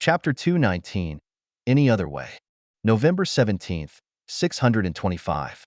Chapter 219, Any Other Way. November 17th, 625.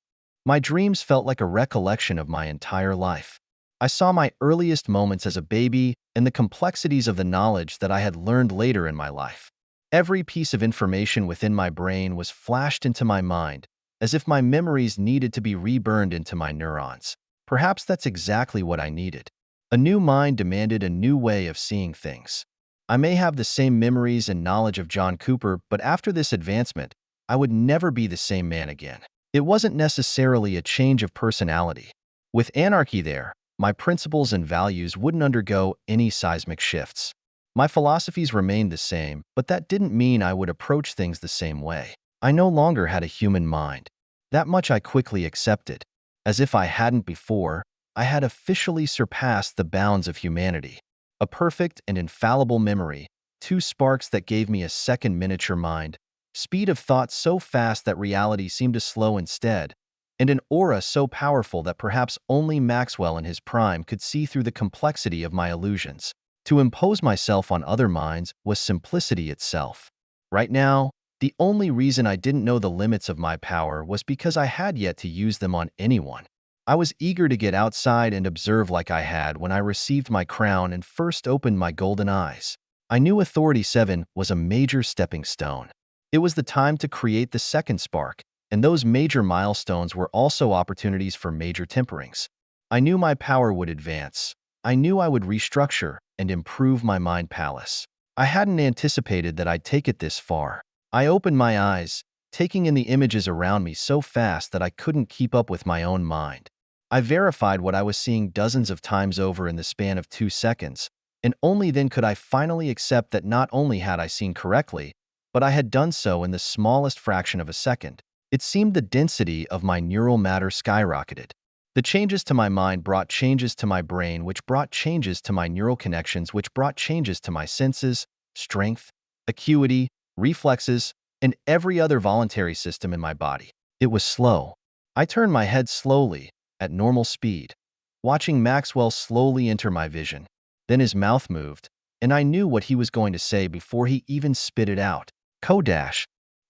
My dreams felt like a recollection of my entire life. I saw my earliest moments as a baby and the complexities of the knowledge that I had learned later in my life. Every piece of information within my brain was flashed into my mind, as if my memories needed to be reburned into my neurons. Perhaps that's exactly what I needed. A new mind demanded a new way of seeing things. I may have the same memories and knowledge of John Cooper, but after this advancement, I would never be the same man again. It wasn't necessarily a change of personality. With anarchy there, my principles and values wouldn't undergo any seismic shifts. My philosophies remained the same, but that didn't mean I would approach things the same way. I no longer had a human mind. That much I quickly accepted. As if I hadn't before, I had officially surpassed the bounds of humanity. A perfect and infallible memory, two sparks that gave me a second miniature mind, speed of thought so fast that reality seemed to slow instead, and an aura so powerful that perhaps only Maxwell in his prime could see through the complexity of my illusions. To impose myself on other minds was simplicity itself. Right now, the only reason I didn't know the limits of my power was because I had yet to use them on anyone. I was eager to get outside and observe like I had when I received my crown and first opened my golden eyes. I knew Authority 7 was a major stepping stone. It was the time to create the second spark, and those major milestones were also opportunities for major temperings. I knew my power would advance. I knew I would restructure and improve my mind palace. I hadn't anticipated that I'd take it this far. I opened my eyes, taking in the images around me so fast that I couldn't keep up with my own mind. I verified what I was seeing dozens of times over in the span of 2 seconds, and only then could I finally accept that not only had I seen correctly, but I had done so in the smallest fraction of a second. It seemed the density of my neural matter skyrocketed. The changes to my mind brought changes to my brain, which brought changes to my neural connections, which brought changes to my senses, strength, acuity, reflexes, and every other voluntary system in my body. It was slow. I turned my head slowly, at normal speed, watching Maxwell slowly enter my vision. Then his mouth moved, and I knew what he was going to say before he even spit it out. Kodash.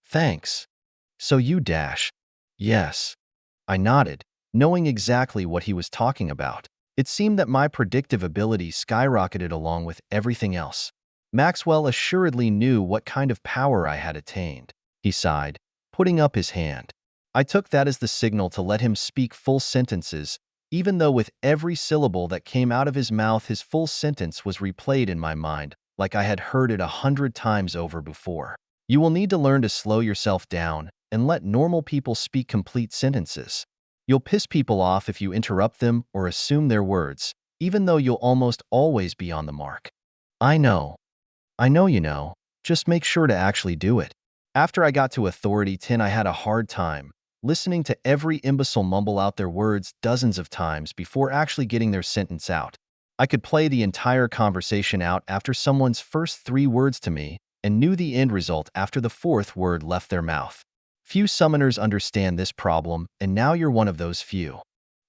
Thanks. So you dash. Yes. I nodded, knowing exactly what he was talking about. It seemed that my predictive ability skyrocketed along with everything else. Maxwell assuredly knew what kind of power I had attained. He sighed, putting up his hand. I took that as the signal to let him speak full sentences, even though with every syllable that came out of his mouth his full sentence was replayed in my mind, like I had heard it 100 times over before. You will need to learn to slow yourself down and let normal people speak complete sentences. You'll piss people off if you interrupt them or assume their words, even though you'll almost always be on the mark. I know you know, just make sure to actually do it. After I got to Authority 10, I had a hard time listening to every imbecile mumble out their words dozens of times before actually getting their sentence out. I could play the entire conversation out after someone's first 3 words to me and knew the end result after the 4th word left their mouth. Few summoners understand this problem, and now you're one of those few.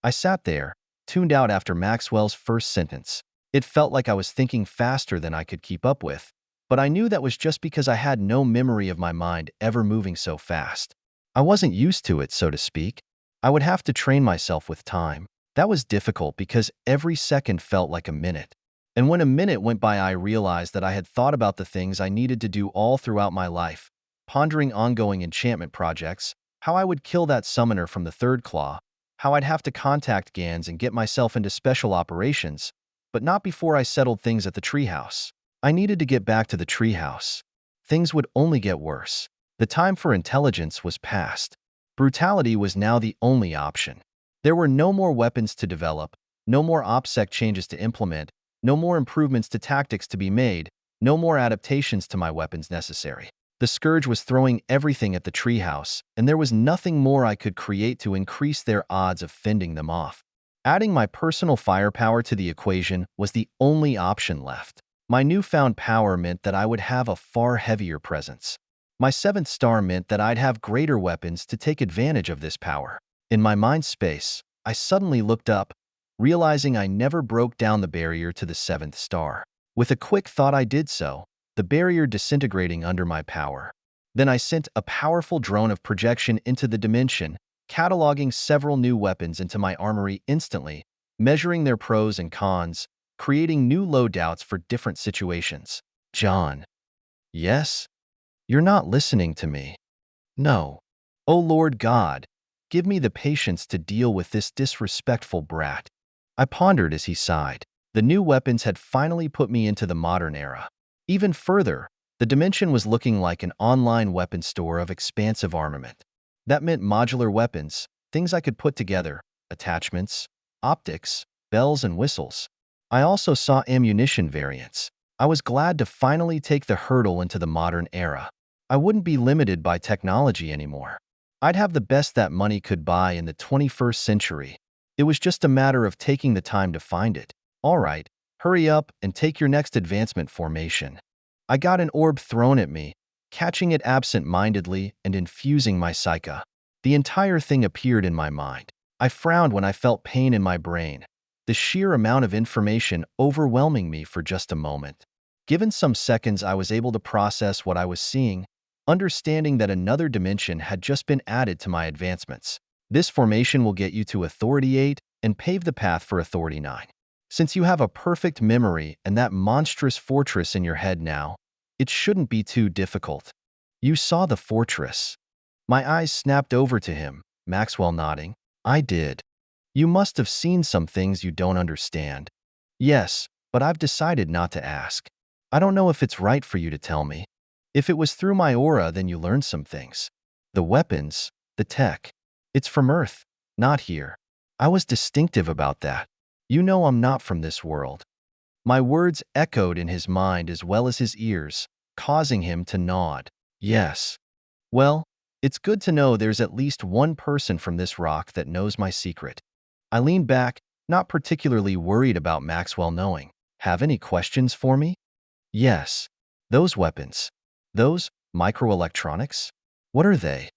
I sat there, tuned out after Maxwell's first sentence. It felt like I was thinking faster than I could keep up with, but I knew that was just because I had no memory of my mind ever moving so fast. I wasn't used to it, so to speak. I would have to train myself with time. That was difficult because every second felt like a minute. And when a minute went by, I realized that I had thought about the things I needed to do all throughout my life, pondering ongoing enchantment projects, how I would kill that summoner from the 3rd claw, how I'd have to contact Gans and get myself into special operations, but not before I settled things at the treehouse. I needed to get back to the treehouse. Things would only get worse. The time for intelligence was past. Brutality was now the only option. There were no more weapons to develop, no more OPSEC changes to implement, no more improvements to tactics to be made, no more adaptations to my weapons necessary. The Scourge was throwing everything at the treehouse, and there was nothing more I could create to increase their odds of fending them off. Adding my personal firepower to the equation was the only option left. My newfound power meant that I would have a far heavier presence. My 7th star meant that I'd have greater weapons to take advantage of this power. In my mind space, I suddenly looked up, realizing I never broke down the barrier to the 7th star. With a quick thought, I did so, the barrier disintegrating under my power. Then I sent a powerful drone of projection into the dimension, cataloging several new weapons into my armory instantly, measuring their pros and cons, creating new loadouts for different situations. John. Yes? You're not listening to me. No. Oh Lord God, give me the patience to deal with this disrespectful brat. I pondered as he sighed. The new weapons had finally put me into the modern era. Even further, the dimension was looking like an online weapon store of expansive armament. That meant modular weapons, things I could put together, attachments, optics, bells and whistles. I also saw ammunition variants. I was glad to finally take the hurdle into the modern era. I wouldn't be limited by technology anymore. I'd have the best that money could buy in the 21st century. It was just a matter of taking the time to find it. All right, hurry up and take your next advancement formation. I got an orb thrown at me, catching it absent-mindedly and infusing my psyche. The entire thing appeared in my mind. I frowned when I felt pain in my brain, the sheer amount of information overwhelming me for just a moment. Given some seconds, I was able to process what I was seeing, understanding that another dimension had just been added to my advancements. This formation will get you to Authority 8 and pave the path for Authority 9. Since you have a perfect memory and that monstrous fortress in your head now, it shouldn't be too difficult. You saw the fortress. My eyes snapped over to him, Maxwell nodding. I did. You must have seen some things you don't understand. Yes, but I've decided not to ask. I don't know if it's right for you to tell me. If it was through my aura, then you learned some things. The weapons, the tech. It's from Earth, not here. I was distinctive about that. You know I'm not from this world. My words echoed in his mind as well as his ears, causing him to nod. Yes. Well, it's good to know there's at least one person from this rock that knows my secret. I leaned back, not particularly worried about Maxwell knowing. Have any questions for me? Yes. Those weapons. Those microelectronics? What are they?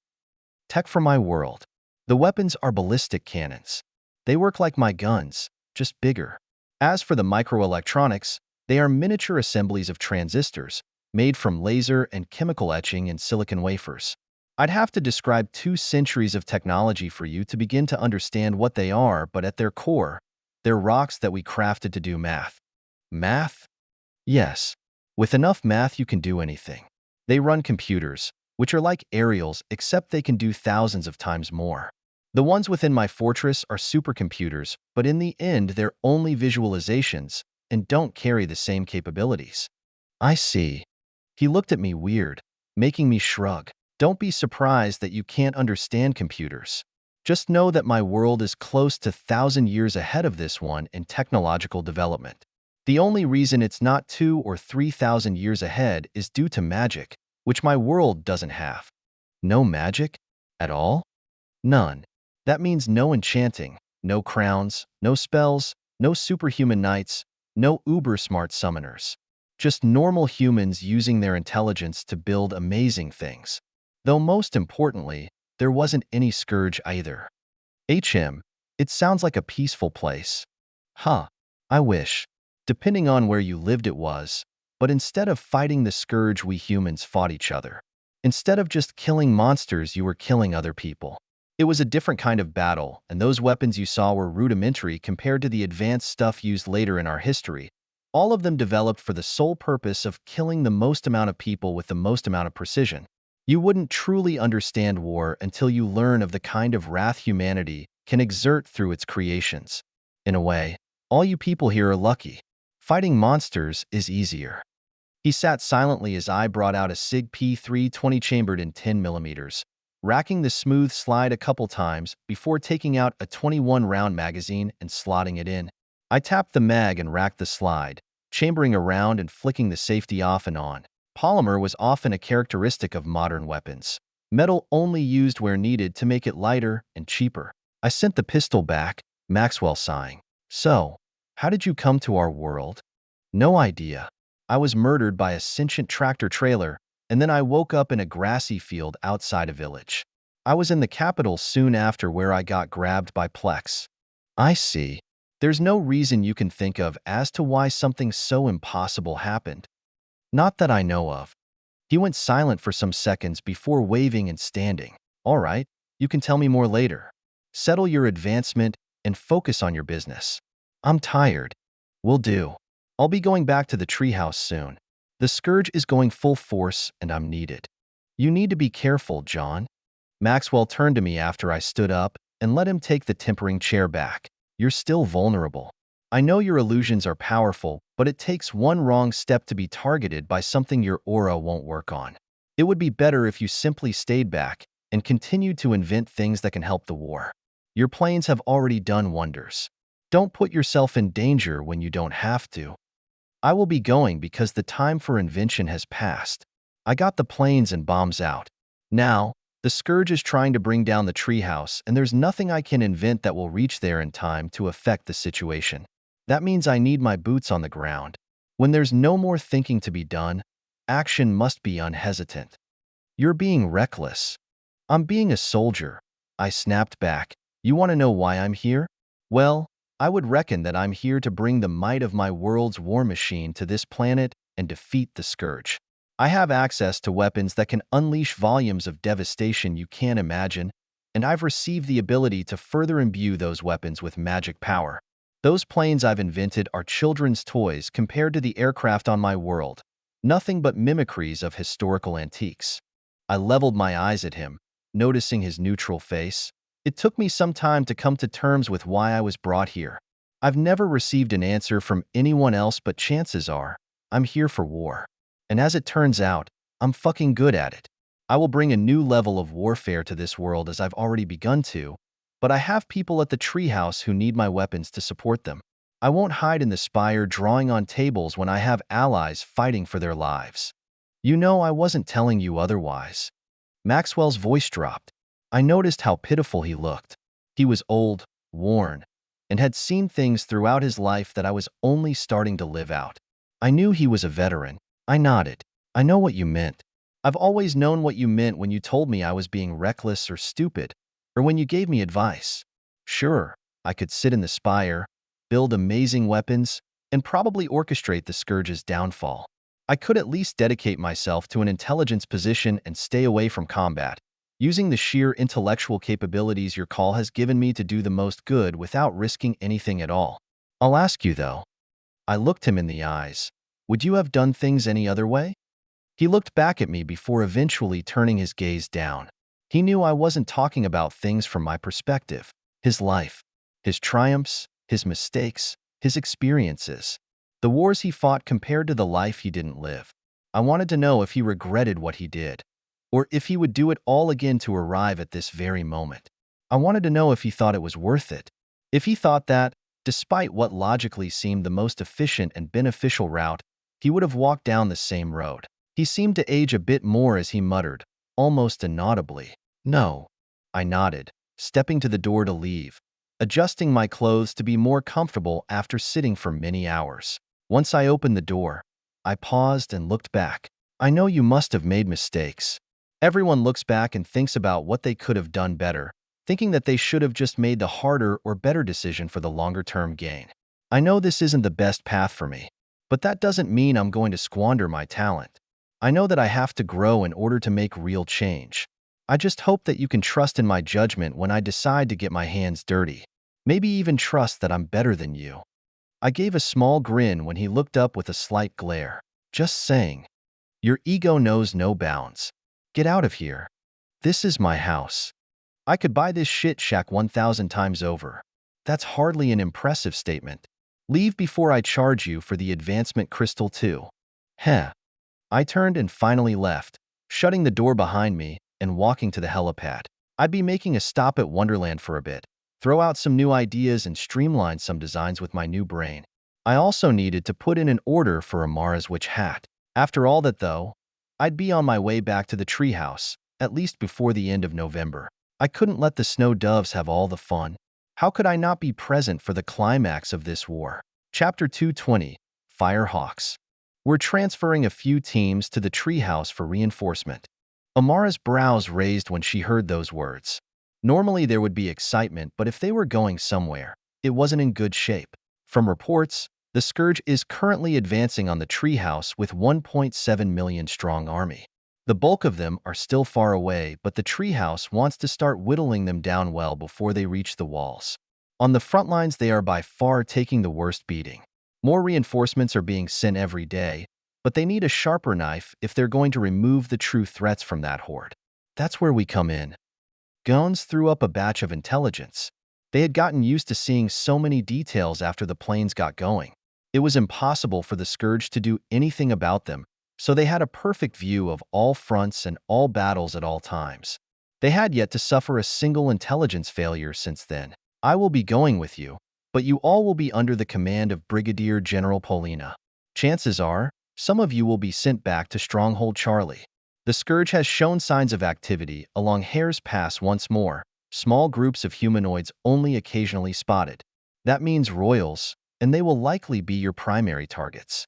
Tech from my world. The weapons are ballistic cannons. They work like my guns, just bigger. As for the microelectronics, they are miniature assemblies of transistors, made from laser and chemical etching in silicon wafers. I'd have to describe 2 centuries of technology for you to begin to understand what they are, but at their core, they're rocks that we crafted to do math. Math? Yes. With enough math, you can do anything. They run computers, which are like aerials, except they can do thousands of times more. The ones within my fortress are supercomputers, but in the end, they're only visualizations and don't carry the same capabilities. I see. He looked at me weird, making me shrug. Don't be surprised that you can't understand computers. Just know that my world is close to 1,000 years ahead of this one in technological development. The only reason it's not 2 or 3,000 years ahead is due to magic, which my world doesn't have. No magic? At all? None. That means no enchanting, no crowns, no spells, no superhuman knights, no uber-smart summoners. Just normal humans using their intelligence to build amazing things. Though most importantly, there wasn't any scourge either. It sounds like a peaceful place. Huh, I wish. Depending on where you lived it was, but instead of fighting the scourge, we humans fought each other. Instead of just killing monsters, you were killing other people. It was a different kind of battle, and those weapons you saw were rudimentary compared to the advanced stuff used later in our history, all of them developed for the sole purpose of killing the most amount of people with the most amount of precision. You wouldn't truly understand war until you learn of the kind of wrath humanity can exert through its creations. In a way, all you people here are lucky. Fighting monsters is easier. He sat silently as I brought out a SIG P320 chambered in 10mm, racking the smooth slide a couple times before taking out a 21-round magazine and slotting it in. I tapped the mag and racked the slide, chambering around and flicking the safety off and on. Polymer was often a characteristic of modern weapons. Metal only used where needed to make it lighter and cheaper. I sent the pistol back, Maxwell sighing. So, how did you come to our world? No idea. I was murdered by a sentient tractor trailer, and then I woke up in a grassy field outside a village. I was in the capital soon after where I got grabbed by Plex. I see. There's no reason you can think of as to why something so impossible happened. Not that I know of. He went silent for some seconds before waving and standing. All right, you can tell me more later. Settle your advancement and focus on your business. I'm tired. Will do. I'll be going back to the treehouse soon. The scourge is going full force and I'm needed. You need to be careful, John. Maxwell turned to me after I stood up and let him take the tempering chair back. You're still vulnerable. I know your illusions are powerful, but it takes one wrong step to be targeted by something your aura won't work on. It would be better if you simply stayed back and continued to invent things that can help the war. Your planes have already done wonders. Don't put yourself in danger when you don't have to. I will be going because the time for invention has passed. I got the planes and bombs out. Now, the scourge is trying to bring down the treehouse, and there's nothing I can invent that will reach there in time to affect the situation. That means I need my boots on the ground. When there's no more thinking to be done, action must be unhesitant. You're being reckless. I'm being a soldier. I snapped back. You want to know why I'm here? Well, I would reckon that I'm here to bring the might of my world's war machine to this planet and defeat the scourge. I have access to weapons that can unleash volumes of devastation you can't imagine, and I've received the ability to further imbue those weapons with magic power. Those planes I've invented are children's toys compared to the aircraft on my world, nothing but mimicries of historical antiques. I leveled my eyes at him, noticing his neutral face. It took me some time to come to terms with why I was brought here. I've never received an answer from anyone else, but chances are, I'm here for war. And as it turns out, I'm fucking good at it. I will bring a new level of warfare to this world as I've already begun to, but I have people at the treehouse who need my weapons to support them. I won't hide in the spire drawing on tables when I have allies fighting for their lives. You know I wasn't telling you otherwise. Maxwell's voice dropped. I noticed how pitiful he looked. He was old, worn, and had seen things throughout his life that I was only starting to live out. I knew he was a veteran. I nodded. I know what you meant. I've always known what you meant when you told me I was being reckless or stupid, or when you gave me advice. Sure, I could sit in the spire, build amazing weapons, and probably orchestrate the scourge's downfall. I could at least dedicate myself to an intelligence position and stay away from combat, using the sheer intellectual capabilities your call has given me to do the most good without risking anything at all. I'll ask you, though. I looked him in the eyes. Would you have done things any other way? He looked back at me before eventually turning his gaze down. He knew I wasn't talking about things from my perspective. His life, his triumphs, his mistakes, his experiences. The wars he fought compared to the life he didn't live. I wanted to know if he regretted what he did, or if he would do it all again to arrive at this very moment. I wanted to know if he thought it was worth it. If he thought that, despite what logically seemed the most efficient and beneficial route, he would have walked down the same road. He seemed to age a bit more as he muttered, almost inaudibly, "No." I nodded, stepping to the door to leave, adjusting my clothes to be more comfortable after sitting for many hours. Once I opened the door, I paused and looked back. I know you must have made mistakes. Everyone looks back and thinks about what they could have done better, thinking that they should have just made the harder or better decision for the longer-term gain. I know this isn't the best path for me, but that doesn't mean I'm going to squander my talent. I know that I have to grow in order to make real change. I just hope that you can trust in my judgment when I decide to get my hands dirty. Maybe even trust that I'm better than you. I gave a small grin when he looked up with a slight glare. Just saying. Your ego knows no bounds. Get out of here. This is my house. I could buy this shit shack 1,000 times over. That's hardly an impressive statement. Leave before I charge you for the advancement crystal too. Heh. I turned and finally left, shutting the door behind me and walking to the helipad. I'd be making a stop at Wonderland for a bit, throw out some new ideas and streamline some designs with my new brain. I also needed to put in an order for Amara's witch hat. After all that, though, I'd be on my way back to the treehouse, at least before the end of November. I couldn't let the snow doves have all the fun. How could I not be present for the climax of this war? Chapter 220, Firehawks. We're transferring a few teams to the treehouse for reinforcement. Amara's brows raised when she heard those words. Normally there would be excitement, but if they were going somewhere, it wasn't in good shape. From reports, The Scourge is currently advancing on the treehouse with 1.7 million strong army. The bulk of them are still far away, but the treehouse wants to start whittling them down well before they reach the walls. On the front lines, they are by far taking the worst beating. More reinforcements are being sent every day, but they need a sharper knife if they're going to remove the true threats from that horde. That's where we come in. Gones threw up a batch of intelligence. They had gotten used to seeing so many details after the planes got going. It was impossible for the Scourge to do anything about them, so they had a perfect view of all fronts and all battles at all times. They had yet to suffer a single intelligence failure since then. I will be going with you, but you all will be under the command of Brigadier General Polina. Chances are, some of you will be sent back to Stronghold Charlie. The Scourge has shown signs of activity along Hare's Pass once more, small groups of humanoids only occasionally spotted. That means royals, and they will likely be your primary targets.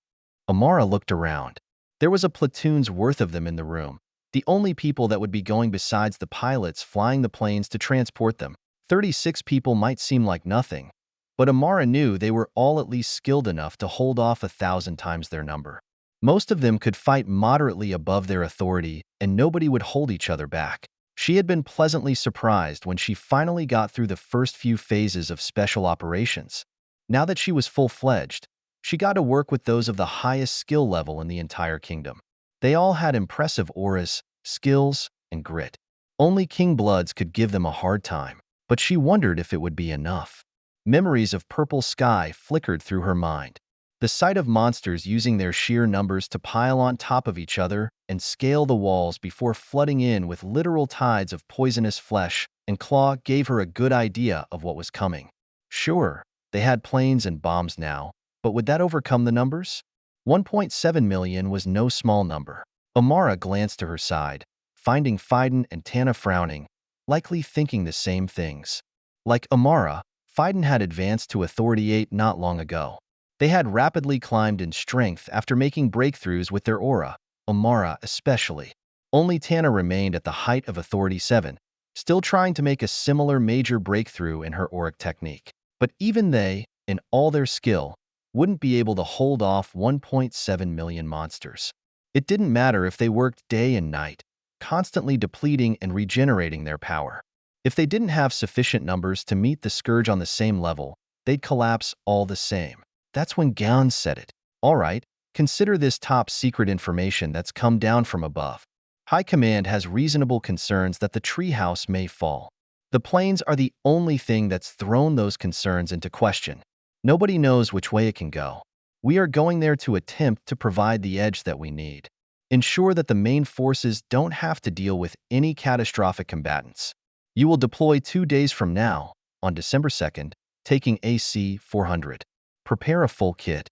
Amara looked around. There was a platoon's worth of them in the room, the only people that would be going besides the pilots flying the planes to transport them. 36 people might seem like nothing, but Amara knew they were all at least skilled enough to hold off 1,000 times their number. Most of them could fight moderately above their authority, and nobody would hold each other back. She had been pleasantly surprised when she finally got through the first few phases of special operations. Now that she was full-fledged, she got to work with those of the highest skill level in the entire kingdom. They all had impressive auras, skills, and grit. Only King Bloods could give them a hard time, but she wondered if it would be enough. Memories of purple sky flickered through her mind. The sight of monsters using their sheer numbers to pile on top of each other and scale the walls before flooding in with literal tides of poisonous flesh and claw gave her a good idea of what was coming. Sure, they had planes and bombs now, but would that overcome the numbers? 1.7 million was no small number. Amara glanced to her side, finding Phaidon and Tana frowning, likely thinking the same things. Like Amara, Phaidon had advanced to Authority 8 not long ago. They had rapidly climbed in strength after making breakthroughs with their aura, Amara especially. Only Tana remained at the height of Authority 7, still trying to make a similar major breakthrough in her auric technique. But even they, in all their skill, wouldn't be able to hold off 1.7 million monsters. It didn't matter if they worked day and night, constantly depleting and regenerating their power. If they didn't have sufficient numbers to meet the Scourge on the same level, they'd collapse all the same. That's when Gaon said it. All right, consider this top secret information that's come down from above. High Command has reasonable concerns that the treehouse may fall. The planes are the only thing that's thrown those concerns into question. Nobody knows which way it can go. We are going there to attempt to provide the edge that we need. Ensure that the main forces don't have to deal with any catastrophic combatants. You will deploy 2 days from now, on December 2nd, taking AC 400. Prepare a full kit.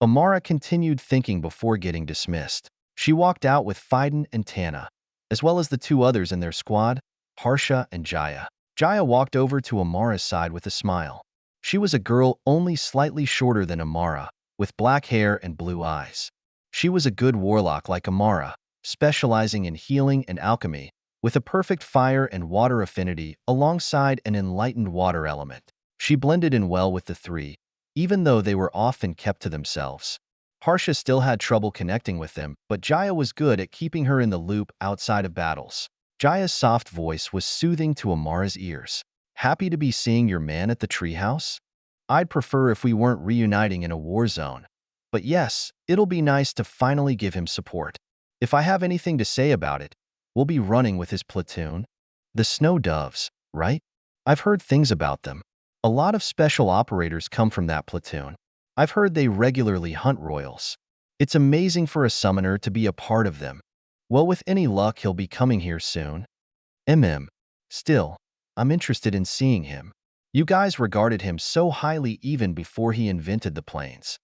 Amara continued thinking before getting dismissed. She walked out with Phaidon and Tana, as well as the 2 others in their squad, Harsha and Jaya. Jaya walked over to Amara's side with a smile. She was a girl only slightly shorter than Amara, with black hair and blue eyes. She was a good warlock like Amara, specializing in healing and alchemy, with a perfect fire and water affinity alongside an enlightened water element. She blended in well with the 3, even though they were often kept to themselves. Harsha still had trouble connecting with them, but Jaya was good at keeping her in the loop outside of battles. Jaya's soft voice was soothing to Amara's ears. Happy to be seeing your man at the treehouse? I'd prefer if we weren't reuniting in a war zone. But yes, it'll be nice to finally give him support. If I have anything to say about it, we'll be running with his platoon. The Snow Doves, right? I've heard things about them. A lot of special operators come from that platoon. I've heard they regularly hunt royals. It's amazing for a summoner to be a part of them. Well, with any luck, he'll be coming here soon. Still, I'm interested in seeing him. You guys regarded him so highly even before he invented the planes.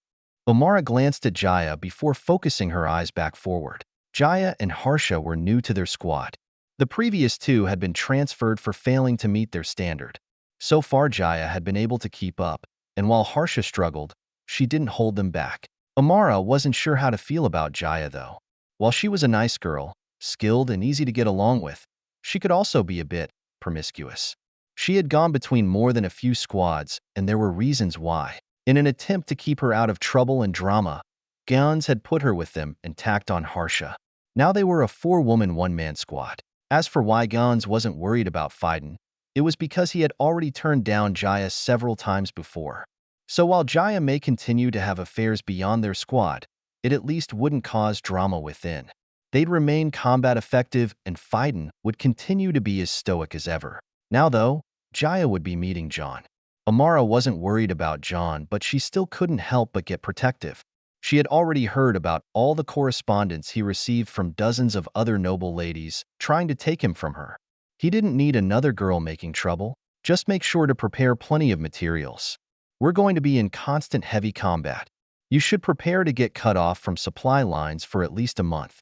Amara glanced at Jaya before focusing her eyes back forward. Jaya and Harsha were new to their squad. The previous 2 had been transferred for failing to meet their standard. So far, Jaya had been able to keep up, and while Harsha struggled, she didn't hold them back. Amara wasn't sure how to feel about Jaya, though. While she was a nice girl, skilled and easy to get along with, she could also be a bit promiscuous. She had gone between more than a few squads, and there were reasons why. In an attempt to keep her out of trouble and drama, Gans had put her with them and tacked on Harsha. Now they were a four-woman one-man squad. As for why Gans wasn't worried about Phaidon, it was because he had already turned down Jaya several times before. So while Jaya may continue to have affairs beyond their squad, it at least wouldn't cause drama within. They'd remain combat effective and Phaidon would continue to be as stoic as ever. Now though, Jaya would be meeting John. Amara wasn't worried about John, but she still couldn't help but get protective. She had already heard about all the correspondence he received from dozens of other noble ladies trying to take him from her. He didn't need another girl making trouble. Just make sure to prepare plenty of materials. We're going to be in constant heavy combat. You should prepare to get cut off from supply lines for at least a month.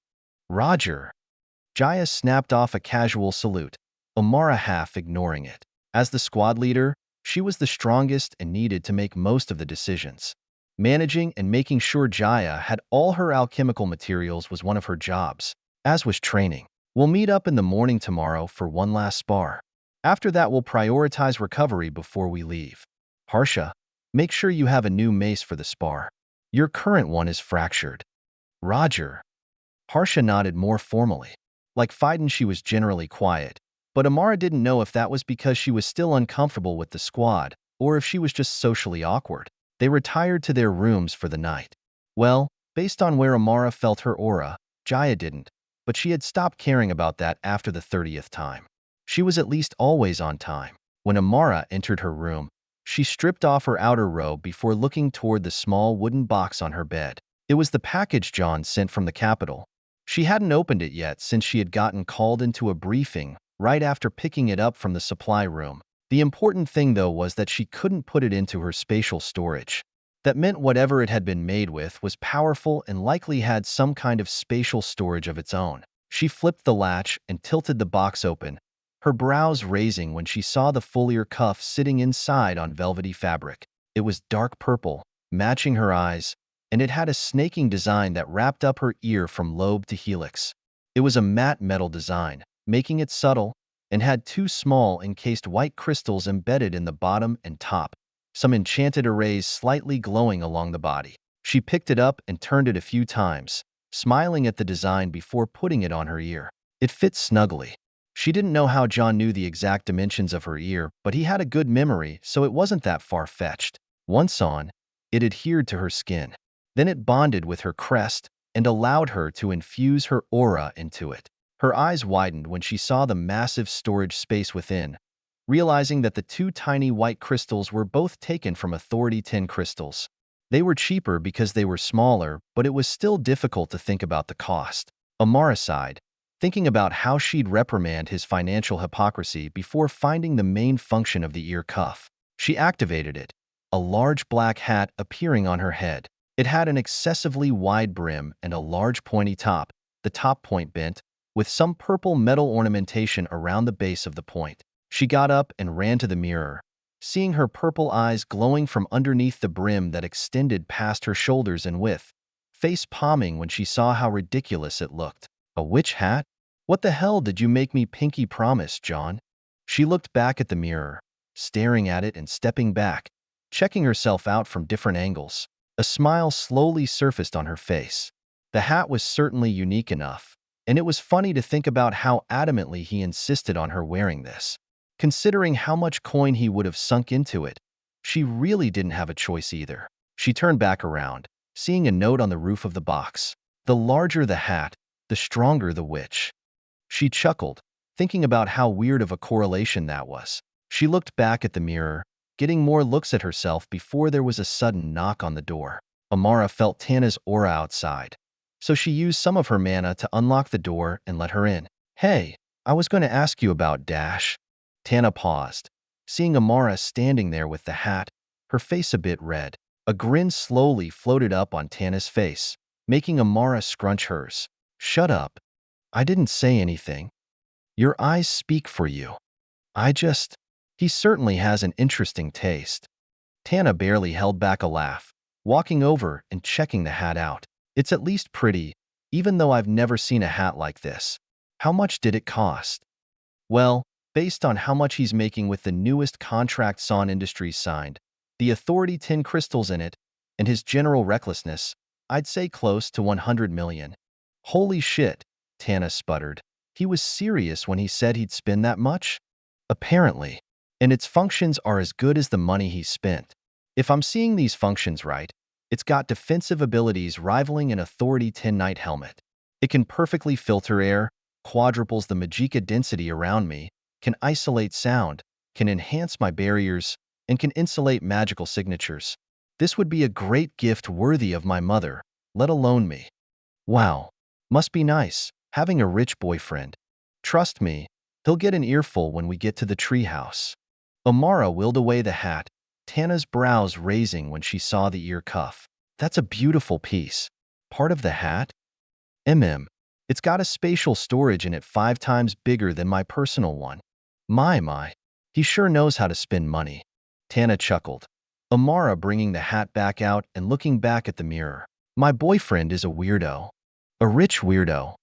Roger. Jaya snapped off a casual salute, Amara half ignoring it. As the squad leader, she was the strongest and needed to make most of the decisions. Managing and making sure Jaya had all her alchemical materials was one of her jobs, as was training. We'll meet up in the morning tomorrow for one last spar. After that, we'll prioritize recovery before we leave. Harsha, make sure you have a new mace for the spar. Your current one is fractured. Roger. Harsha nodded more formally. Like Phaidon, she was generally quiet, but Amara didn't know if that was because she was still uncomfortable with the squad or if she was just socially awkward. They retired to their rooms for the night. Well, based on where Amara felt her aura, Jaya didn't, but she had stopped caring about that after the 30th time. She was at least always on time. When Amara entered her room, she stripped off her outer robe before looking toward the small wooden box on her bed. It was the package John sent from the capital. She hadn't opened it yet since she had gotten called into a briefing right after picking it up from the supply room. The important thing, though, was that she couldn't put it into her spatial storage. That meant whatever it had been made with was powerful and likely had some kind of spatial storage of its own. She flipped the latch and tilted the box open, her brows raising when she saw the foliar cuff sitting inside on velvety fabric. It was dark purple, matching her eyes, and it had a snaking design that wrapped up her ear from lobe to helix. It was a matte metal design, making it subtle, and had two small encased white crystals embedded in the bottom and top, some enchanted arrays slightly glowing along the body. She picked it up and turned it a few times, smiling at the design before putting it on her ear. It fit snugly. She didn't know how John knew the exact dimensions of her ear, but he had a good memory, so it wasn't that far-fetched. Once on, it adhered to her skin. Then it bonded with her crest and allowed her to infuse her aura into it. Her eyes widened when she saw the massive storage space within, realizing that the two tiny white crystals were both taken from Authority 10 crystals. They were cheaper because they were smaller, but it was still difficult to think about the cost. Amara sighed, thinking about how she'd reprimand his financial hypocrisy before finding the main function of the ear cuff. She activated it, a large black hat appearing on her head. It had an excessively wide brim and a large pointy top, the top point bent, with some purple metal ornamentation around the base of the point. She got up and ran to the mirror, seeing her purple eyes glowing from underneath the brim that extended past her shoulders in width, face palming when she saw how ridiculous it looked. A witch hat? What the hell did you make me pinky promise, John? She looked back at the mirror, staring at it and stepping back, checking herself out from different angles. A smile slowly surfaced on her face. The hat was certainly unique enough, and it was funny to think about how adamantly he insisted on her wearing this. Considering how much coin he would have sunk into it, she really didn't have a choice either. She turned back around, seeing a note on the roof of the box. The larger the hat, the stronger the witch. She chuckled, thinking about how weird of a correlation that was. She looked back at the mirror, getting more looks at herself before there was a sudden knock on the door. Amara felt Tana's aura outside, so she used some of her mana to unlock the door and let her in. Hey, I was going to ask you about Dash. Tana paused, seeing Amara standing there with the hat, her face a bit red. A grin slowly floated up on Tana's face, making Amara scrunch hers. Shut up. I didn't say anything. Your eyes speak for you. He certainly has an interesting taste. Tana barely held back a laugh, walking over and checking the hat out. It's at least pretty, even though I've never seen a hat like this. How much did it cost? Well, based on how much he's making with the newest contract Son Industries signed, The authority 10 crystals in it, and his general recklessness, I'd say close to 100 million. Holy shit, Tana sputtered. He was serious when he said he'd spend that much? Apparently. And its functions are as good as the money he spent. If I'm seeing these functions right, it's got defensive abilities rivaling an Authority 10 Knight helmet. It can perfectly filter air, quadruples the magicka density around me, can isolate sound, can enhance my barriers, and can insulate magical signatures. This would be a great gift worthy of my mother, let alone me. Wow, must be nice, having a rich boyfriend. Trust me, he'll get an earful when we get to the treehouse. Amara willed away the hat, Tana's brows raising when she saw the ear cuff. That's a beautiful piece. Part of the hat? It's got a spatial storage in it 5 times bigger than my personal one. My. He sure knows how to spend money. Tana chuckled. Amara bringing the hat back out and looking back at the mirror. My boyfriend is a weirdo. A rich weirdo.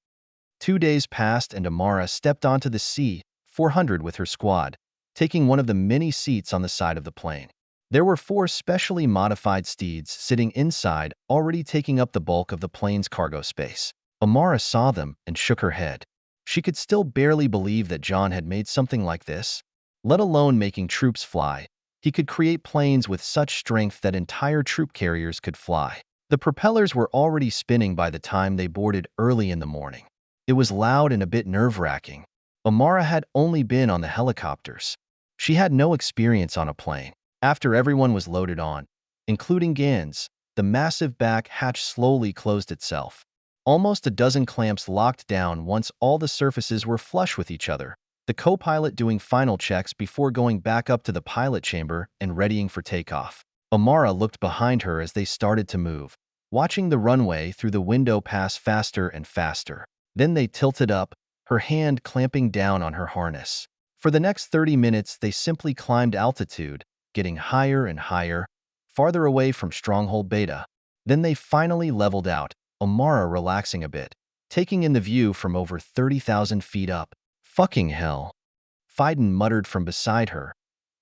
2 days passed and Amara stepped onto the C-400 with her squad, taking one of the many seats on the side of the plane. There were 4 specially modified steeds sitting inside, already taking up the bulk of the plane's cargo space. Amara saw them and shook her head. She could still barely believe that John had made something like this, let alone making troops fly. He could create planes with such strength that entire troop carriers could fly. The propellers were already spinning by the time they boarded early in the morning. It was loud and a bit nerve-wracking. Amara had only been on the helicopters. She had no experience on a plane. After everyone was loaded on, including Gans, the massive back hatch slowly closed itself. Almost a dozen clamps locked down once all the surfaces were flush with each other, the co-pilot doing final checks before going back up to the pilot chamber and readying for takeoff. Amara looked behind her as they started to move, watching the runway through the window pass faster and faster. Then they tilted up, her hand clamping down on her harness. For the next 30 minutes, they simply climbed altitude, getting higher and higher, farther away from Stronghold Beta. Then they finally leveled out, Amara relaxing a bit, taking in the view from over 30,000 feet up. Fucking hell. Fiden muttered from beside her,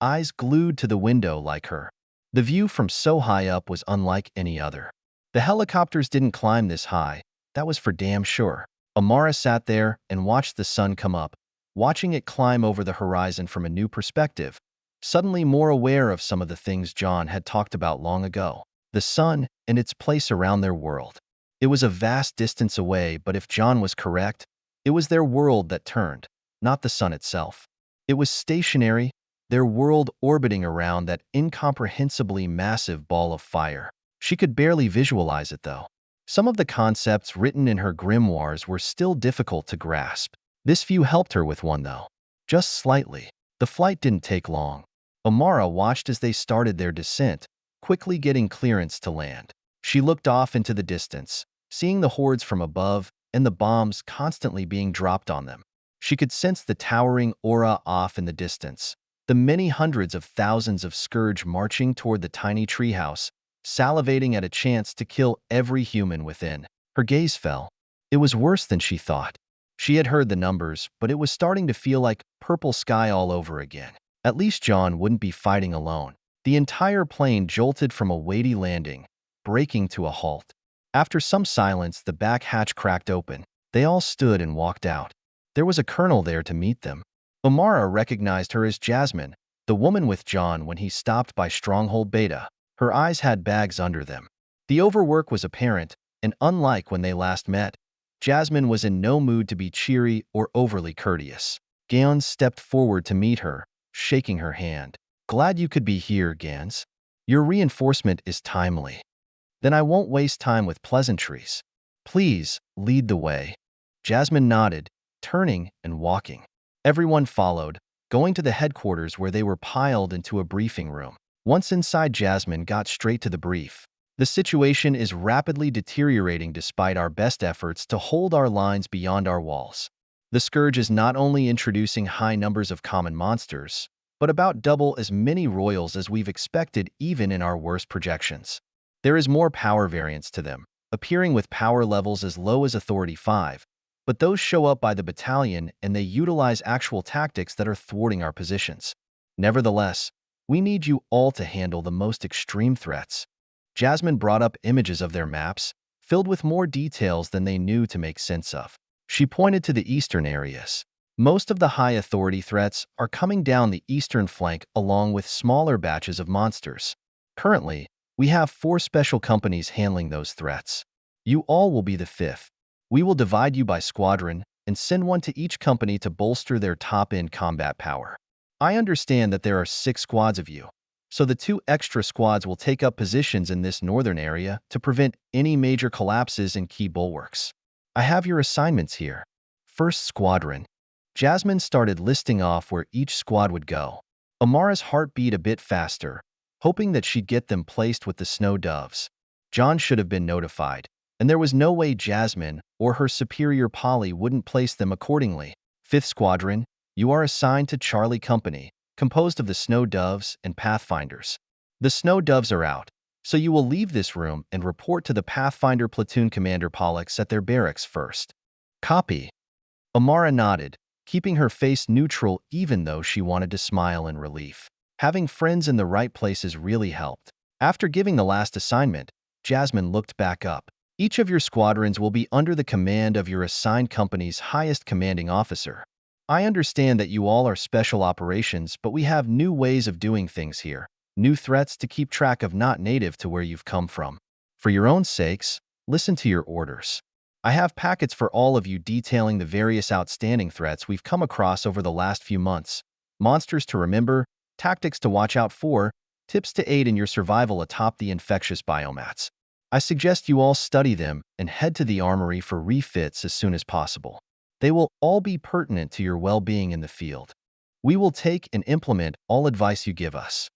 eyes glued to the window like her. The view from so high up was unlike any other. The helicopters didn't climb this high, that was for damn sure. Amara sat there and watched the sun come up, watching it climb over the horizon from a new perspective, suddenly more aware of some of the things John had talked about long ago. The sun and its place around their world. It was a vast distance away, but if John was correct, it was their world that turned, not the sun itself. It was stationary, their world orbiting around that incomprehensibly massive ball of fire. She could barely visualize it, though. Some of the concepts written in her grimoires were still difficult to grasp. This view helped her with one, though. Just slightly. The flight didn't take long. Amara watched as they started their descent, quickly getting clearance to land. She looked off into the distance, seeing the hordes from above and the bombs constantly being dropped on them. She could sense the towering aura off in the distance, the many hundreds of thousands of Scourge marching toward the tiny treehouse, salivating at a chance to kill every human within. Her gaze fell. It was worse than she thought. She had heard the numbers, but it was starting to feel like purple sky all over again. At least John wouldn't be fighting alone. The entire plane jolted from a weighty landing, braking to a halt. After some silence, the back hatch cracked open. They all stood and walked out. There was a colonel there to meet them. Amara recognized her as Jasmine, the woman with John when he stopped by Stronghold Beta. Her eyes had bags under them. The overwork was apparent, and unlike when they last met, Jasmine was in no mood to be cheery or overly courteous. Gans stepped forward to meet her, shaking her hand. Glad you could be here, Gans. Your reinforcement is timely. Then I won't waste time with pleasantries. Please, lead the way. Jasmine nodded, turning and walking. Everyone followed, going to the headquarters where they were piled into a briefing room. Once inside, Jasmine got straight to the brief. The situation is rapidly deteriorating despite our best efforts to hold our lines beyond our walls. The Scourge is not only introducing high numbers of common monsters, but about double as many royals as we've expected even in our worst projections. There is more power variance to them, appearing with power levels as low as Authority 5, but those show up by the battalion and they utilize actual tactics that are thwarting our positions. Nevertheless, We need you all to handle the most extreme threats. Jasmine brought up images of their maps, filled with more details than they knew to make sense of. She pointed to the eastern areas. Most of the high authority threats are coming down the eastern flank along with smaller batches of monsters. Currently, we have 4 special companies handling those threats. You all will be the 5th. We will divide you by squadron and send one to each company to bolster their top-end combat power. I understand that there are 6 squads of you, so the 2 extra squads will take up positions in this northern area to prevent any major collapses in key bulwarks. I have your assignments here. First Squadron. Jasmine started listing off where each squad would go. Amara's heart beat a bit faster, hoping that she'd get them placed with the Snow Doves. John should have been notified, and there was no way Jasmine or her superior Polly wouldn't place them accordingly. 5th Squadron, you are assigned to Charlie Company, composed of the Snow Doves and Pathfinders. The Snow Doves are out, so you will leave this room and report to the Pathfinder Platoon Commander Pollux at their barracks first. Copy. Amara nodded, keeping her face neutral even though she wanted to smile in relief. Having friends in the right places really helped. After giving the last assignment, Jasmine looked back up. Each of your squadrons will be under the command of your assigned company's highest commanding officer. I understand that you all are special operations, but we have new ways of doing things here, new threats to keep track of not native to where you've come from. For your own sakes, listen to your orders. I have packets for all of you detailing the various outstanding threats we've come across over the last few months. Monsters to remember, tactics to watch out for, tips to aid in your survival atop the infectious biomats. I suggest you all study them and head to the armory for refits as soon as possible. They will all be pertinent to your well-being in the field. We will take and implement all advice you give us.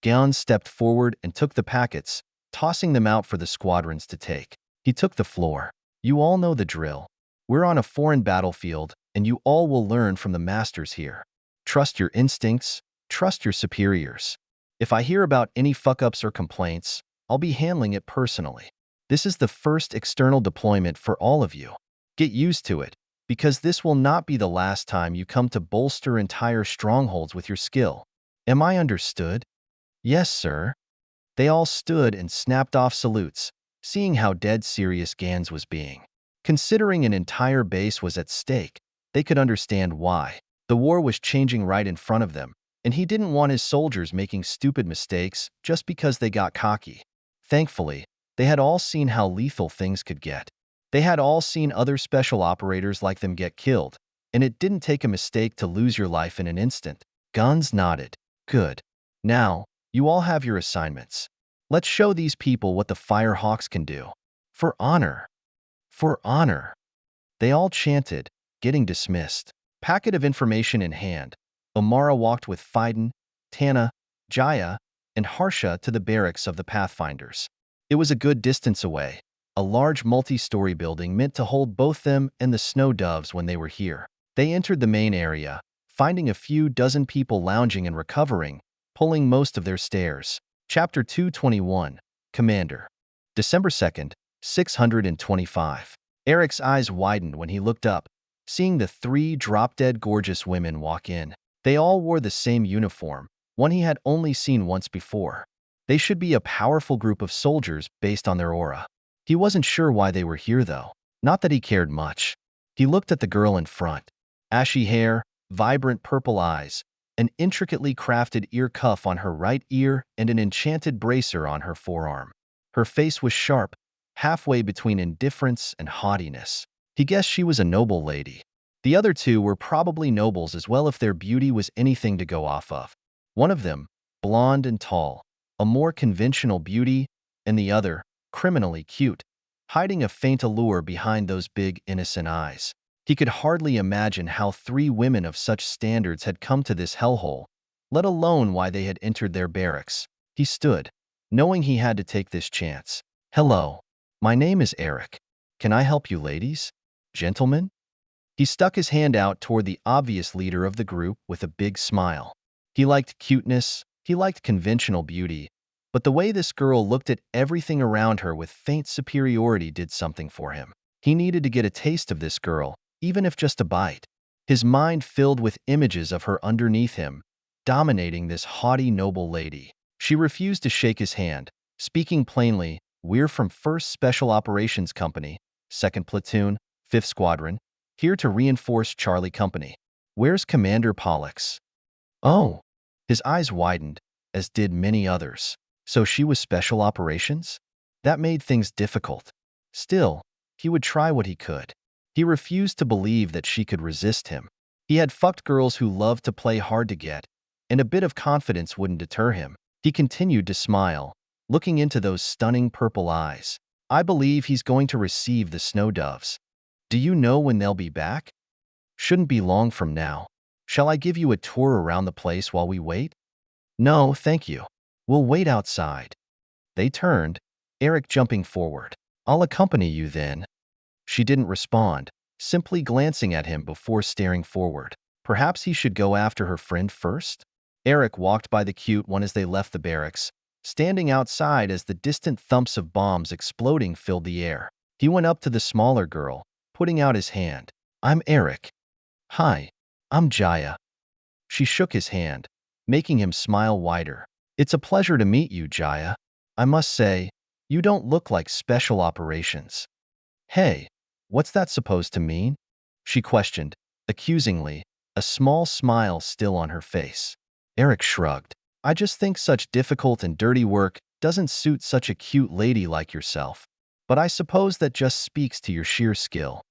Gyan stepped forward and took the packets, tossing them out for the squadrons to take. He took the floor. You all know the drill. We're on a foreign battlefield, and you all will learn from the masters here. Trust your instincts, trust your superiors. If I hear about any fuck-ups or complaints, I'll be handling it personally. This is the first external deployment for all of you. Get used to it, because this will not be the last time you come to bolster entire strongholds with your skill. Am I understood? Yes, sir. They all stood and snapped off salutes, seeing how dead serious Gans was being. Considering an entire base was at stake, they could understand why. The war was changing right in front of them, and he didn't want his soldiers making stupid mistakes just because they got cocky. Thankfully, they had all seen how lethal things could get. They had all seen other special operators like them get killed, and it didn't take a mistake to lose your life in an instant. Guns nodded. Good. Now, you all have your assignments. Let's show these people what the Firehawks can do. For honor. For honor. They all chanted, getting dismissed. Packet of information in hand, Amara walked with Fiden, Tana, Jaya, and Harsha to the barracks of the Pathfinders. It was a good distance away, a large multi-story building meant to hold both them and the Snow Doves when they were here. They entered the main area, finding a few dozen people lounging and recovering, pulling most of their stairs. Chapter 221, Commander. December 2nd, 625. Eric's eyes widened when he looked up, seeing the 3 drop-dead gorgeous women walk in. They all wore the same uniform, one he had only seen once before. They should be a powerful group of soldiers based on their aura. He wasn't sure why they were here, though. Not that he cared much. He looked at the girl in front. Ashy hair, vibrant purple eyes, an intricately crafted ear cuff on her right ear, and an enchanted bracer on her forearm. Her face was sharp, halfway between indifference and haughtiness. He guessed she was a noble lady. The other 2 were probably nobles as well if their beauty was anything to go off of. One of them, blonde and tall, a more conventional beauty, and the other, criminally cute, hiding a faint allure behind those big, innocent eyes. He could hardly imagine how 3 women of such standards had come to this hellhole, let alone why they had entered their barracks. He stood, knowing he had to take this chance. Hello. My name is Eric. Can I help you ladies? Gentlemen? He stuck his hand out toward the obvious leader of the group with a big smile. He liked cuteness, he liked conventional beauty, but the way this girl looked at everything around her with faint superiority did something for him. He needed to get a taste of this girl, even if just a bite. His mind filled with images of her underneath him, dominating this haughty, noble lady. She refused to shake his hand, speaking plainly, "We're from 1st Special Operations Company, 2nd Platoon, 5th Squadron, here to reinforce Charlie Company. Where's Commander Pollux?" Oh, his eyes widened, as did many others. So she was Special Operations? That made things difficult. Still, he would try what he could. He refused to believe that she could resist him. He had fucked girls who loved to play hard to get, and a bit of confidence wouldn't deter him. He continued to smile, looking into those stunning purple eyes. "I believe he's going to receive the snow doves. Do you know when they'll be back?" "Shouldn't be long from now. Shall I give you a tour around the place while we wait?" "No, thank you. We'll wait outside." They turned, Eric jumping forward. "I'll accompany you then." She didn't respond, simply glancing at him before staring forward. Perhaps he should go after her friend first? Eric walked by the cute one as they left the barracks, standing outside as the distant thumps of bombs exploding filled the air. He went up to the smaller girl, putting out his hand. "I'm Eric." "Hi, I'm Jaya." She shook his hand, making him smile wider. "It's a pleasure to meet you, Jaya. I must say, you don't look like Special Operations." "Hey, what's that supposed to mean?" she questioned, accusingly, a small smile still on her face. Eric shrugged. "I just think such difficult and dirty work doesn't suit such a cute lady like yourself. But I suppose that just speaks to your sheer skill."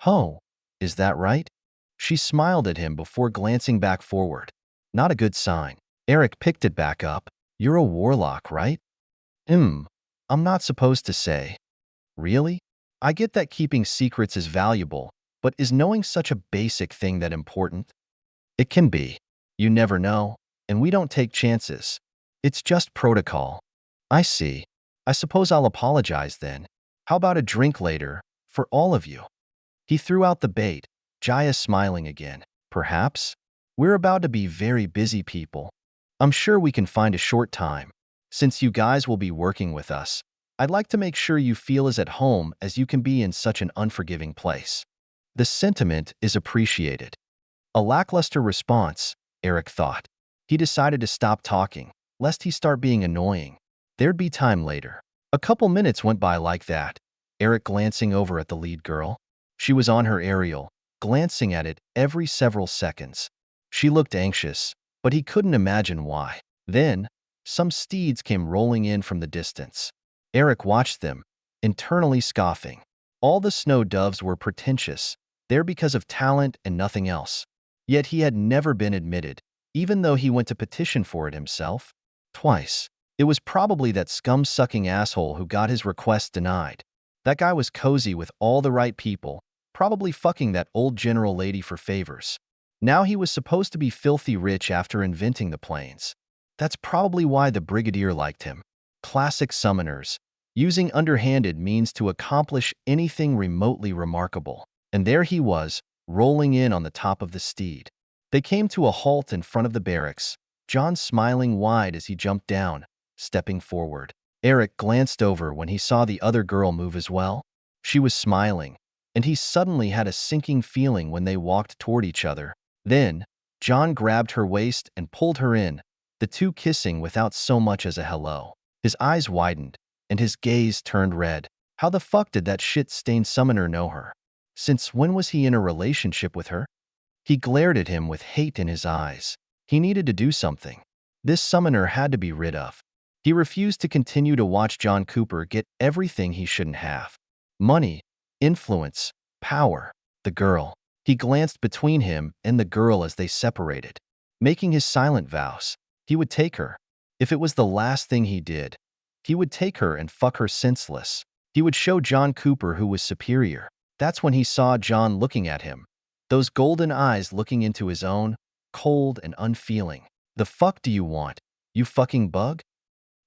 "Oh, is that right?" She smiled at him before glancing back forward. Not a good sign. Eric picked it back up. "You're a warlock, right?" I'm not supposed to say." "Really? I get that keeping secrets is valuable, but is knowing such a basic thing that important?" "It can be. You never know, and we don't take chances. It's just protocol." "I see. I suppose I'll apologize then. How about a drink later, for all of you?" He threw out the bait, Jaya smiling again. "Perhaps? We're about to be very busy people. I'm sure we can find a short time. Since you guys will be working with us, I'd like to make sure you feel as at home as you can be in such an unforgiving place." The sentiment is appreciated. A lackluster response, Eric thought. He decided to stop talking, lest he start being annoying. There'd be time later. A couple minutes went by like that, Eric glancing over at the lead girl. She was on her aerial, glancing at it every several seconds. She looked anxious, but he couldn't imagine why. Then, some steeds came rolling in from the distance. Eric watched them, internally scoffing. All the snow doves were pretentious, there because of talent and nothing else. Yet he had never been admitted, even though he went to petition for it himself. Twice. It was probably that scum-sucking asshole who got his request denied. That guy was cozy with all the right people, probably fucking that old general lady for favors. Now he was supposed to be filthy rich after inventing the planes. That's probably why the brigadier liked him. Classic summoners, using underhanded means to accomplish anything remotely remarkable. And there he was, rolling in on the top of the steed. They came to a halt in front of the barracks, John smiling wide as he jumped down, stepping forward. Eric glanced over when he saw the other girl move as well. She was smiling, and he suddenly had a sinking feeling when they walked toward each other. Then, John grabbed her waist and pulled her in, the two kissing without so much as a hello. His eyes widened, and his gaze turned red. How the fuck did that shit-stained summoner know her? Since when was he in a relationship with her? He glared at him with hate in his eyes. He needed to do something. This summoner had to be rid of. He refused to continue to watch John Cooper get everything he shouldn't have. Money, influence, power, the girl. He glanced between him and the girl as they separated, making his silent vows. He would take her. If it was the last thing he did, he would take her and fuck her senseless. He would show John Cooper who was superior. That's when he saw John looking at him. Those golden eyes looking into his own, cold and unfeeling. "The fuck do you want, you fucking bug?"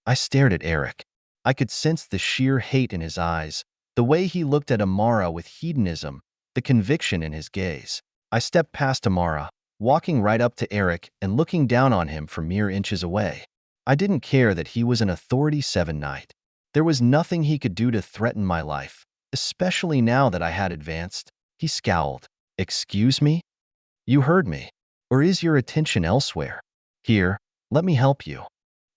I stared at Eric. I could sense the sheer hate in his eyes, the way he looked at Amara with hedonism, the conviction in his gaze. I stepped past Amara, walking right up to Eric and looking down on him from mere inches away. I didn't care that he was an Authority 7 knight. There was nothing he could do to threaten my life, especially now that I had advanced. He scowled. "Excuse me? You heard me. Or is your attention elsewhere?" Here, let me help you.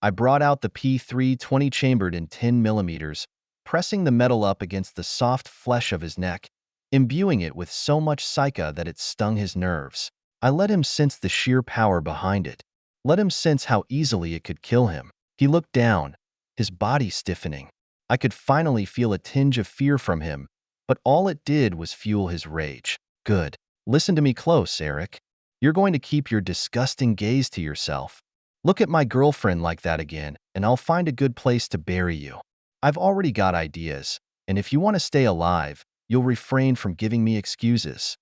I brought out the P320 chambered in 10 millimeters, pressing the metal up against the soft flesh of his neck, imbuing it with so much psycha that it stung his nerves. I let him sense the sheer power behind it. Let him sense how easily it could kill him. He looked down, his body stiffening. I could finally feel a tinge of fear from him, but all it did was fuel his rage. Good. Listen to me close, Eric. You're going to keep your disgusting gaze to yourself. Look at my girlfriend like that again, and I'll find a good place to bury you. I've already got ideas, and if you want to stay alive, you'll refrain from giving me excuses.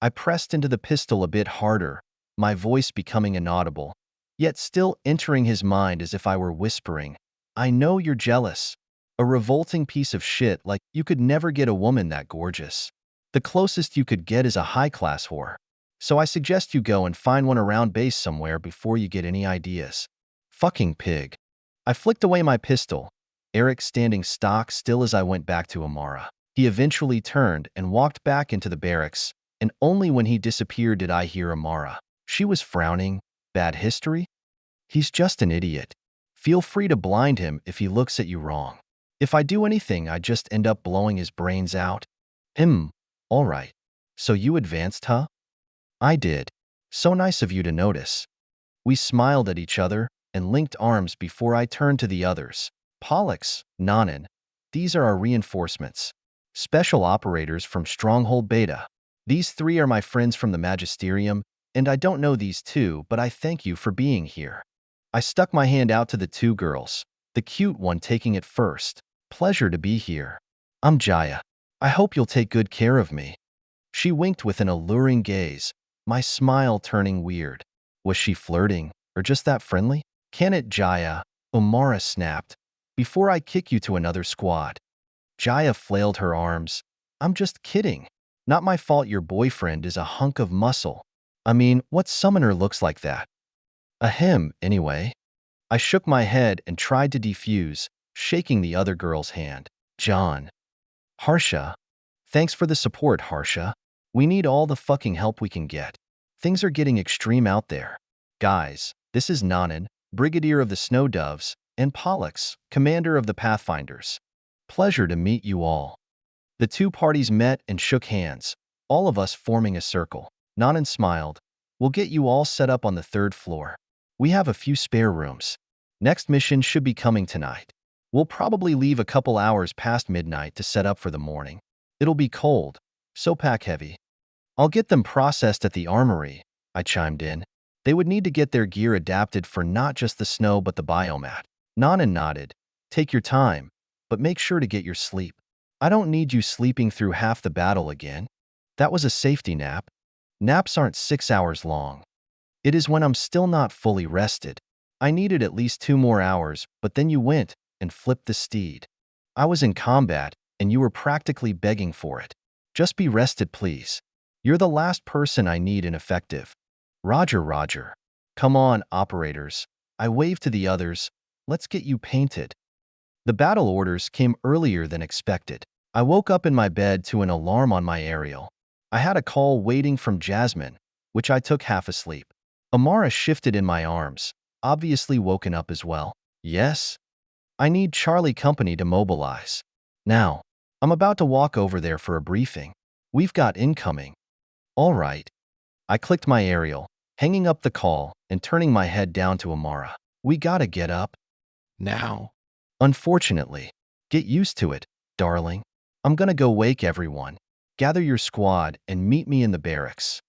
I pressed into the pistol a bit harder, my voice becoming inaudible, yet still entering his mind as if I were whispering, I know you're jealous. A revolting piece of shit like you could never get a woman that gorgeous. The closest you could get is a high-class whore. So I suggest you go and find one around base somewhere before you get any ideas. Fucking pig. I flicked away my pistol, Eric standing stock still as I went back to Amara. He eventually turned and walked back into the barracks, and only when he disappeared did I hear Amara. She was frowning. Bad history? He's just an idiot. Feel free to blind him if he looks at you wrong. If I do anything, I just end up blowing his brains out. All right. So you advanced, huh? I did. So nice of you to notice. We smiled at each other and linked arms before I turned to the others. Pollux, Nanan, these are our reinforcements. Special operators from Stronghold Beta. These three are my friends from the Magisterium, and I don't know these two, but I thank you for being here. I stuck my hand out to the two girls, the cute one taking it first. Pleasure to be here. I'm Jaya. I hope you'll take good care of me. She winked with an alluring gaze, my smile turning weird. Was she flirting, or just that friendly? Can it, Jaya? Omara snapped. Before I kick you to another squad. Jaya flailed her arms. I'm just kidding. Not my fault your boyfriend is a hunk of muscle. I mean, what summoner looks like that? Anyway. I shook my head and tried to defuse, shaking the other girl's hand. John. Harsha. Thanks for the support, Harsha. We need all the fucking help we can get. Things are getting extreme out there. Guys, this is Nanan, Brigadier of the Snow Doves, and Pollux, Commander of the Pathfinders. Pleasure to meet you all. The two parties met and shook hands, all of us forming a circle. Nanan smiled. We'll get you all set up on the 3rd floor. We have a few spare rooms. Next mission should be coming tonight. We'll probably leave a couple hours past midnight to set up for the morning. It'll be cold, so pack heavy. I'll get them processed at the armory, I chimed in. They would need to get their gear adapted for not just the snow but the biomat. Nanan nodded. Take your time, but make sure to get your sleep. I don't need you sleeping through half the battle again. That was a safety nap. Naps aren't 6 hours long. It is when I'm still not fully rested. I needed at least 2 more hours, but then you went and flipped the steed. I was in combat, and you were practically begging for it. Just be rested, please. You're the last person I need ineffective. Roger, Roger. Come on, operators. I waved to the others. Let's get you painted. The battle orders came earlier than expected. I woke up in my bed to an alarm on my aerial. I had a call waiting from Jasmine, which I took half asleep. Amara shifted in my arms, obviously woken up as well. Yes? I need Charlie Company to mobilize. Now, I'm about to walk over there for a briefing. We've got incoming. All right. I clicked my aerial, hanging up the call and turning my head down to Amara. We gotta get up. Now. Unfortunately. Get used to it, darling. I'm gonna go wake everyone. Gather your squad and meet me in the barracks.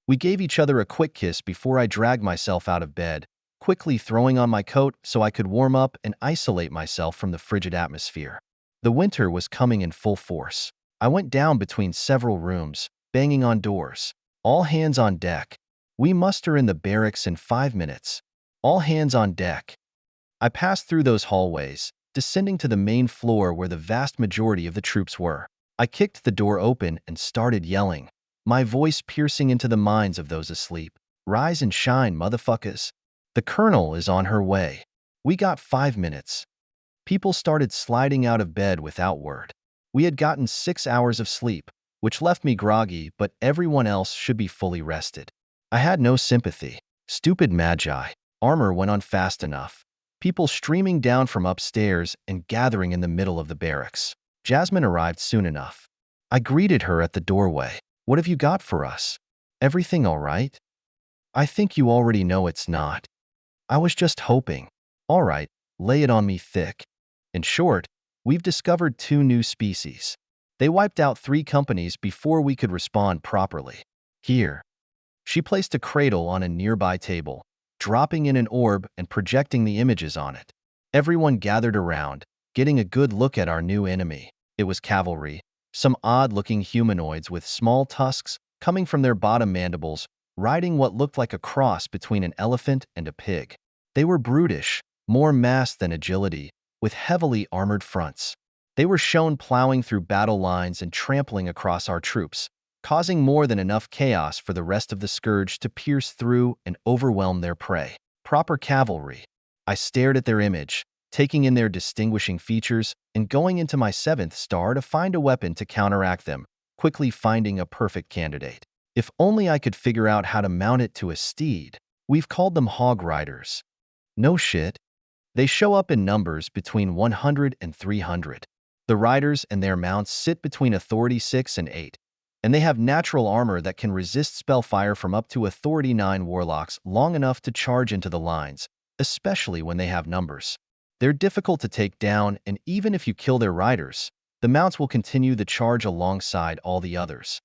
We gave each other a quick kiss before I dragged myself out of bed, quickly throwing on my coat so I could warm up and isolate myself from the frigid atmosphere. The winter was coming in full force. I went down between several rooms, banging on doors. All hands on deck. We muster in the barracks in 5 minutes. All hands on deck. I passed through those hallways, descending to the main floor where the vast majority of the troops were. I kicked the door open and started yelling, my voice piercing into the minds of those asleep. Rise and shine, motherfuckers. The colonel is on her way. We got 5 minutes. People started sliding out of bed without word. We had gotten 6 hours of sleep, which left me groggy, but everyone else should be fully rested. I had no sympathy. Stupid magi. Armor went on fast enough. People streaming down from upstairs and gathering in the middle of the barracks. Jasmine arrived soon enough. I greeted her at the doorway. What have you got for us? Everything all right? I think you already know it's not. I was just hoping. All right, lay it on me thick. In short, we've discovered 2 new species. They wiped out 3 companies before we could respond properly. Here. She placed a cradle on a nearby table, dropping in an orb and projecting the images on it. Everyone gathered around, getting a good look at our new enemy. It was cavalry, some odd-looking humanoids with small tusks coming from their bottom mandibles, riding what looked like a cross between an elephant and a pig. They were brutish, more mass than agility, with heavily armored fronts. They were shown plowing through battle lines and trampling across our troops, causing more than enough chaos for the rest of the scourge to pierce through and overwhelm their prey. Proper cavalry. I stared at their image, taking in their distinguishing features and going into my 7th star to find a weapon to counteract them, quickly finding a perfect candidate. If only I could figure out how to mount it to a steed. We've called them hog riders. No shit. They show up in numbers between 100 and 300. The riders and their mounts sit between Authority 6 and 8, and they have natural armor that can resist spellfire from up to Authority 9 warlocks long enough to charge into the lines, especially when they have numbers. They're difficult to take down, and even if you kill their riders, the mounts will continue the charge alongside all the others.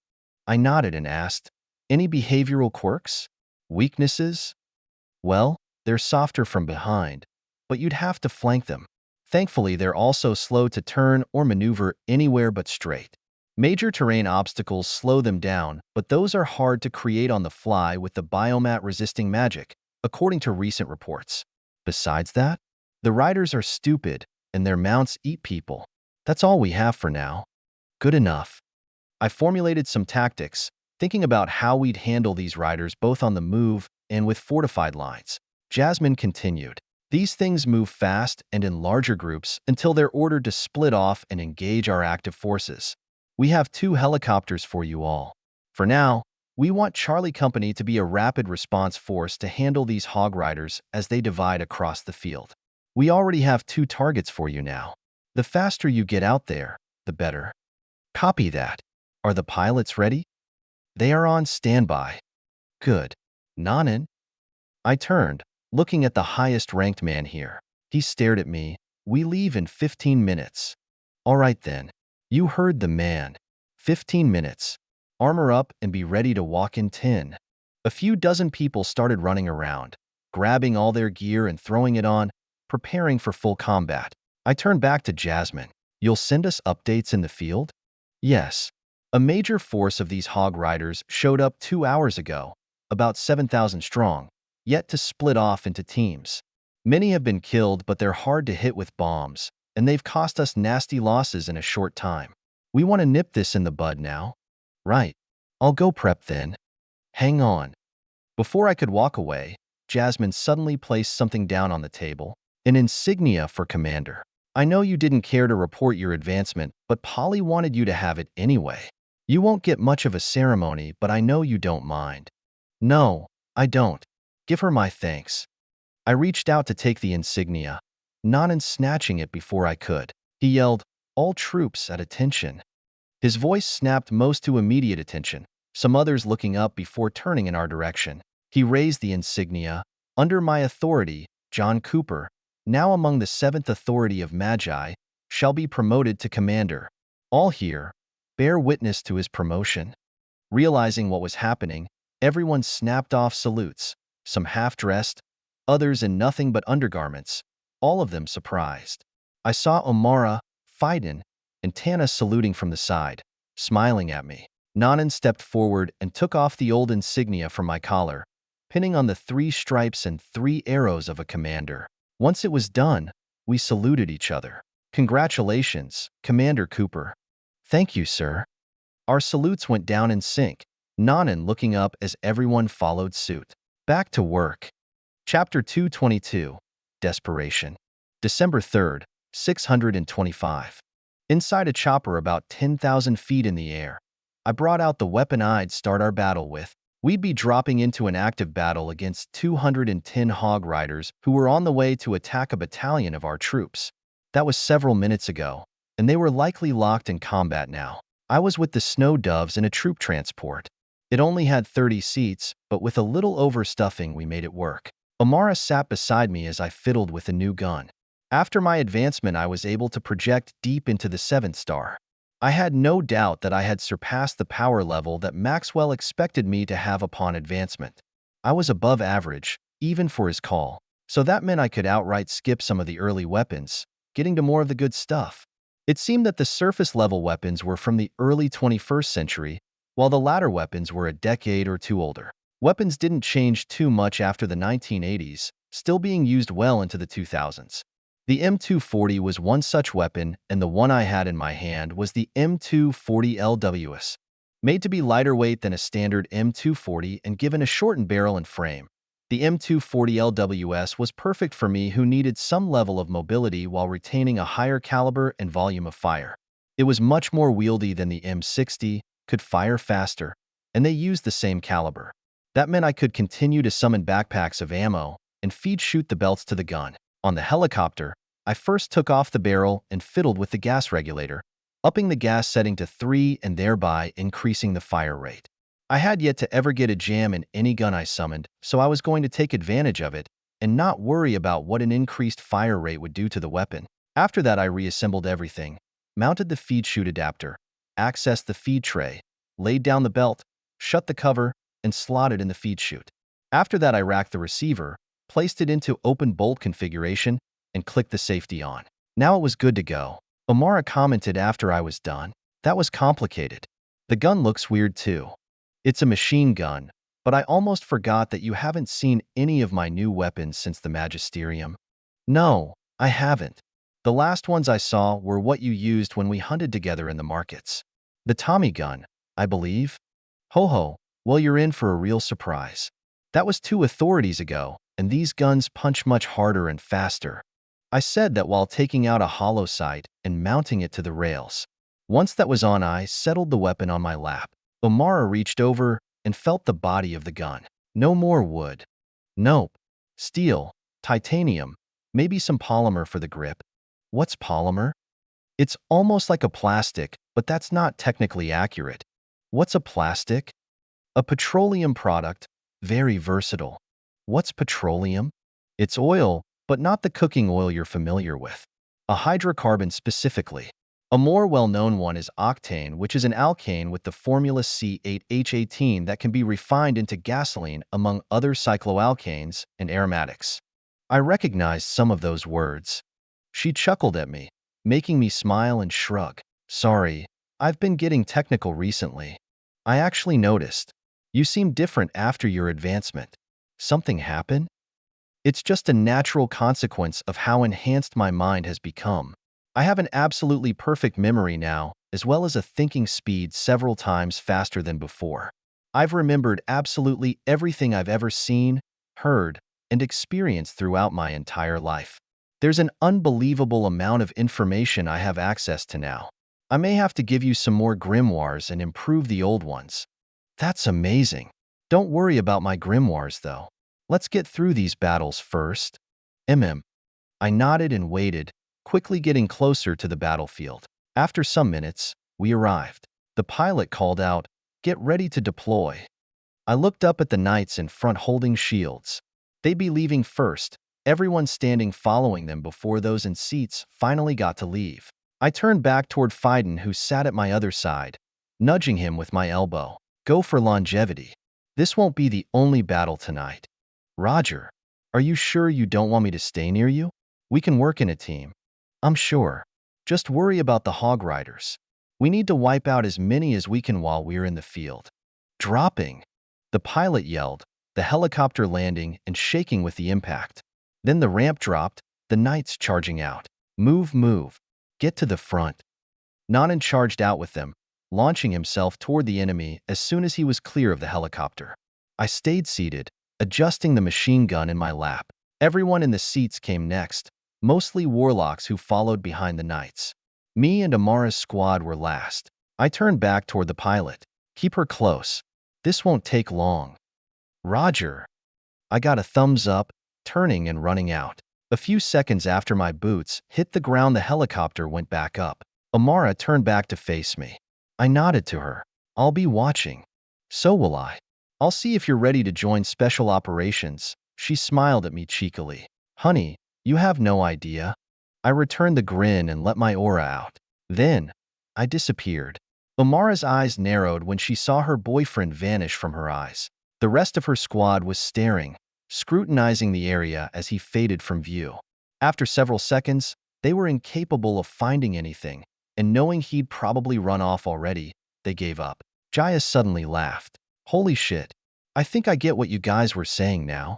I nodded and asked, any behavioral quirks? Weaknesses? Well, they're softer from behind, but you'd have to flank them. Thankfully, they're also slow to turn or maneuver anywhere but straight. Major terrain obstacles slow them down, but those are hard to create on the fly with the biomat-resisting magic, according to recent reports. Besides that, the riders are stupid, and their mounts eat people. That's all we have for now. Good enough. I formulated some tactics, thinking about how we'd handle these riders both on the move and with fortified lines. Jasmine continued. These things move fast and in larger groups until they're ordered to split off and engage our active forces. We have 2 helicopters for you all. For now, we want Charlie Company to be a rapid response force to handle these hog riders as they divide across the field. We already have 2 targets for you now. The faster you get out there, the better. Copy that. Are the pilots ready? They are on standby. Good. Nanan? I turned, looking at the highest-ranked man here. He stared at me. We leave in 15 minutes. All right then. You heard the man. 15 minutes. Armor up and be ready to walk in 10. A few dozen people started running around, grabbing all their gear and throwing it on, preparing for full combat. I turned back to Jasmine. You'll send us updates in the field? Yes. A major force of these hog riders showed up 2 hours ago, about 7,000 strong, yet to split off into teams. Many have been killed, but they're hard to hit with bombs, and they've cost us nasty losses in a short time. We want to nip this in the bud now. Right. I'll go prep then. Hang on. Before I could walk away, Jasmine suddenly placed something down on the table. An insignia for Commander. I know you didn't care to report your advancement, but Polly wanted you to have it anyway. You won't get much of a ceremony, but I know you don't mind. No, I don't. Give her my thanks. I reached out to take the insignia, Nanan snatching it before I could. He yelled, all troops at attention. His voice snapped most to immediate attention, some others looking up before turning in our direction. He raised the insignia. Under my authority, John Cooper, now among the 7th authority of Magi, shall be promoted to commander. All here bear witness to his promotion. Realizing what was happening, everyone snapped off salutes, some half-dressed, others in nothing but undergarments, all of them surprised. I saw Omara, Fiden, and Tana saluting from the side, smiling at me. Nanan stepped forward and took off the old insignia from my collar, pinning on the 3 stripes and 3 arrows of a commander. Once it was done, we saluted each other. Congratulations, Commander Cooper. Thank you, sir. Our salutes went down in sync, Nanan looking up as everyone followed suit. Back to work. Chapter 222. Desperation. December 3rd, 625. Inside a chopper about 10,000 feet in the air, I brought out the weapon I'd start our battle with. We'd be dropping into an active battle against 210 hog riders who were on the way to attack a battalion of our troops. That was several minutes ago, and they were likely locked in combat now. I was with the Snow Doves in a troop transport. It only had 30 seats, but with a little overstuffing we made it work. Amara sat beside me as I fiddled with a new gun. After my advancement, I was able to project deep into the 7th star. I had no doubt that I had surpassed the power level that Maxwell expected me to have upon advancement. I was above average, even for his call, so that meant I could outright skip some of the early weapons, getting to more of the good stuff. It seemed that the surface-level weapons were from the early 21st century, while the latter weapons were a decade or two older. Weapons didn't change too much after the 1980s, still being used well into the 2000s. The M240 was one such weapon, and the one I had in my hand was the M240 LWS. Made to be lighter weight than a standard M240 and given a shortened barrel and frame, the M240 LWS was perfect for me who needed some level of mobility while retaining a higher caliber and volume of fire. It was much more wieldy than the M60, could fire faster, and they used the same caliber. That meant I could continue to summon backpacks of ammo and feed-shoot the belts to the gun. On the helicopter, I first took off the barrel and fiddled with the gas regulator, upping the gas setting to 3 and thereby increasing the fire rate. I had yet to ever get a jam in any gun I summoned, so I was going to take advantage of it and not worry about what an increased fire rate would do to the weapon. After that, I reassembled everything, mounted the feed-shoot adapter, accessed the feed tray, laid down the belt, shut the cover, and slotted in the feed chute. After that, I racked the receiver, placed it into open bolt configuration, and clicked the safety on. Now it was good to go. Amara commented after I was done. That was complicated. The gun looks weird too. It's a machine gun, but I almost forgot that you haven't seen any of my new weapons since the Magisterium. No, I haven't. The last ones I saw were what you used when we hunted together in the markets. The Tommy gun, I believe. Ho ho, well, you're in for a real surprise. That was 2 authorities ago, and these guns punch much harder and faster. I said that while taking out a hollow sight and mounting it to the rails. Once that was on, I settled the weapon on my lap. Omara reached over and felt the body of the gun. No more wood. Nope. Steel, titanium, maybe some polymer for the grip. What's polymer? It's almost like a plastic, but that's not technically accurate. What's a plastic? A petroleum product, very versatile. What's petroleum? It's oil, but not the cooking oil you're familiar with. A hydrocarbon specifically. A more well-known one is octane, which is an alkane with the formula C8H18 that can be refined into gasoline among other cycloalkanes and aromatics. I recognized some of those words. She chuckled at me, making me smile and shrug. Sorry, I've been getting technical recently. I actually noticed. You seem different after your advancement. Something happened? It's just a natural consequence of how enhanced my mind has become. I have an absolutely perfect memory now, as well as a thinking speed several times faster than before. I've remembered absolutely everything I've ever seen, heard, and experienced throughout my entire life. There's an unbelievable amount of information I have access to now. I may have to give you some more grimoires and improve the old ones. That's amazing. Don't worry about my grimoires, though. Let's get through these battles first. I nodded and waited, quickly getting closer to the battlefield. After some minutes, we arrived. The pilot called out, "Get ready to deploy." I looked up at the knights in front holding shields. They'd be leaving first, everyone standing following them before those in seats finally got to leave. I turned back toward Fiden, who sat at my other side, nudging him with my elbow. Go for longevity. This won't be the only battle tonight. Roger, are you sure you don't want me to stay near you? We can work in a team. I'm sure. Just worry about the hog riders. We need to wipe out as many as we can while we're in the field. Dropping. The pilot yelled, the helicopter landing and shaking with the impact. Then the ramp dropped, the knights charging out. Move, move. Get to the front. Nanan charged out with them, launching himself toward the enemy as soon as he was clear of the helicopter. I stayed seated, adjusting the machine gun in my lap. Everyone in the seats came next, mostly warlocks who followed behind the knights. Me and Amara's squad were last. I turned back toward the pilot. Keep her close. This won't take long. Roger. I got a thumbs up, turning and running out. A few seconds after my boots hit the ground, the helicopter went back up. Amara turned back to face me. I nodded to her. I'll be watching. So will I. I'll see if you're ready to join special operations. She smiled at me cheekily. Honey, you have no idea. I returned the grin and let my aura out. Then, I disappeared. Amara's eyes narrowed when she saw her boyfriend vanish from her eyes. The rest of her squad was staring, scrutinizing the area as he faded from view. After several seconds, they were incapable of finding anything, and knowing he'd probably run off already, they gave up. Jaya suddenly laughed. Holy shit. I think I get what you guys were saying now.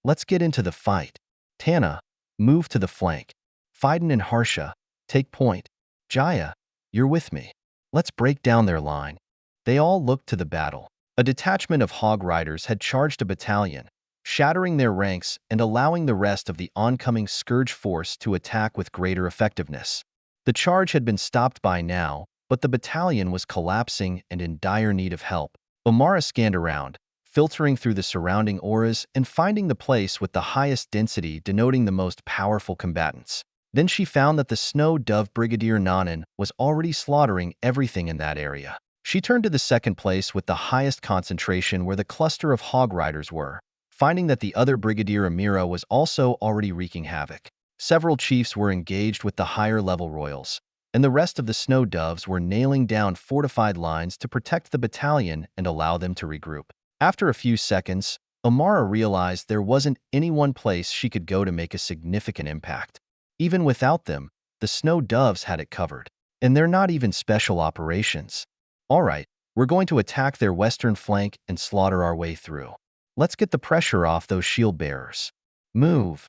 Let's get into the fight. Tana, move to the flank. Phaidon and Harsha, take point. Jaya, you're with me. Let's break down their line. They all looked to the battle. A detachment of Hog Riders had charged a battalion, shattering their ranks and allowing the rest of the oncoming Scourge force to attack with greater effectiveness. The charge had been stopped by now, but the battalion was collapsing and in dire need of help. Amara scanned around, filtering through the surrounding auras and finding the place with the highest density denoting the most powerful combatants. Then she found that the Snow Dove Brigadier Nanan was already slaughtering everything in that area. She turned to the second place with the highest concentration where the cluster of Hog Riders were, finding that the other Brigadier Amira was also already wreaking havoc. Several chiefs were engaged with the higher-level royals, and the rest of the Snow Doves were nailing down fortified lines to protect the battalion and allow them to regroup. After a few seconds, Amara realized there wasn't any one place she could go to make a significant impact. Even without them, the Snow Doves had it covered, and they're not even special operations. All right, we're going to attack their western flank and slaughter our way through. Let's get the pressure off those shield bearers. Move.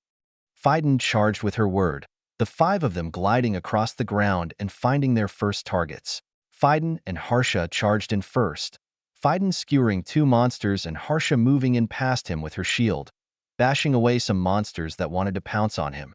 Phaidon charged with her word, the 5 of them gliding across the ground and finding their first targets. Phaidon and Harsha charged in first, Phaidon skewering 2 monsters and Harsha moving in past him with her shield, bashing away some monsters that wanted to pounce on him.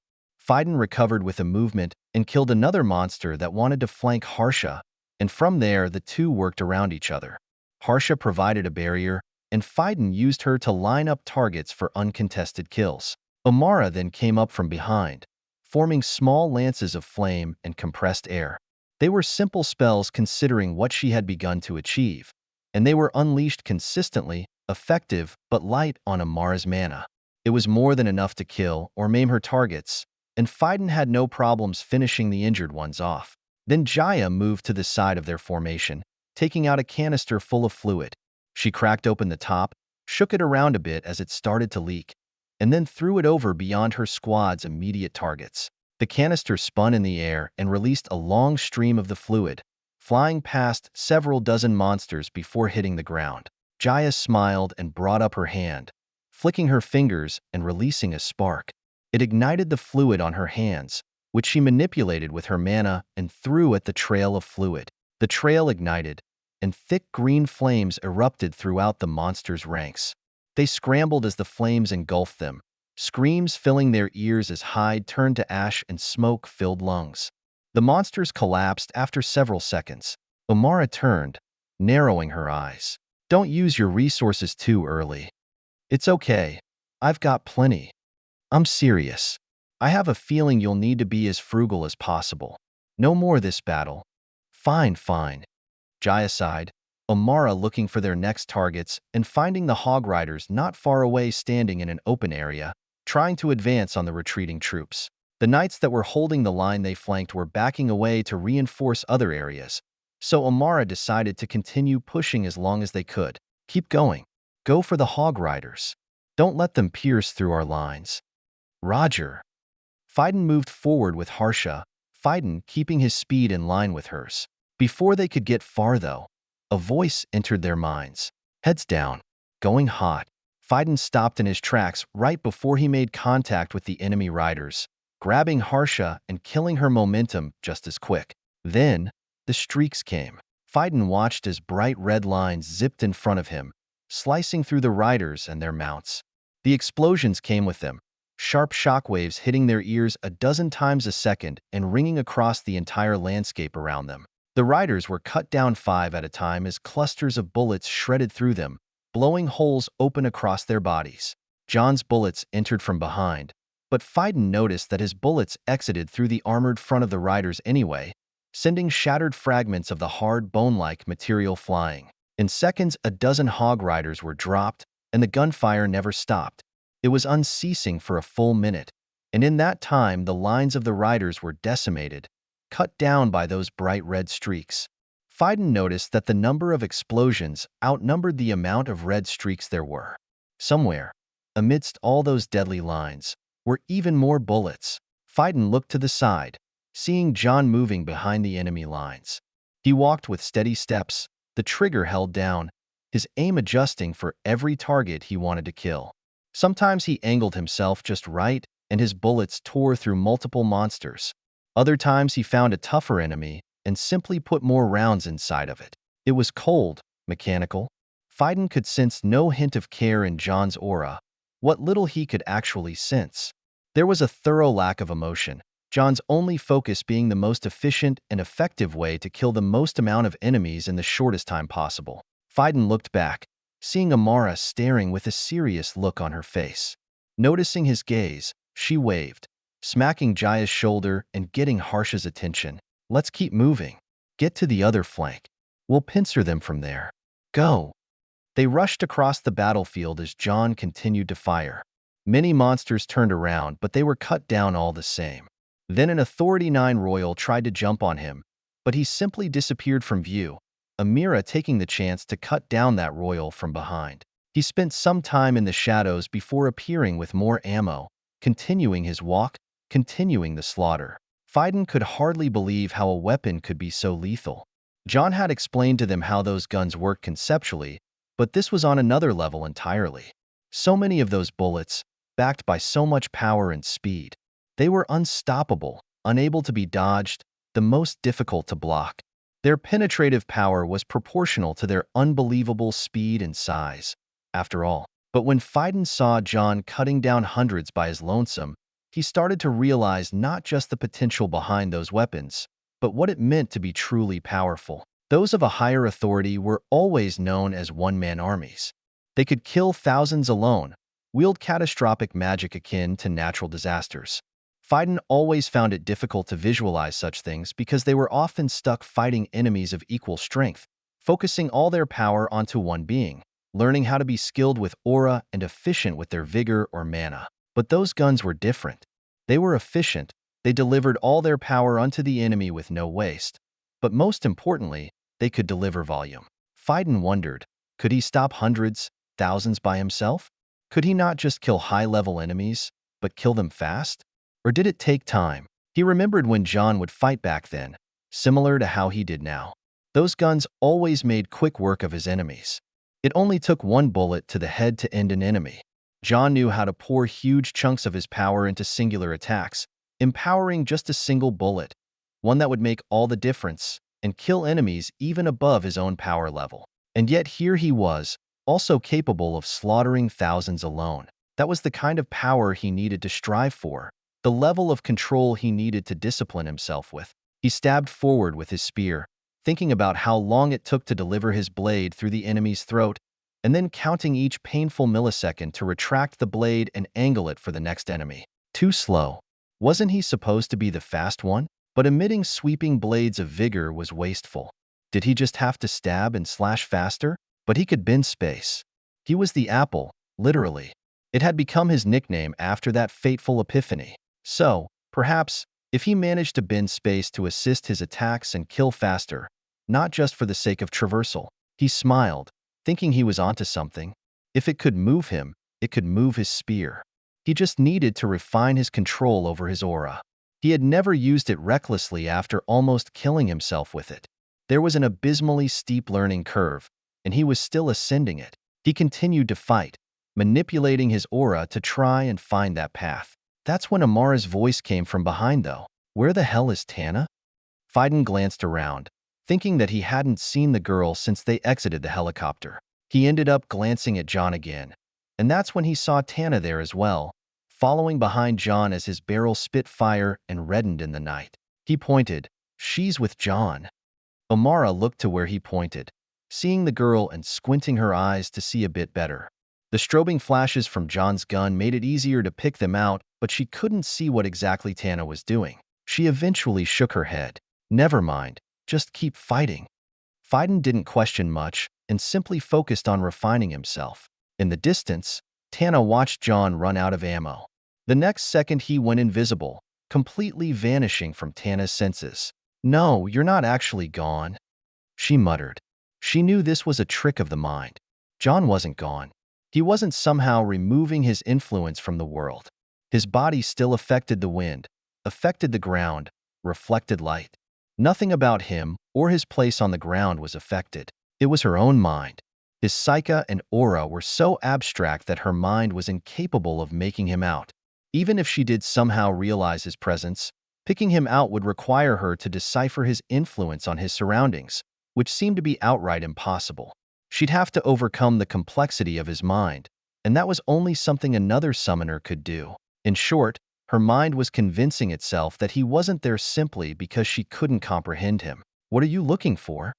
Phaidon recovered with a movement and killed another monster that wanted to flank Harsha, and from there the two worked around each other. Harsha provided a barrier, and Phaidon used her to line up targets for uncontested kills. Amara then came up from behind, forming small lances of flame and compressed air. They were simple spells considering what she had begun to achieve, and they were unleashed consistently, effective, but light on Amara's mana. It was more than enough to kill or maim her targets, and Phaidon had no problems finishing the injured ones off. Then Jaya moved to the side of their formation, taking out a canister full of fluid. She cracked open the top, shook it around a bit as it started to leak, and then threw it over beyond her squad's immediate targets. The canister spun in the air and released a long stream of the fluid, flying past several dozen monsters before hitting the ground. Jaya smiled and brought up her hand, flicking her fingers and releasing a spark. It ignited the fluid on her hands, which she manipulated with her mana and threw at the trail of fluid. The trail ignited, and thick green flames erupted throughout the monsters' ranks. They scrambled as the flames engulfed them, screams filling their ears as hide turned to ash and smoke-filled lungs. The monsters collapsed after several seconds. Amara turned, narrowing her eyes. Don't use your resources too early. It's okay. I've got plenty. I'm serious. I have a feeling you'll need to be as frugal as possible. No more this battle. Fine, fine. Jaya sighed, Amara looking for their next targets and finding the Hog Riders not far away standing in an open area, trying to advance on the retreating troops. The knights that were holding the line they flanked were backing away to reinforce other areas, so Amara decided to continue pushing as long as they could. Keep going. Go for the Hog Riders. Don't let them pierce through our lines. Roger. Phaidon moved forward with Harsha, Phaidon keeping his speed in line with hers. Before they could get far, though, a voice entered their minds. Heads down. Going hot. Phaidon stopped in his tracks right before he made contact with the enemy riders, grabbing Harsha and killing her momentum just as quick. Then, the streaks came. Phaidon watched as bright red lines zipped in front of him, slicing through the riders and their mounts. The explosions came with them, sharp shockwaves hitting their ears a dozen times a second and ringing across the entire landscape around them. The riders were cut down 5 at a time as clusters of bullets shredded through them, blowing holes open across their bodies. John's bullets entered from behind, but Phidon noticed that his bullets exited through the armored front of the riders anyway, sending shattered fragments of the hard bone-like material flying. In seconds, a dozen hog riders were dropped, and the gunfire never stopped. It was unceasing for a full minute, and in that time the lines of the riders were decimated, cut down by those bright red streaks. Phidon noticed that the number of explosions outnumbered the amount of red streaks there were. Somewhere, amidst all those deadly lines, were even more bullets. Phidon looked to the side, seeing John moving behind the enemy lines. He walked with steady steps, the trigger held down, his aim adjusting for every target he wanted to kill. Sometimes he angled himself just right, and his bullets tore through multiple monsters. Other times he found a tougher enemy and simply put more rounds inside of it. It was cold, mechanical. Phidon could sense no hint of care in John's aura, what little he could actually sense. There was a thorough lack of emotion, John's only focus being the most efficient and effective way to kill the most amount of enemies in the shortest time possible. Phidon looked back, seeing Amara staring with a serious look on her face. Noticing his gaze, she waved, smacking Jaya's shoulder and getting Harsha's attention. Let's keep moving. Get to the other flank. We'll pincer them from there. Go. They rushed across the battlefield as John continued to fire. Many monsters turned around, but they were cut down all the same. Then an Authority 9 Royal tried to jump on him, but he simply disappeared from view, Amira taking the chance to cut down that Royal from behind. He spent some time in the shadows before appearing with more ammo, continuing his walk, continuing the slaughter. Phidon could hardly believe how a weapon could be so lethal. John had explained to them how those guns worked conceptually, but this was on another level entirely. So many of those bullets, backed by so much power and speed. They were unstoppable, unable to be dodged, the most difficult to block. Their penetrative power was proportional to their unbelievable speed and size, after all. But when Phidon saw John cutting down hundreds by his lonesome, he started to realize not just the potential behind those weapons, but what it meant to be truly powerful. Those of a higher authority were always known as one-man armies. They could kill thousands alone, wield catastrophic magic akin to natural disasters. Phidon always found it difficult to visualize such things because they were often stuck fighting enemies of equal strength, focusing all their power onto one being, learning how to be skilled with aura and efficient with their vigor or mana. But those guns were different. They were efficient, they delivered all their power onto the enemy with no waste. But most importantly, they could deliver volume. Phidon wondered, could he stop hundreds, thousands by himself? Could he not just kill high-level enemies, but kill them fast? Or did it take time? He remembered when John would fight back then, similar to how he did now. Those guns always made quick work of his enemies. It only took one bullet to the head to end an enemy. John knew how to pour huge chunks of his power into singular attacks, empowering just a single bullet, one that would make all the difference, and kill enemies even above his own power level. And yet here he was, also capable of slaughtering thousands alone. That was the kind of power he needed to strive for, the level of control he needed to discipline himself with. He stabbed forward with his spear, thinking about how long it took to deliver his blade through the enemy's throat, and then counting each painful millisecond to retract the blade and angle it for the next enemy. Too slow. Wasn't he supposed to be the fast one? But emitting sweeping blades of vigor was wasteful. Did he just have to stab and slash faster? But he could bend space. He was the apple, literally. It had become his nickname after that fateful epiphany. So, perhaps, if he managed to bend space to assist his attacks and kill faster, not just for the sake of traversal, he smiled, thinking he was onto something. If it could move him, it could move his spear. He just needed to refine his control over his aura. He had never used it recklessly after almost killing himself with it. There was an abysmally steep learning curve, and he was still ascending it. He continued to fight, manipulating his aura to try and find that path. That's when Amara's voice came from behind, though. Where the hell is Tana? Phidon glanced around, thinking that he hadn't seen the girl since they exited the helicopter. He ended up glancing at John again, and that's when he saw Tana there as well, following behind John as his barrel spit fire and reddened in the night. He pointed, "She's with John." Omara looked to where he pointed, seeing the girl and squinting her eyes to see a bit better. The strobing flashes from John's gun made it easier to pick them out, but she couldn't see what exactly Tana was doing. She eventually shook her head. Never mind, just keep fighting. Fieden didn't question much and simply focused on refining himself. In the distance, Tana watched John run out of ammo. The next second he went invisible, completely vanishing from Tana's senses. "No, you're not actually gone," she muttered. She knew this was a trick of the mind. John wasn't gone. He wasn't somehow removing his influence from the world. His body still affected the wind, affected the ground, reflected light. Nothing about him or his place on the ground was affected. It was her own mind. His psyche and aura were so abstract that her mind was incapable of making him out. Even if she did somehow realize his presence, picking him out would require her to decipher his influence on his surroundings, which seemed to be outright impossible. She'd have to overcome the complexity of his mind, and that was only something another summoner could do. In short, her mind was convincing itself that he wasn't there simply because she couldn't comprehend him. "What are you looking for?"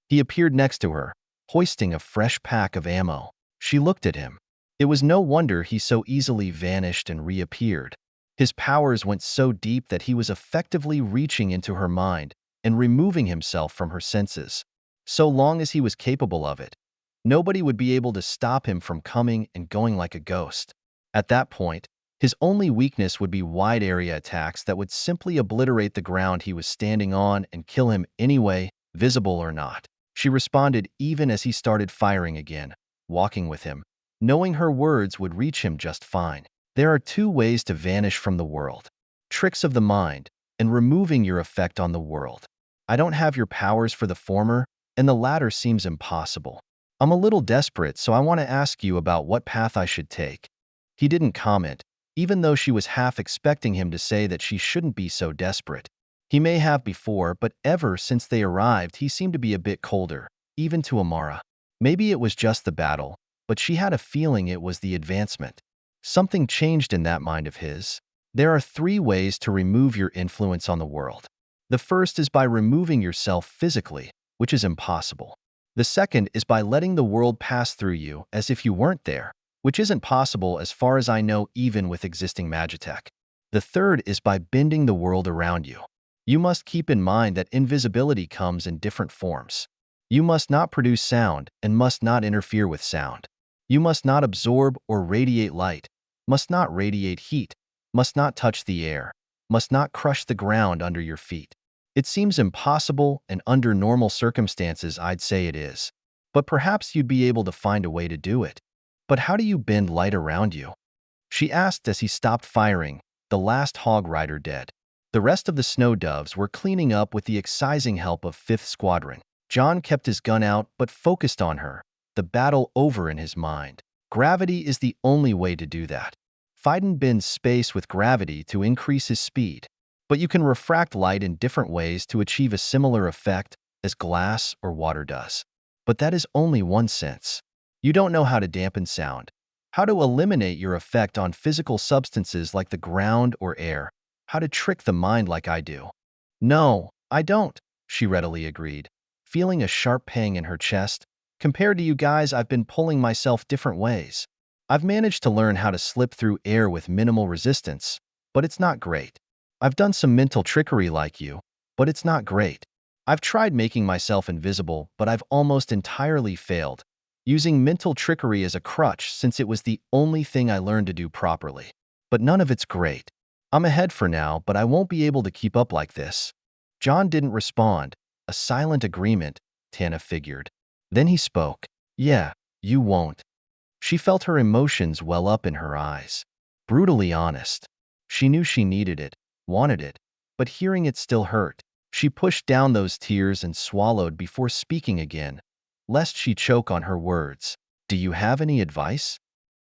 He appeared next to her, hoisting a fresh pack of ammo. She looked at him. It was no wonder he so easily vanished and reappeared. His powers went so deep that he was effectively reaching into her mind and removing himself from her senses. So long as he was capable of it, nobody would be able to stop him from coming and going like a ghost. At that point, his only weakness would be wide-area attacks that would simply obliterate the ground he was standing on and kill him anyway, visible or not. She responded even as he started firing again, walking with him, knowing her words would reach him just fine. There are two ways to vanish from the world: tricks of the mind and removing your effect on the world. I don't have your powers for the former, and the latter seems impossible. I'm a little desperate, so I want to ask you about what path I should take." He didn't comment, even though she was half expecting him to say that she shouldn't be so desperate. He may have before, but ever since they arrived, he seemed to be a bit colder, even to Amara. Maybe it was just the battle, but she had a feeling it was the advancement. Something changed in that mind of his. There are three ways to remove your influence on the world. The first is by removing yourself physically, which is impossible. The second is by letting the world pass through you as if you weren't there, which isn't possible as far as I know even with existing magitech. The third is by bending the world around you. You must keep in mind that invisibility comes in different forms. You must not produce sound and must not interfere with sound. You must not absorb or radiate light, must not radiate heat, must not touch the air, must not crush the ground under your feet. It seems impossible, and under normal circumstances I'd say it is. But perhaps you'd be able to find a way to do it. But how do you bend light around you? She asked as he stopped firing, the last hog rider dead. The rest of the snow doves were cleaning up with the excising help of 5th Squadron. John kept his gun out but focused on her, the battle over in his mind. Gravity is the only way to do that. Fieden bends space with gravity to increase his speed. But you can refract light in different ways to achieve a similar effect as glass or water does. But that is only one sense. You don't know how to dampen sound, how to eliminate your effect on physical substances like the ground or air, how to trick the mind like I do. "No, I don't," she readily agreed, feeling a sharp pang in her chest. "Compared to you guys, I've been pulling myself different ways. I've managed to learn how to slip through air with minimal resistance, but it's not great. I've done some mental trickery like you, but it's not great. I've tried making myself invisible, but I've almost entirely failed, using mental trickery as a crutch since it was the only thing I learned to do properly. But none of it's great. I'm ahead for now, but I won't be able to keep up like this." John didn't respond, a silent agreement, Tana figured. Then he spoke. "Yeah, you won't." She felt her emotions well up in her eyes. Brutally honest. She knew she needed it, wanted it, but hearing it still hurt. She pushed down those tears and swallowed before speaking again, lest she choke on her words. "Do you have any advice?"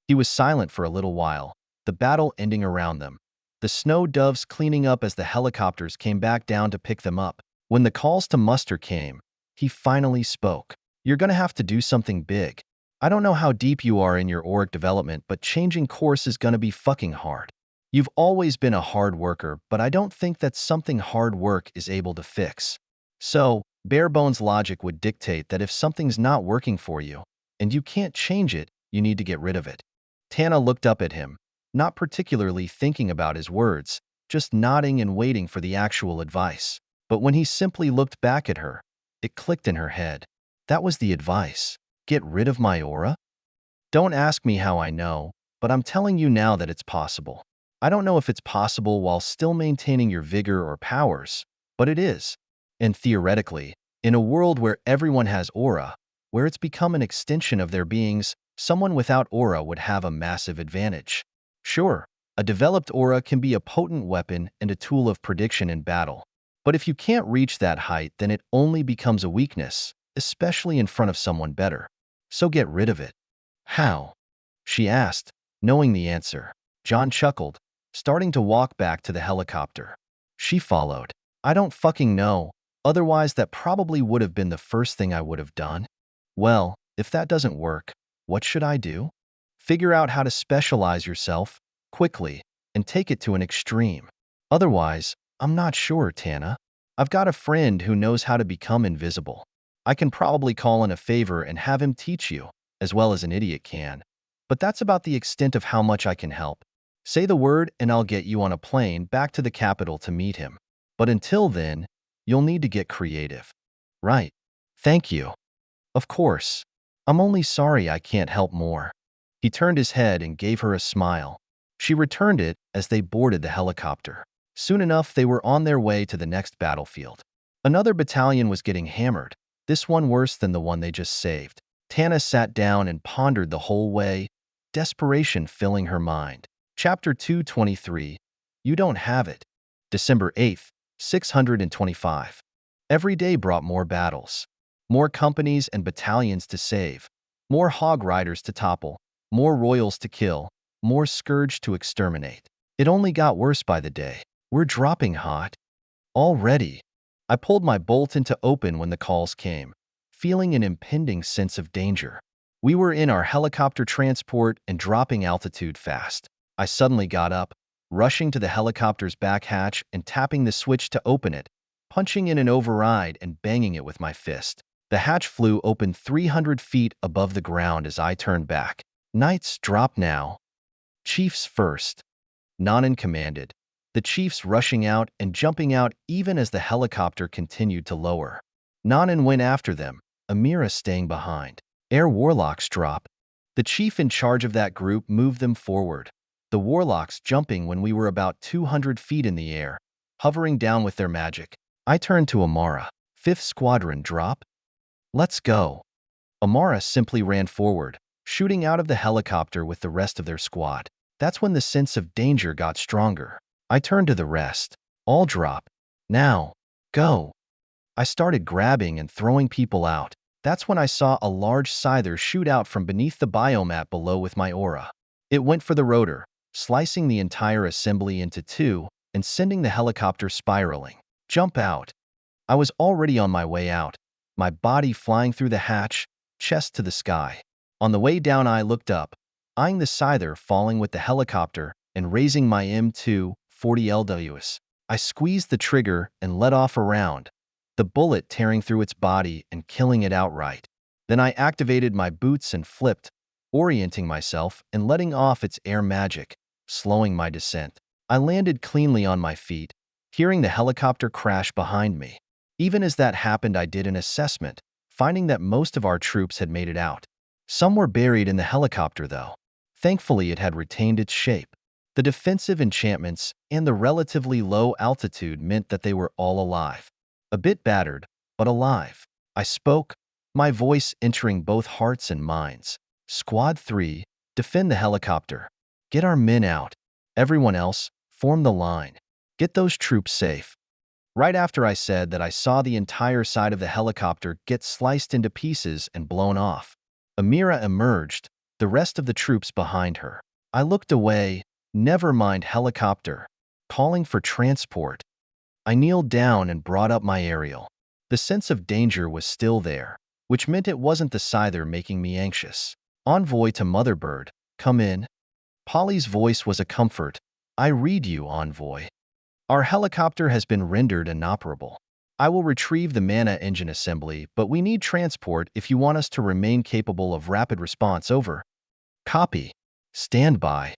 He was silent for a little while, the battle ending around them, the snow doves cleaning up as the helicopters came back down to pick them up. When the calls to muster came, he finally spoke. "You're gonna have to do something big. I don't know how deep you are in your auric development, but changing course is gonna be fucking hard. You've always been a hard worker, but I don't think that's something hard work is able to fix. So, Bare-bones logic would dictate that if something's not working for you, and you can't change it, you need to get rid of it. Tana looked up at him, not particularly thinking about his words, just nodding and waiting for the actual advice. But when he simply looked back at her, it clicked in her head. That was the advice. Get rid of my aura? Don't ask me how I know, but I'm telling you now that it's possible. I don't know if it's possible while still maintaining your vigor or powers, but it is. And theoretically, in a world where everyone has aura, where it's become an extension of their beings, someone without aura would have a massive advantage. Sure, a developed aura can be a potent weapon and a tool of prediction in battle. But if you can't reach that height, then it only becomes a weakness, especially in front of someone better. So get rid of it. How? She asked, knowing the answer. John chuckled, starting to walk back to the helicopter. She followed. I don't fucking know. Otherwise, that probably would have been the first thing I would have done. Well, if that doesn't work, what should I do? Figure out how to specialize yourself, quickly, and take it to an extreme. Otherwise, I'm not sure, Tana. I've got a friend who knows how to become invisible. I can probably call in a favor and have him teach you, as well as an idiot can. But that's about the extent of how much I can help. Say the word and I'll get you on a plane back to the capital to meet him. But until then, you'll need to get creative. Right. Thank you. Of course. I'm only sorry I can't help more. He turned his head and gave her a smile. She returned it as they boarded the helicopter. Soon enough, they were on their way to the next battlefield. Another battalion was getting hammered, this one worse than the one they just saved. Tana sat down and pondered the whole way, desperation filling her mind. Chapter 223. You don't have it. December 8th, 625. Every day brought more battles. More companies and battalions to save. More hog riders to topple. More royals to kill. More scourge to exterminate. It only got worse by the day. We're dropping hot. Already. I pulled my bolt into open when the calls came, feeling an impending sense of danger. We were in our helicopter transport and dropping altitude fast. I suddenly got up, rushing to the helicopter's back hatch and tapping the switch to open it, punching in an override and banging it with my fist. The hatch flew open 300 feet above the ground as I turned back. Knights, drop now. Chiefs first. Nanan commanded, the chiefs rushing out and jumping out even as the helicopter continued to lower. Nanan went after them, Amira staying behind. Air warlocks drop. The chief in charge of that group moved them forward, the warlocks jumping when we were about 200 feet in the air, hovering down with their magic. I turned to Amara. 5th Squadron drop? Let's go. Amara simply ran forward, shooting out of the helicopter with the rest of their squad. That's when the sense of danger got stronger. I turned to the rest. All drop. Now. Go. I started grabbing and throwing people out. That's when I saw a large scyther shoot out from beneath the biomat below with my aura. It went for the rotor, slicing the entire assembly into two and sending the helicopter spiraling. Jump out. I was already on my way out, my body flying through the hatch, chest to the sky. On the way down, I looked up, eyeing the scyther falling with the helicopter and raising my M2 40 LWS. I squeezed the trigger and let off a round, the bullet tearing through its body and killing it outright. Then I activated my boots and flipped, orienting myself and letting off its air magic, slowing my descent. I landed cleanly on my feet, hearing the helicopter crash behind me. Even as that happened, I did an assessment, finding that most of our troops had made it out. Some were buried in the helicopter, though. Thankfully, it had retained its shape. The defensive enchantments and the relatively low altitude meant that they were all alive. A bit battered, but alive. I spoke, my voice entering both hearts and minds. Squad 3, defend the helicopter. Get our men out. Everyone else, form the line. Get those troops safe. Right after I said that, I saw the entire side of the helicopter get sliced into pieces and blown off. Amira emerged, the rest of the troops behind her. I looked away, never mind helicopter, calling for transport. I kneeled down and brought up my aerial. The sense of danger was still there, which meant it wasn't the scyther making me anxious. Envoy to Motherbird, come in. Polly's voice was a comfort. I read you, Envoy. Our helicopter has been rendered inoperable. I will retrieve the mana engine assembly, but we need transport if you want us to remain capable of rapid response. Over. Copy. Stand by.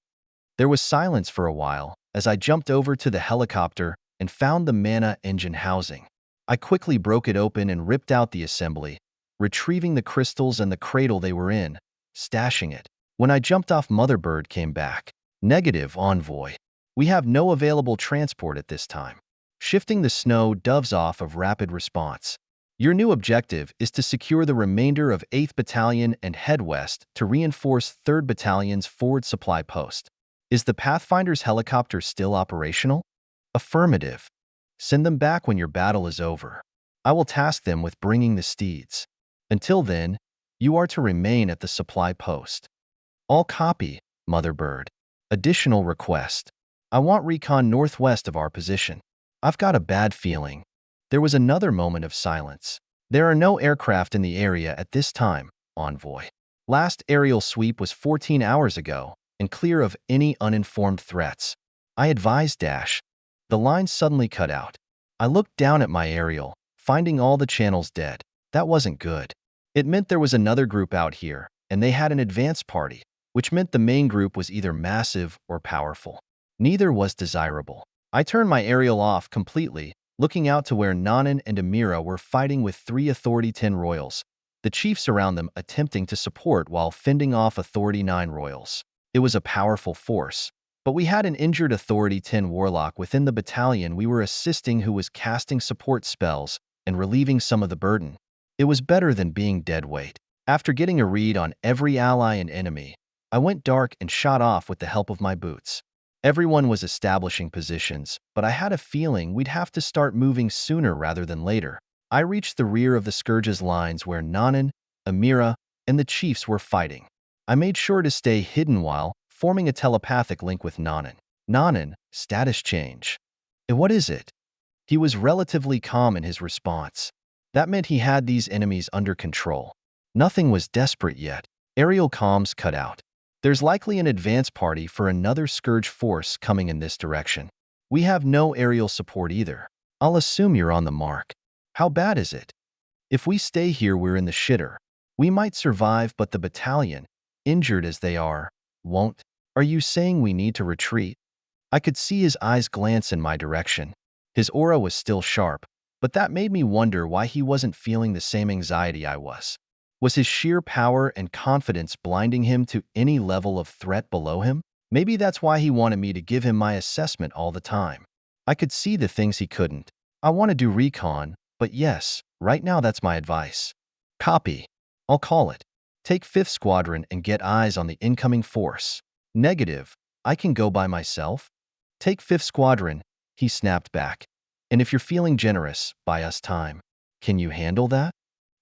There was silence for a while as I jumped over to the helicopter and found the mana engine housing. I quickly broke it open and ripped out the assembly, retrieving the crystals and the cradle they were in, stashing it. When I jumped off, Motherbird came back. Negative, Envoy. We have no available transport at this time. Shifting the snow doves off of rapid response. Your new objective is to secure the remainder of 8th Battalion and head west to reinforce 3rd Battalion's forward supply post. Is the Pathfinder's helicopter still operational? Affirmative. Send them back when your battle is over. I will task them with bringing the steeds. Until then, you are to remain at the supply post. All copy, Motherbird. Additional request. I want recon northwest of our position. I've got a bad feeling. There was another moment of silence. There are no aircraft in the area at this time, Envoy. Last aerial sweep was 14 hours ago and clear of any uninformed threats. I advised Dash. The line suddenly cut out. I looked down at my aerial, finding all the channels dead. That wasn't good. It meant there was another group out here, and they had an advance party, which meant the main group was either massive or powerful. Neither was desirable. I turned my aerial off completely, looking out to where Nanan and Amira were fighting with 3 Authority 10 Royals, the chiefs around them attempting to support while fending off Authority 9 Royals. It was a powerful force, but we had an injured Authority 10 Warlock within the battalion we were assisting who was casting support spells and relieving some of the burden. It was better than being dead weight. After getting a read on every ally and enemy, I went dark and shot off with the help of my boots. Everyone was establishing positions, but I had a feeling we'd have to start moving sooner rather than later. I reached the rear of the Scourge's lines where Nanan, Amira, and the chiefs were fighting. I made sure to stay hidden while forming a telepathic link with Nanan. Nanan, status change. And what is it? He was relatively calm in his response. That meant he had these enemies under control. Nothing was desperate yet. Aerial comms cut out. There's likely an advance party for another Scourge force coming in this direction. We have no aerial support either. I'll assume you're on the mark. How bad is it? If we stay here, we're in the shitter. We might survive, but the battalion, injured as they are, won't. Are you saying we need to retreat? I could see his eyes glance in my direction. His aura was still sharp, but that made me wonder why he wasn't feeling the same anxiety I was. Was his sheer power and confidence blinding him to any level of threat below him? Maybe that's why he wanted me to give him my assessment all the time. I could see the things he couldn't. I want to do recon, but yes, right now that's my advice. Copy. I'll call it. Take 5th Squadron and get eyes on the incoming force. Negative. I can go by myself. Take 5th Squadron, he snapped back. And if you're feeling generous, buy us time. Can you handle that?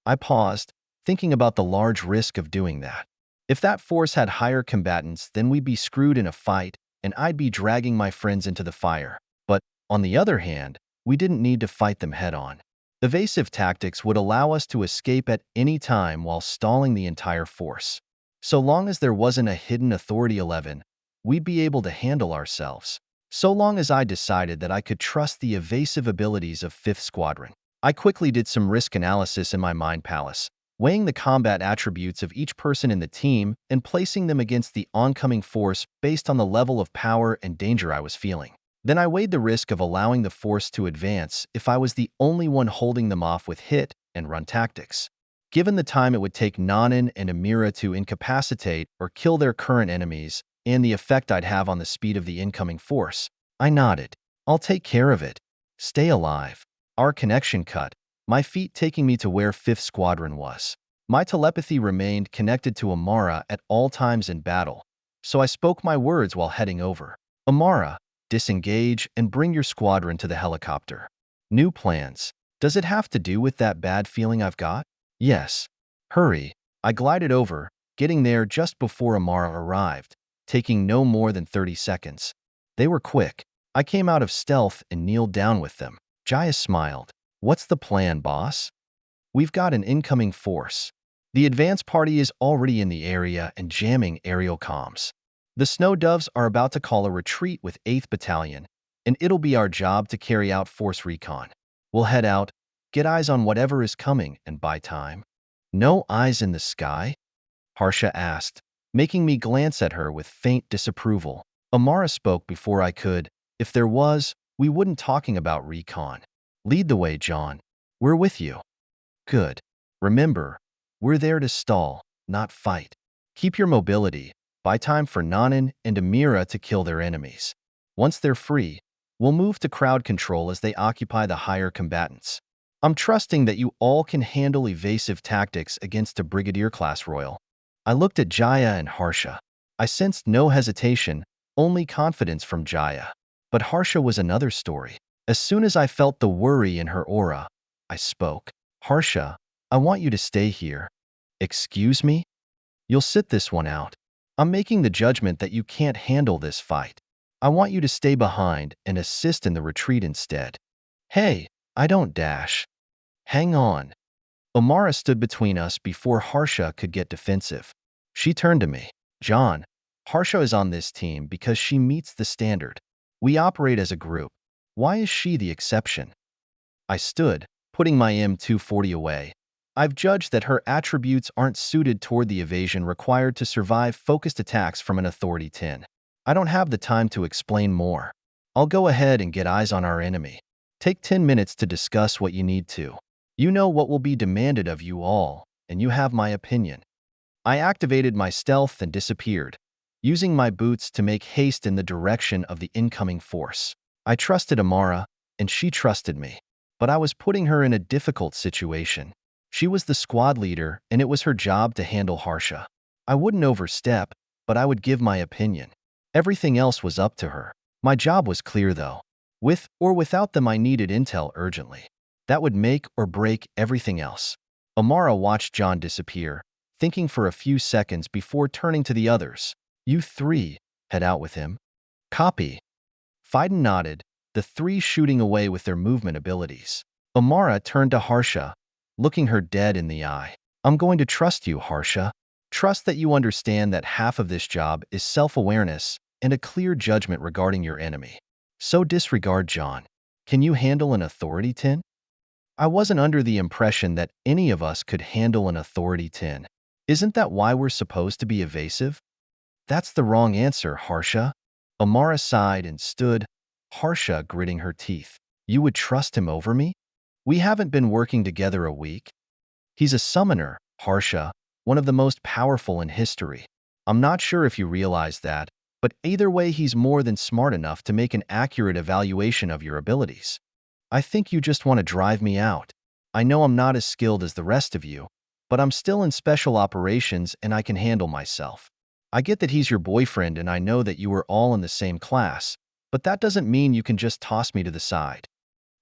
I paused, thinking about the large risk of doing that. If that force had higher combatants, then we'd be screwed in a fight, and I'd be dragging my friends into the fire. But, on the other hand, we didn't need to fight them head-on. Evasive tactics would allow us to escape at any time while stalling the entire force. So long as there wasn't a hidden Authority 11, we'd be able to handle ourselves. So long as I decided that I could trust the evasive abilities of 5th Squadron. I quickly did some risk analysis in my mind palace, weighing the combat attributes of each person in the team and placing them against the oncoming force based on the level of power and danger I was feeling. Then I weighed the risk of allowing the force to advance if I was the only one holding them off with hit and run tactics. Given the time it would take Nanan and Amira to incapacitate or kill their current enemies, and the effect I'd have on the speed of the incoming force, I nodded. I'll take care of it. Stay alive. Our connection cut, my feet taking me to where 5th Squadron was. My telepathy remained connected to Amara at all times in battle, so I spoke my words while heading over. Amara, disengage and bring your squadron to the helicopter. New plans. Does it have to do with that bad feeling I've got? Yes. Hurry. I glided over, getting there just before Amara arrived, taking no more than 30 seconds. They were quick. I came out of stealth and kneeled down with them. Jaya smiled. What's the plan, boss? We've got an incoming force. The advance party is already in the area and jamming aerial comms. The Snow Doves are about to call a retreat with 8th Battalion, and it'll be our job to carry out force recon. We'll head out, Get eyes on whatever is coming and buy time. No eyes in the sky? Harsha asked, making me glance at her with faint disapproval. Amara spoke before I could. If there was, we wouldn't talking about recon. Lead the way, John. We're with you. Good. Remember, we're there to stall, not fight. Keep your mobility. Buy time for Nanan and Amira to kill their enemies. Once they're free, we'll move to crowd control as they occupy the higher combatants. I'm trusting that you all can handle evasive tactics against a Brigadier-class Royal. I looked at Jaya and Harsha. I sensed no hesitation, only confidence from Jaya. But Harsha was another story. As soon as I felt the worry in her aura, I spoke. Harsha, I want you to stay here. Excuse me? You'll sit this one out. I'm making the judgment that you can't handle this fight. I want you to stay behind and assist in the retreat instead. Hey, I don't dash. Hang on. Amara stood between us before Harsha could get defensive. She turned to me. John, Harsha is on this team because she meets the standard. We operate as a group. Why is she the exception? I stood, putting my M240 away. I've judged that her attributes aren't suited toward the evasion required to survive focused attacks from an Authority 10. I don't have the time to explain more. I'll go ahead and get eyes on our enemy. Take 10 minutes to discuss what you need to. You know what will be demanded of you all, and you have my opinion. I activated my stealth and disappeared, using my boots to make haste in the direction of the incoming force. I trusted Amara, and she trusted me. But I was putting her in a difficult situation. She was the squad leader, and it was her job to handle Harsha. I wouldn't overstep, but I would give my opinion. Everything else was up to her. My job was clear, though. With or without them, I needed intel urgently. That would make or break everything else. Amara watched John disappear, thinking for a few seconds before turning to the others. You three, head out with him. Copy. Fiden nodded, the three shooting away with their movement abilities. Amara turned to Harsha, looking her dead in the eye. I'm going to trust you, Harsha. Trust that you understand that half of this job is self-awareness and a clear judgment regarding your enemy. So disregard John. Can you handle an Authority 10? I wasn't under the impression that any of us could handle an Authority 10. Isn't that why we're supposed to be evasive? That's the wrong answer, Harsha. Amara sighed and stood, Harsha gritting her teeth. You would trust him over me? We haven't been working together a week. He's a summoner, Harsha, one of the most powerful in history. I'm not sure if you realize that, but either way he's more than smart enough to make an accurate evaluation of your abilities. I think you just want to drive me out. I know I'm not as skilled as the rest of you, but I'm still in special operations and I can handle myself. I get that he's your boyfriend and I know that you are all in the same class, but that doesn't mean you can just toss me to the side.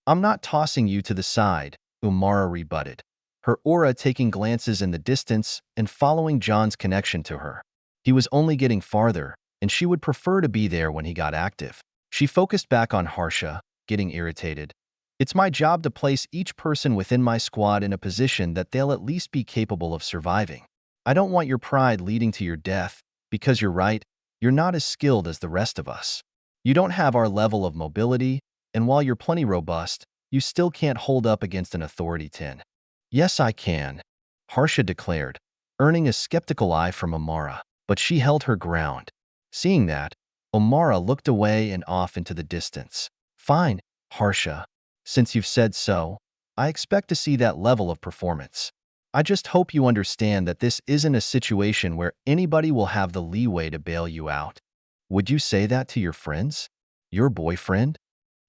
I'm not tossing you to the side, Umara rebutted, her aura taking glances in the distance and following John's connection to her. He was only getting farther, and she would prefer to be there when he got active. She focused back on Harsha, getting irritated. It's my job to place each person within my squad in a position that they'll at least be capable of surviving. I don't want your pride leading to your death, because you're right, you're not as skilled as the rest of us. You don't have our level of mobility, and while you're plenty robust, you still can't hold up against an Authority 10. Yes, I can, Harsha declared, earning a skeptical eye from Amara, but she held her ground. Seeing that, Amara looked away and off into the distance. Fine, Harsha. Since you've said so, I expect to see that level of performance. I just hope you understand that this isn't a situation where anybody will have the leeway to bail you out. Would you say that to your friends? Your boyfriend?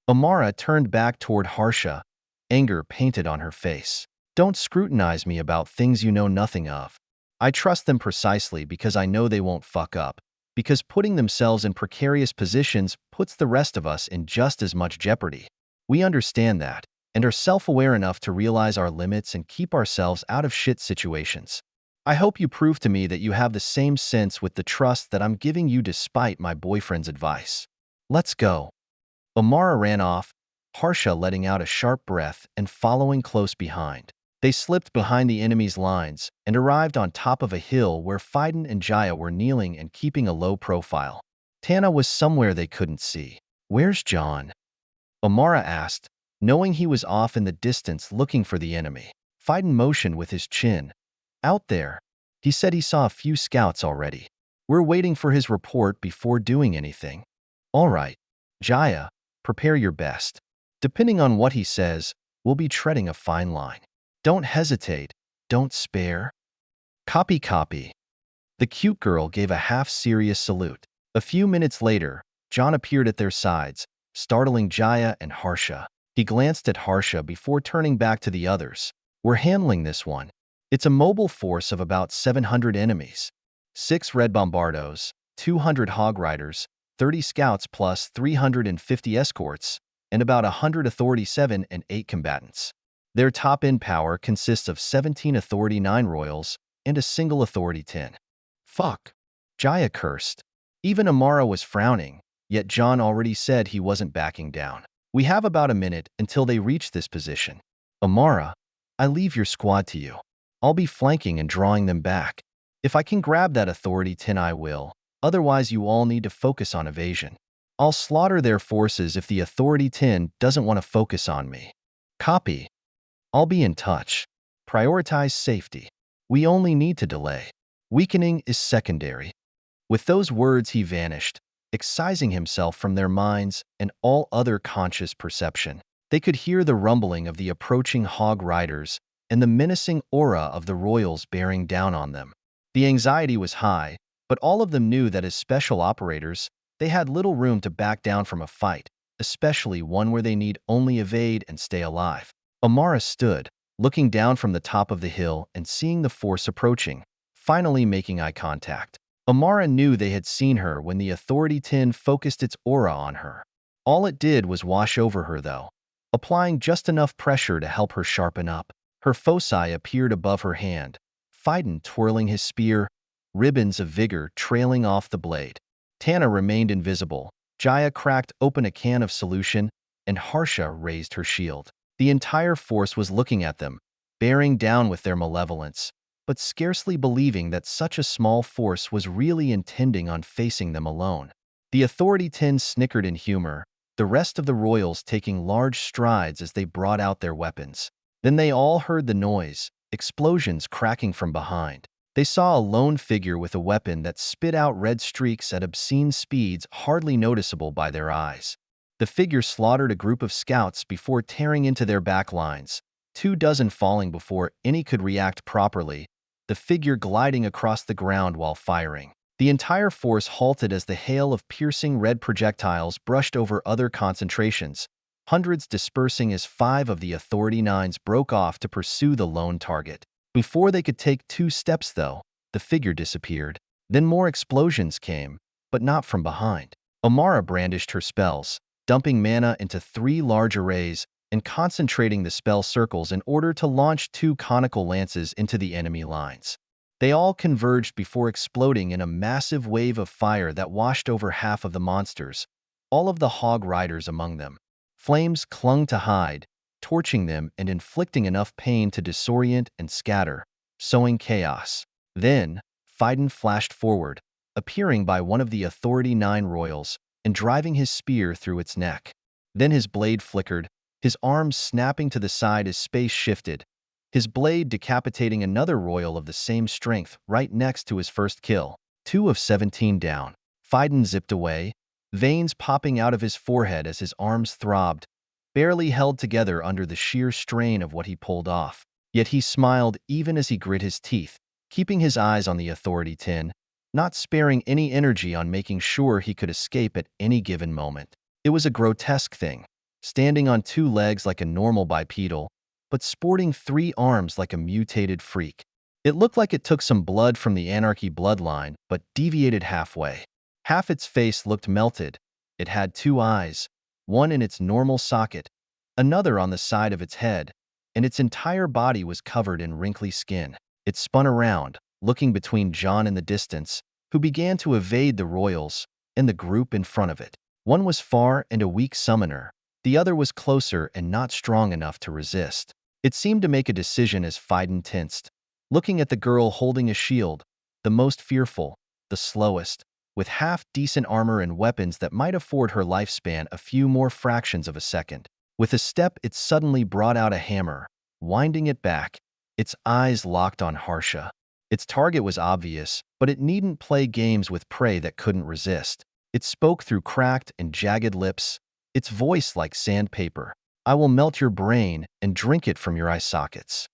Amara turned back toward Harsha, anger painted on her face. Don't scrutinize me about things you know nothing of. I trust them precisely because I know they won't fuck up, because putting themselves in precarious positions puts the rest of us in just as much jeopardy. We understand that, and are self-aware enough to realize our limits and keep ourselves out of shit situations. I hope you prove to me that you have the same sense with the trust that I'm giving you despite my boyfriend's advice. Let's go. Amara ran off, Harsha letting out a sharp breath and following close behind. They slipped behind the enemy's lines and arrived on top of a hill where Fiden and Jaya were kneeling and keeping a low profile. Tana was somewhere they couldn't see. Where's John? Amara asked, knowing he was off in the distance looking for the enemy. Phaidon motioned with his chin. Out there. He said he saw a few scouts already. We're waiting for his report before doing anything. All right. Jaya, prepare your best. Depending on what he says, we'll be treading a fine line. Don't hesitate. Don't spare. Copy, copy. The cute girl gave a half-serious salute. A few minutes later, John appeared at their sides, startling Jaya and Harsha. He glanced at Harsha before turning back to the others. We're handling this one. It's a mobile force of about 700 enemies. 6 red bombardos, 200 hog riders, 30 scouts plus 350 escorts, and about 100 Authority 7 and 8 combatants. Their top-end power consists of 17 Authority 9 royals and a single Authority 10. Fuck. Jaya cursed. Even Amara was frowning, yet John already said he wasn't backing down. We have about a minute until they reach this position. Amara, I leave your squad to you. I'll be flanking and drawing them back. If I can grab that Authority 10 I will, otherwise you all need to focus on evasion. I'll slaughter their forces if the Authority 10 doesn't want to focus on me. Copy. I'll be in touch. Prioritize safety. We only need to delay. Weakening is secondary. With those words he vanished, excising himself from their minds and all other conscious perception. They could hear the rumbling of the approaching hog riders and the menacing aura of the royals bearing down on them. The anxiety was high, but all of them knew that as special operators, they had little room to back down from a fight, especially one where they need only evade and stay alive. Amara stood, looking down from the top of the hill and seeing the force approaching, finally making eye contact. Amara knew they had seen her when the Authority 10 focused its aura on her. All it did was wash over her, though, applying just enough pressure to help her sharpen up. Her foci appeared above her hand, Phaidon twirling his spear, ribbons of vigor trailing off the blade. Tana remained invisible, Jaya cracked open a can of solution, and Harsha raised her shield. The entire force was looking at them, bearing down with their malevolence, but scarcely believing that such a small force was really intending on facing them alone. The Authority 10 snickered in humor, the rest of the royals taking large strides as they brought out their weapons. Then they all heard the noise, explosions cracking from behind. They saw a lone figure with a weapon that spit out red streaks at obscene speeds hardly noticeable by their eyes. The figure slaughtered a group of scouts before tearing into their back lines, 24 falling before any could react properly, the figure gliding across the ground while firing. The entire force halted as the hail of piercing red projectiles brushed over other concentrations, hundreds dispersing as 5 of the Authority 9s broke off to pursue the lone target. Before they could take 2 steps, though, the figure disappeared. Then more explosions came, but not from behind. Amara brandished her spells, dumping mana into 3 large arrays and concentrating the spell circles in order to launch 2 conical lances into the enemy lines. They all converged before exploding in a massive wave of fire that washed over half of the monsters, all of the hog riders among them. Flames clung to hide, torching them and inflicting enough pain to disorient and scatter, sowing chaos. Then, Phaidon flashed forward, appearing by one of the Authority 9 royals and driving his spear through its neck. Then his blade flickered, his arms snapping to the side as space shifted, his blade decapitating another royal of the same strength right next to his first kill. 2 of 17 down. Phaidon zipped away, veins popping out of his forehead as his arms throbbed, barely held together under the sheer strain of what he pulled off. Yet he smiled even as he grit his teeth, keeping his eyes on the Authority 10, not sparing any energy on making sure he could escape at any given moment. It was a grotesque thing, standing on 2 legs like a normal bipedal, but sporting 3 arms like a mutated freak. It looked like it took some blood from the Anarchy bloodline, but deviated halfway. Half its face looked melted. It had 2 eyes, one in its normal socket, another on the side of its head, and its entire body was covered in wrinkly skin. It spun around, looking between John and the distance, who began to evade the royals, and the group in front of it. One was far and a weak summoner. The other was closer and not strong enough to resist. It seemed to make a decision as Phaidon tensed, looking at the girl holding a shield, the most fearful, the slowest, with half-decent armor and weapons that might afford her lifespan a few more fractions of a second. With a step, it suddenly brought out a hammer, winding it back, its eyes locked on Harsha. Its target was obvious, but it needn't play games with prey that couldn't resist. It spoke through cracked and jagged lips, its voice like sandpaper. I will melt your brain and drink it from your eye sockets.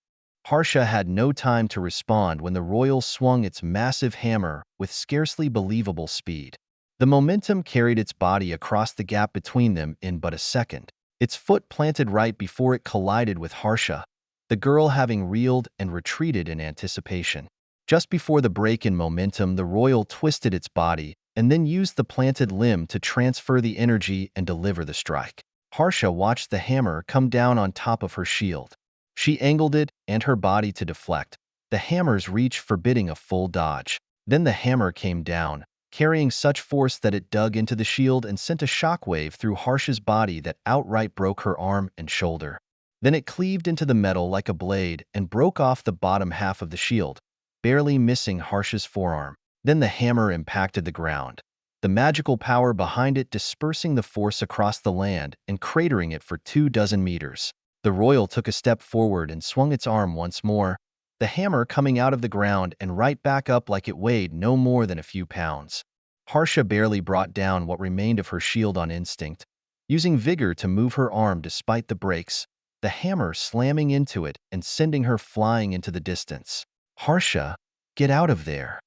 Harsha had no time to respond when the royal swung its massive hammer with scarcely believable speed. The momentum carried its body across the gap between them in but a second. Its foot planted right before it collided with Harsha, the girl having reeled and retreated in anticipation. Just before the break in momentum, the royal twisted its body and then used the planted limb to transfer the energy and deliver the strike. Harsha watched the hammer come down on top of her shield. She angled it and her body to deflect, the hammer's reach forbidding a full dodge. Then the hammer came down, carrying such force that it dug into the shield and sent a shockwave through Harsha's body that outright broke her arm and shoulder. Then it cleaved into the metal like a blade and broke off the bottom half of the shield, barely missing Harsha's forearm. Then the hammer impacted the ground, the magical power behind it dispersing the force across the land and cratering it for 24 meters. The royal took a step forward and swung its arm once more, the hammer coming out of the ground and right back up like it weighed no more than a few pounds. Harsha barely brought down what remained of her shield on instinct, using vigor to move her arm despite the brakes, the hammer slamming into it and sending her flying into the distance. Harsha, get out of there.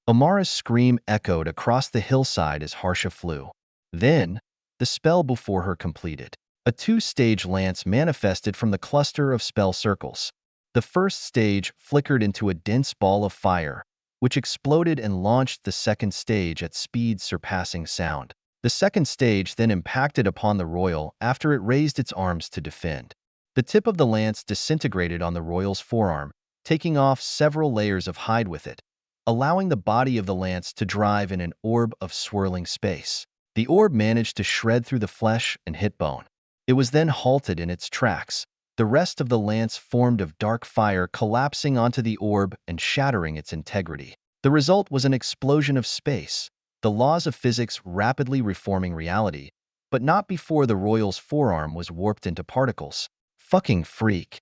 Amara's scream echoed across the hillside as Harsha flew. Then, the spell before her completed. A two-stage lance manifested from the cluster of spell circles. The first stage flickered into a dense ball of fire, which exploded and launched the second stage at speeds surpassing sound. The second stage then impacted upon the royal after it raised its arms to defend. The tip of the lance disintegrated on the royal's forearm, taking off several layers of hide with it, allowing the body of the lance to drive in an orb of swirling space. The orb managed to shred through the flesh and hit bone. It was then halted in its tracks, the rest of the lance formed of dark fire collapsing onto the orb and shattering its integrity. The result was an explosion of space, the laws of physics rapidly reforming reality, but not before the royal's forearm was warped into particles. Fucking freak.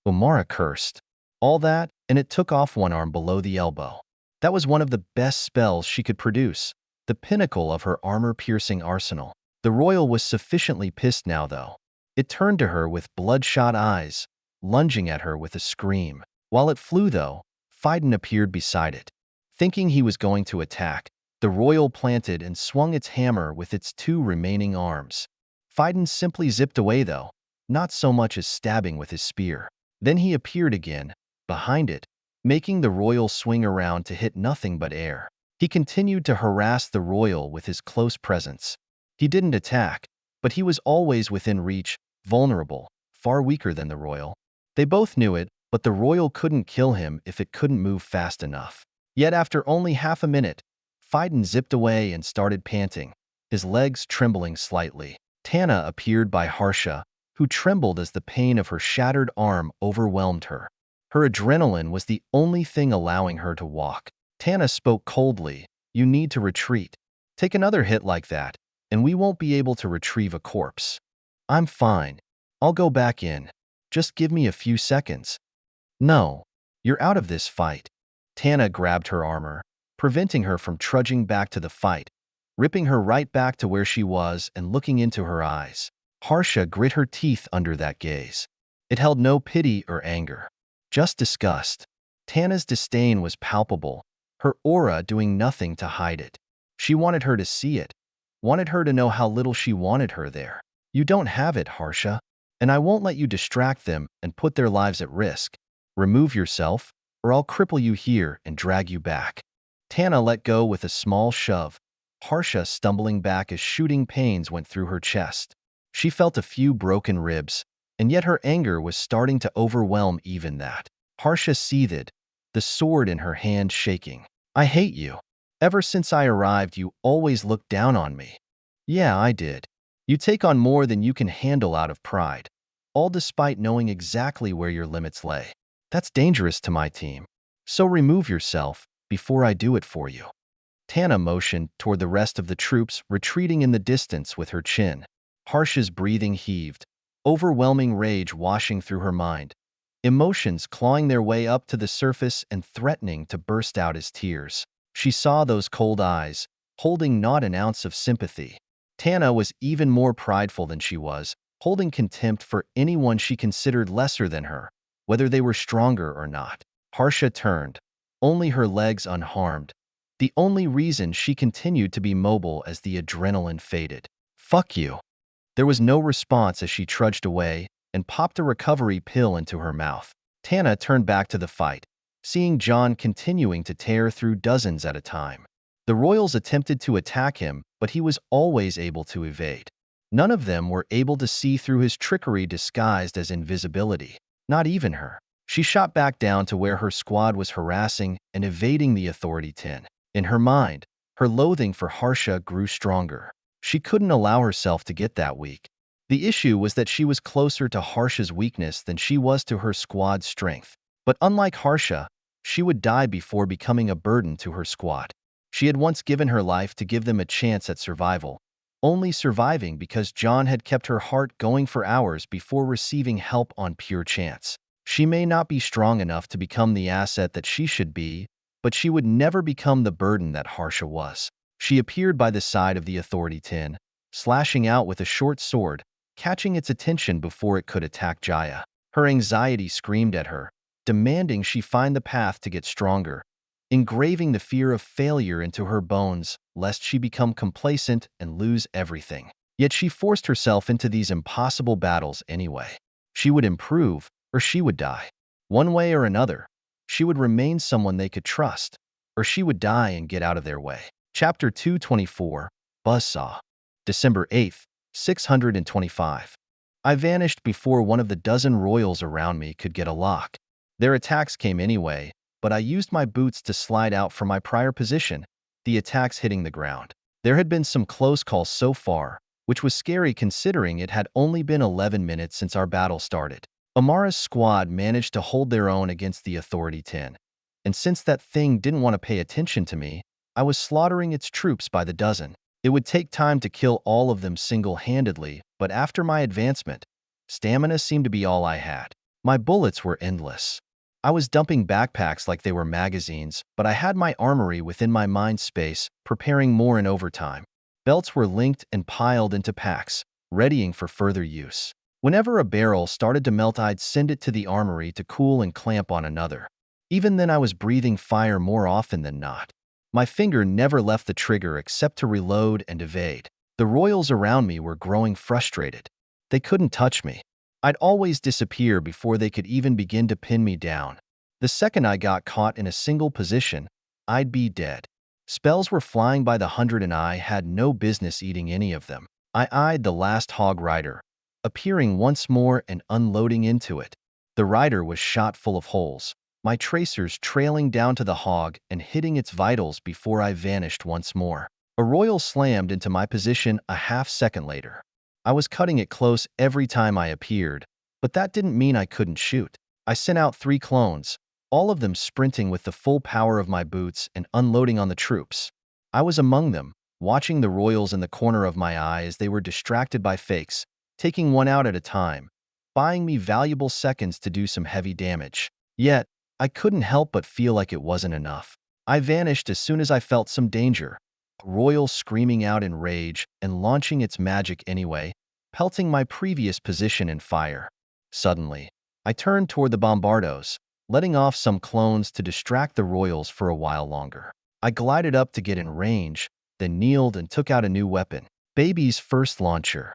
Amara cursed. All that, and it took off one arm below the elbow. That was one of the best spells she could produce, the pinnacle of her armor-piercing arsenal. The royal was sufficiently pissed now, though. It turned to her with bloodshot eyes, lunging at her with a scream. While it flew, though, Phaidon appeared beside it. Thinking he was going to attack, the royal planted and swung its hammer with its two remaining arms. Phaidon simply zipped away, though, not so much as stabbing with his spear. Then he appeared again, behind it, making the royal swing around to hit nothing but air. He continued to harass the royal with his close presence. He didn't attack, but he was always within reach, vulnerable, far weaker than the royal. They both knew it, but the royal couldn't kill him if it couldn't move fast enough. Yet after only half a minute, Phaidon zipped away and started panting, his legs trembling slightly. Tana appeared by Harsha, who trembled as the pain of her shattered arm overwhelmed her. Her adrenaline was the only thing allowing her to walk. Tana spoke coldly, "You need to retreat. Take another hit like that, and we won't be able to retrieve a corpse." "I'm fine. I'll go back in. Just give me a few seconds." "No, you're out of this fight." Tana grabbed her armor, preventing her from trudging back to the fight, ripping her right back to where she was and looking into her eyes. Harsha grit her teeth under that gaze. It held no pity or anger, just disgust. Tana's disdain was palpable, her aura doing nothing to hide it. She wanted her to see it, wanted her to know how little she wanted her there. "You don't have it, Harsha, and I won't let you distract them and put their lives at risk. Remove yourself, or I'll cripple you here and drag you back." Tana let go with a small shove, Harsha stumbling back as shooting pains went through her chest. She felt a few broken ribs, and yet her anger was starting to overwhelm even that. Harsha seethed, the sword in her hand shaking. "I hate you. Ever since I arrived, you always looked down on me." "Yeah, I did. You take on more than you can handle out of pride, all despite knowing exactly where your limits lay. That's dangerous to my team. So remove yourself before I do it for you." Tana motioned toward the rest of the troops retreating in the distance with her chin. Harsha's breathing heaved, overwhelming rage washing through her mind, emotions clawing their way up to the surface and threatening to burst out as tears. She saw those cold eyes, holding not an ounce of sympathy. Tana was even more prideful than she was, holding contempt for anyone she considered lesser than her, whether they were stronger or not. Harsha turned, only her legs unharmed, the only reason she continued to be mobile as the adrenaline faded. "Fuck you." There was no response as she trudged away and popped a recovery pill into her mouth. Tana turned back to the fight, seeing John continuing to tear through dozens at a time. The Royals attempted to attack him, but he was always able to evade. None of them were able to see through his trickery disguised as invisibility. Not even her. She shot back down to where her squad was harassing and evading the Authority 10. In her mind, her loathing for Harsha grew stronger. She couldn't allow herself to get that weak. The issue was that she was closer to Harsha's weakness than she was to her squad's strength. But unlike Harsha, she would die before becoming a burden to her squad. She had once given her life to give them a chance at survival, only surviving because John had kept her heart going for hours before receiving help on pure chance. She may not be strong enough to become the asset that she should be, but she would never become the burden that Harsha was. She appeared by the side of the Authority 10, slashing out with a short sword, catching its attention before it could attack Jaya. Her anxiety screamed at her, demanding she find the path to get stronger, engraving the fear of failure into her bones, lest she become complacent and lose everything. Yet she forced herself into these impossible battles anyway. She would improve, or she would die. One way or another, she would remain someone they could trust, or she would die and get out of their way. Chapter 224, Buzzsaw. December 8th, 625. I vanished before one of the dozen royals around me could get a lock. Their attacks came anyway, but I used my boots to slide out from my prior position, the attacks hitting the ground. There had been some close calls so far, which was scary considering it had only been 11 minutes since our battle started. Amara's squad managed to hold their own against the Authority 10, and since that thing didn't want to pay attention to me, I was slaughtering its troops by the dozen. It would take time to kill all of them single-handedly, but after my advancement, stamina seemed to be all I had. My bullets were endless. I was dumping backpacks like they were magazines, but I had my armory within my mind space, preparing more in overtime. Belts were linked and piled into packs, readying for further use. Whenever a barrel started to melt, I'd send it to the armory to cool and clamp on another. Even then, I was breathing fire more often than not. My finger never left the trigger except to reload and evade. The royals around me were growing frustrated. They couldn't touch me. I'd always disappear before they could even begin to pin me down. The second I got caught in a single position, I'd be dead. Spells were flying by the hundred and I had no business eating any of them. I eyed the last hog rider, appearing once more and unloading into it. The rider was shot full of holes, my tracers trailing down to the hog and hitting its vitals before I vanished once more. A royal slammed into my position a half-second later. I was cutting it close every time I appeared, but that didn't mean I couldn't shoot. I sent out 3 clones, all of them sprinting with the full power of my boots and unloading on the troops. I was among them, watching the royals in the corner of my eye as they were distracted by fakes, taking one out at a time, buying me valuable seconds to do some heavy damage. Yet, I couldn't help but feel like it wasn't enough. I vanished as soon as I felt some danger, a royal screaming out in rage and launching its magic anyway, pelting my previous position in fire. Suddenly, I turned toward the bombardos, letting off some clones to distract the royals for a while longer. I glided up to get in range, then kneeled and took out a new weapon, Baby's first launcher.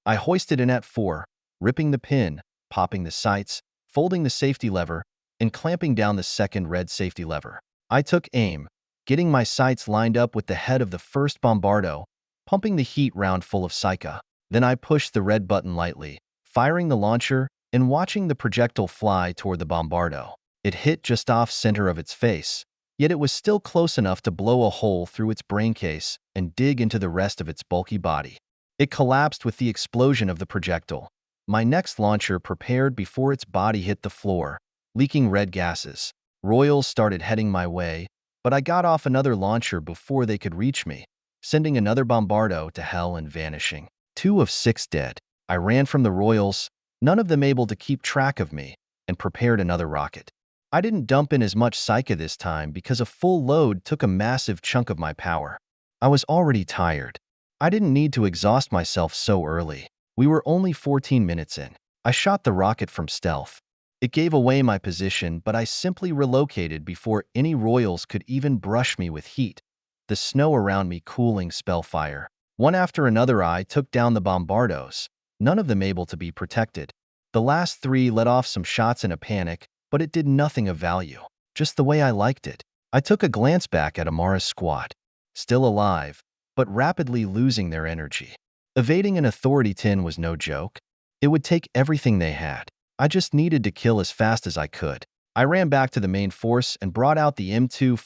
I hoisted in at 4, ripping the pin, popping the sights, folding the safety lever, and clamping down the second red safety lever. I took aim, getting my sights lined up with the head of the first bombardo, pumping the heat round full of Psycha. Then I pushed the red button lightly, firing the launcher and watching the projectile fly toward the bombardo. It hit just off center of its face, yet it was still close enough to blow a hole through its brain case and dig into the rest of its bulky body. It collapsed with the explosion of the projectile. My next launcher prepared before its body hit the floor, leaking red gases. Royals started heading my way, but I got off another launcher before they could reach me, sending another bombardo to hell and vanishing. 2 of 6 dead. I ran from the royals, none of them able to keep track of me, and prepared another rocket. I didn't dump in as much Psyche this time because a full load took a massive chunk of my power. I was already tired. I didn't need to exhaust myself so early. We were only 14 minutes in. I shot the rocket from stealth. It gave away my position, but I simply relocated before any royals could even brush me with heat, the snow around me cooling spellfire. One after another I took down the bombardos, none of them able to be protected. The last three let off some shots in a panic, but it did nothing of value, just the way I liked it. I took a glance back at Amara's squad, still alive, but rapidly losing their energy. Evading an authority tin was no joke. It would take everything they had. I just needed to kill as fast as I could. I ran back to the main force and brought out the M240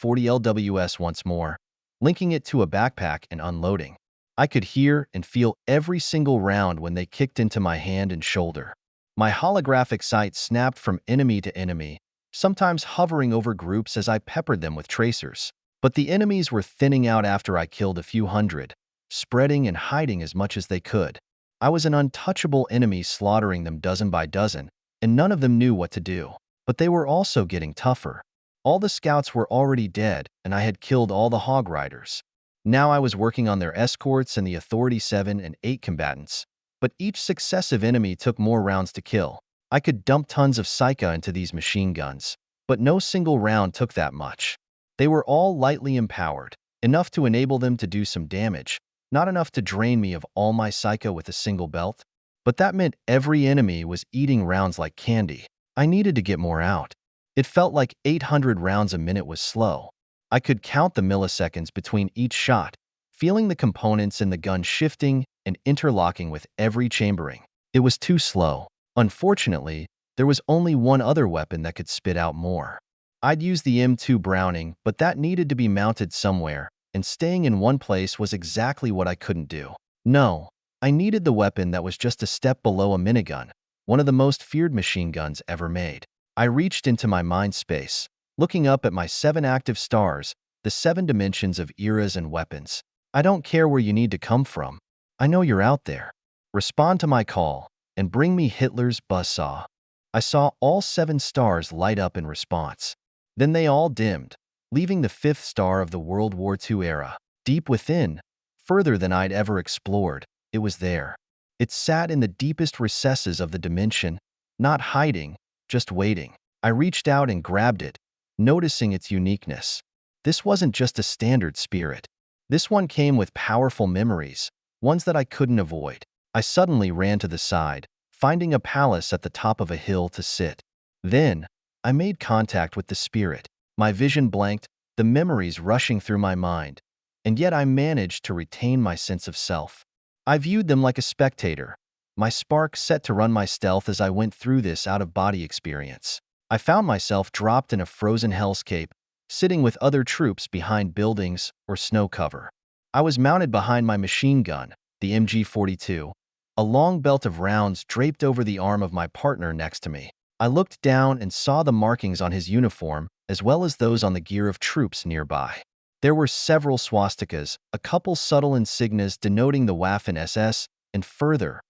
LWS once more, linking it to a backpack and unloading. I could hear and feel every single round when they kicked into my hand and shoulder. My holographic sight snapped from enemy to enemy, sometimes hovering over groups as I peppered them with tracers. But the enemies were thinning out after I killed a few hundred, spreading and hiding as much as they could. I was an untouchable enemy slaughtering them dozen by dozen, and none of them knew what to do. But they were also getting tougher. All the scouts were already dead, and I had killed all the hog riders. Now I was working on their escorts and the Authority 7 and 8 combatants. But each successive enemy took more rounds to kill. I could dump tons of Psyche into these machine guns, but no single round took that much. They were all lightly empowered, enough to enable them to do some damage, not enough to drain me of all my Psyche with a single belt. But that meant every enemy was eating rounds like candy. I needed to get more out. It felt like 800 rounds a minute was slow. I could count the milliseconds between each shot, feeling the components in the gun shifting and interlocking with every chambering. It was too slow. Unfortunately, there was only one other weapon that could spit out more. I'd use the M2 Browning, but that needed to be mounted somewhere, and staying in one place was exactly what I couldn't do. No, I needed the weapon that was just a step below a minigun, one of the most feared machine guns ever made. I reached into my mind space, looking up at my 7 active stars, the 7 dimensions of eras and weapons. I don't care where you need to come from. I know you're out there. Respond to my call, and bring me Hitler's buzzsaw. I saw all 7 stars light up in response. Then they all dimmed, leaving the 5th star of the World War II era. Deep within, further than I'd ever explored, it was there. It sat in the deepest recesses of the dimension, not hiding, just waiting. I reached out and grabbed it, noticing its uniqueness. This wasn't just a standard spirit. This one came with powerful memories, ones that I couldn't avoid. I suddenly ran to the side, finding a palace at the top of a hill to sit. Then, I made contact with the spirit. My vision blanked, the memories rushing through my mind, and yet I managed to retain my sense of self. I viewed them like a spectator, my spark set to run my stealth as I went through this out-of-body experience. I found myself dropped in a frozen hellscape, sitting with other troops behind buildings or snow cover. I was mounted behind my machine gun, the MG42, a long belt of rounds draped over the arm of my partner next to me. I looked down and saw the markings on his uniform, as well as those on the gear of troops nearby. There were several swastikas, a couple subtle insignias denoting the Waffen SS, and further,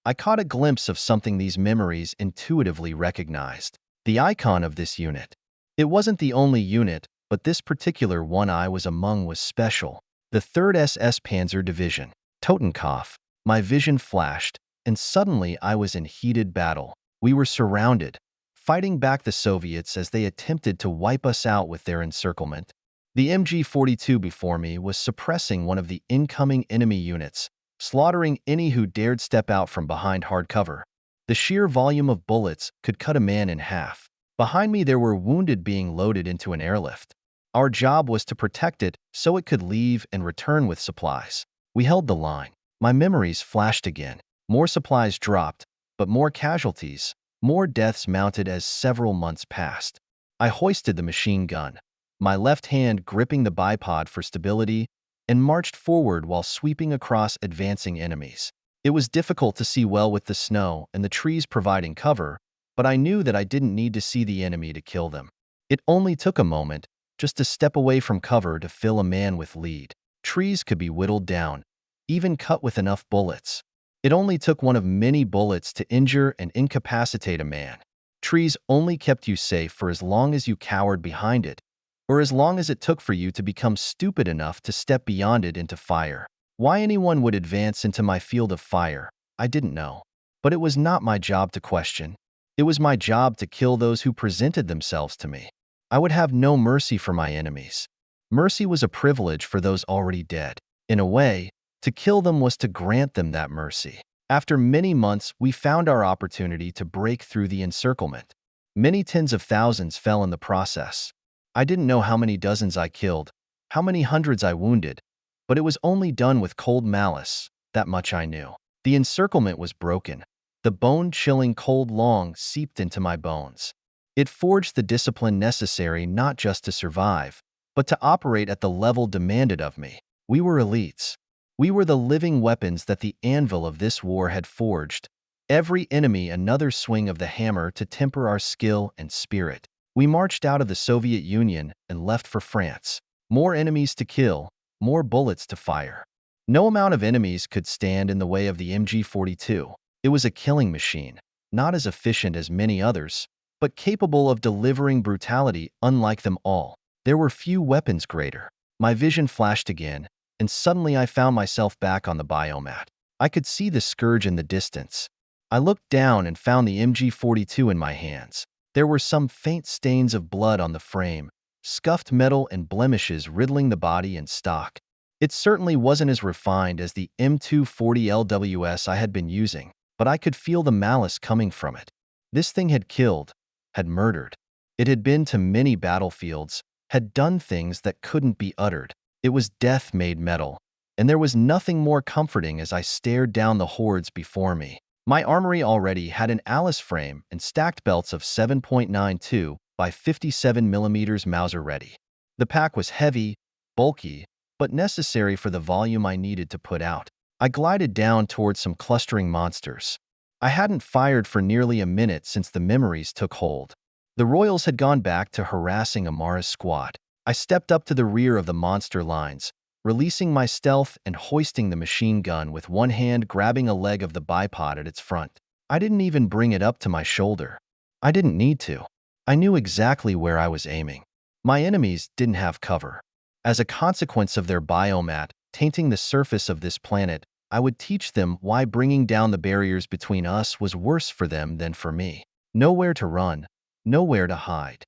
I caught a glimpse of something these memories intuitively recognized. The icon of this unit. It wasn't the only unit, but this particular one I was among was special. The 3rd SS Panzer Division. Totenkopf. My vision flashed, and suddenly I was in heated battle. We were surrounded, fighting back the Soviets as they attempted to wipe us out with their encirclement. The MG42 before me was suppressing one of the incoming enemy units, slaughtering any who dared step out from behind hard cover. The sheer volume of bullets could cut a man in half. Behind me there were wounded being loaded into an airlift. Our job was to protect it so it could leave and return with supplies. We held the line. My memories flashed again. More supplies dropped, but more casualties, more deaths mounted as several months passed. I hoisted the machine gun, my left hand gripping the bipod for stability, and marched forward while sweeping across advancing enemies. It was difficult to see well with the snow and the trees providing cover, but I knew that I didn't need to see the enemy to kill them. It only took a moment, just to step away from cover to fill a man with lead. Trees could be whittled down, even cut with enough bullets. It only took one of many bullets to injure and incapacitate a man. Trees only kept you safe for as long as you cowered behind it, or as long as it took for you to become stupid enough to step beyond it into fire. Why anyone would advance into my field of fire, I didn't know. But it was not my job to question. It was my job to kill those who presented themselves to me. I would have no mercy for my enemies. Mercy was a privilege for those already dead. In a way, to kill them was to grant them that mercy. After many months, we found our opportunity to break through the encirclement. Many tens of thousands fell in the process. I didn't know how many dozens I killed, how many hundreds I wounded, but it was only done with cold malice, that much I knew. The encirclement was broken. The bone-chilling cold long seeped into my bones. It forged the discipline necessary not just to survive, but to operate at the level demanded of me. We were elites. We were the living weapons that the anvil of this war had forged. Every enemy another swing of the hammer to temper our skill and spirit. We marched out of the Soviet Union and left for France. More enemies to kill, more bullets to fire. No amount of enemies could stand in the way of the MG42. It was a killing machine, not as efficient as many others, but capable of delivering brutality unlike them all. There were few weapons greater. My vision flashed again, and suddenly I found myself back on the biomat. I could see the scourge in the distance. I looked down and found the MG42 in my hands. There were some faint stains of blood on the frame, scuffed metal and blemishes riddling the body and stock. It certainly wasn't as refined as the M240 LWS I had been using, but I could feel the malice coming from it. This thing had killed, had murdered. It had been to many battlefields, had done things that couldn't be uttered. It was death made metal, and there was nothing more comforting as I stared down the hordes before me. My armory already had an Alice frame and stacked belts of 7.92 by 57mm Mauser ready. The pack was heavy, bulky, but necessary for the volume I needed to put out. I glided down towards some clustering monsters. I hadn't fired for nearly a minute since the memories took hold. The Royals had gone back to harassing Amara's squad. I stepped up to the rear of the monster lines, releasing my stealth and hoisting the machine gun with one hand grabbing a leg of the bipod at its front. I didn't even bring it up to my shoulder. I didn't need to. I knew exactly where I was aiming. My enemies didn't have cover. As a consequence of their biomat tainting the surface of this planet, I would teach them why bringing down the barriers between us was worse for them than for me. Nowhere to run, nowhere to hide.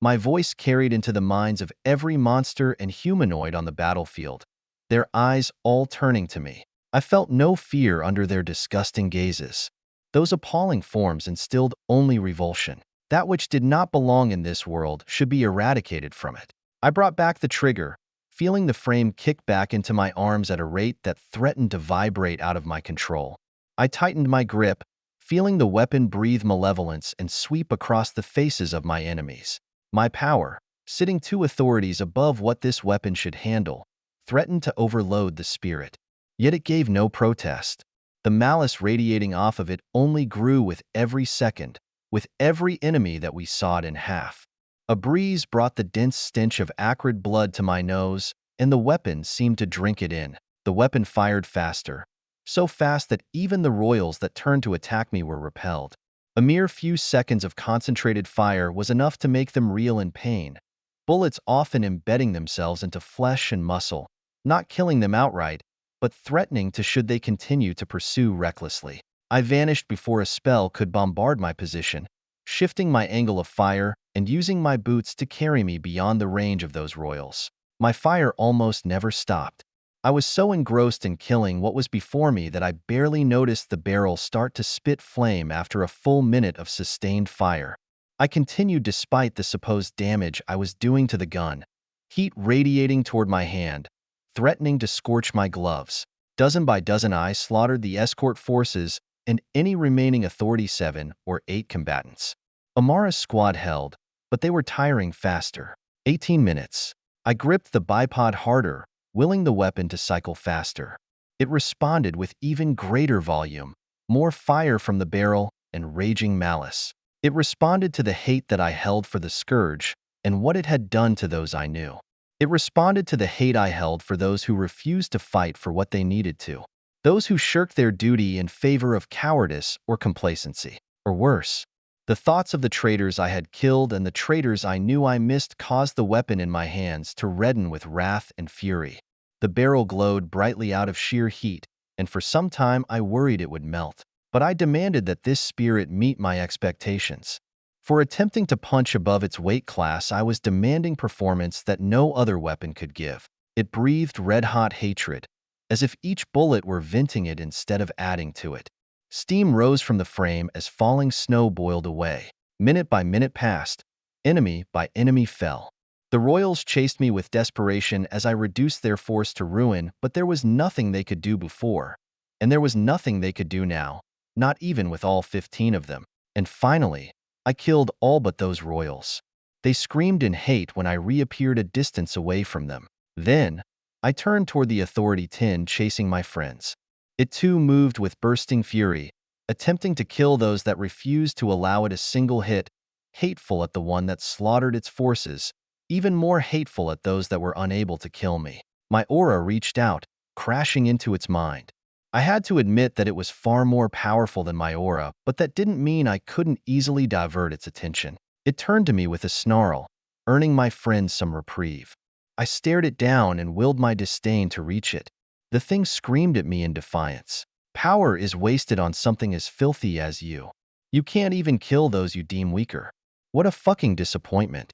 My voice carried into the minds of every monster and humanoid on the battlefield, their eyes all turning to me. I felt no fear under their disgusting gazes. Those appalling forms instilled only revulsion. That which did not belong in this world should be eradicated from it. I brought back the trigger, feeling the frame kick back into my arms at a rate that threatened to vibrate out of my control. I tightened my grip, feeling the weapon breathe malevolence and sweep across the faces of my enemies. My power, sitting 2 authorities above what this weapon should handle, threatened to overload the spirit. Yet it gave no protest. The malice radiating off of it only grew with every second, with every enemy that we sawed in half. A breeze brought the dense stench of acrid blood to my nose, and the weapon seemed to drink it in. The weapon fired faster, so fast that even the Royals that turned to attack me were repelled. A mere few seconds of concentrated fire was enough to make them reel in pain, bullets often embedding themselves into flesh and muscle, not killing them outright, but threatening to should they continue to pursue recklessly. I vanished before a spell could bombard my position, shifting my angle of fire and using my boots to carry me beyond the range of those Royals. My fire almost never stopped. I was so engrossed in killing what was before me that I barely noticed the barrel start to spit flame after a full minute of sustained fire. I continued despite the supposed damage I was doing to the gun, heat radiating toward my hand, threatening to scorch my gloves. Dozen by dozen I slaughtered the escort forces and any remaining Authority 7 or 8 combatants. Amara's squad held, but they were tiring faster. 18 minutes. I gripped the bipod harder, willing the weapon to cycle faster. It responded with even greater volume, more fire from the barrel and raging malice. It responded to the hate that I held for the scourge and what it had done to those I knew. It responded to the hate I held for those who refused to fight for what they needed to. Those who shirk their duty in favor of cowardice or complacency. Or worse. The thoughts of the traitors I had killed and the traitors I knew I missed caused the weapon in my hands to redden with wrath and fury. The barrel glowed brightly out of sheer heat, and for some time I worried it would melt. But I demanded that this spirit meet my expectations. For attempting to punch above its weight class, I was demanding performance that no other weapon could give. It breathed red-hot hatred, as if each bullet were venting it instead of adding to it. Steam rose from the frame as falling snow boiled away. Minute by minute passed. Enemy by enemy fell. The royals chased me with desperation as I reduced their force to ruin, but there was nothing they could do before. And there was nothing they could do now, not even with all 15 of them. And finally, I killed all but those royals. They screamed in hate when I reappeared a distance away from them. Then, I turned toward the authority tin chasing my friends. It too moved with bursting fury, attempting to kill those that refused to allow it a single hit, hateful at the one that slaughtered its forces, even more hateful at those that were unable to kill me. My aura reached out, crashing into its mind. I had to admit that it was far more powerful than my aura, but that didn't mean I couldn't easily divert its attention. It turned to me with a snarl, earning my friends some reprieve. I stared it down and willed my disdain to reach it. The thing screamed at me in defiance. Power is wasted on something as filthy as you. You can't even kill those you deem weaker. What a fucking disappointment.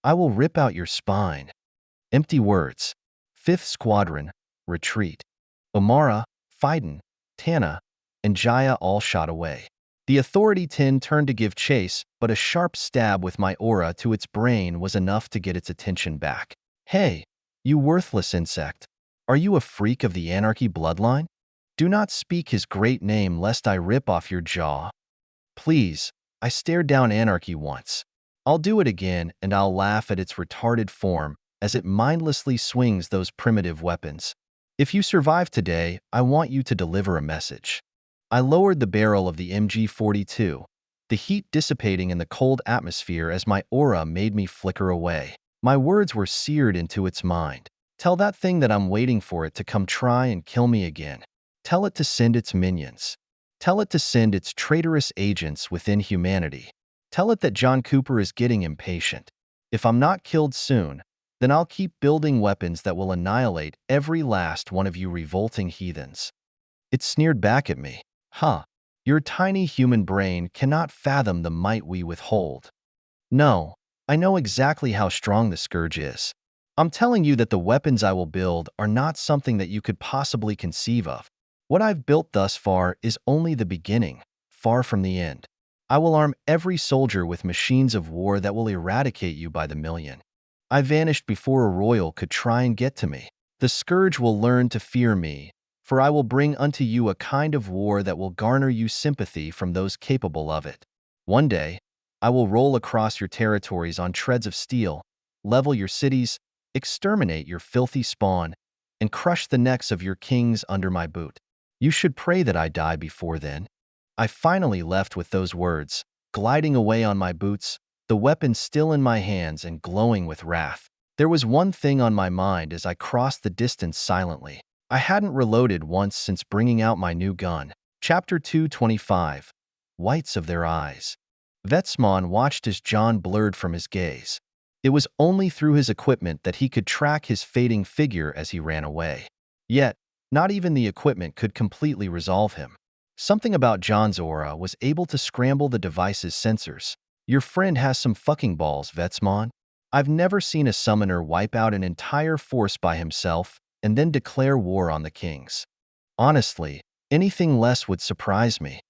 I will rip out your spine. Empty words. 5th Squadron, retreat. Omara, Phaidon, Tana, and Jaya all shot away. The authority tin turned to give chase, but a sharp stab with my aura to its brain was enough to get its attention back. Hey, you worthless insect. Are you a freak of the anarchy bloodline? Do not speak his great name lest I rip off your jaw. Please, I stared down anarchy once. I'll do it again, and I'll laugh at its retarded form as it mindlessly swings those primitive weapons. If you survive today, I want you to deliver a message. I lowered the barrel of the MG42, the heat dissipating in the cold atmosphere as my aura made me flicker away. My words were seared into its mind. Tell that thing that I'm waiting for it to come try and kill me again. Tell it to send its minions. Tell it to send its traitorous agents within humanity. Tell it that John Cooper is getting impatient. If I'm not killed soon, then I'll keep building weapons that will annihilate every last one of you revolting heathens. It sneered back at me. Huh, your tiny human brain cannot fathom the might we withhold. No, I know exactly how strong the scourge is. I'm telling you that the weapons I will build are not something that you could possibly conceive of. What I've built thus far is only the beginning, far from the end. I will arm every soldier with machines of war that will eradicate you by the million. I vanished before a royal could try and get to me. The scourge will learn to fear me, for I will bring unto you a kind of war that will garner you sympathy from those capable of it. One day, I will roll across your territories on treads of steel, level your cities, exterminate your filthy spawn, and crush the necks of your kings under my boot. You should pray that I die before then. I finally left with those words, gliding away on my boots, the weapon still in my hands and glowing with wrath. There was one thing on my mind as I crossed the distance silently. I hadn't reloaded once since bringing out my new gun. Chapter 225. Whites of Their Eyes. Vetsmon watched as John blurred from his gaze. It was only through his equipment that he could track his fading figure as he ran away. Yet, not even the equipment could completely resolve him. Something about John's aura was able to scramble the device's sensors. Your friend has some fucking balls, Vetsmon. I've never seen a summoner wipe out an entire force by himself and then declare war on the kings. Honestly, anything less would surprise me.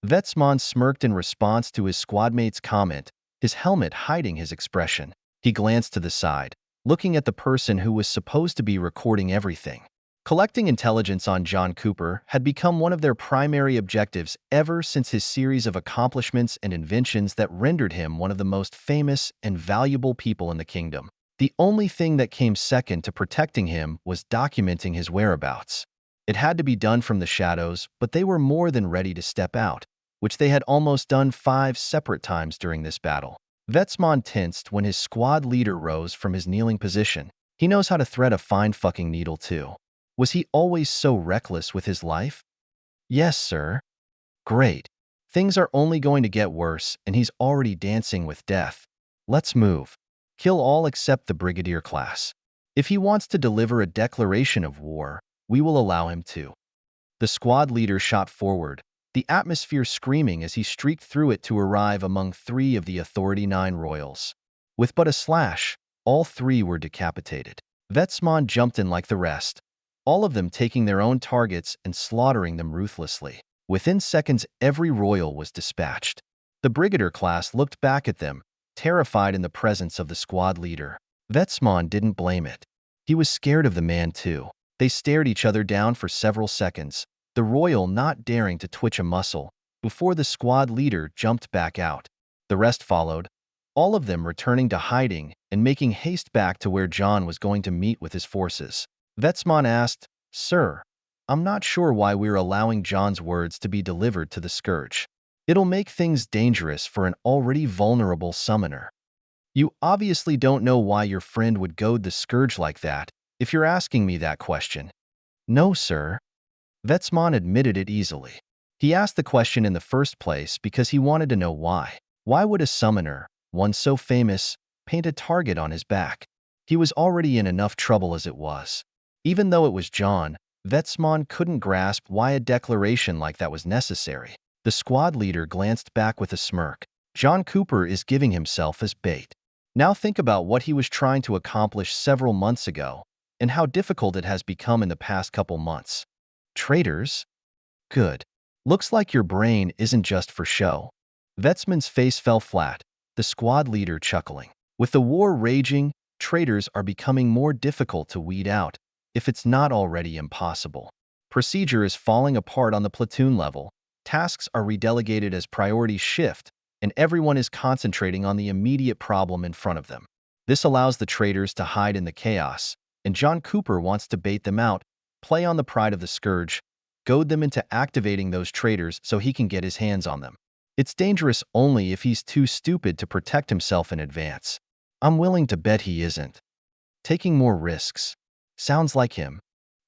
Vetsmon smirked in response to his squadmate's comment, his helmet hiding his expression. He glanced to the side, looking at the person who was supposed to be recording everything. Collecting intelligence on John Cooper had become one of their primary objectives ever since his series of accomplishments and inventions that rendered him one of the most famous and valuable people in the kingdom. The only thing that came second to protecting him was documenting his whereabouts. It had to be done from the shadows, but they were more than ready to step out, which they had almost done 5 separate times during this battle. Vetsmon tensed when his squad leader rose from his kneeling position. He knows how to thread a fine fucking needle too. Was he always so reckless with his life? Yes, sir. Great. Things are only going to get worse, and he's already dancing with death. Let's move. Kill all except the Brigadier class. If he wants to deliver a declaration of war, we will allow him to. The squad leader shot forward, the atmosphere screaming as he streaked through it to arrive among 3 of the Authority 9 royals. With but a slash, all 3 were decapitated. Vetsmon jumped in like the rest, all of them taking their own targets and slaughtering them ruthlessly. Within seconds, every royal was dispatched. The Brigadier class looked back at them, terrified in the presence of the squad leader. Vetsmon didn't blame it. He was scared of the man too. They stared each other down for several seconds, the royal not daring to twitch a muscle, before the squad leader jumped back out. The rest followed, all of them returning to hiding and making haste back to where John was going to meet with his forces. Vetsmon asked, "Sir, I'm not sure why we're allowing John's words to be delivered to the Scourge. It'll make things dangerous for an already vulnerable summoner. You obviously don't know why your friend would goad the Scourge like that, if you're asking me that question." "No, sir." Vetsmon admitted it easily. He asked the question in the first place because he wanted to know why. Why would a summoner, one so famous, paint a target on his back? He was already in enough trouble as it was. Even though it was John, Vetsmon couldn't grasp why a declaration like that was necessary. The squad leader glanced back with a smirk. John Cooper is giving himself as bait. Now think about what he was trying to accomplish several months ago, and how difficult it has become in the past couple months. Traitors? Good. Looks like your brain isn't just for show. Vetsman's face fell flat, the squad leader chuckling. With the war raging, traitors are becoming more difficult to weed out, if it's not already impossible. Procedure is falling apart on the platoon level, tasks are redelegated as priorities shift, and everyone is concentrating on the immediate problem in front of them. This allows the traitors to hide in the chaos, and John Cooper wants to bait them out, play on the pride of the Scourge, goad them into activating those traitors so he can get his hands on them. It's dangerous only if he's too stupid to protect himself in advance. I'm willing to bet he isn't. Taking more risks. Sounds like him.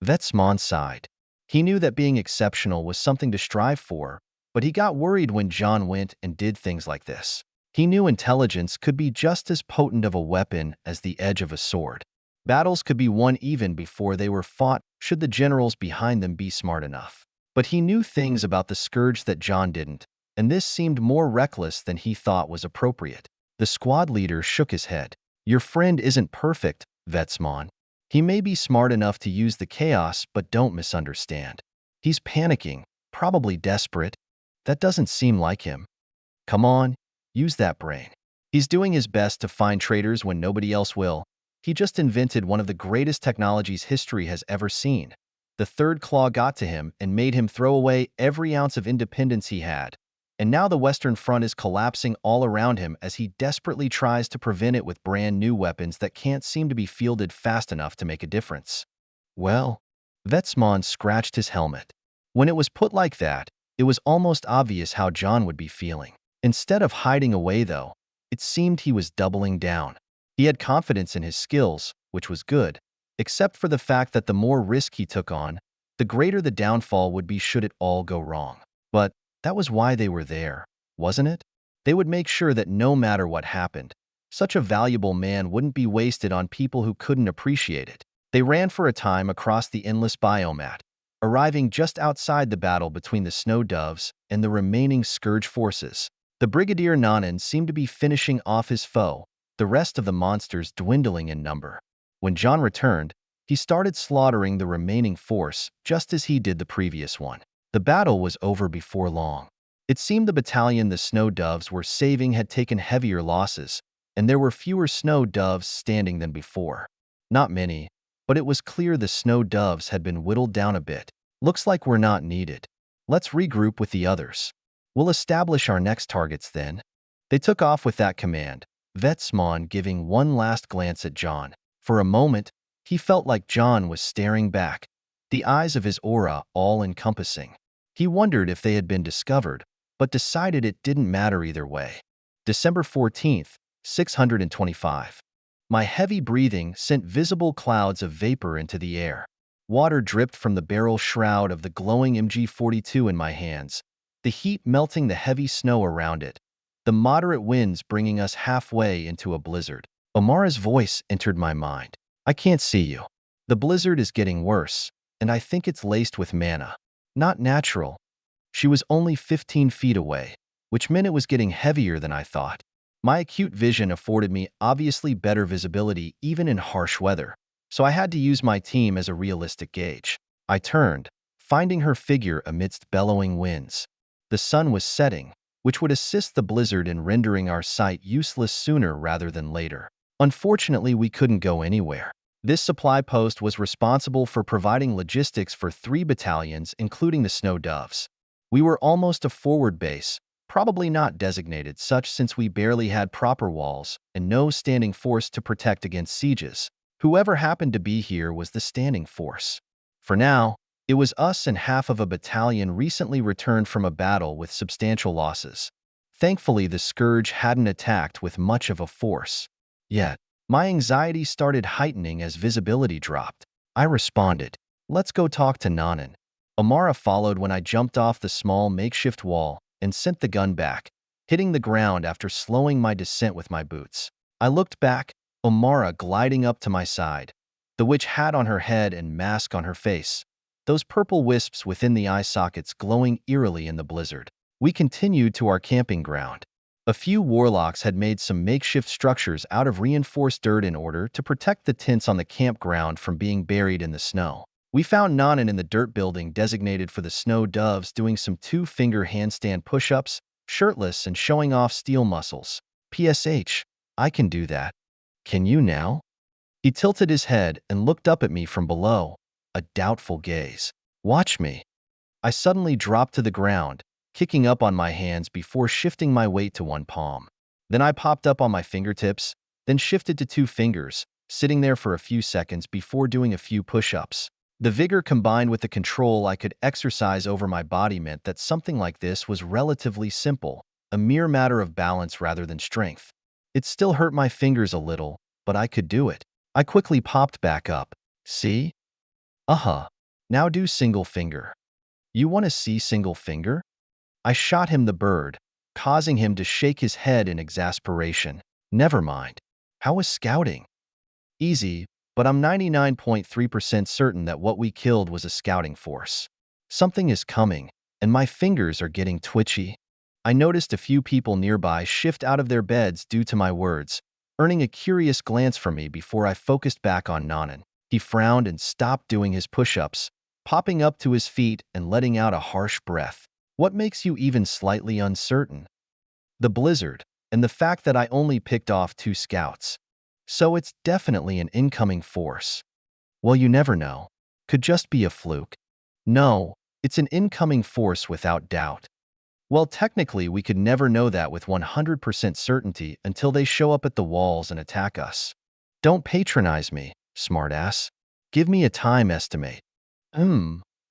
Vetsmon sighed. He knew that being exceptional was something to strive for, but he got worried when John went and did things like this. He knew intelligence could be just as potent of a weapon as the edge of a sword. Battles could be won even before they were fought should the generals behind them be smart enough. But he knew things about the Scourge that John didn't, and this seemed more reckless than he thought was appropriate. The squad leader shook his head. Your friend isn't perfect, Vetsmon. He may be smart enough to use the chaos, but don't misunderstand. He's panicking, probably desperate. That doesn't seem like him. Come on, use that brain. He's doing his best to find traitors when nobody else will. He just invented one of the greatest technologies history has ever seen. The third claw got to him and made him throw away every ounce of independence he had. And now the Western Front is collapsing all around him as he desperately tries to prevent it with brand new weapons that can't seem to be fielded fast enough to make a difference. Well, Vetsmon scratched his helmet. When it was put like that, it was almost obvious how John would be feeling. Instead of hiding away, though, it seemed he was doubling down. He had confidence in his skills, which was good, except for the fact that the more risk he took on, the greater the downfall would be should it all go wrong. But that was why they were there, wasn't it? They would make sure that no matter what happened, such a valuable man wouldn't be wasted on people who couldn't appreciate it. They ran for a time across the endless biomat, arriving just outside the battle between the Snow Doves and the remaining Scourge forces. The Brigadier Nanan seemed to be finishing off his foe, the rest of the monsters dwindling in number. When John returned, he started slaughtering the remaining force just as he did the previous one. The battle was over before long. It seemed the battalion the Snow Doves were saving had taken heavier losses, and there were fewer Snow Doves standing than before. Not many, but it was clear the Snow Doves had been whittled down a bit. Looks like we're not needed. Let's regroup with the others. We'll establish our next targets then. They took off with that command, Vetsmon giving one last glance at John. For a moment, he felt like John was staring back, the eyes of his aura all-encompassing. He wondered if they had been discovered, but decided it didn't matter either way. December 14th, 625. My heavy breathing sent visible clouds of vapor into the air. Water dripped from the barrel shroud of the glowing MG-42 in my hands, the heat melting the heavy snow around it, the moderate winds bringing us halfway into a blizzard. Omara's voice entered my mind. I can't see you. The blizzard is getting worse, and I think it's laced with mana. Not natural. She was only 15 feet away, which meant it was getting heavier than I thought. My acute vision afforded me obviously better visibility even in harsh weather, so I had to use my team as a realistic gauge. I turned, finding her figure amidst bellowing winds. The sun was setting, which would assist the blizzard in rendering our sight useless sooner rather than later. Unfortunately, we couldn't go anywhere. This supply post was responsible for providing logistics for 3 battalions, including the Snow Doves. We were almost a forward base, probably not designated such since we barely had proper walls and no standing force to protect against sieges. Whoever happened to be here was the standing force. For now, it was us and half of a battalion recently returned from a battle with substantial losses. Thankfully, the Scourge hadn't attacked with much of a force. Yet, my anxiety started heightening as visibility dropped. I responded, "Let's go talk to Nanan." Omara followed when I jumped off the small makeshift wall and sent the gun back, hitting the ground after slowing my descent with my boots. I looked back, Omara gliding up to my side, the witch hat on her head and mask on her face, those purple wisps within the eye sockets glowing eerily in the blizzard. We continued to our camping ground. A few warlocks had made some makeshift structures out of reinforced dirt in order to protect the tents on the campground from being buried in the snow. We found Nanan in the dirt building designated for the Snow Doves doing some 2-finger handstand push-ups, shirtless and showing off steel muscles. PSH, I can do that. Can you now? He tilted his head and looked up at me from below, a doubtful gaze. Watch me. I suddenly dropped to the ground, kicking up on my hands before shifting my weight to one palm. Then I popped up on my fingertips, then shifted to 2 fingers, sitting there for a few seconds before doing a few push-ups. The vigor combined with the control I could exercise over my body meant that something like this was relatively simple, a mere matter of balance rather than strength. It still hurt my fingers a little, but I could do it. I quickly popped back up. See? Now do single finger. You want to see single finger? I shot him the bird, causing him to shake his head in exasperation. Never mind. How was scouting? Easy, but I'm 99.3% certain that what we killed was a scouting force. Something is coming, and my fingers are getting twitchy. I noticed a few people nearby shift out of their beds due to my words, earning a curious glance from me before I focused back on Nanan. He frowned and stopped doing his push-ups, popping up to his feet and letting out a harsh breath. What makes you even slightly uncertain? The blizzard, and the fact that I only picked off 2 scouts. So it's definitely an incoming force. Well, you never know. Could just be a fluke. No, it's an incoming force without doubt. Well, technically, we could never know that with 100% certainty until they show up at the walls and attack us. Don't patronize me, smartass. Give me a time estimate.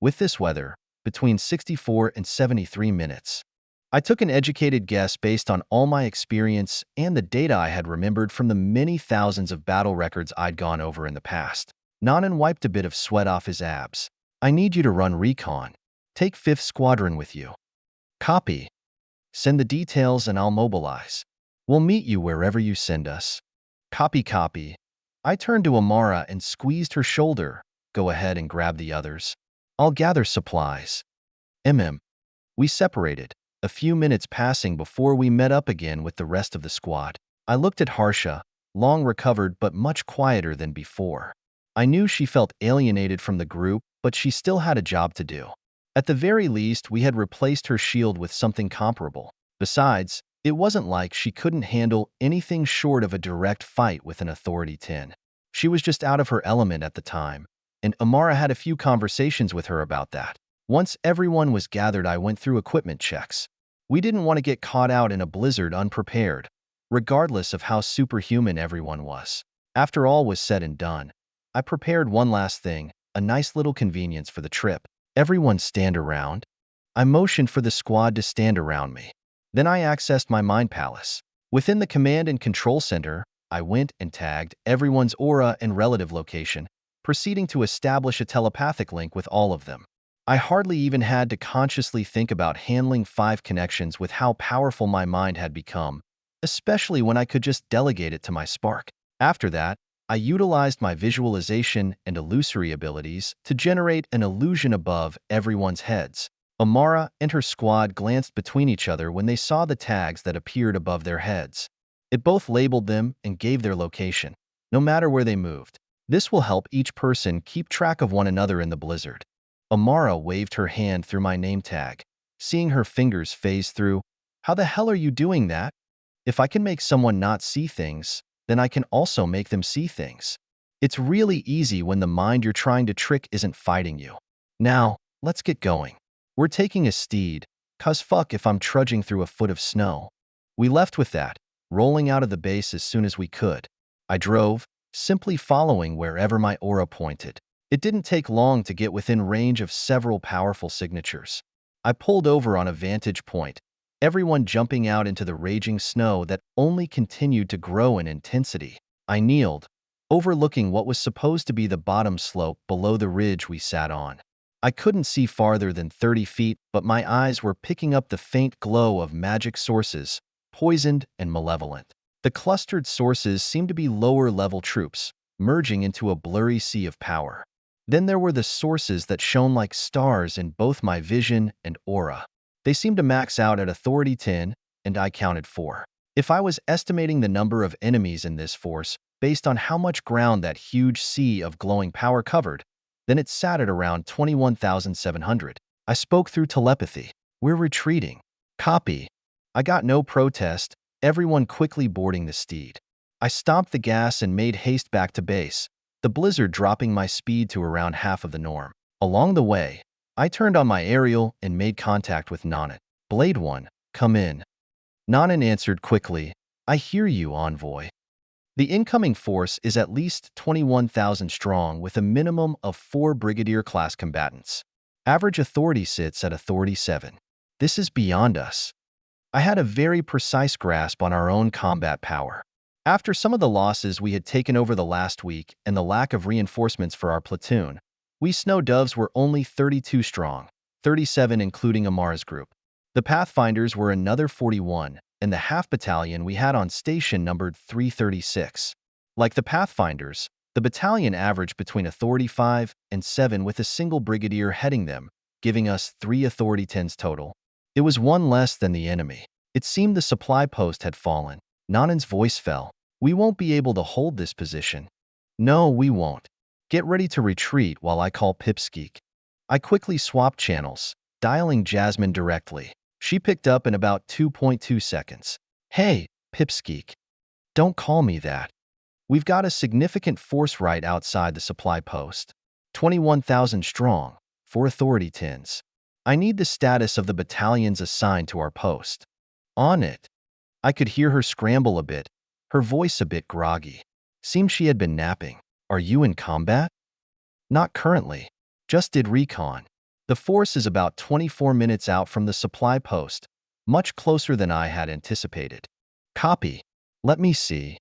With this weather, between 64 and 73 minutes. I took an educated guess based on all my experience and the data I had remembered from the many thousands of battle records I'd gone over in the past. Nanan wiped a bit of sweat off his abs. I need you to run recon. Take 5th Squadron with you. Copy. Send the details and I'll mobilize. We'll meet you wherever you send us. Copy. I turned to Amara and squeezed her shoulder. Go ahead and grab the others. I'll gather supplies. We separated, a few minutes passing before we met up again with the rest of the squad. I looked at Harsha, long recovered but much quieter than before. I knew she felt alienated from the group, but she still had a job to do. At the very least, we had replaced her shield with something comparable. Besides, it wasn't like she couldn't handle anything short of a direct fight with an Authority 10. She was just out of her element at the time, and Amara had a few conversations with her about that. Once everyone was gathered, I went through equipment checks. We didn't want to get caught out in a blizzard unprepared, regardless of how superhuman everyone was. After all was said and done, I prepared one last thing, a nice little convenience for the trip. Everyone stand around. I motioned for the squad to stand around me. Then I accessed my mind palace. Within the command and control center, I went and tagged everyone's aura and relative location, proceeding to establish a telepathic link with all of them. I hardly even had to consciously think about handling 5 connections with how powerful my mind had become, especially when I could just delegate it to my spark. After that, I utilized my visualization and illusory abilities to generate an illusion above everyone's heads. Amara and her squad glanced between each other when they saw the tags that appeared above their heads. It both labeled them and gave their location, no matter where they moved. This will help each person keep track of one another in the blizzard. Amara waved her hand through my name tag. Seeing her fingers phase through, "How the hell are you doing that? If I can make someone not see things, then I can also make them see things. It's really easy when the mind you're trying to trick isn't fighting you. Now, let's get going. We're taking a steed, 'cause fuck if I'm trudging through a foot of snow." We left with that, rolling out of the base as soon as we could. I drove, simply following wherever my aura pointed. It didn't take long to get within range of several powerful signatures. I pulled over on a vantage point, everyone jumping out into the raging snow that only continued to grow in intensity. I kneeled, overlooking what was supposed to be the bottom slope below the ridge we sat on. I couldn't see farther than 30 feet, but my eyes were picking up the faint glow of magic sources, poisoned and malevolent. The clustered sources seemed to be lower-level troops, merging into a blurry sea of power. Then there were the sources that shone like stars in both my vision and aura. They seemed to max out at Authority 10, and I counted 4. If I was estimating the number of enemies in this force based on how much ground that huge sea of glowing power covered, then it sat at around 21,700. I spoke through telepathy. "We're retreating." "Copy." I got no protest, everyone quickly boarding the steed. I stomped the gas and made haste back to base, the blizzard dropping my speed to around half of the norm. Along the way, I turned on my aerial and made contact with Nanan. "Blade 1, come in." Nanan answered quickly, "I hear you, Envoy." The incoming force is at least 21,000 strong with a minimum of 4 Brigadier-class combatants. Average authority sits at Authority 7. This is beyond us. I had a very precise grasp on our own combat power. After some of the losses we had taken over the last week and the lack of reinforcements for our platoon, we Snow Doves were only 32 strong, 37 including Amara's group. The Pathfinders were another 41, and the half-battalion we had on station numbered 336. Like the Pathfinders, the battalion averaged between Authority 5 and 7 with a single brigadier heading them, giving us 3 Authority 10s total. It was 1 less than the enemy. It seemed the supply post had fallen. Nanan's voice fell. "We won't be able to hold this position." "No, we won't. Get ready to retreat while I call Pipsqueak." I quickly swapped channels, dialing Jasmine directly. She picked up in about 2.2 seconds. "Hey, Pipsqueak. Don't call me that. We've got a significant force right outside the supply post. 21,000 strong, 4 Authority 10s. I need the status of the battalions assigned to our post." "On it." I could hear her scramble a bit, her voice a bit groggy. Seemed she had been napping. "Are you in combat?" "Not currently. Just did recon. The force is about 24 minutes out from the supply post, much closer than I had anticipated." "Copy. Let me see."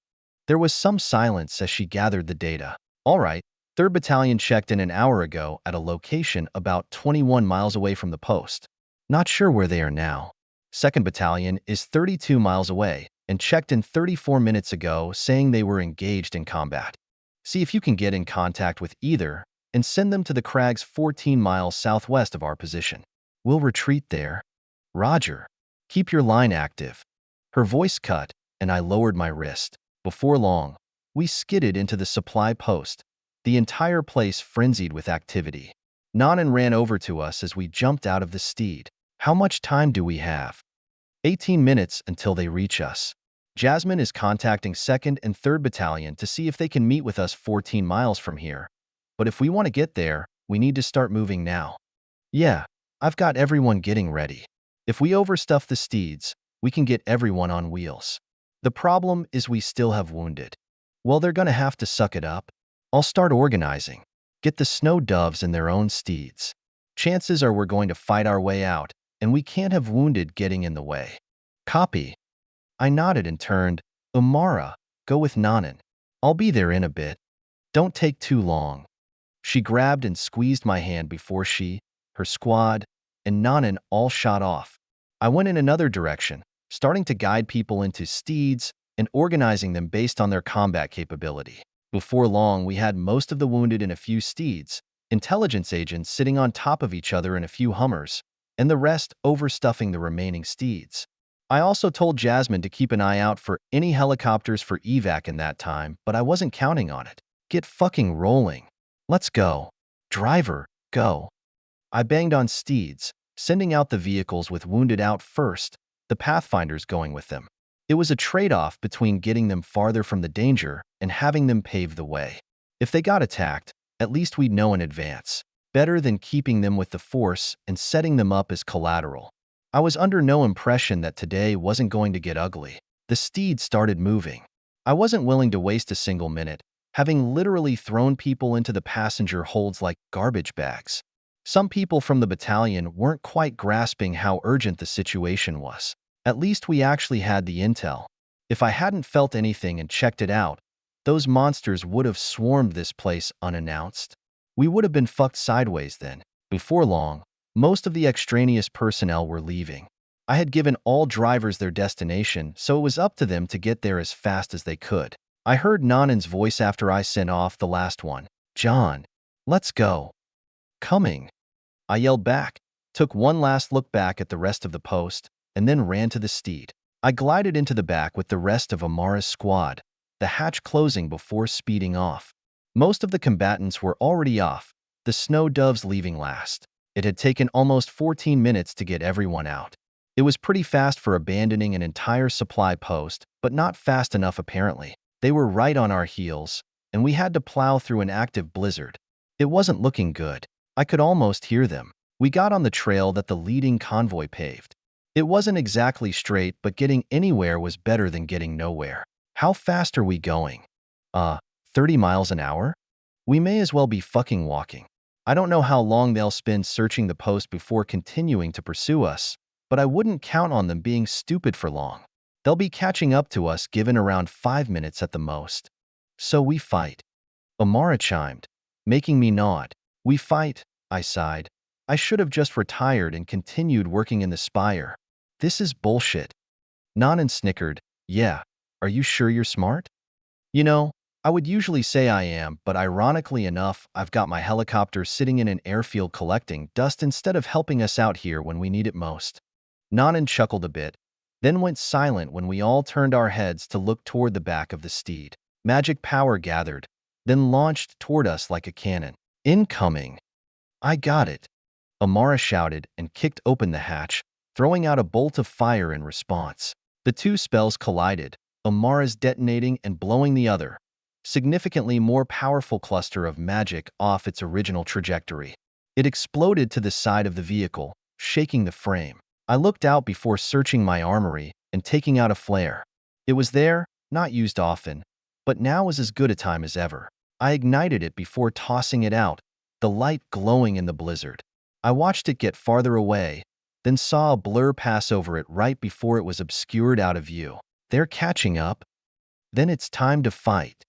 There was some silence as she gathered the data. "All right. 3rd Battalion checked in an hour ago at a location about 21 miles away from the post. Not sure where they are now. 2nd Battalion is 32 miles away and checked in 34 minutes ago saying they were engaged in combat. See if you can get in contact with either and send them to the crags 14 miles southwest of our position. We'll retreat there." "Roger. Keep your line active." Her voice cut, and I lowered my wrist. Before long, we skidded into the supply post, the entire place frenzied with activity. Nanan ran over to us as we jumped out of the steed. "How much time do we have?" 18 minutes until they reach us. Jasmine is contacting 2nd and 3rd Battalion to see if they can meet with us 14 miles from here. But if we want to get there, we need to start moving now. "Yeah, I've got everyone getting ready. If we overstuff the steeds, we can get everyone on wheels. The problem is we still have wounded. Well, they're gonna have to suck it up. I'll start organizing. Get the Snow Doves in their own steeds. Chances are we're going to fight our way out, and we can't have wounded getting in the way." "Copy." I nodded and turned. "Umara, go with Nanan. I'll be there in a bit. Don't take too long." She grabbed and squeezed my hand before she, her squad, and Nanan all shot off. I went in another direction, starting to guide people into steeds and organizing them based on their combat capability. Before long, we had most of the wounded in a few steeds, intelligence agents sitting on top of each other in a few Hummers, and the rest overstuffing the remaining steeds. I also told Jasmine to keep an eye out for any helicopters for evac in that time, but I wasn't counting on it. Get fucking rolling. Let's go. Driver, go. I banged on steeds, sending out the vehicles with wounded out first, the Pathfinders going with them. It was a trade-off between getting them farther from the danger and having them pave the way. If they got attacked, at least we'd know in advance. Better than keeping them with the force and setting them up as collateral. I was under no impression that today wasn't going to get ugly. The steed started moving. I wasn't willing to waste a single minute, having literally thrown people into the passenger holds like garbage bags. Some people from the battalion weren't quite grasping how urgent the situation was. At least we actually had the intel. If I hadn't felt anything and checked it out, those monsters would have swarmed this place unannounced. We would have been fucked sideways then. Before long, most of the extraneous personnel were leaving. I had given all drivers their destination, so it was up to them to get there as fast as they could. I heard Nanan's voice after I sent off the last one. John, let's go. Coming. I yelled back, took one last look back at the rest of the post, and then ran to the steed. I glided into the back with the rest of Amara's squad, the hatch closing before speeding off. Most of the combatants were already off, the snow doves leaving last. It had taken almost 14 minutes to get everyone out. It was pretty fast for abandoning an entire supply post, but not fast enough apparently. They were right on our heels, and we had to plow through an active blizzard. It wasn't looking good. I could almost hear them. We got on the trail that the leading convoy paved. It wasn't exactly straight, but getting anywhere was better than getting nowhere. How fast are we going? 30 miles an hour? We may as well be fucking walking. I don't know how long they'll spend searching the post before continuing to pursue us, but I wouldn't count on them being stupid for long. They'll be catching up to us given around 5 minutes at the most. So we fight. Amara chimed, making me nod. We fight, I sighed. I should have just retired and continued working in the spire. This is bullshit. Nanan snickered. Yeah, are you sure you're smart? You know, I would usually say I am, but ironically enough, I've got my helicopter sitting in an airfield collecting dust instead of helping us out here when we need it most. Nanan chuckled a bit, then went silent when we all turned our heads to look toward the back of the steed. Magic power gathered, then launched toward us like a cannon. Incoming! I got it! Amara shouted and kicked open the hatch, throwing out a bolt of fire in response. The two spells collided, Amara's detonating and blowing the other, significantly more powerful cluster of magic off its original trajectory. It exploded to the side of the vehicle, shaking the frame. I looked out before searching my armory and taking out a flare. It was there, not used often, but now was as good a time as ever. I ignited it before tossing it out, the light glowing in the blizzard. I watched it get farther away, then saw a blur pass over it right before it was obscured out of view. They're catching up. Then it's time to fight.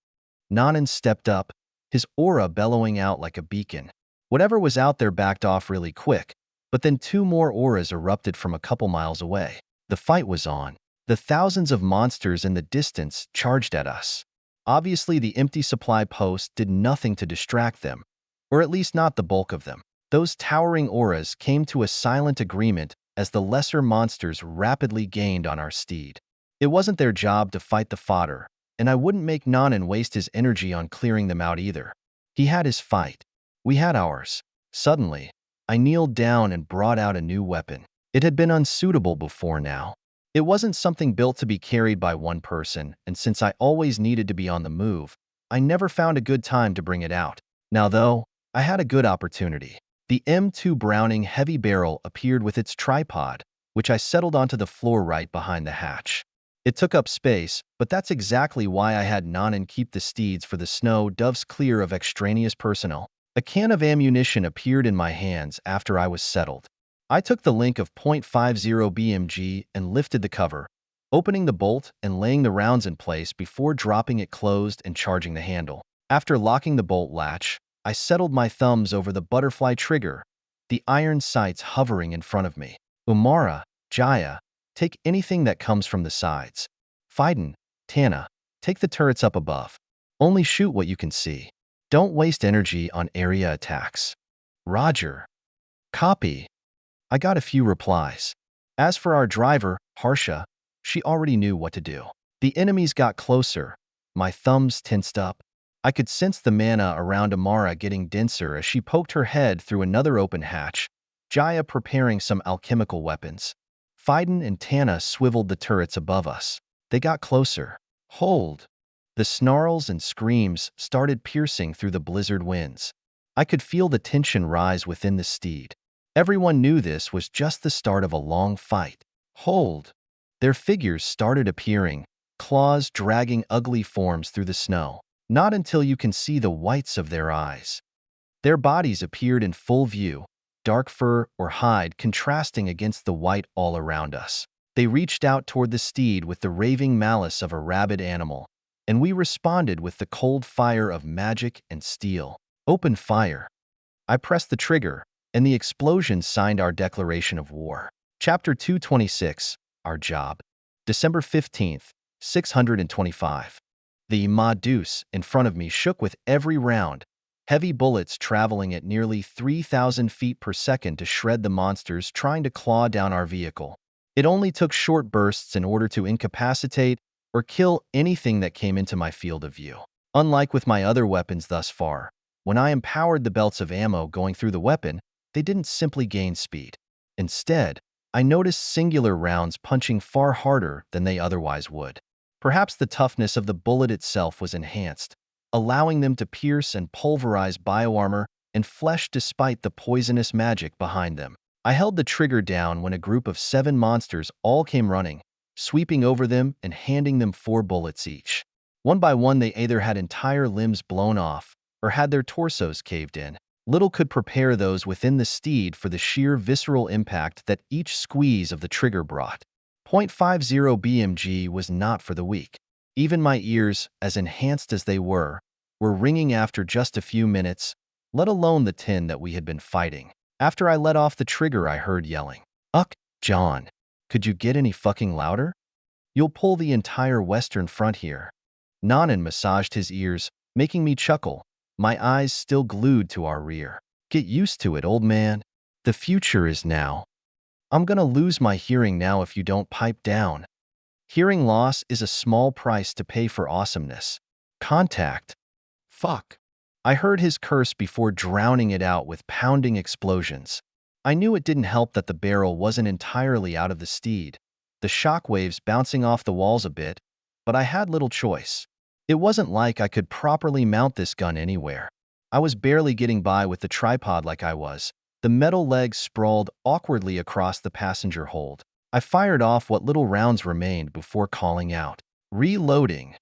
Nanan stepped up, his aura bellowing out like a beacon. Whatever was out there backed off really quick, but then two more auras erupted from a couple miles away. The fight was on. The thousands of monsters in the distance charged at us. Obviously, the empty supply post did nothing to distract them, or at least not the bulk of them. Those towering auras came to a silent agreement as the lesser monsters rapidly gained on our steed. It wasn't their job to fight the fodder, and I wouldn't make Nanan waste his energy on clearing them out either. He had his fight. We had ours. Suddenly, I kneeled down and brought out a new weapon. It had been unsuitable before now. It wasn't something built to be carried by one person, and since I always needed to be on the move, I never found a good time to bring it out. Now though, I had a good opportunity. The M2 Browning heavy barrel appeared with its tripod, which I settled onto the floor right behind the hatch. It took up space, but that's exactly why I had Nanan keep the steeds for the snow doves clear of extraneous personnel. A can of ammunition appeared in my hands after I was settled. I took the link of .50 BMG and lifted the cover, opening the bolt and laying the rounds in place before dropping it closed and charging the handle. After locking the bolt latch, I settled my thumbs over the butterfly trigger, the iron sights hovering in front of me. Umara, Jaya, take anything that comes from the sides. Fidan, Tana, take the turrets up above. Only shoot what you can see. Don't waste energy on area attacks. Roger. Copy. I got a few replies. As for our driver, Harsha, she already knew what to do. The enemies got closer. My thumbs tensed up. I could sense the mana around Amara getting denser as she poked her head through another open hatch, Jaya preparing some alchemical weapons. Fidan and Tana swiveled the turrets above us. They got closer. Hold. The snarls and screams started piercing through the blizzard winds. I could feel the tension rise within the steed. Everyone knew this was just the start of a long fight. Hold. Their figures started appearing, claws dragging ugly forms through the snow. Not until you can see the whites of their eyes. Their bodies appeared in full view, dark fur or hide contrasting against the white all around us. They reached out toward the steed with the raving malice of a rabid animal, and we responded with the cold fire of magic and steel. Open fire. I pressed the trigger, and the explosion signed our declaration of war. Chapter 226, Our Job. December 15th, 625. The Ma-Deuce in front of me shook with every round, heavy bullets traveling at nearly 3,000 feet per second to shred the monsters trying to claw down our vehicle. It only took short bursts in order to incapacitate or kill anything that came into my field of view. Unlike with my other weapons thus far, when I empowered the belts of ammo going through the weapon, they didn't simply gain speed. Instead, I noticed singular rounds punching far harder than they otherwise would. Perhaps the toughness of the bullet itself was enhanced, allowing them to pierce and pulverize bioarmor and flesh despite the poisonous magic behind them. I held the trigger down when a group of 7 monsters all came running, sweeping over them and handing them 4 bullets each. One by one, they either had entire limbs blown off or had their torsos caved in. Little could prepare those within the steed for the sheer visceral impact that each squeeze of the trigger brought. .50 BMG was not for the weak. Even my ears, as enhanced as they were ringing after just a few minutes, let alone the 10 that we had been fighting. After I let off the trigger, I heard yelling. John, could you get any fucking louder? You'll pull the entire Western Front here. Nanan massaged his ears, making me chuckle, my eyes still glued to our rear. Get used to it, old man. The future is now. I'm gonna lose my hearing now if you don't pipe down. Hearing loss is a small price to pay for awesomeness. Contact. Fuck. I heard his curse before drowning it out with pounding explosions. I knew it didn't help that the barrel wasn't entirely out of the steed, the shockwaves bouncing off the walls a bit, but I had little choice. It wasn't like I could properly mount this gun anywhere. I was barely getting by with the tripod like I was. The metal legs sprawled awkwardly across the passenger hold. I fired off what little rounds remained before calling out. Reloading.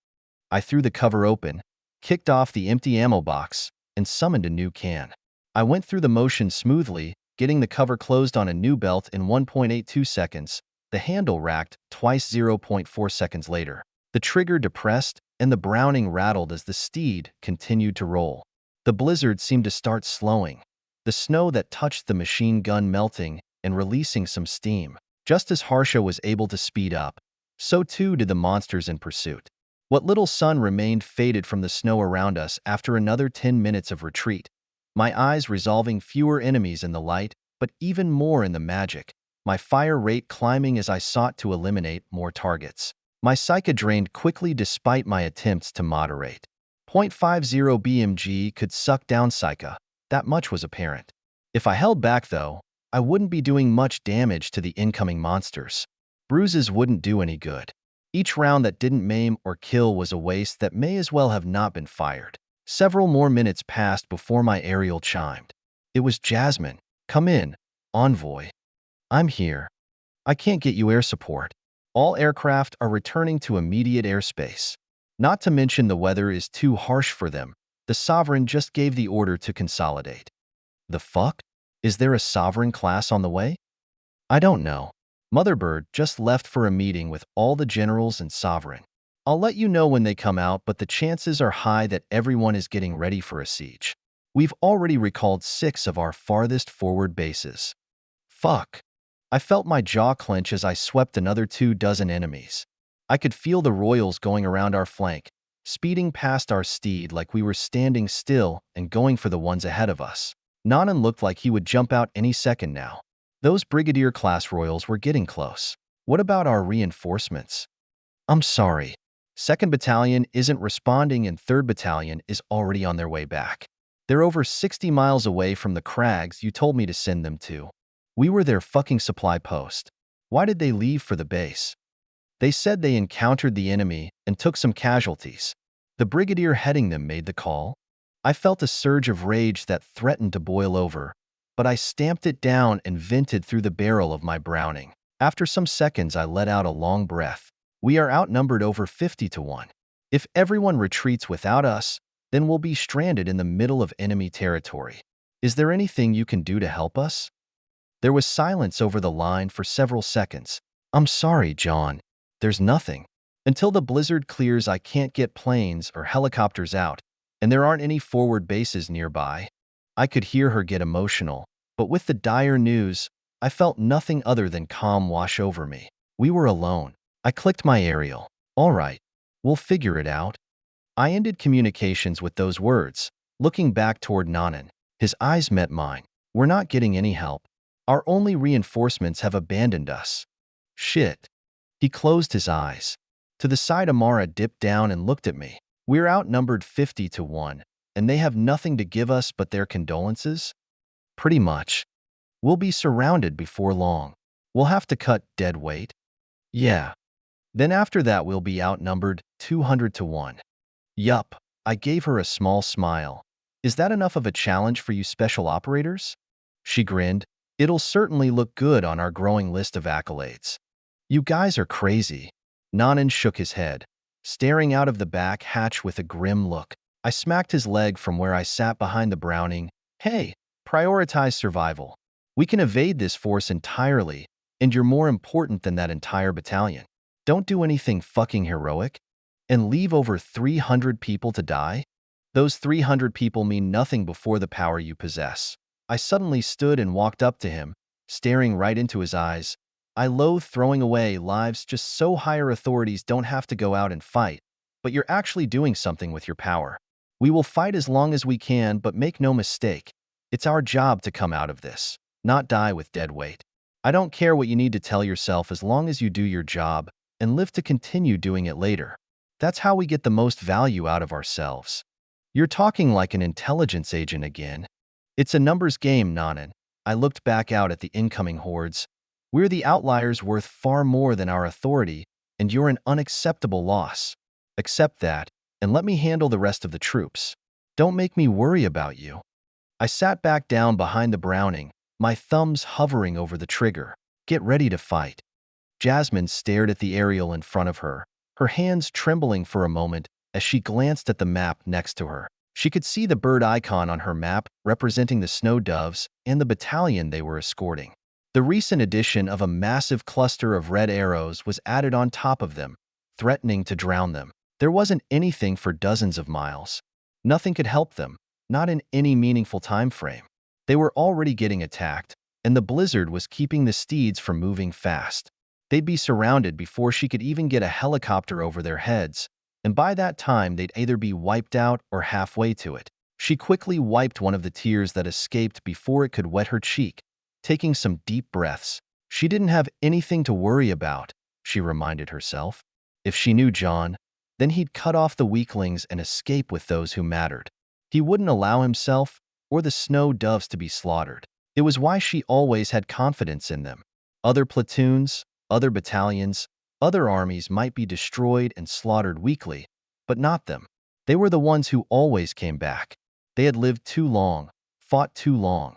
I threw the cover open, kicked off the empty ammo box, and summoned a new can. I went through the motion smoothly, getting the cover closed on a new belt in 1.82 seconds, the handle racked twice 0.4 seconds later. The trigger depressed, and the Browning rattled as the steed continued to roll. The blizzard seemed to start slowing, the snow that touched the machine gun melting and releasing some steam. Just as Harsha was able to speed up, so too did the monsters in pursuit. What little sun remained faded from the snow around us after another 10 minutes of retreat, my eyes resolving fewer enemies in the light, but even more in the magic, my fire rate climbing as I sought to eliminate more targets. My psyche drained quickly despite my attempts to moderate. .50 BMG could suck down psyche, that much was apparent. If I held back though, I wouldn't be doing much damage to the incoming monsters. Bruises wouldn't do any good. Each round that didn't maim or kill was a waste that may as well have not been fired. Several more minutes passed before my aerial chimed. It was Jasmine. Come in, Envoy. I'm here. I can't get you air support. All aircraft are returning to immediate airspace. Not to mention the weather is too harsh for them. The Sovereign just gave the order to consolidate. The fuck? Is there a Sovereign class on the way? I don't know. Motherbird just left for a meeting with all the generals and Sovereign. I'll let you know when they come out, but the chances are high that everyone is getting ready for a siege. We've already recalled 6 of our farthest forward bases. Fuck. I felt my jaw clench as I swept another 24 enemies. I could feel the royals going around our flank, speeding past our steed like we were standing still and going for the ones ahead of us. Nanan looked like he would jump out any second now. Those Brigadier-class royals were getting close. What about our reinforcements? I'm sorry. 2nd Battalion isn't responding and 3rd Battalion is already on their way back. They're over 60 miles away from the crags you told me to send them to. We were their fucking supply post. Why did they leave for the base? They said they encountered the enemy and took some casualties. The brigadier heading them made the call. I felt a surge of rage that threatened to boil over, but I stamped it down and vented through the barrel of my Browning. After some seconds, I let out a long breath. We are outnumbered over 50-1. If everyone retreats without us, then we'll be stranded in the middle of enemy territory. Is there anything you can do to help us? There was silence over the line for several seconds. I'm sorry, John. There's nothing. Until the blizzard clears, I can't get planes or helicopters out, and there aren't any forward bases nearby. I could hear her get emotional, but with the dire news, I felt nothing other than calm wash over me. We were alone. I clicked my aerial. All right, we'll figure it out. I ended communications with those words, looking back toward Nanan. His eyes met mine. We're not getting any help. Our only reinforcements have abandoned us. Shit. He closed his eyes. To the side, Amara dipped down and looked at me. We're outnumbered 50-1, and they have nothing to give us but their condolences? Pretty much. We'll be surrounded before long. We'll have to cut dead weight. Yeah. Then after that, we'll be outnumbered 200-1. Yup. I gave her a small smile. Is that enough of a challenge for you special operators? She grinned. It'll certainly look good on our growing list of accolades. You guys are crazy. Nanan shook his head, staring out of the back hatch with a grim look. I smacked his leg from where I sat behind the Browning. Hey, prioritize survival. We can evade this force entirely, and you're more important than that entire battalion. Don't do anything fucking heroic, and leave over 300 people to die? Those 300 people mean nothing before the power you possess. I suddenly stood and walked up to him, staring right into his eyes. I loathe throwing away lives just so higher authorities don't have to go out and fight, but you're actually doing something with your power. We will fight as long as we can, but make no mistake, it's our job to come out of this, not die with dead weight. I don't care what you need to tell yourself as long as you do your job and live to continue doing it later. That's how we get the most value out of ourselves. You're talking like an intelligence agent again. It's a numbers game, Nanan. I looked back out at the incoming hordes. We're the outliers worth far more than our authority, and you're an unacceptable loss. Accept that, and let me handle the rest of the troops. Don't make me worry about you. I sat back down behind the Browning, my thumbs hovering over the trigger. Get ready to fight. Jasmine stared at the aerial in front of her, her hands trembling for a moment as she glanced at the map next to her. She could see the bird icon on her map representing the snow doves and the battalion they were escorting. The recent addition of a massive cluster of red arrows was added on top of them, threatening to drown them. There wasn't anything for dozens of miles. Nothing could help them, not in any meaningful time frame. They were already getting attacked, and the blizzard was keeping the steeds from moving fast. They'd be surrounded before she could even get a helicopter over their heads, and by that time they'd either be wiped out or halfway to it. She quickly wiped one of the tears that escaped before it could wet her cheek, taking some deep breaths. She didn't have anything to worry about, she reminded herself. If she knew John, then he'd cut off the weaklings and escape with those who mattered. He wouldn't allow himself or the snow doves to be slaughtered. It was why she always had confidence in them. Other platoons, other battalions, other armies might be destroyed and slaughtered weekly, but not them. They were the ones who always came back. They had lived too long, fought too long,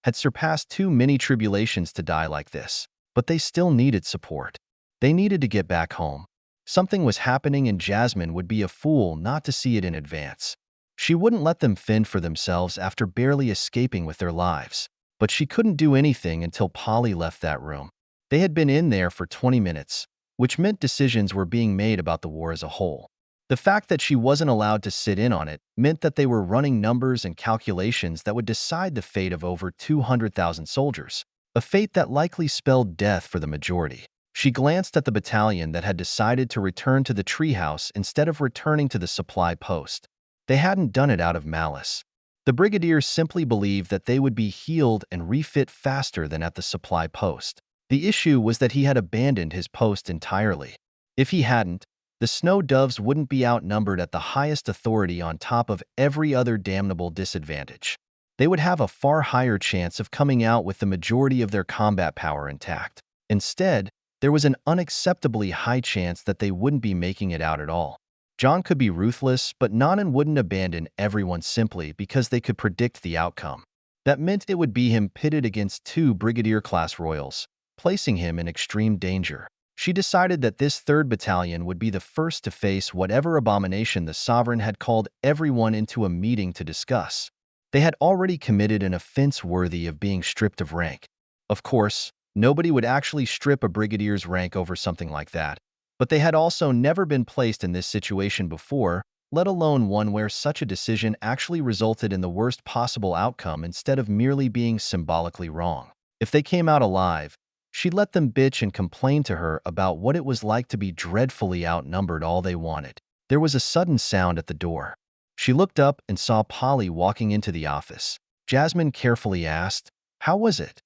had surpassed too many tribulations to die like this, but they still needed support. They needed to get back home. Something was happening, and Jasmine would be a fool not to see it in advance. She wouldn't let them fend for themselves after barely escaping with their lives. But she couldn't do anything until Polly left that room. They had been in there for 20 minutes, which meant decisions were being made about the war as a whole. The fact that she wasn't allowed to sit in on it meant that they were running numbers and calculations that would decide the fate of over 200,000 soldiers, a fate that likely spelled death for the majority. She glanced at the battalion that had decided to return to the treehouse instead of returning to the supply post. They hadn't done it out of malice. The brigadier simply believed that they would be healed and refit faster than at the supply post. The issue was that he had abandoned his post entirely. If he hadn't, the snow doves wouldn't be outnumbered at the highest authority on top of every other damnable disadvantage. They would have a far higher chance of coming out with the majority of their combat power intact. Instead, there was an unacceptably high chance that they wouldn't be making it out at all. John could be ruthless, but Nanan wouldn't abandon everyone simply because they could predict the outcome. That meant it would be him pitted against two brigadier-class royals, placing him in extreme danger. She decided that this 3rd Battalion would be the first to face whatever abomination the sovereign had called everyone into a meeting to discuss. They had already committed an offense worthy of being stripped of rank. Of course, nobody would actually strip a brigadier's rank over something like that, but they had also never been placed in this situation before, let alone one where such a decision actually resulted in the worst possible outcome instead of merely being symbolically wrong. If they came out alive, she'd let them bitch and complain to her about what it was like to be dreadfully outnumbered all they wanted. There was a sudden sound at the door. She looked up and saw Polly walking into the office. Jasmine carefully asked, "How was it?"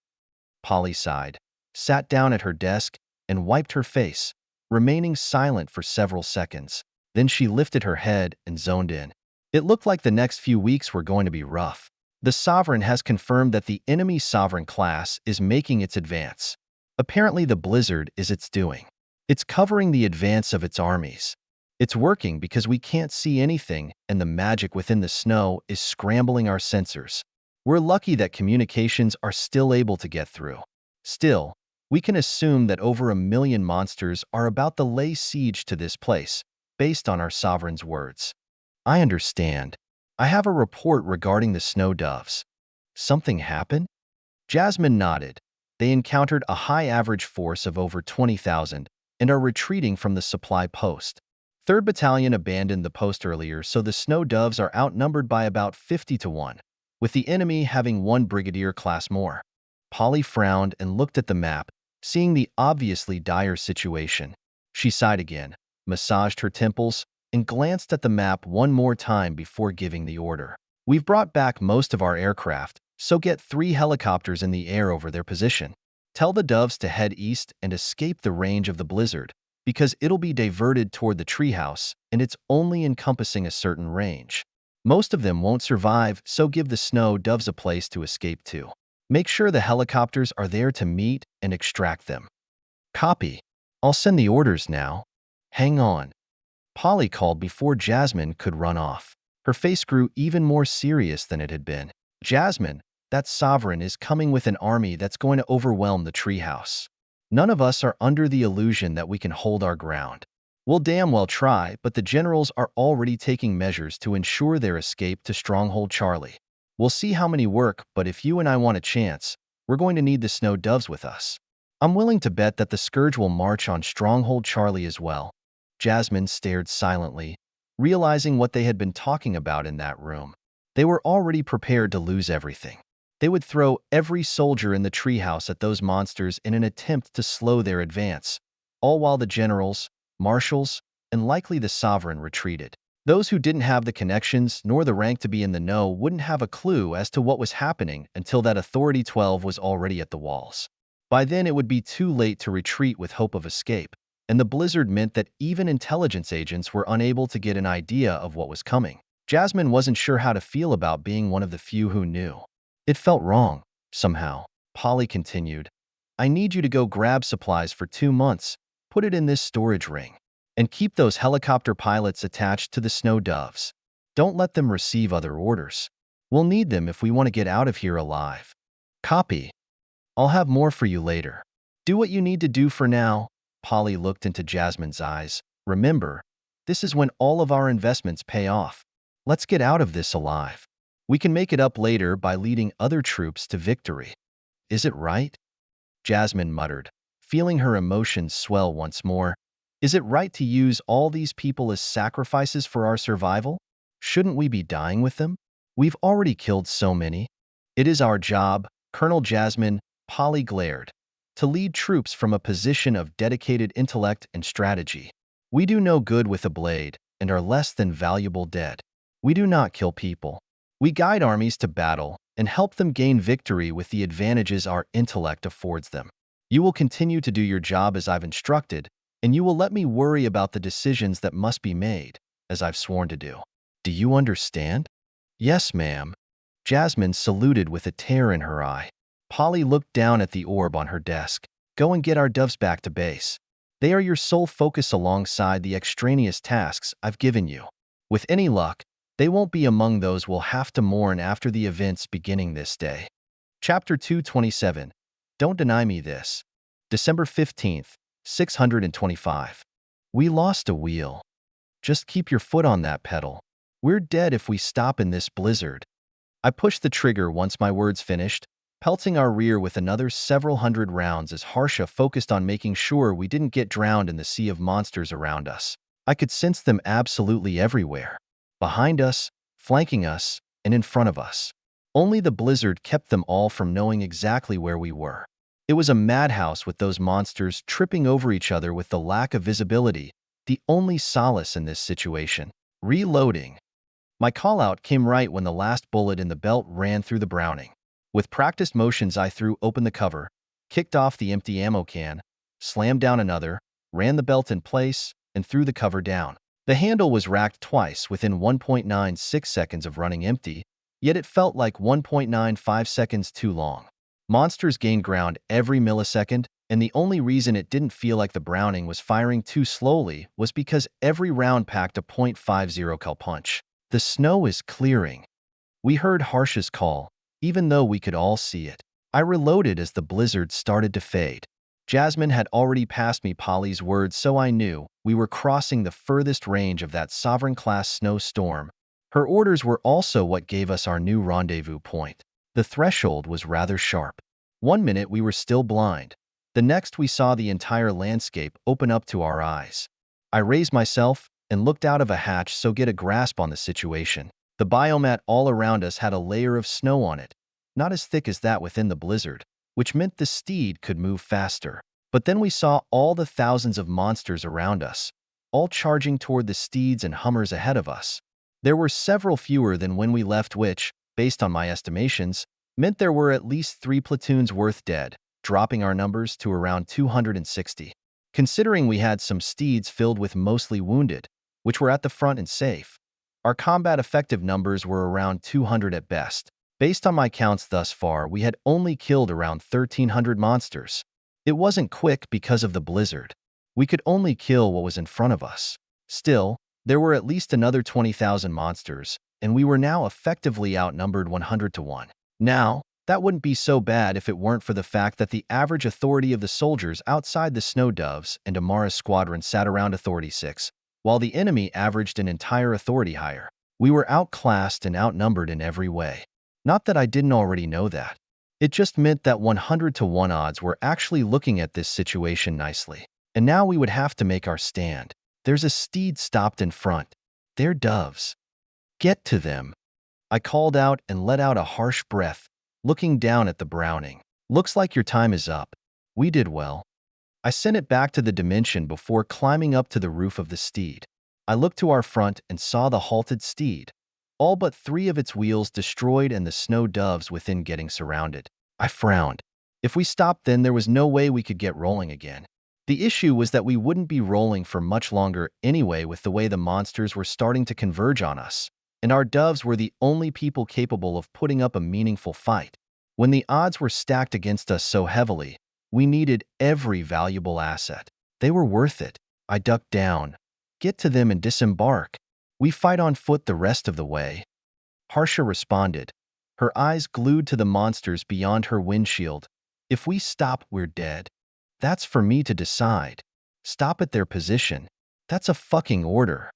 Polly sighed, sat down at her desk, and wiped her face, remaining silent for several seconds. Then she lifted her head and zoned in. It looked like the next few weeks were going to be rough. The Sovereign has confirmed that the enemy Sovereign class is making its advance. Apparently the blizzard is its doing. It's covering the advance of its armies. It's working because we can't see anything, and the magic within the snow is scrambling our sensors. We're lucky that communications are still able to get through. Still, we can assume that over 1 million monsters are about to lay siege to this place, based on our sovereign's words. I understand. I have a report regarding the snow doves. Something happened? Jasmine nodded. They encountered a high average force of over 20,000 and are retreating from the supply post. 3rd Battalion abandoned the post earlier, so the snow doves are outnumbered by about 50 to 1, with the enemy having 1 brigadier class more. Polly frowned and looked at the map, seeing the obviously dire situation. She sighed again, massaged her temples, and glanced at the map one more time before giving the order. We've brought back most of our aircraft, so get 3 helicopters in the air over their position. Tell the doves to head east and escape the range of the blizzard, because it'll be diverted toward the treehouse, and it's only encompassing a certain range. Most of them won't survive, so give the snow doves a place to escape to. Make sure the helicopters are there to meet and extract them. Copy. I'll send the orders now. Hang on. Polly called before Jasmine could run off. Her face grew even more serious than it had been. Jasmine, that sovereign is coming with an army that's going to overwhelm the treehouse. None of us are under the illusion that we can hold our ground. We'll damn well try, but the generals are already taking measures to ensure their escape to Stronghold Charlie. We'll see how many work, but if you and I want a chance, we're going to need the snow doves with us. I'm willing to bet that the Scourge will march on Stronghold Charlie as well. Jasmine stared silently, realizing what they had been talking about in that room. They were already prepared to lose everything. They would throw every soldier in the treehouse at those monsters in an attempt to slow their advance, all while the generals, marshals, and likely the sovereign retreated. Those who didn't have the connections nor the rank to be in the know wouldn't have a clue as to what was happening until that Authority 12 was already at the walls. By then it would be too late to retreat with hope of escape, and the blizzard meant that even intelligence agents were unable to get an idea of what was coming. Jasmine wasn't sure how to feel about being one of the few who knew. It felt wrong, somehow. Polly continued, I need you to go grab supplies for 2 months, put it in this storage ring, and keep those helicopter pilots attached to the snow doves. Don't let them receive other orders. We'll need them if we want to get out of here alive. Copy. I'll have more for you later. Do what you need to do for now. Polly looked into Jasmine's eyes. Remember, this is when all of our investments pay off. Let's get out of this alive. We can make it up later by leading other troops to victory. Is it right? Jasmine muttered, feeling her emotions swell once more. Is it right to use all these people as sacrifices for our survival? Shouldn't we be dying with them? We've already killed so many. It is our job, Colonel Jasmine, Polly glared, to lead troops from a position of dedicated intellect and strategy. We do no good with a blade and are less than valuable dead. We do not kill people. We guide armies to battle and help them gain victory with the advantages our intellect affords them. You will continue to do your job as I've instructed, and you will let me worry about the decisions that must be made, as I've sworn to do. Do you understand? Yes, ma'am. Jasmine saluted with a tear in her eye. Polly looked down at the orb on her desk. Go and get our doves back to base. They are your sole focus alongside the extraneous tasks I've given you. With any luck, they won't be among those we'll have to mourn after the events beginning this day. Chapter 227. Don't deny me this. December 15th, 625. We lost a wheel. Just keep your foot on that pedal. We're dead if we stop in this blizzard. I pushed the trigger once my words finished, pelting our rear with another several hundred rounds as Harsha focused on making sure we didn't get drowned in the sea of monsters around us. I could sense them absolutely everywhere. Behind us, flanking us, and in front of us. Only the blizzard kept them all from knowing exactly where we were. It was a madhouse with those monsters tripping over each other with the lack of visibility, the only solace in this situation. Reloading. My call-out came right when the last bullet in the belt ran through the Browning. With practiced motions, I threw open the cover, kicked off the empty ammo can, slammed down another, ran the belt in place, and threw the cover down. The handle was racked twice within 1.96 seconds of running empty, yet it felt like 1.95 seconds too long. Monsters gained ground every millisecond, and the only reason it didn't feel like the Browning was firing too slowly was because every round packed a .50 cal punch. The snow is clearing. We heard Harsha's call, even though we could all see it. I reloaded as the blizzard started to fade. Jasmine had already passed me Polly's words, so I knew we were crossing the furthest range of that Sovereign-class snowstorm. Her orders were also what gave us our new rendezvous point. The threshold was rather sharp. 1 minute we were still blind. The next we saw the entire landscape open up to our eyes. I raised myself and looked out of a hatch so get a grasp on the situation. The biomat all around us had a layer of snow on it, not as thick as that within the blizzard, which meant the steed could move faster. But then we saw all the thousands of monsters around us, all charging toward the steeds and hummers ahead of us. There were several fewer than when we left, which, based on my estimations, meant there were at least 3 platoons worth dead, dropping our numbers to around 260. Considering we had some steeds filled with mostly wounded, which were at the front and safe, our combat effective numbers were around 200 at best. Based on my counts thus far, we had only killed around 1,300 monsters. It wasn't quick because of the blizzard. We could only kill what was in front of us. Still, there were at least another 20,000 monsters, and we were now effectively outnumbered 100 to 1. Now, that wouldn't be so bad if it weren't for the fact that the average authority of the soldiers outside the Snow Doves and Amara's squadron sat around authority 6, while the enemy averaged an entire authority higher. We were outclassed and outnumbered in every way. Not that I didn't already know that. It just meant that 100 to 1 odds were actually looking at this situation nicely. And now we would have to make our stand. There's a steed stopped in front. They're doves. Get to them. I called out and let out a harsh breath, looking down at the Browning. Looks like your time is up. We did well. I sent it back to the dimension before climbing up to the roof of the steed. I looked to our front and saw the halted steed, all but 3 of its wheels destroyed and the Snow Doves within getting surrounded. I frowned. If we stopped then there was no way we could get rolling again. The issue was that we wouldn't be rolling for much longer anyway with the way the monsters were starting to converge on us, and our doves were the only people capable of putting up a meaningful fight. When the odds were stacked against us so heavily, we needed every valuable asset. They were worth it. I ducked down. Get to them and disembark. We fight on foot the rest of the way. Harsha responded, her eyes glued to the monsters beyond her windshield. If we stop, we're dead. That's for me to decide. Stop at their position. That's a fucking order.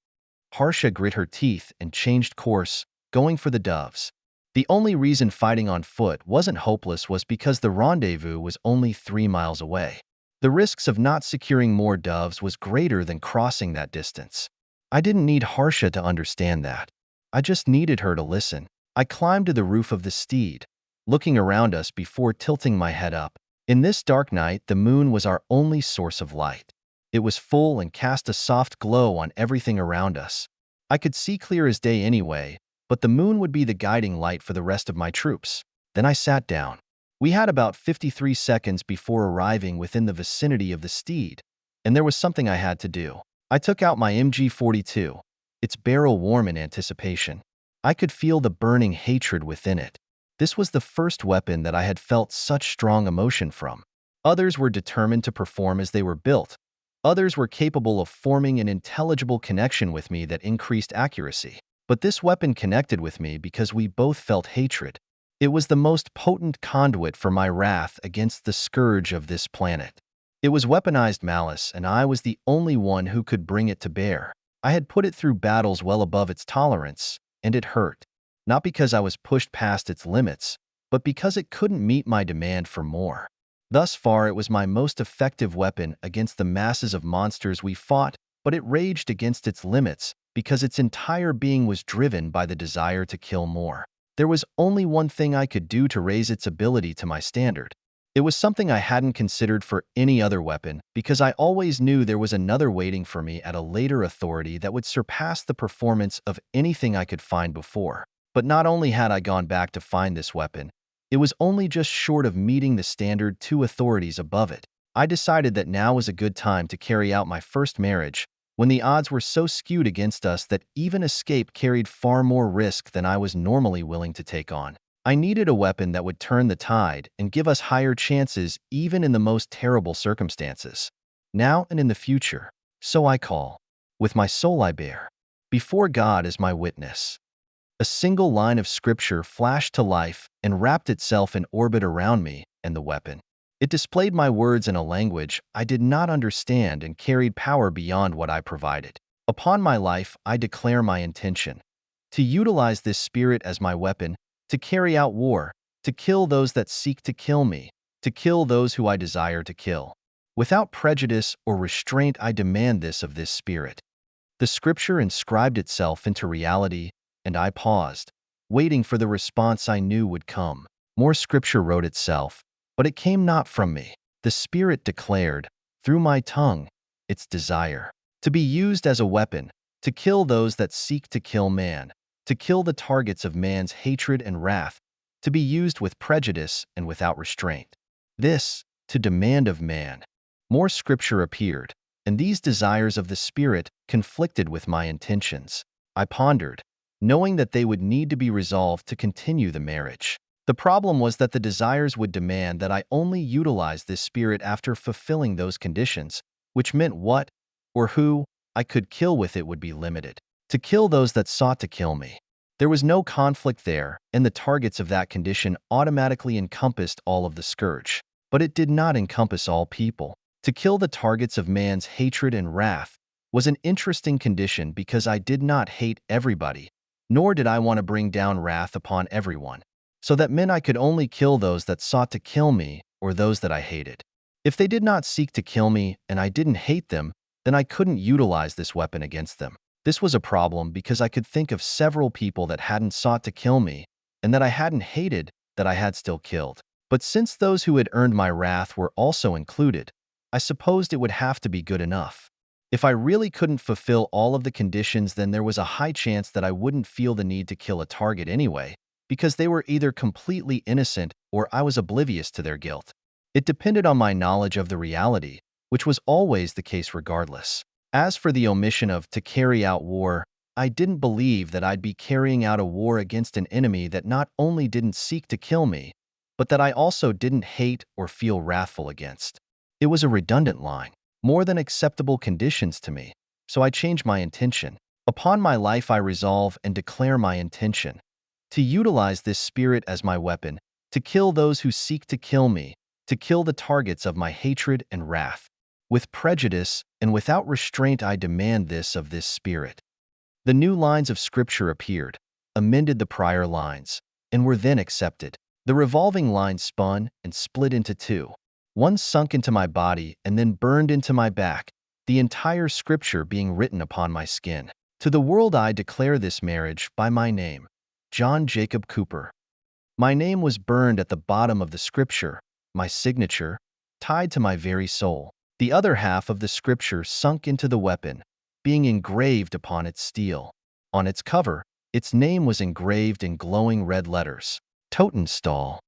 Harsha grit her teeth and changed course, going for the doves. The only reason fighting on foot wasn't hopeless was because the rendezvous was only 3 miles away. The risks of not securing more doves was greater than crossing that distance. I didn't need Harsha to understand that. I just needed her to listen. I climbed to the roof of the steed, looking around us before tilting my head up. In this dark night, the moon was our only source of light. It was full and cast a soft glow on everything around us. I could see clear as day anyway, but the moon would be the guiding light for the rest of my troops. Then I sat down. We had about 53 seconds before arriving within the vicinity of the steed, and there was something I had to do. I took out my MG42, its barrel warm in anticipation. I could feel the burning hatred within it. This was the first weapon that I had felt such strong emotion from. Others were determined to perform as they were built. Others were capable of forming an intelligible connection with me that increased accuracy. But this weapon connected with me because we both felt hatred. It was the most potent conduit for my wrath against the scourge of this planet. It was weaponized malice, and I was the only one who could bring it to bear. I had put it through battles well above its tolerance, and it hurt. Not because I was pushed past its limits, but because it couldn't meet my demand for more. Thus far, it was my most effective weapon against the masses of monsters we fought, but it raged against its limits because its entire being was driven by the desire to kill more. There was only one thing I could do to raise its ability to my standard. It was something I hadn't considered for any other weapon because I always knew there was another waiting for me at a later authority that would surpass the performance of anything I could find before. But not only had I gone back to find this weapon, it was only just short of meeting the standard 2 authorities above it. I decided that now was a good time to carry out my first marriage, when the odds were so skewed against us that even escape carried far more risk than I was normally willing to take on. I needed a weapon that would turn the tide and give us higher chances even in the most terrible circumstances. Now and in the future, so I call. With my soul I bear. Before God as my witness. A single line of scripture flashed to life and wrapped itself in orbit around me and the weapon. It displayed my words in a language I did not understand and carried power beyond what I provided. Upon my life, I declare my intention to utilize this spirit as my weapon, to carry out war, to kill those that seek to kill me, to kill those who I desire to kill. Without prejudice or restraint, I demand this of this spirit. The scripture inscribed itself into reality, and I paused, waiting for the response I knew would come. More scripture wrote itself, but it came not from me. The Spirit declared, through my tongue, its desire to be used as a weapon, to kill those that seek to kill man, to kill the targets of man's hatred and wrath, to be used with prejudice and without restraint. This, to demand of man. More scripture appeared, and these desires of the Spirit conflicted with my intentions. I pondered, knowing that they would need to be resolved to continue the marriage. The problem was that the desires would demand that I only utilize this spirit after fulfilling those conditions, which meant what, or who, I could kill with it would be limited. To kill those that sought to kill me. There was no conflict there, and the targets of that condition automatically encompassed all of the scourge. But it did not encompass all people. To kill the targets of man's hatred and wrath was an interesting condition because I did not hate everybody, nor did I want to bring down wrath upon everyone. So that meant I could only kill those that sought to kill me or those that I hated. If they did not seek to kill me and I didn't hate them, then I couldn't utilize this weapon against them. This was a problem because I could think of several people that hadn't sought to kill me and that I hadn't hated that I had still killed. But since those who had earned my wrath were also included, I supposed it would have to be good enough. If I really couldn't fulfill all of the conditions, then there was a high chance that I wouldn't feel the need to kill a target anyway, because they were either completely innocent or I was oblivious to their guilt. It depended on my knowledge of the reality, which was always the case regardless. As for the omission of to carry out war, I didn't believe that I'd be carrying out a war against an enemy that not only didn't seek to kill me, but that I also didn't hate or feel wrathful against. It was a redundant line, more than acceptable conditions to me, so I changed my intention. Upon my life I resolve and declare my intention to utilize this spirit as my weapon, to kill those who seek to kill me, to kill the targets of my hatred and wrath. With prejudice and without restraint I demand this of this spirit. The new lines of scripture appeared, amended the prior lines, and were then accepted. The revolving line spun and split into two. One sunk into my body and then burned into my back, the entire scripture being written upon my skin. To the world I declare this marriage by my name, John Jacob Cooper. My name was burned at the bottom of the scripture, my signature, tied to my very soul. The other half of the scripture sunk into the weapon, being engraved upon its steel. On its cover, its name was engraved in glowing red letters, Totenstahl.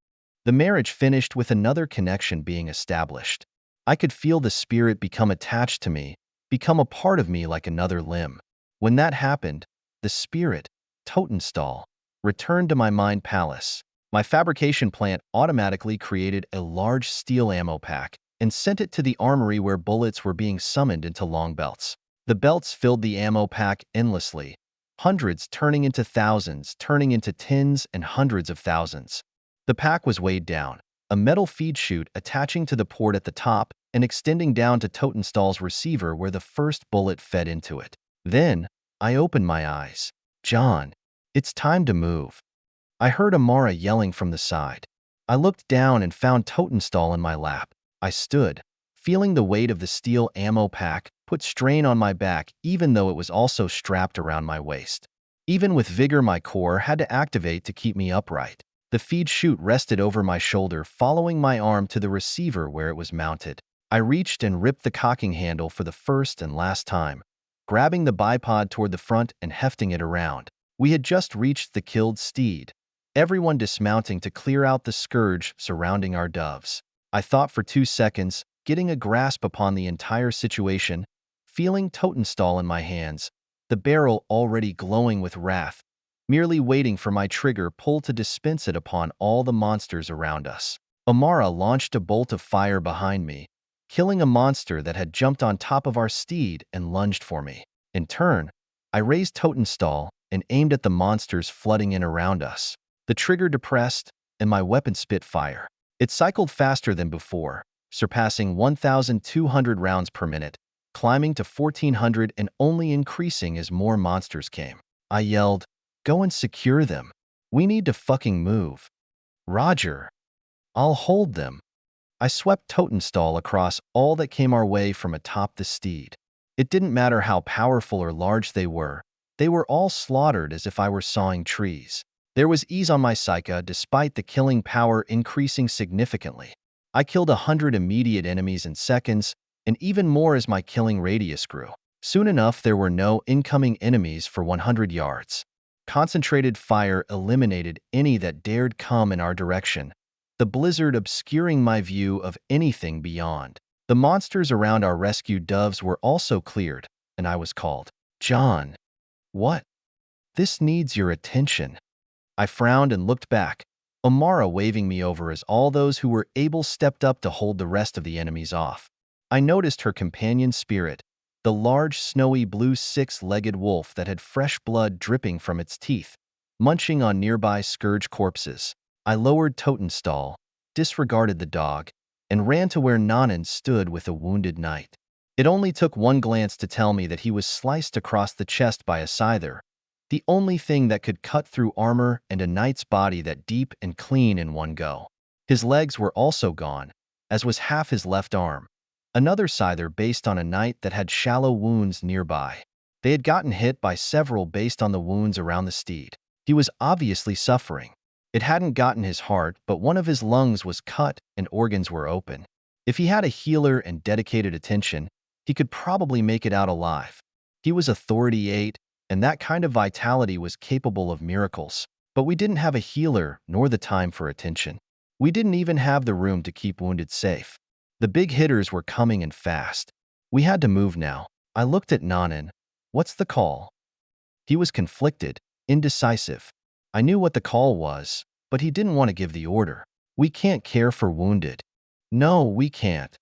The marriage finished with another connection being established. I could feel the spirit become attached to me, become a part of me like another limb. When that happened, the spirit, Totenstahl, returned to my mind palace. My fabrication plant automatically created a large steel ammo pack and sent it to the armory where bullets were being summoned into long belts. The belts filled the ammo pack endlessly, hundreds turning into thousands, turning into tens and hundreds of thousands. The pack was weighed down, a metal feed chute attaching to the port at the top and extending down to Totenstahl's receiver where the first bullet fed into it. Then, I opened my eyes. John, it's time to move. I heard Amara yelling from the side. I looked down and found Totenstahl in my lap. I stood, feeling the weight of the steel ammo pack put strain on my back even though it was also strapped around my waist. Even with vigor my core had to activate to keep me upright. The feed chute rested over my shoulder, following my arm to the receiver where it was mounted. I reached and ripped the cocking handle for the first and last time, grabbing the bipod toward the front and hefting it around. We had just reached the killed steed, everyone dismounting to clear out the scourge surrounding our doves. I thought for 2 seconds, getting a grasp upon the entire situation, feeling Totenstahl in my hands, the barrel already glowing with wrath, merely waiting for my trigger pull to dispense it upon all the monsters around us. Amara launched a bolt of fire behind me, killing a monster that had jumped on top of our steed and lunged for me. In turn, I raised Totenstahl and aimed at the monsters flooding in around us. The trigger depressed, and my weapon spit fire. It cycled faster than before, surpassing 1,200 rounds per minute, climbing to 1,400 and only increasing as more monsters came. I yelled, "Go and secure them. We need to fucking move." "Roger. I'll hold them." I swept Totenstahl across all that came our way from atop the steed. It didn't matter how powerful or large they were all slaughtered as if I were sawing trees. There was ease on my psyche despite the killing power increasing significantly. I killed 100 immediate enemies in seconds, and even more as my killing radius grew. Soon enough, there were no incoming enemies for 100 yards. Concentrated fire eliminated any that dared come in our direction, the blizzard obscuring my view of anything beyond. The monsters around our rescued doves were also cleared, and I was called. "John." "What?" "This needs your attention." I frowned and looked back, Amara waving me over as all those who were able stepped up to hold the rest of the enemies off. I noticed her companion spirit, the large, snowy blue six-legged wolf that had fresh blood dripping from its teeth, munching on nearby scourge corpses. I lowered Totenstahl, disregarded the dog, and ran to where Nanan stood with a wounded knight. It only took one glance to tell me that he was sliced across the chest by a scyther, the only thing that could cut through armor and a knight's body that deep and clean in one go. His legs were also gone, as was half his left arm. Another scyther based on a knight that had shallow wounds nearby. They had gotten hit by several based on the wounds around the steed. He was obviously suffering. It hadn't gotten his heart, but one of his lungs was cut and organs were open. If he had a healer and dedicated attention, he could probably make it out alive. He was Authority 8, and that kind of vitality was capable of miracles. But we didn't have a healer nor the time for attention. We didn't even have the room to keep wounded safe. The big hitters were coming in fast. We had to move now. I looked at Nanan. "What's the call?" He was conflicted, indecisive. I knew what the call was, but he didn't want to give the order. "We can't care for wounded." "No, we can't,"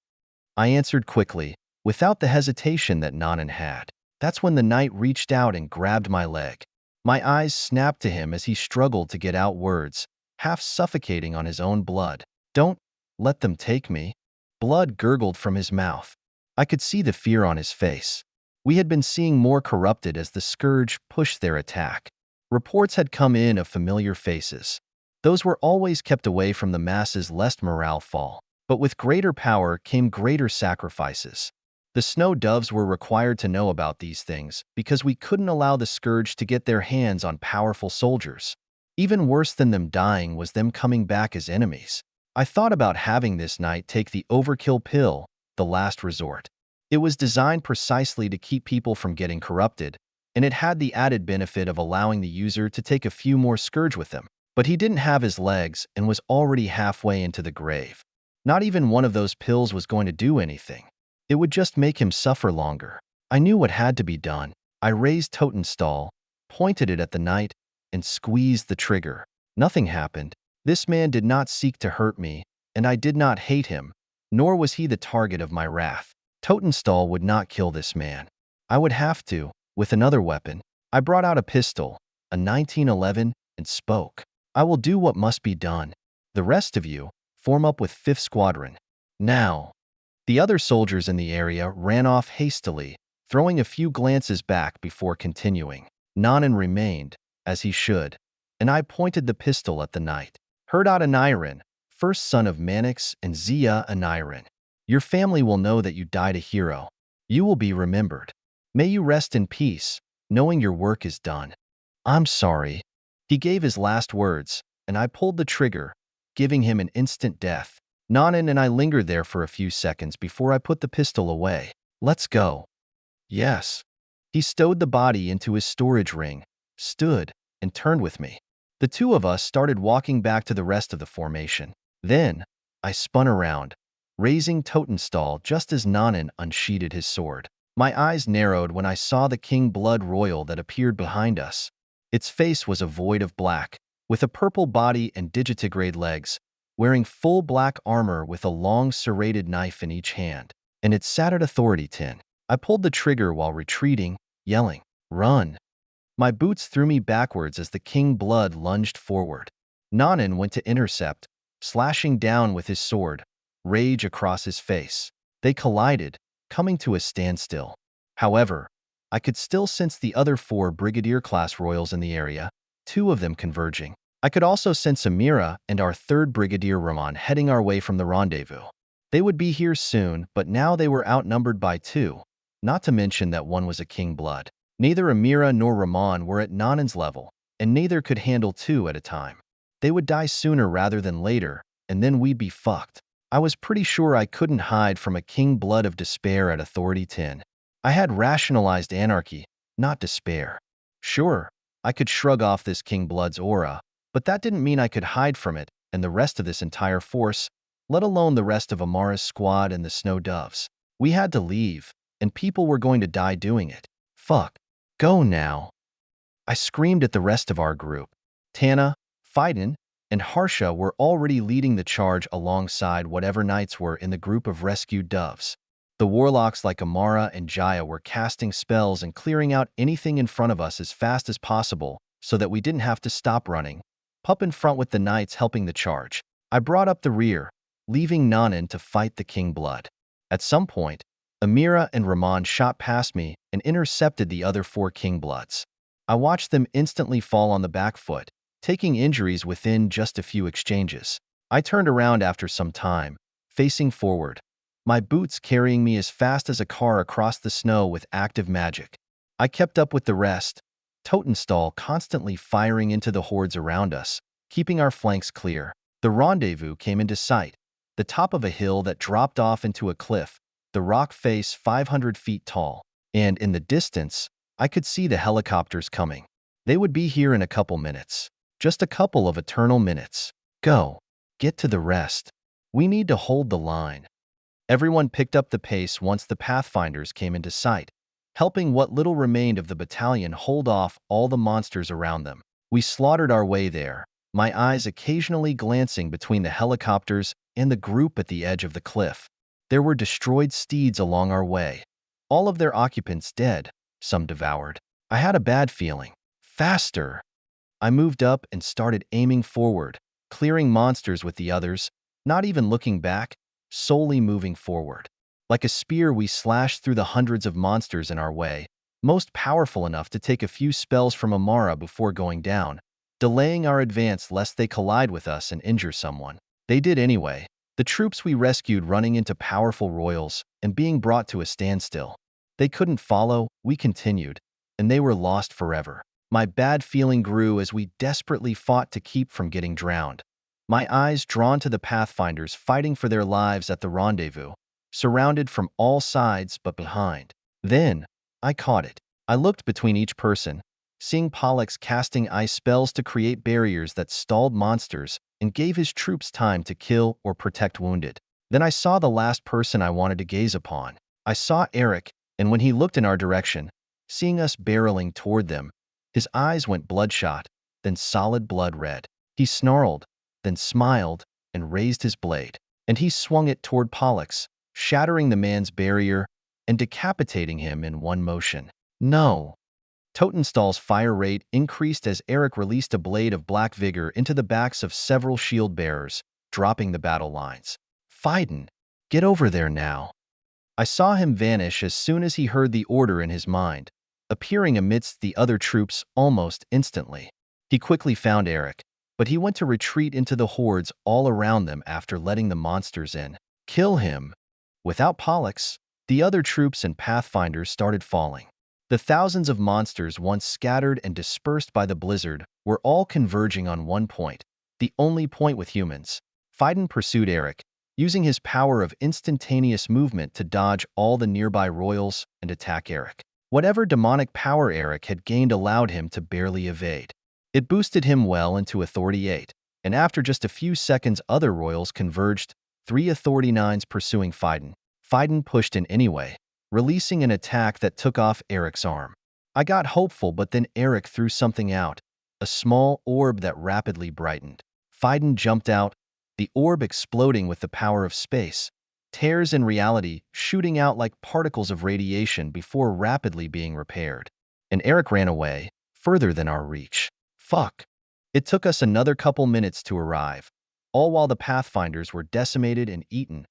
I answered quickly, without the hesitation that Nanan had. That's when the knight reached out and grabbed my leg. My eyes snapped to him as he struggled to get out words, half suffocating on his own blood. "Don't let them take me." Blood gurgled from his mouth. I could see the fear on his face. We had been seeing more corrupted as the scourge pushed their attack. Reports had come in of familiar faces. Those were always kept away from the masses lest morale fall. But with greater power came greater sacrifices. The snow doves were required to know about these things because we couldn't allow the scourge to get their hands on powerful soldiers. Even worse than them dying was them coming back as enemies. I thought about having this knight take the overkill pill, the last resort. It was designed precisely to keep people from getting corrupted, and it had the added benefit of allowing the user to take a few more scourge with them. But he didn't have his legs and was already halfway into the grave. Not even one of those pills was going to do anything. It would just make him suffer longer. I knew what had to be done. I raised Totenstall, pointed it at the knight, and squeezed the trigger. Nothing happened. This man did not seek to hurt me, and I did not hate him, nor was he the target of my wrath. Totenstall would not kill this man. I would have to, with another weapon. I brought out a pistol, a 1911, and spoke. I will do what must be done. The rest of you, form up with 5th Squadron. Now. The other soldiers in the area ran off hastily, throwing a few glances back before continuing. Nanan remained, as he should, and I pointed the pistol at the knight. Herdot Aniran, first son of Manix and Zia Aniran. Your family will know that you died a hero. You will be remembered. May you rest in peace, knowing your work is done. I'm sorry. He gave his last words, and I pulled the trigger, giving him an instant death. Nanan and I lingered there for a few seconds before I put the pistol away. Let's go. Yes. He stowed the body into his storage ring, stood, and turned with me. The two of us started walking back to the rest of the formation. Then, I spun around, raising Totenstall just as Nanan unsheathed his sword. My eyes narrowed when I saw the King Blood Royal that appeared behind us. Its face was a void of black, with a purple body and digitigrade legs, wearing full black armor with a long serrated knife in each hand, and it sat at Authority 10. I pulled the trigger while retreating, yelling, "Run!" My boots threw me backwards as the King Blood lunged forward. Nanan went to intercept, slashing down with his sword, rage across his face. They collided, coming to a standstill. However, I could still sense the other 4 Brigadier-class Royals in the area, 2 of them converging. I could also sense Amira and our 3rd Brigadier Ramon heading our way from the rendezvous. They would be here soon, but now they were outnumbered by 2, not to mention that one was a King Blood. Neither Amira nor Ramon were at Nanan's level, and neither could handle 2 at a time. They would die sooner rather than later, and then we'd be fucked. I was pretty sure I couldn't hide from a King Blood of despair at Authority 10. I had rationalized anarchy, not despair. Sure, I could shrug off this King Blood's aura, but that didn't mean I could hide from it and the rest of this entire force, let alone the rest of Amara's squad and the Snow Doves. We had to leave, and people were going to die doing it. Fuck. Go now. I screamed at the rest of our group. Tana, Phaidon, and Harsha were already leading the charge alongside whatever knights were in the group of rescued doves. The warlocks like Amara and Jaya were casting spells and clearing out anything in front of us as fast as possible so that we didn't have to stop running. Pup in front with the knights helping the charge. I brought up the rear, leaving Nanan to fight the King Blood. At some point, Amira and Ramon shot past me and intercepted the other 4 King Bloods. I watched them instantly fall on the back foot, taking injuries within just a few exchanges. I turned around after some time, facing forward, my boots carrying me as fast as a car across the snow with active magic. I kept up with the rest, Totenstall constantly firing into the hordes around us, keeping our flanks clear. The rendezvous came into sight, the top of a hill that dropped off into a cliff, the rock face 500 feet tall, and in the distance, I could see the helicopters coming. They would be here in a couple minutes. Just a couple of eternal minutes. Go. Get to the rest. We need to hold the line. Everyone picked up the pace once the Pathfinders came into sight, helping what little remained of the battalion hold off all the monsters around them. We slaughtered our way there, my eyes occasionally glancing between the helicopters and the group at the edge of the cliff. There were destroyed steeds along our way. All of their occupants dead, some devoured. I had a bad feeling. Faster! I moved up and started aiming forward, clearing monsters with the others, not even looking back, solely moving forward. Like a spear, we slashed through the hundreds of monsters in our way, most powerful enough to take a few spells from Amara before going down, delaying our advance lest they collide with us and injure someone. They did anyway. The troops we rescued running into powerful royals and being brought to a standstill. They couldn't follow, we continued, and they were lost forever. My bad feeling grew as we desperately fought to keep from getting drowned. My eyes drawn to the Pathfinders fighting for their lives at the rendezvous, surrounded from all sides but behind. Then, I caught it. I looked between each person, seeing Pollux casting ice spells to create barriers that stalled monsters and gave his troops time to kill or protect wounded. Then I saw the last person I wanted to gaze upon. I saw Eric, and when he looked in our direction, seeing us barreling toward them, his eyes went bloodshot, then solid blood red. He snarled, then smiled, and raised his blade. And he swung it toward Pollux, shattering the man's barrier and decapitating him in one motion. No. Totenstall's fire rate increased as Eric released a blade of black vigor into the backs of several shield bearers, dropping the battle lines. Phaidon, get over there now. I saw him vanish as soon as he heard the order in his mind, appearing amidst the other troops almost instantly. He quickly found Eric, but he went to retreat into the hordes all around them after letting the monsters in. Kill him. Without Pollux, the other troops and Pathfinders started falling. The thousands of monsters once scattered and dispersed by the blizzard were all converging on one point, the only point with humans. Phaidon pursued Eric, using his power of instantaneous movement to dodge all the nearby royals and attack Eric. Whatever demonic power Eric had gained allowed him to barely evade. It boosted him well into Authority 8, and after just a few seconds other royals converged, 3 Authority 9s pursuing Phaidon. Phaidon pushed in anyway, releasing an attack that took off Eric's arm. I got hopeful, but then Eric threw something out, a small orb that rapidly brightened. Phaidon jumped out, the orb exploding with the power of space, tears in reality shooting out like particles of radiation before rapidly being repaired. And Eric ran away, further than our reach. Fuck. It took us another couple minutes to arrive, all while the Pathfinders were decimated and eaten.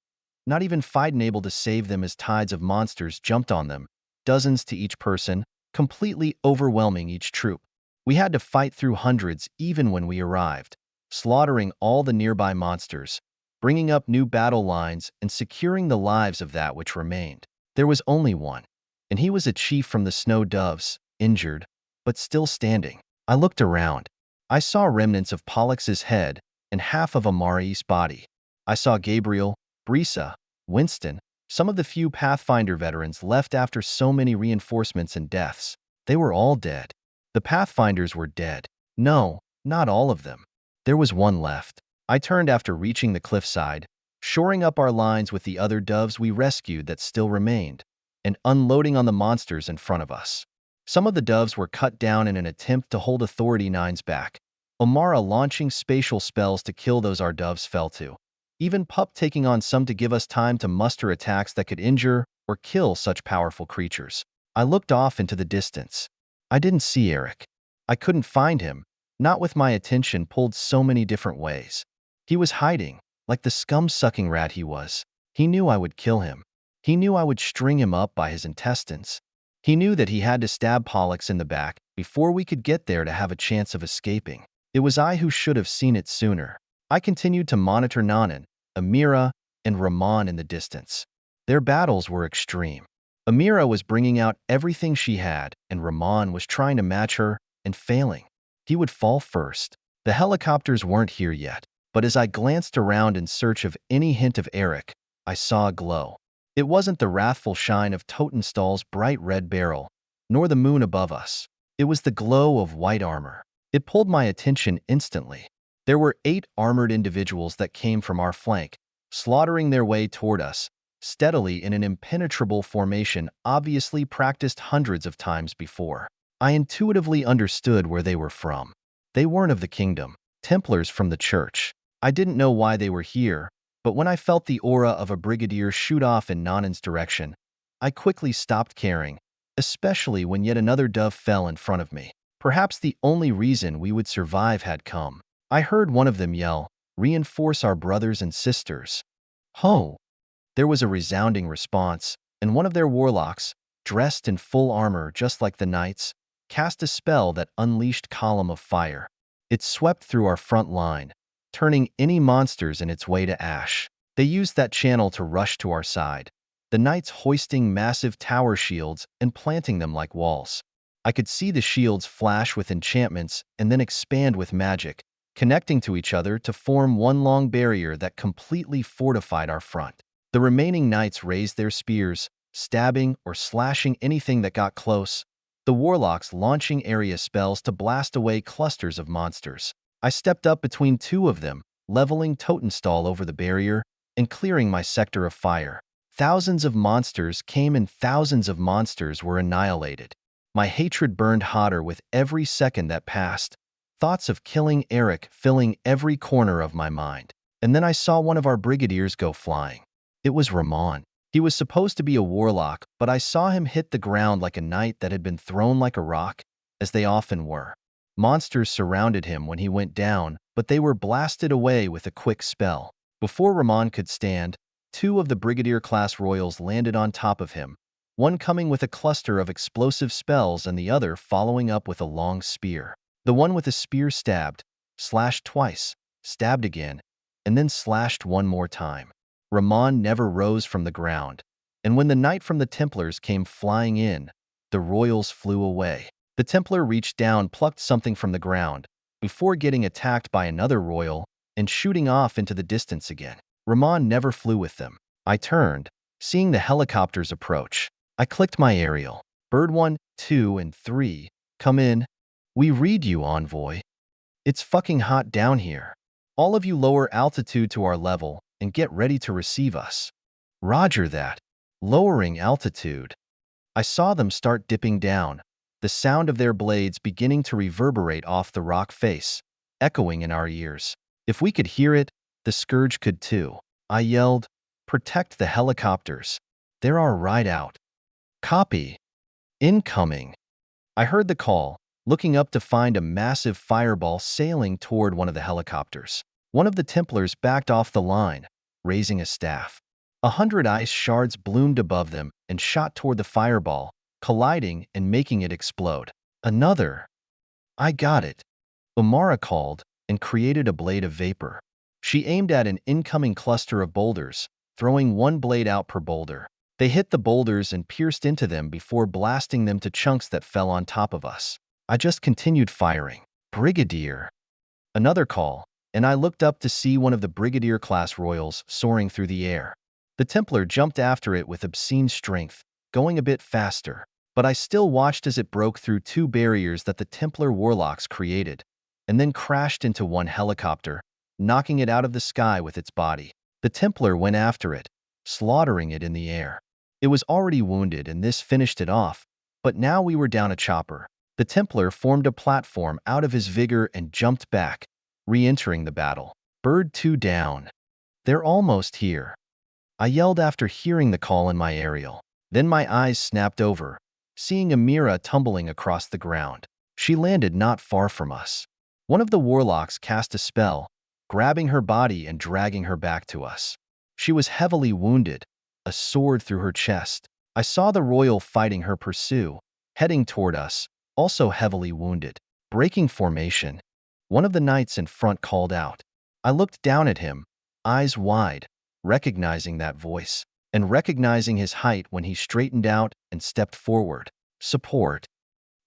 Not even Phaidon able to save them as tides of monsters jumped on them, dozens to each person, completely overwhelming each troop. We had to fight through hundreds even when we arrived, slaughtering all the nearby monsters, bringing up new battle lines and securing the lives of that which remained. There was only one, and he was a chief from the Snow Doves, injured, but still standing. I looked around. I saw remnants of Pollux's head and half of Amari's body. I saw Gabriel, Brisa, Winston, some of the few Pathfinder veterans left after so many reinforcements and deaths. They were all dead. The Pathfinders were dead. No, not all of them. There was one left. I turned after reaching the cliffside, shoring up our lines with the other doves we rescued that still remained, and unloading on the monsters in front of us. Some of the doves were cut down in an attempt to hold Authority 9s back, Omara launching spatial spells to kill those our doves fell to. Even Pup taking on some to give us time to muster attacks that could injure or kill such powerful creatures. I looked off into the distance. I didn't see Eric. I couldn't find him, not with my attention pulled so many different ways. He was hiding, like the scum-sucking rat he was. He knew I would kill him. He knew I would string him up by his intestines. He knew that he had to stab Pollux in the back before we could get there to have a chance of escaping. It was I who should have seen it sooner. I continued to monitor Nanan, Amira, and Rahman in the distance. Their battles were extreme. Amira was bringing out everything she had, and Rahman was trying to match her and failing. He would fall first. The helicopters weren't here yet, but as I glanced around in search of any hint of Eric, I saw a glow. It wasn't the wrathful shine of Totenstall's bright red barrel, nor the moon above us. It was the glow of white armor. It pulled my attention instantly. There were 8 armored individuals that came from our flank, slaughtering their way toward us, steadily in an impenetrable formation obviously practiced hundreds of times before. I intuitively understood where they were from. They weren't of the kingdom, Templars from the church. I didn't know why they were here, but when I felt the aura of a brigadier shoot off in Nanan's direction, I quickly stopped caring, especially when yet another dove fell in front of me. Perhaps the only reason we would survive had come. I heard one of them yell, "Reinforce our brothers and sisters." Ho! There was a resounding response, and one of their warlocks, dressed in full armor just like the knights, cast a spell that unleashed column of fire. It swept through our front line, turning any monsters in its way to ash. They used that channel to rush to our side, the knights hoisting massive tower shields and planting them like walls. I could see the shields flash with enchantments and then expand with magic, connecting to each other to form one long barrier that completely fortified our front. The remaining knights raised their spears, stabbing or slashing anything that got close, the warlocks launching area spells to blast away clusters of monsters. I stepped up between two of them, leveling Totenstall over the barrier and clearing my sector of fire. Thousands of monsters came and thousands of monsters were annihilated. My hatred burned hotter with every second that passed, thoughts of killing Eric filling every corner of my mind. And then I saw one of our brigadiers go flying. It was Ramon. He was supposed to be a warlock, but I saw him hit the ground like a knight that had been thrown like a rock, as they often were. Monsters surrounded him when he went down, but they were blasted away with a quick spell. Before Ramon could stand, two of the Brigadier-class royals landed on top of him, one coming with a cluster of explosive spells and the other following up with a long spear. The one with the spear stabbed, slashed twice, stabbed again, and then slashed one more time. Ramon never rose from the ground, and when the knight from the Templars came flying in, the royals flew away. The Templar reached down, plucked something from the ground, before getting attacked by another royal and shooting off into the distance again. Ramon never flew with them. I turned, seeing the helicopters approach. I clicked my aerial. Bird 1, 2, and 3, come in. We read you, envoy. It's fucking hot down here. All of you lower altitude to our level and get ready to receive us. Roger that. Lowering altitude. I saw them start dipping down, the sound of their blades beginning to reverberate off the rock face, echoing in our ears. If we could hear it, the Scourge could too. I yelled, "Protect the helicopters. They're our ride out." Copy. Incoming. I heard the call, looking up to find a massive fireball sailing toward one of the helicopters. One of the Templars backed off the line, raising a staff. 100 ice shards bloomed above them and shot toward the fireball, colliding and making it explode. Another. I got it. Umara called and created a blade of vapor. She aimed at an incoming cluster of boulders, throwing one blade out per boulder. They hit the boulders and pierced into them before blasting them to chunks that fell on top of us. I just continued firing. Brigadier. Another call, and I looked up to see one of the Brigadier-class royals soaring through the air. The Templar jumped after it with obscene strength, going a bit faster, but I still watched as it broke through two barriers that the Templar warlocks created, and then crashed into one helicopter, knocking it out of the sky with its body. The Templar went after it, slaughtering it in the air. It was already wounded and this finished it off, but now we were down a chopper. The Templar formed a platform out of his vigor and jumped back, re-entering the battle. Bird 2 down. They're almost here. I yelled after hearing the call in my aerial. Then my eyes snapped over, seeing Amira tumbling across the ground. She landed not far from us. One of the warlocks cast a spell, grabbing her body and dragging her back to us. She was heavily wounded, a sword through her chest. I saw the royal fighting her pursue, heading toward us, also heavily wounded. Breaking formation. One of the knights in front called out. I looked down at him, eyes wide, recognizing that voice, and recognizing his height when he straightened out and stepped forward. Support.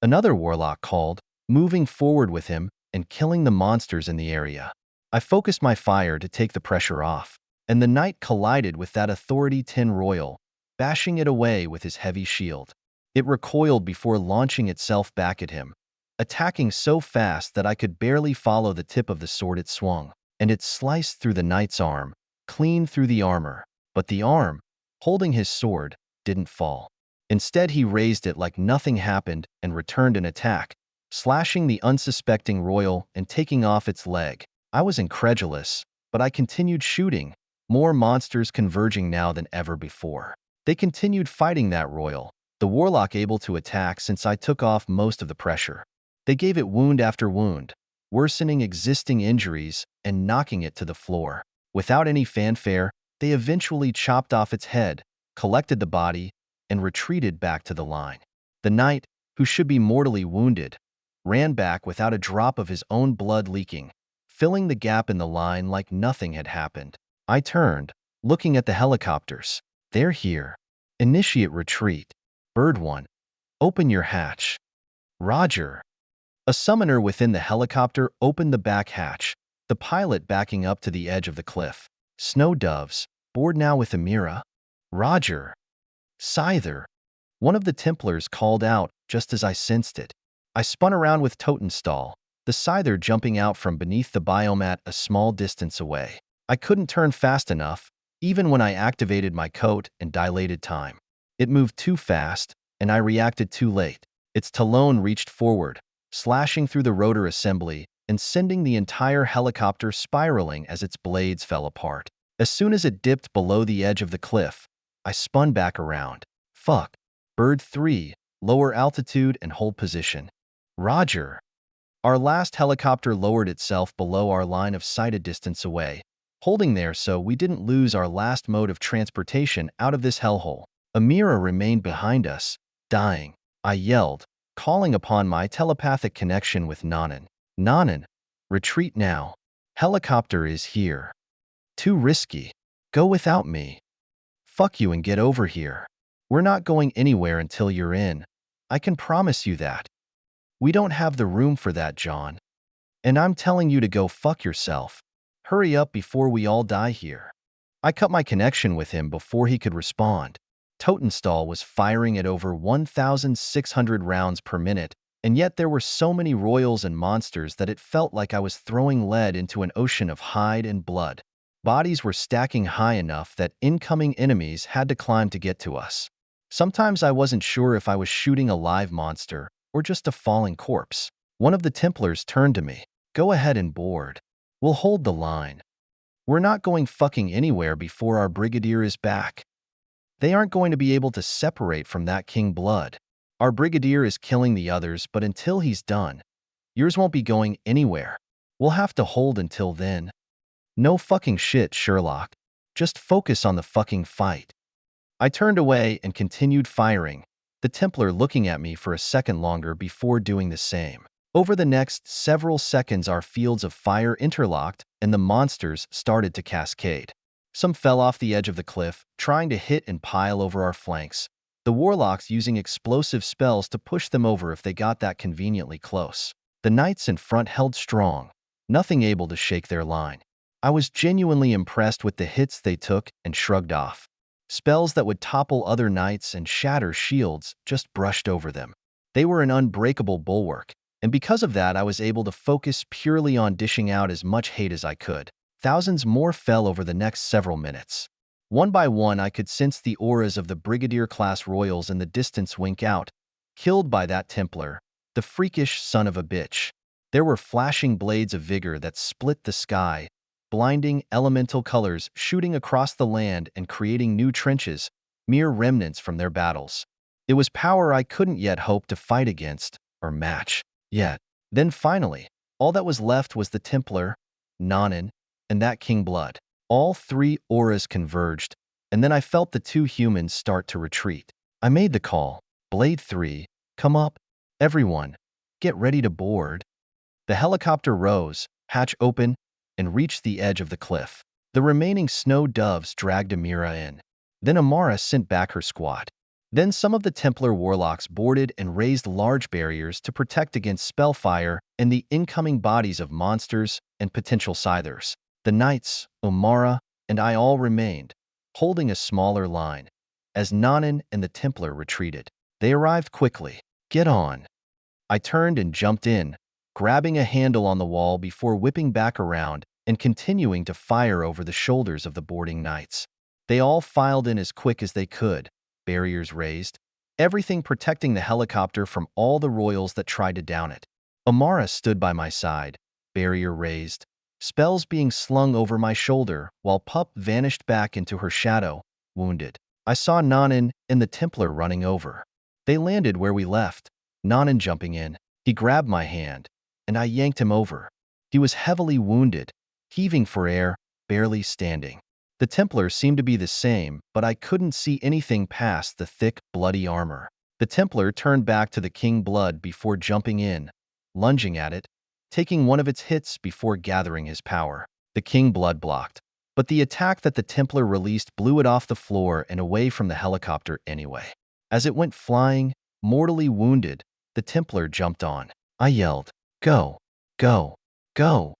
Another warlock called, moving forward with him and killing the monsters in the area. I focused my fire to take the pressure off, and the knight collided with that Authority 10 royal, bashing it away with his heavy shield. It recoiled before launching itself back at him, attacking so fast that I could barely follow the tip of the sword it swung, and it sliced through the knight's arm, clean through the armor. But the arm, holding his sword, didn't fall. Instead, he raised it like nothing happened and returned an attack, slashing the unsuspecting royal and taking off its leg. I was incredulous, but I continued shooting, more monsters converging now than ever before. They continued fighting that royal, the warlock able to attack since I took off most of the pressure. They gave it wound after wound, worsening existing injuries and knocking it to the floor. Without any fanfare, they eventually chopped off its head, collected the body, and retreated back to the line. The knight, who should be mortally wounded, ran back without a drop of his own blood leaking, filling the gap in the line like nothing had happened. I turned, looking at the helicopters. They're here. Initiate retreat. Bird 1. Open your hatch. Roger. A summoner within the helicopter opened the back hatch, the pilot backing up to the edge of the cliff. Snow doves. Board now with Amira. Roger. Scyther. One of the Templars called out just as I sensed it. I spun around with Totenstall, the Scyther jumping out from beneath the biomat a small distance away. I couldn't turn fast enough, even when I activated my coat and dilated time. It moved too fast, and I reacted too late. Its talon reached forward, slashing through the rotor assembly and sending the entire helicopter spiraling as its blades fell apart. As soon as it dipped below the edge of the cliff, I spun back around. Fuck. Bird 3, lower altitude and hold position. Roger. Our last helicopter lowered itself below our line of sight a distance away, holding there so we didn't lose our last mode of transportation out of this hellhole. Amira remained behind us, dying. I yelled, calling upon my telepathic connection with Nanan. Nanan, retreat now. Helicopter is here. Too risky. Go without me. Fuck you and get over here. We're not going anywhere until you're in. I can promise you that. We don't have the room for that, John. And I'm telling you to go fuck yourself. Hurry up before we all die here. I cut my connection with him before he could respond. Totenstall was firing at over 1,600 rounds per minute, and yet there were so many royals and monsters that it felt like I was throwing lead into an ocean of hide and blood. Bodies were stacking high enough that incoming enemies had to climb to get to us. Sometimes I wasn't sure if I was shooting a live monster or just a falling corpse. One of the Templars turned to me. Go ahead and board. We'll hold the line. We're not going fucking anywhere before our brigadier is back. They aren't going to be able to separate from that king blood. Our brigadier is killing the others, but until he's done, yours won't be going anywhere. We'll have to hold until then. No fucking shit, Sherlock. Just focus on the fucking fight. I turned away and continued firing, the Templar looking at me for a second longer before doing the same. Over the next several seconds, our fields of fire interlocked and the monsters started to cascade. Some fell off the edge of the cliff, trying to hit and pile over our flanks, the warlocks using explosive spells to push them over if they got that conveniently close. The knights in front held strong, nothing able to shake their line. I was genuinely impressed with the hits they took and shrugged off. Spells that would topple other knights and shatter shields just brushed over them. They were an unbreakable bulwark, and because of that I was able to focus purely on dishing out as much hate as I could. Thousands more fell over the next several minutes. One by one I could sense the auras of the Brigadier-class royals in the distance wink out, killed by that Templar, the freakish son of a bitch. There were flashing blades of vigor that split the sky, blinding elemental colors shooting across the land and creating new trenches, mere remnants from their battles. It was power I couldn't yet hope to fight against or match. Yet, then finally, all that was left was the Templar, Nanan, and that king blood. All three auras converged, and then I felt the two humans start to retreat. I made the call. Blade 3, come up. Everyone, get ready to board. The helicopter rose, hatch open, and reached the edge of the cliff. The remaining snow doves dragged Amira in. Then Amara sent back her squad. Then some of the Templar warlocks boarded and raised large barriers to protect against spellfire and the incoming bodies of monsters and potential scythers. The knights, Amara, and I all remained, holding a smaller line, as Nanan and the Templar retreated. They arrived quickly. Get on. I turned and jumped in, grabbing a handle on the wall before whipping back around and continuing to fire over the shoulders of the boarding knights. They all filed in as quick as they could, barriers raised, everything protecting the helicopter from all the royals that tried to down it. Amara stood by my side, barrier raised, spells being slung over my shoulder while Pup vanished back into her shadow, wounded. I saw Nanan and the Templar running over. They landed where we left, Nanan jumping in. He grabbed my hand, and I yanked him over. He was heavily wounded, heaving for air, barely standing. The Templar seemed to be the same, but I couldn't see anything past the thick, bloody armor. The Templar turned back to the king blood before jumping in, lunging at it, taking one of its hits before gathering his power. The king blood blocked. But the attack that the Templar released blew it off the floor and away from the helicopter anyway. As it went flying, mortally wounded, the Templar jumped on. I yelled, "Go! Go! Go!"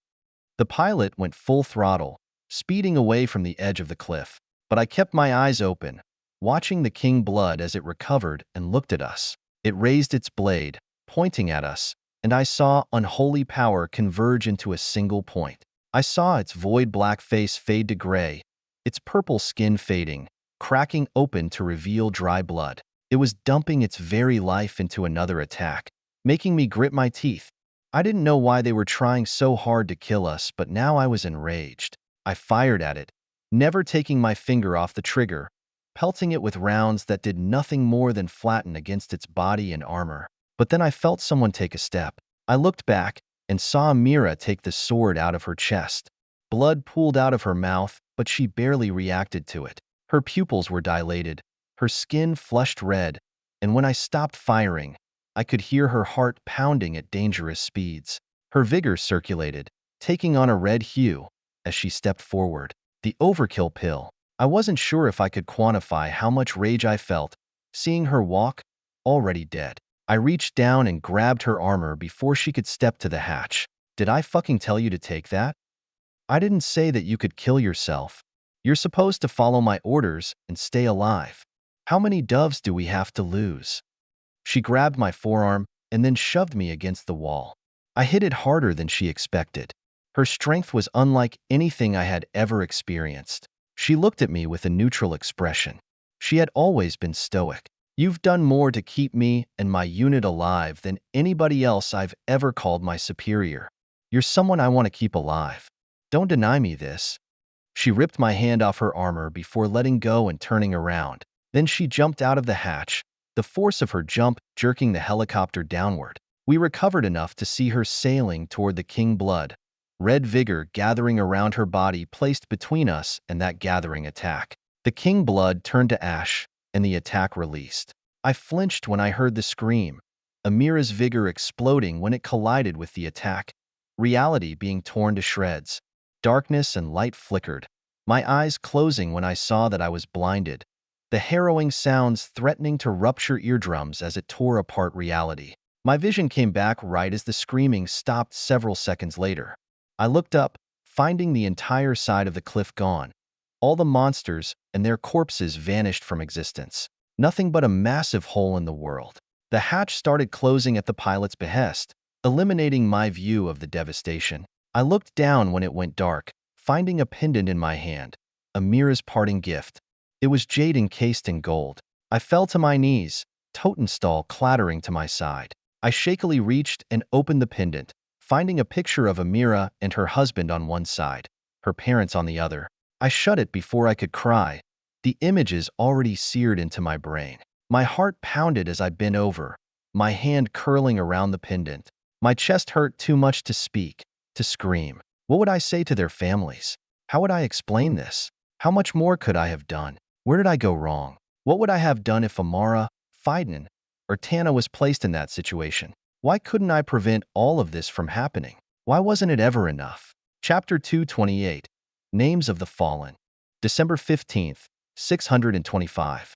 The pilot went full throttle, speeding away from the edge of the cliff. But I kept my eyes open, watching the king blood as it recovered and looked at us. It raised its blade, pointing at us, and I saw unholy power converge into a single point. I saw its void black face fade to gray, its purple skin fading, cracking open to reveal dry blood. It was dumping its very life into another attack, making me grit my teeth. I didn't know why they were trying so hard to kill us, but now I was enraged. I fired at it, never taking my finger off the trigger, pelting it with rounds that did nothing more than flatten against its body and armor. But then I felt someone take a step. I looked back and saw Amira take the sword out of her chest. Blood pooled out of her mouth, but she barely reacted to it. Her pupils were dilated, her skin flushed red, and when I stopped firing, I could hear her heart pounding at dangerous speeds. Her vigor circulated, taking on a red hue as she stepped forward. The overkill pill. I wasn't sure if I could quantify how much rage I felt, seeing her walk, already dead. I reached down and grabbed her armor before she could step to the hatch. Did I fucking tell you to take that? I didn't say that you could kill yourself. You're supposed to follow my orders and stay alive. How many doves do we have to lose? She grabbed my forearm and then shoved me against the wall. I hit it harder than she expected. Her strength was unlike anything I had ever experienced. She looked at me with a neutral expression. She had always been stoic. You've done more to keep me and my unit alive than anybody else I've ever called my superior. You're someone I want to keep alive. Don't deny me this. She ripped my hand off her armor before letting go and turning around. Then she jumped out of the hatch, the force of her jump jerking the helicopter downward. We recovered enough to see her sailing toward the king blood, red vigor gathering around her body placed between us and that gathering attack. The king blood turned to ash, and the attack released. I flinched when I heard the scream, Amira's vigor exploding when it collided with the attack, reality being torn to shreds. Darkness and light flickered, my eyes closing when I saw that I was blinded, the harrowing sounds threatening to rupture eardrums as it tore apart reality. My vision came back right as the screaming stopped several seconds later. I looked up, finding the entire side of the cliff gone. All the monsters and their corpses vanished from existence. Nothing but a massive hole in the world. The hatch started closing at the pilot's behest, eliminating my view of the devastation. I looked down when it went dark, finding a pendant in my hand, Amira's parting gift. It was jade encased in gold. I fell to my knees, Totenstall clattering to my side. I shakily reached and opened the pendant, finding a picture of Amira and her husband on one side, her parents on the other. I shut it before I could cry, the images already seared into my brain. My heart pounded as I bent over, my hand curling around the pendant. My chest hurt too much to speak, to scream. What would I say to their families? How would I explain this? How much more could I have done? Where did I go wrong? What would I have done if Amara, Fiden, or Tana was placed in that situation? Why couldn't I prevent all of this from happening? Why wasn't it ever enough? Chapter 228. Names of the Fallen. December 15th, 625.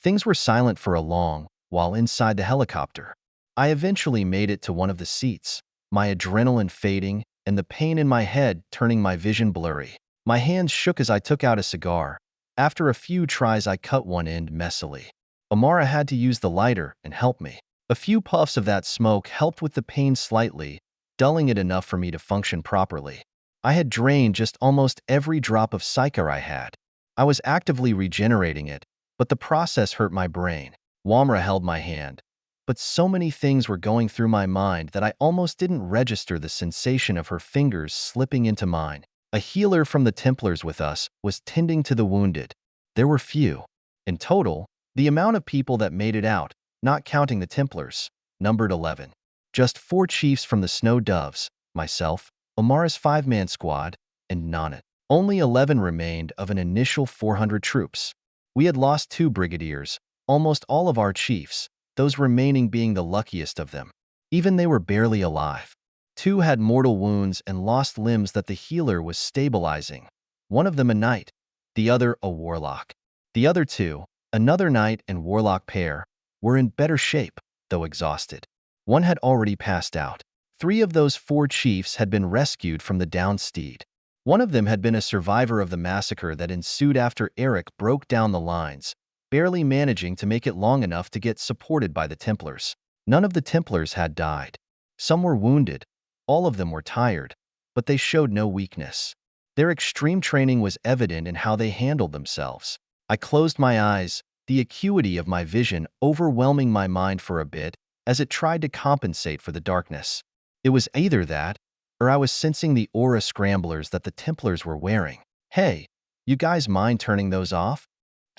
Things were silent for a long while inside the helicopter. I eventually made it to one of the seats, my adrenaline fading and the pain in my head turning my vision blurry. My hands shook as I took out a cigar. After a few tries, I cut one end messily. Amara had to use the lighter and help me. A few puffs of that smoke helped with the pain slightly, dulling it enough for me to function properly. I had drained just almost every drop of psyker I had. I was actively regenerating it, but the process hurt my brain. Wamra held my hand, but so many things were going through my mind that I almost didn't register the sensation of her fingers slipping into mine. A healer from the Templars with us was tending to the wounded. There were few. In total, the amount of people that made it out, not counting the Templars, numbered 11. Just 4 chiefs from the Snow Doves, myself, Amara's 5-man squad, and Nanit. Only 11 remained of an initial 400 troops. We had lost 2 brigadiers, almost all of our chiefs, those remaining being the luckiest of them. Even they were barely alive. 2 had mortal wounds and lost limbs that the healer was stabilizing. One of them a knight, the other a warlock. The other two, another knight and warlock pair, were in better shape, though exhausted. One had already passed out. 3 of those 4 chiefs had been rescued from the downed steed. One of them had been a survivor of the massacre that ensued after Eric broke down the lines, barely managing to make it long enough to get supported by the Templars. None of the Templars had died. Some were wounded, all of them were tired, but they showed no weakness. Their extreme training was evident in how they handled themselves. I closed my eyes, the acuity of my vision overwhelming my mind for a bit as it tried to compensate for the darkness. It was either that, or I was sensing the aura scramblers that the Templars were wearing. Hey, you guys mind turning those off?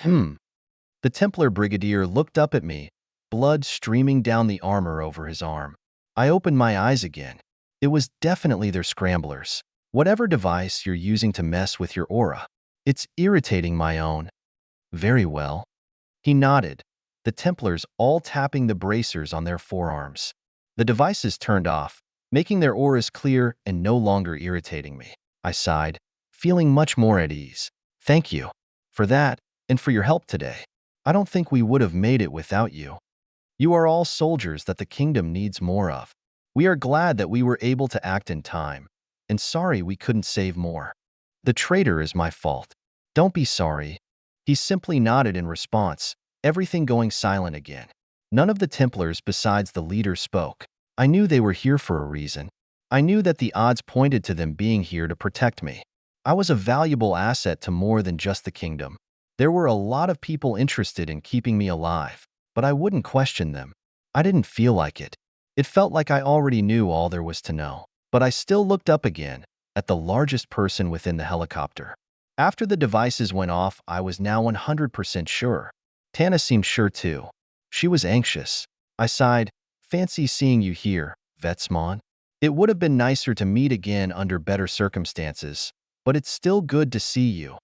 The Templar Brigadier looked up at me, blood streaming down the armor over his arm. I opened my eyes again. It was definitely their scramblers. Whatever device you're using to mess with your aura. It's irritating my own. Very well. He nodded, the Templars all tapping the bracers on their forearms. The devices turned off, making their auras clear and no longer irritating me. I sighed, feeling much more at ease. Thank you for that and for your help today. I don't think we would have made it without you. You are all soldiers that the kingdom needs more of. We are glad that we were able to act in time, and sorry we couldn't save more. The traitor is my fault. Don't be sorry. He simply nodded in response, everything going silent again. None of the Templars besides the leader spoke. I knew they were here for a reason. I knew that the odds pointed to them being here to protect me. I was a valuable asset to more than just the kingdom. There were a lot of people interested in keeping me alive, but I wouldn't question them. I didn't feel like it. It felt like I already knew all there was to know. But I still looked up again, at the largest person within the helicopter. After the devices went off, I was now 100% sure. Tana seemed sure too. She was anxious. I sighed, fancy seeing you here, Vetsmon. It would have been nicer to meet again under better circumstances, but it's still good to see you.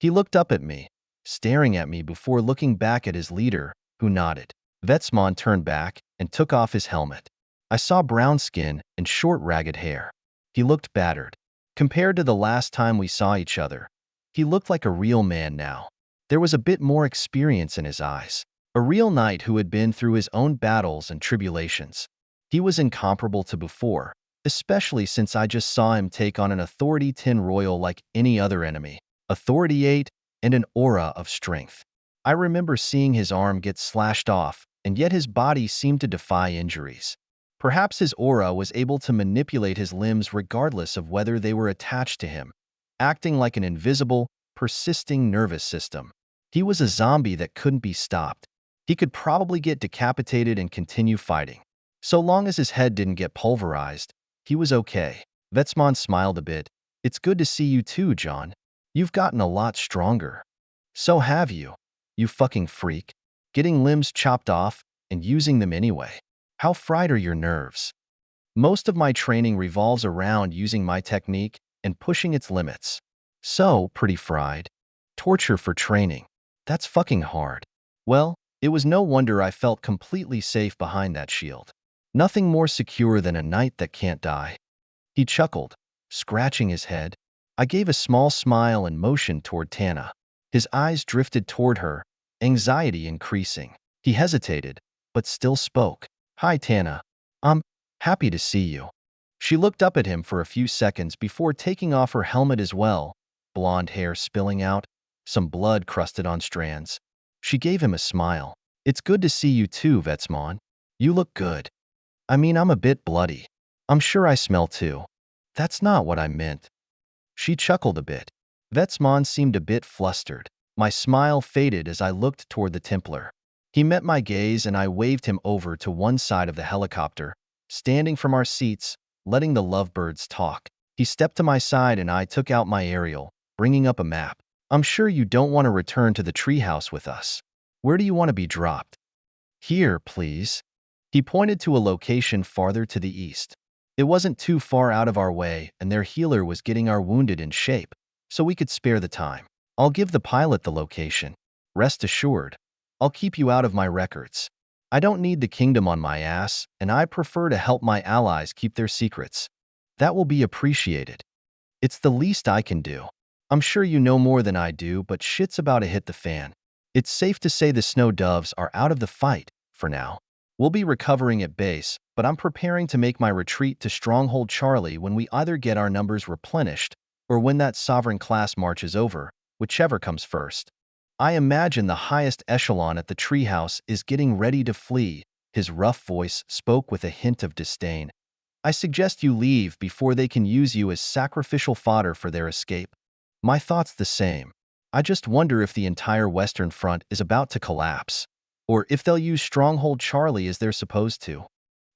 He looked up at me, staring at me before looking back at his leader, who nodded. Vetsmon turned back and took off his helmet. I saw brown skin and short ragged hair. He looked battered. Compared to the last time we saw each other, he looked like a real man now. There was a bit more experience in his eyes. A real knight who had been through his own battles and tribulations. He was incomparable to before, especially since I just saw him take on an Authority 10 Royal like any other enemy. Authority 8 and an aura of strength. I remember seeing his arm get slashed off, and yet his body seemed to defy injuries. Perhaps his aura was able to manipulate his limbs regardless of whether they were attached to him, acting like an invisible, persisting nervous system. He was a zombie that couldn't be stopped. He could probably get decapitated and continue fighting. So long as his head didn't get pulverized, he was okay. Vetsmon smiled a bit. It's good to see you too, John. You've gotten a lot stronger. So have you, you fucking freak. Getting limbs chopped off and using them anyway. How fried are your nerves? Most of my training revolves around using my technique and pushing its limits. So, pretty fried. Torture for training. That's fucking hard. Well, it was no wonder I felt completely safe behind that shield. Nothing more secure than a knight that can't die. He chuckled, scratching his head. I gave a small smile and motioned toward Tana. His eyes drifted toward her, anxiety increasing. He hesitated, but still spoke. Hi, Tana. I'm happy to see you. She looked up at him for a few seconds before taking off her helmet as well, blonde hair spilling out, some blood crusted on strands. She gave him a smile. It's good to see you too, Vetsmon. You look good. I mean, I'm a bit bloody. I'm sure I smell too. That's not what I meant. She chuckled a bit. Vetsmon seemed a bit flustered. My smile faded as I looked toward the Templar. He met my gaze and I waved him over to one side of the helicopter, standing from our seats, letting the lovebirds talk. He stepped to my side and I took out my aerial, bringing up a map. I'm sure you don't want to return to the treehouse with us. Where do you want to be dropped? Here, please. He pointed to a location farther to the east. It wasn't too far out of our way and their healer was getting our wounded in shape, so we could spare the time. I'll give the pilot the location. Rest assured, I'll keep you out of my records. I don't need the kingdom on my ass, and I prefer to help my allies keep their secrets. That will be appreciated. It's the least I can do. I'm sure you know more than I do, but shit's about to hit the fan. It's safe to say the Snow Doves are out of the fight, for now. We'll be recovering at base, but I'm preparing to make my retreat to Stronghold Charlie when we either get our numbers replenished or when that Sovereign class march is over, whichever comes first. I imagine the highest echelon at the treehouse is getting ready to flee. His rough voice spoke with a hint of disdain. I suggest you leave before they can use you as sacrificial fodder for their escape. My thought's the same. I just wonder if the entire Western Front is about to collapse, or if they'll use Stronghold Charlie as they're supposed to.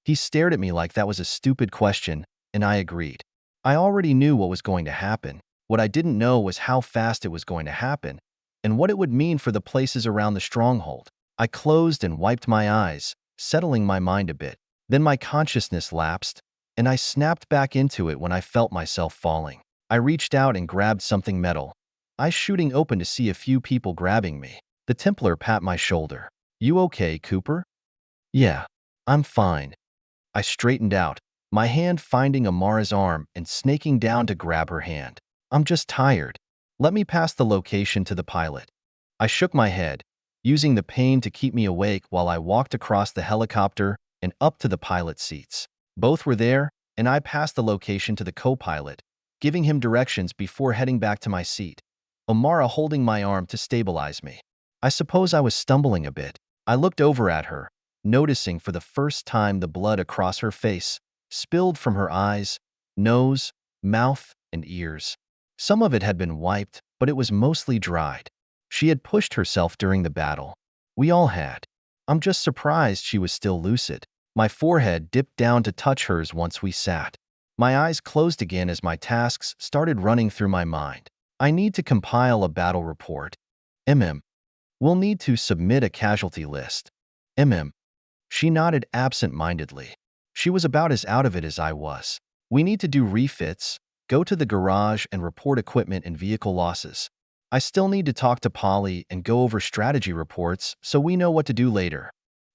He stared at me like that was a stupid question, and I agreed. I already knew what was going to happen. What I didn't know was how fast it was going to happen, and what it would mean for the places around the stronghold. I closed and wiped my eyes, settling my mind a bit. Then my consciousness lapsed, and I snapped back into it when I felt myself falling. I reached out and grabbed something metal, eyes shooting open to see a few people grabbing me. The Templar pat my shoulder. "You okay, Cooper?" "Yeah, I'm fine." I straightened out, my hand finding Amara's arm and snaking down to grab her hand. "I'm just tired. Let me pass the location to the pilot." I shook my head, using the pain to keep me awake while I walked across the helicopter and up to the pilot's seats. Both were there, and I passed the location to the co-pilot, giving him directions before heading back to my seat. Amara holding my arm to stabilize me. I suppose I was stumbling a bit. I looked over at her, noticing for the first time the blood across her face, spilled from her eyes, nose, mouth, and ears. Some of it had been wiped, but it was mostly dried. She had pushed herself during the battle. We all had. I'm just surprised she was still lucid. My forehead dipped down to touch hers once we sat. My eyes closed again as my tasks started running through my mind. I need to compile a battle report. We'll need to submit a casualty list. She nodded absent-mindedly. She was about as out of it as I was. We need to do refits, go to the garage and report equipment and vehicle losses. I still need to talk to Polly and go over strategy reports so we know what to do later.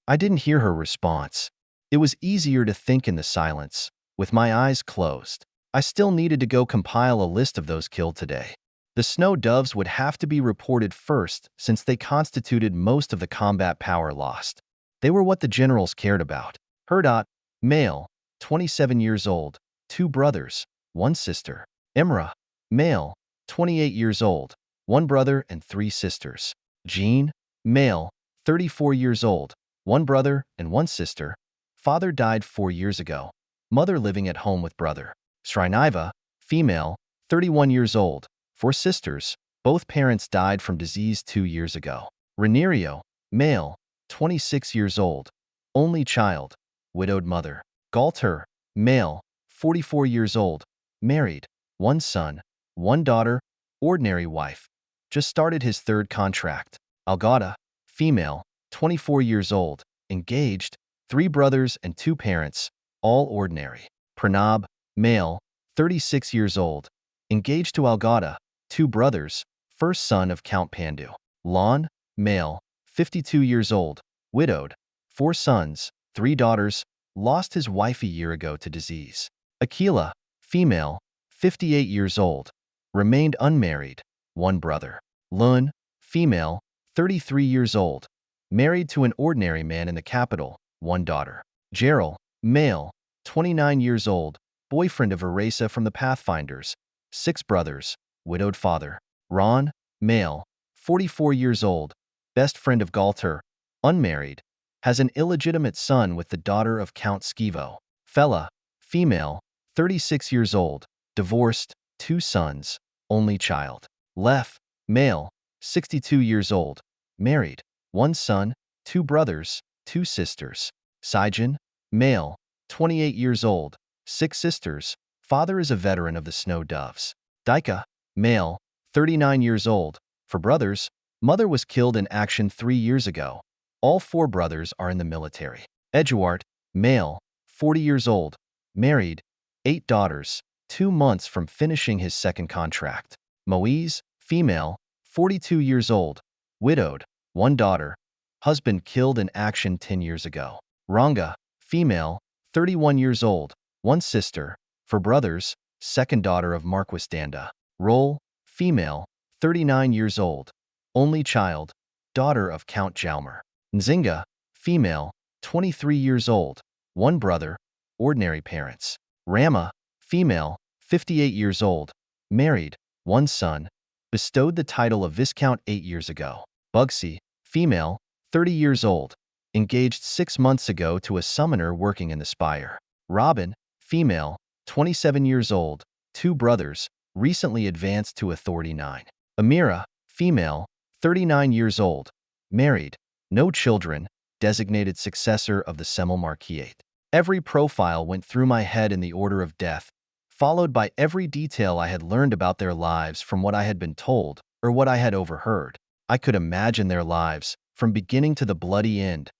I didn't hear her response. It was easier to think in the silence, with my eyes closed. I still needed to go compile a list of those killed today. The Snow Doves would have to be reported first since they constituted most of the combat power lost. They were what the generals cared about. Herdot, male, 27 years old, 2 brothers, 1 sister. Imra, male, 28 years old, 1 brother and 3 sisters. Jean, male, 34 years old, 1 brother and 1 sister. Father died 4 years ago. Mother living at home with brother. Sriniva, female, 31 years old, 4 sisters. Both parents died from disease 2 years ago. Renerio, male, 26 years old, only child, widowed mother. Galter, male, 44 years old, married, 1 son, 1 daughter, ordinary wife. Just started his 3rd contract. Algada, female, 24 years old, engaged, 3 brothers and 2 parents, all ordinary. Pranab, male, 36 years old, engaged to Algada, 2 brothers, first son of Count Pandu. Lon, male, 52 years old, widowed, 4 sons, 3 daughters, lost his wife a year ago to disease. Aquila, female, 58 years old, remained unmarried, 1 brother. Lun, female, 33 years old, married to an ordinary man in the capital, 1 daughter. Gerald, male, 29 years old, boyfriend of Erasa from the Pathfinders, 6 brothers, widowed father. Ron, male, 44 years old, best friend of Galter, unmarried, has an illegitimate son with the daughter of Count Schivo. Fella, female, 36 years old, divorced, 2 sons, only child. Lef, male, 62 years old, married, 1 son, 2 brothers, 2 sisters. Sijin, male, 28 years old, 6 sisters, father is a veteran of the Snow Doves. Daika, male, 39 years old, for brothers, mother was killed in action 3 years ago. All 4 brothers are in the military. Eduard, male, 40 years old, married, 8 daughters, 2 months from finishing his 2nd contract. Moise, female, 42 years old, widowed, 1 daughter, husband killed in action 10 years ago. Ranga, female, 31 years old, 1 sister, for brothers, 2nd daughter of Marquis Danda. Roll, female, 39 years old, only child, daughter of Count Jalmer. Nzinga, female, 23 years old, one brother, ordinary parents. Rama, female, 58 years old, married, one son, bestowed the title of Viscount 8 years ago. Bugsy, female, 30 years old, engaged 6 months ago to a summoner working in the spire. Robin, female, 27 years old, two brothers, recently advanced to Authority 9. Amira, female, 39 years old, married, no children, designated successor of the Semel Marquis. Every profile went through my head in the order of death, followed by every detail I had learned about their lives from what I had been told or what I had overheard. I could imagine their lives, from beginning to the bloody end,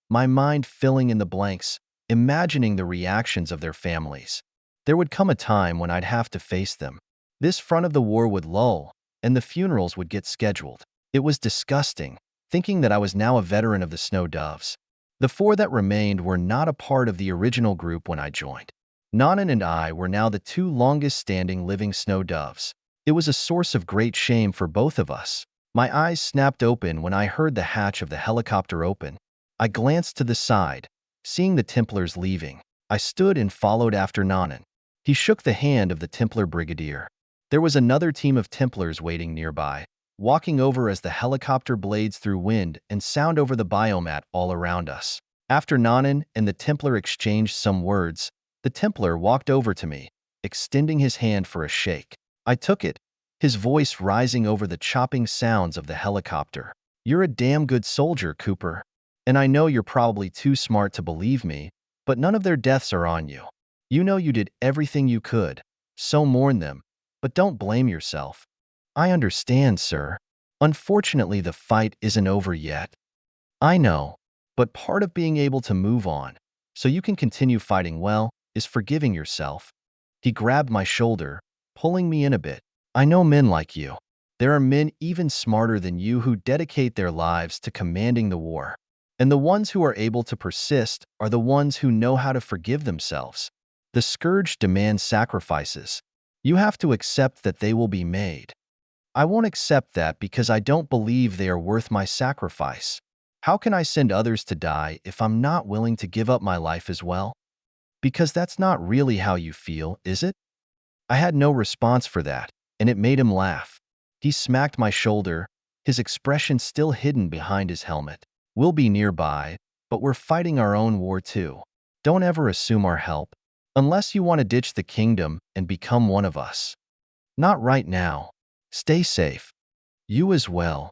my mind filling in the blanks, imagining the reactions of their families. There would come a time when I'd have to face them. This front of the war would lull, and the funerals would get scheduled. It was disgusting, thinking that I was now a veteran of the Snow Doves. The four that remained were not a part of the original group when I joined. Nanan and I were now the two longest-standing living Snow Doves. It was a source of great shame for both of us. My eyes snapped open when I heard the hatch of the helicopter open. I glanced to the side, seeing the Templars leaving. I stood and followed after Nanan. He shook the hand of the Templar Brigadier. There was another team of Templars waiting nearby, walking over as the helicopter blades through wind and sound over the biomat all around us. After Nanan and the Templar exchanged some words, the Templar walked over to me, extending his hand for a shake. I took it, his voice rising over the chopping sounds of the helicopter. "You're a damn good soldier, Cooper. And I know you're probably too smart to believe me, but none of their deaths are on you. You know you did everything you could, so mourn them, but don't blame yourself." "I understand, sir. Unfortunately, the fight isn't over yet." "I know, but part of being able to move on, so you can continue fighting well, is forgiving yourself." He grabbed my shoulder, pulling me in a bit. "I know men like you. There are men even smarter than you who dedicate their lives to commanding the war. And the ones who are able to persist are the ones who know how to forgive themselves. The Scourge demands sacrifices. You have to accept that they will be made. I won't accept that because I don't believe they are worth my sacrifice. How can I send others to die if I'm not willing to give up my life as well? Because that's not really how you feel, is it?" I had no response for that, and it made him laugh. He smacked my shoulder, his expression still hidden behind his helmet. "We'll be nearby, but we're fighting our own war too. Don't ever assume our help, unless you want to ditch the kingdom and become one of us. Not right now. Stay safe. You as well."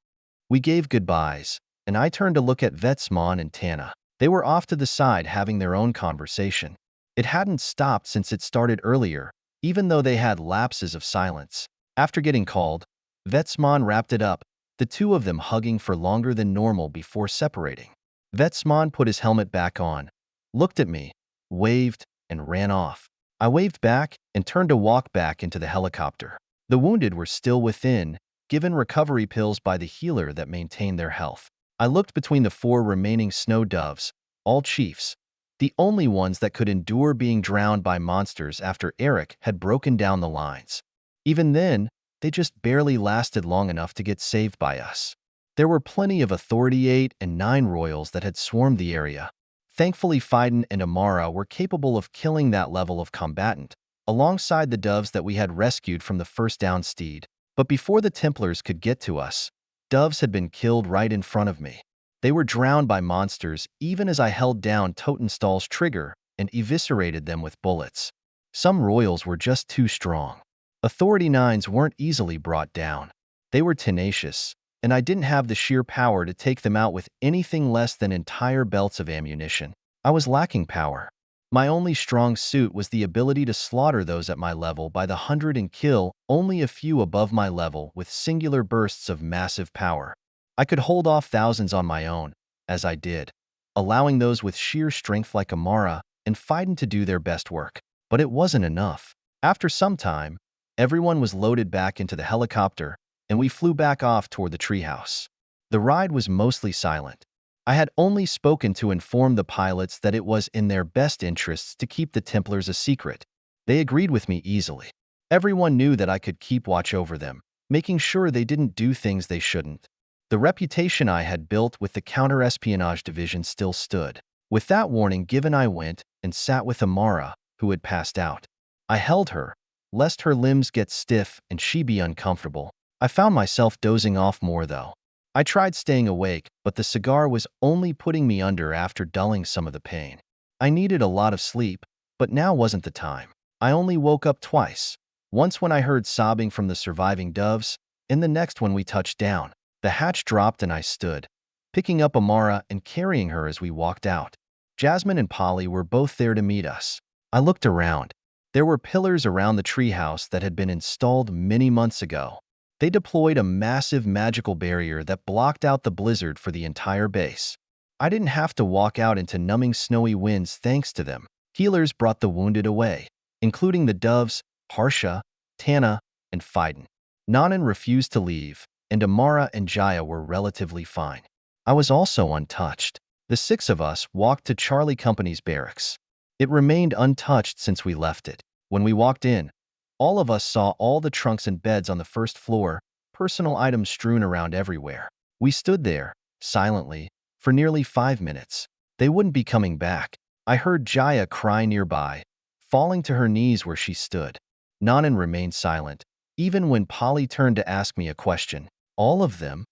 We gave goodbyes, and I turned to look at Vetsmon and Tana. They were off to the side having their own conversation. It hadn't stopped since it started earlier, even though they had lapses of silence. After getting called, Vetsmon wrapped it up, the two of them hugging for longer than normal before separating. Vetsmon put his helmet back on, looked at me, waved, and ran off. I waved back and turned to walk back into the helicopter. The wounded were still within, given recovery pills by the healer that maintained their health. I looked between the four remaining Snow Doves, all chiefs, the only ones that could endure being drowned by monsters after Eric had broken down the lines. Even then, they just barely lasted long enough to get saved by us. There were plenty of Authority 8 and 9 royals that had swarmed the area. Thankfully, Phaidon and Amara were capable of killing that level of combatant, alongside the doves that we had rescued from the first down steed. But before the Templars could get to us, doves had been killed right in front of me. They were drowned by monsters even as I held down Totenstall's trigger and eviscerated them with bullets. Some royals were just too strong. Authority 9s weren't easily brought down. They were tenacious, and I didn't have the sheer power to take them out with anything less than entire belts of ammunition. I was lacking power. My only strong suit was the ability to slaughter those at my level by the hundred and kill only a few above my level with singular bursts of massive power. I could hold off thousands on my own, as I did, allowing those with sheer strength like Amara and Phaidon to do their best work. But it wasn't enough. After some time, everyone was loaded back into the helicopter, and we flew back off toward the treehouse. The ride was mostly silent. I had only spoken to inform the pilots that it was in their best interests to keep the Templars a secret. They agreed with me easily. Everyone knew that I could keep watch over them, making sure they didn't do things they shouldn't. The reputation I had built with the counter-espionage division still stood. With that warning given, I went and sat with Amara, who had passed out. I held her, lest her limbs get stiff and she be uncomfortable. I found myself dozing off more, though. I tried staying awake, but the cigar was only putting me under after dulling some of the pain. I needed a lot of sleep, but now wasn't the time. I only woke up twice. Once when I heard sobbing from the surviving doves, and the next when we touched down. The hatch dropped and I stood, picking up Amara and carrying her as we walked out. Jasmine and Polly were both there to meet us. I looked around. There were pillars around the treehouse that had been installed many months ago. They deployed a massive magical barrier that blocked out the blizzard for the entire base. I didn't have to walk out into numbing snowy winds thanks to them. Healers brought the wounded away, including the doves, Harsha, Tana, and Phaidon. Nanan refused to leave, and Amara and Jaya were relatively fine. I was also untouched. The 6 of us walked to Charlie Company's barracks. It remained untouched since we left it. When we walked in, all of us saw all the trunks and beds on the first floor, personal items strewn around everywhere. We stood there, silently, for nearly 5 minutes. They wouldn't be coming back. I heard Jaya cry nearby, falling to her knees where she stood. Nanan remained silent, even when Polly turned to ask me a question. All of them?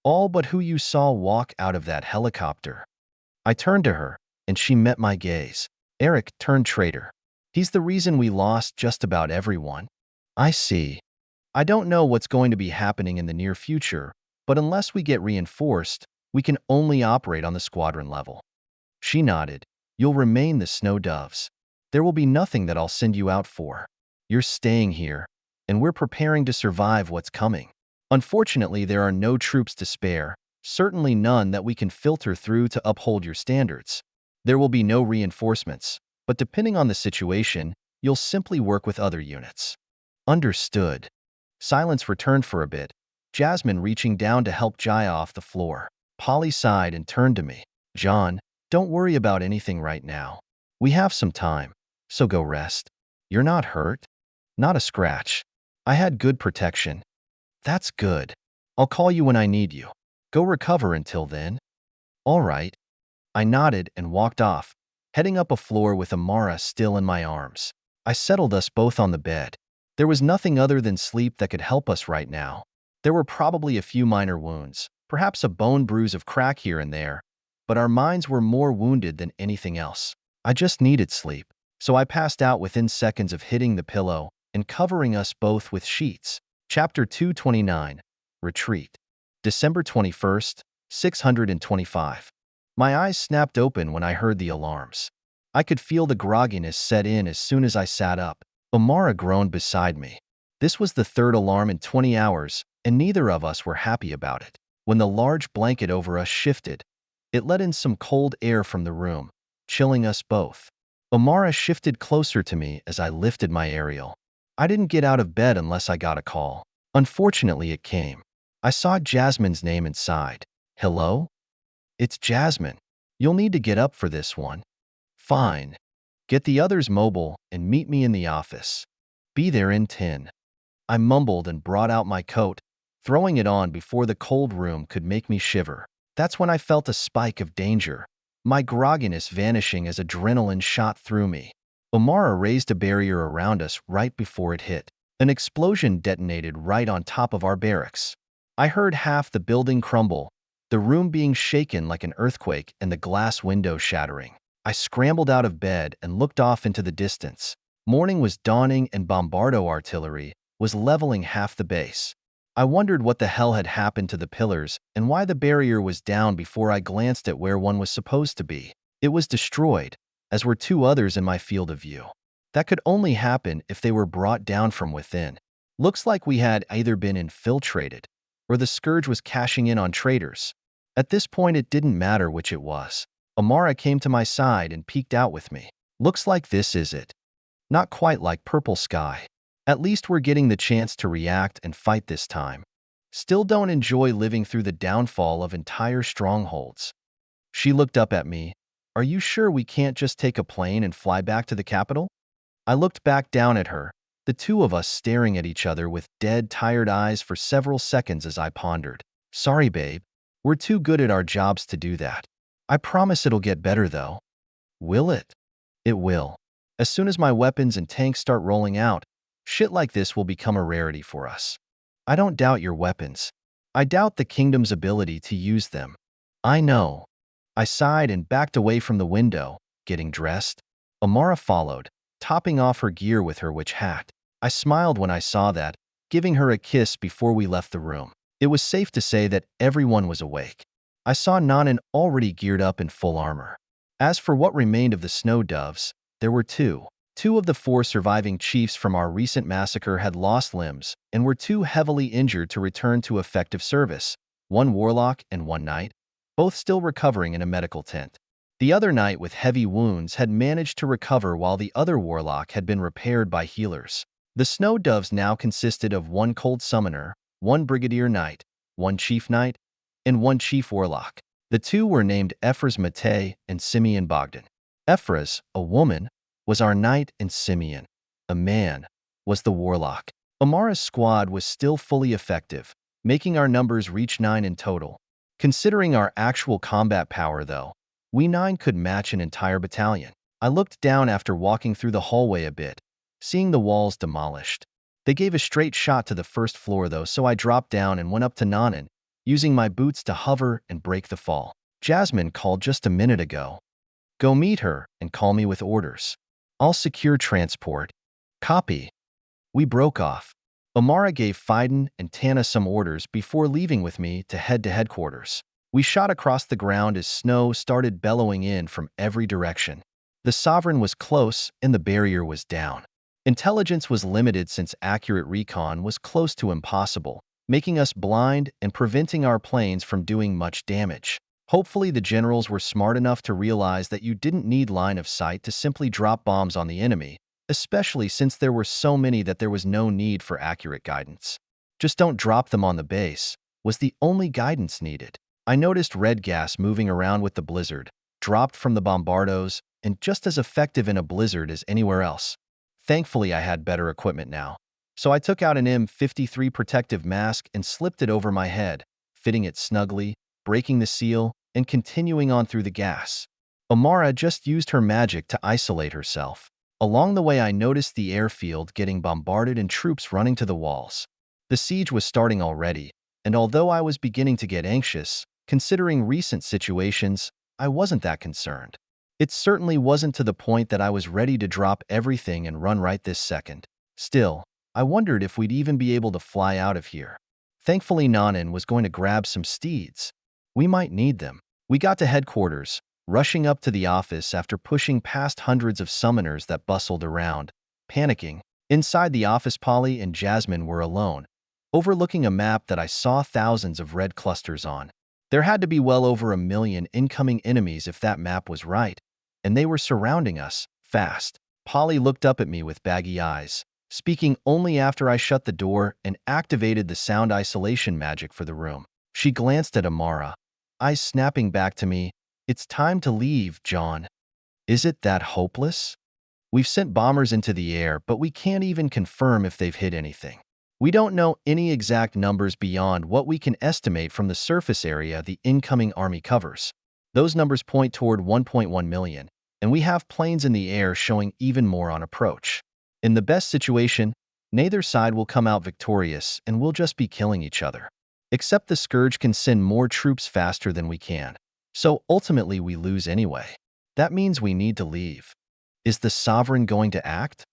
All but who you saw walk out of that helicopter. I turned to her, and she met my gaze. Eric turned traitor. He's the reason we lost just about everyone. I see. I don't know what's going to be happening in the near future, but unless we get reinforced, we can only operate on the squadron level. She nodded. You'll remain the Snow Doves. There will be nothing that I'll send you out for. You're staying here, and we're preparing to survive what's coming. Unfortunately, there are no troops to spare, certainly none that we can filter through to uphold your standards. There will be no reinforcements, but depending on the situation, you'll simply work with other units. Understood. Silence returned for a bit, Jasmine reaching down to help Jaya off the floor. Polly sighed and turned to me. John, don't worry about anything right now. We have some time, so go rest. You're not hurt? Not a scratch. I had good protection. That's good. I'll call you when I need you. Go recover until then. All right. I nodded and walked off, heading up a floor with Amara still in my arms. I settled us both on the bed. There was nothing other than sleep that could help us right now. There were probably a few minor wounds, perhaps a bone bruise of crack here and there, but our minds were more wounded than anything else. I just needed sleep, so I passed out within seconds of hitting the pillow and covering us both with sheets. Chapter 229, Retreat. December 21st, 625. My eyes snapped open when I heard the alarms. I could feel the grogginess set in as soon as I sat up. Amara groaned beside me. This was the 3rd alarm in 20 hours, and neither of us were happy about it. When the large blanket over us shifted, it let in some cold air from the room, chilling us both. Amara shifted closer to me as I lifted my aerial. I didn't get out of bed unless I got a call. Unfortunately, it came. I saw Jasmine's name inside. Hello? It's Jasmine. You'll need to get up for this one. Fine. Get the others mobile and meet me in the office. Be there in 10. I mumbled and brought out my coat, throwing it on before the cold room could make me shiver. That's when I felt a spike of danger, my grogginess vanishing as adrenaline shot through me. Amara raised a barrier around us right before it hit. An explosion detonated right on top of our barracks. I heard half the building crumble, the room being shaken like an earthquake and the glass window shattering. I scrambled out of bed and looked off into the distance. Morning was dawning and Bombardo artillery was leveling half the base. I wondered what the hell had happened to the pillars and why the barrier was down before I glanced at where one was supposed to be. It was destroyed, as were 2 others in my field of view. That could only happen if they were brought down from within. Looks like we had either been infiltrated, or the Scourge was cashing in on traitors. At this point, it didn't matter which it was. Amara came to my side and peeked out with me. Looks like this is it. Not quite like Purple Sky. At least we're getting the chance to react and fight this time. Still don't enjoy living through the downfall of entire strongholds. She looked up at me. Are you sure we can't just take a plane and fly back to the capital? I looked back down at her, the two of us staring at each other with dead, tired eyes for several seconds as I pondered. Sorry, babe. We're too good at our jobs to do that. I promise it'll get better, though. Will it? It will. As soon as my weapons and tanks start rolling out, shit like this will become a rarity for us. I don't doubt your weapons. I doubt the kingdom's ability to use them. I know. I sighed and backed away from the window, getting dressed. Amara followed, topping off her gear with her witch hat. I smiled when I saw that, giving her a kiss before we left the room. It was safe to say that everyone was awake. I saw Nanan already geared up in full armor. As for what remained of the snow doves, there were two. Two of the four surviving chiefs from our recent massacre had lost limbs and were too heavily injured to return to effective service, one warlock and one knight, both still recovering in a medical tent. The other knight with heavy wounds had managed to recover while the other warlock had been repaired by healers. The snow doves now consisted of one cold summoner, one brigadier knight, one chief knight, and one chief warlock. The two were named Ephraim Mate and Simeon Bogdan. Ephraim, a woman, was our knight, and Simeon, a man, was the warlock. Amara's squad was still fully effective, making our numbers reach 9 in total. Considering our actual combat power, though, we 9 could match an entire battalion. I looked down after walking through the hallway a bit, seeing the walls demolished. They gave a straight shot to the first floor, though, so I dropped down and went up to Nanan, using my boots to hover and break the fall. Jasmine called just a minute ago. Go meet her and call me with orders. I'll secure transport. Copy. We broke off. Amara gave Fiden and Tana some orders before leaving with me to head to headquarters. We shot across the ground as snow started bellowing in from every direction. The Sovereign was close and the barrier was down. Intelligence was limited since accurate recon was close to impossible, making us blind and preventing our planes from doing much damage. Hopefully, the generals were smart enough to realize that you didn't need line of sight to simply drop bombs on the enemy, especially since there were so many that there was no need for accurate guidance. Just don't drop them on the base was the only guidance needed. I noticed red gas moving around with the blizzard, dropped from the bombardos, and just as effective in a blizzard as anywhere else. Thankfully, I had better equipment now, so I took out an M53 protective mask and slipped it over my head, fitting it snugly, breaking the seal, and continuing on through the gas. Amara just used her magic to isolate herself. Along the way, I noticed the airfield getting bombarded and troops running to the walls. The siege was starting already, and although I was beginning to get anxious, considering recent situations, I wasn't that concerned. It certainly wasn't to the point that I was ready to drop everything and run right this second. Still, I wondered if we'd even be able to fly out of here. Thankfully, Nanan was going to grab some steeds. We might need them. We got to headquarters, rushing up to the office after pushing past hundreds of summoners that bustled around, panicking. Inside the office, Polly and Jasmine were alone, overlooking a map that I saw thousands of red clusters on. There had to be well over 1 million incoming enemies if that map was right, and they were surrounding us, fast. Polly looked up at me with baggy eyes, speaking only after I shut the door and activated the sound isolation magic for the room. She glanced at Amara, eyes snapping back to me. It's time to leave, John. Is it that hopeless? We've sent bombers into the air, but we can't even confirm if they've hit anything. We don't know any exact numbers beyond what we can estimate from the surface area the incoming army covers. Those numbers point toward 1.1 million, and we have planes in the air showing even more on approach. In the best situation, neither side will come out victorious and we'll just be killing each other. Except the Scourge can send more troops faster than we can. So ultimately we lose anyway. That means we need to leave. Is the Sovereign going to act?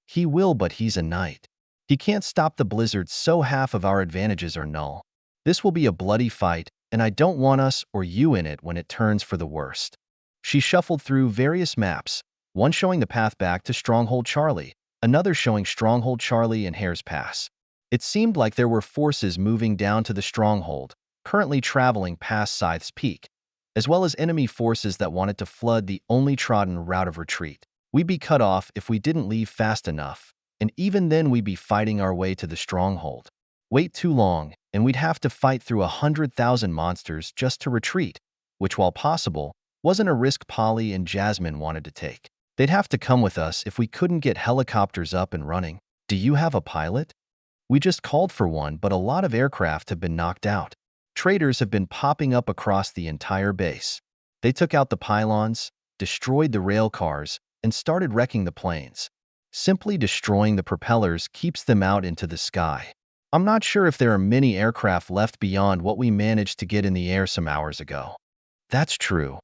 He will, but he's a knight. He can't stop the blizzard, so half of our advantages are null. This will be a bloody fight, and I don't want us or you in it when it turns for the worst. She shuffled through various maps, one showing the path back to Stronghold Charlie, another showing Stronghold Charlie and Hare's Pass. It seemed like there were forces moving down to the stronghold, currently traveling past Scythe's Peak, as well as enemy forces that wanted to flood the only trodden route of retreat. We'd be cut off if we didn't leave fast enough, and even then we'd be fighting our way to the stronghold. Wait too long, and we'd have to fight through 100,000 monsters just to retreat, which, while possible, wasn't a risk Polly and Jasmine wanted to take. They'd have to come with us if we couldn't get helicopters up and running. Do you have a pilot? We just called for one, but a lot of aircraft have been knocked out. Traitors have been popping up across the entire base. They took out the pylons, destroyed the rail cars, and started wrecking the planes. Simply destroying the propellers keeps them out into the sky. I'm not sure if there are many aircraft left beyond what we managed to get in the air some hours ago. That's true.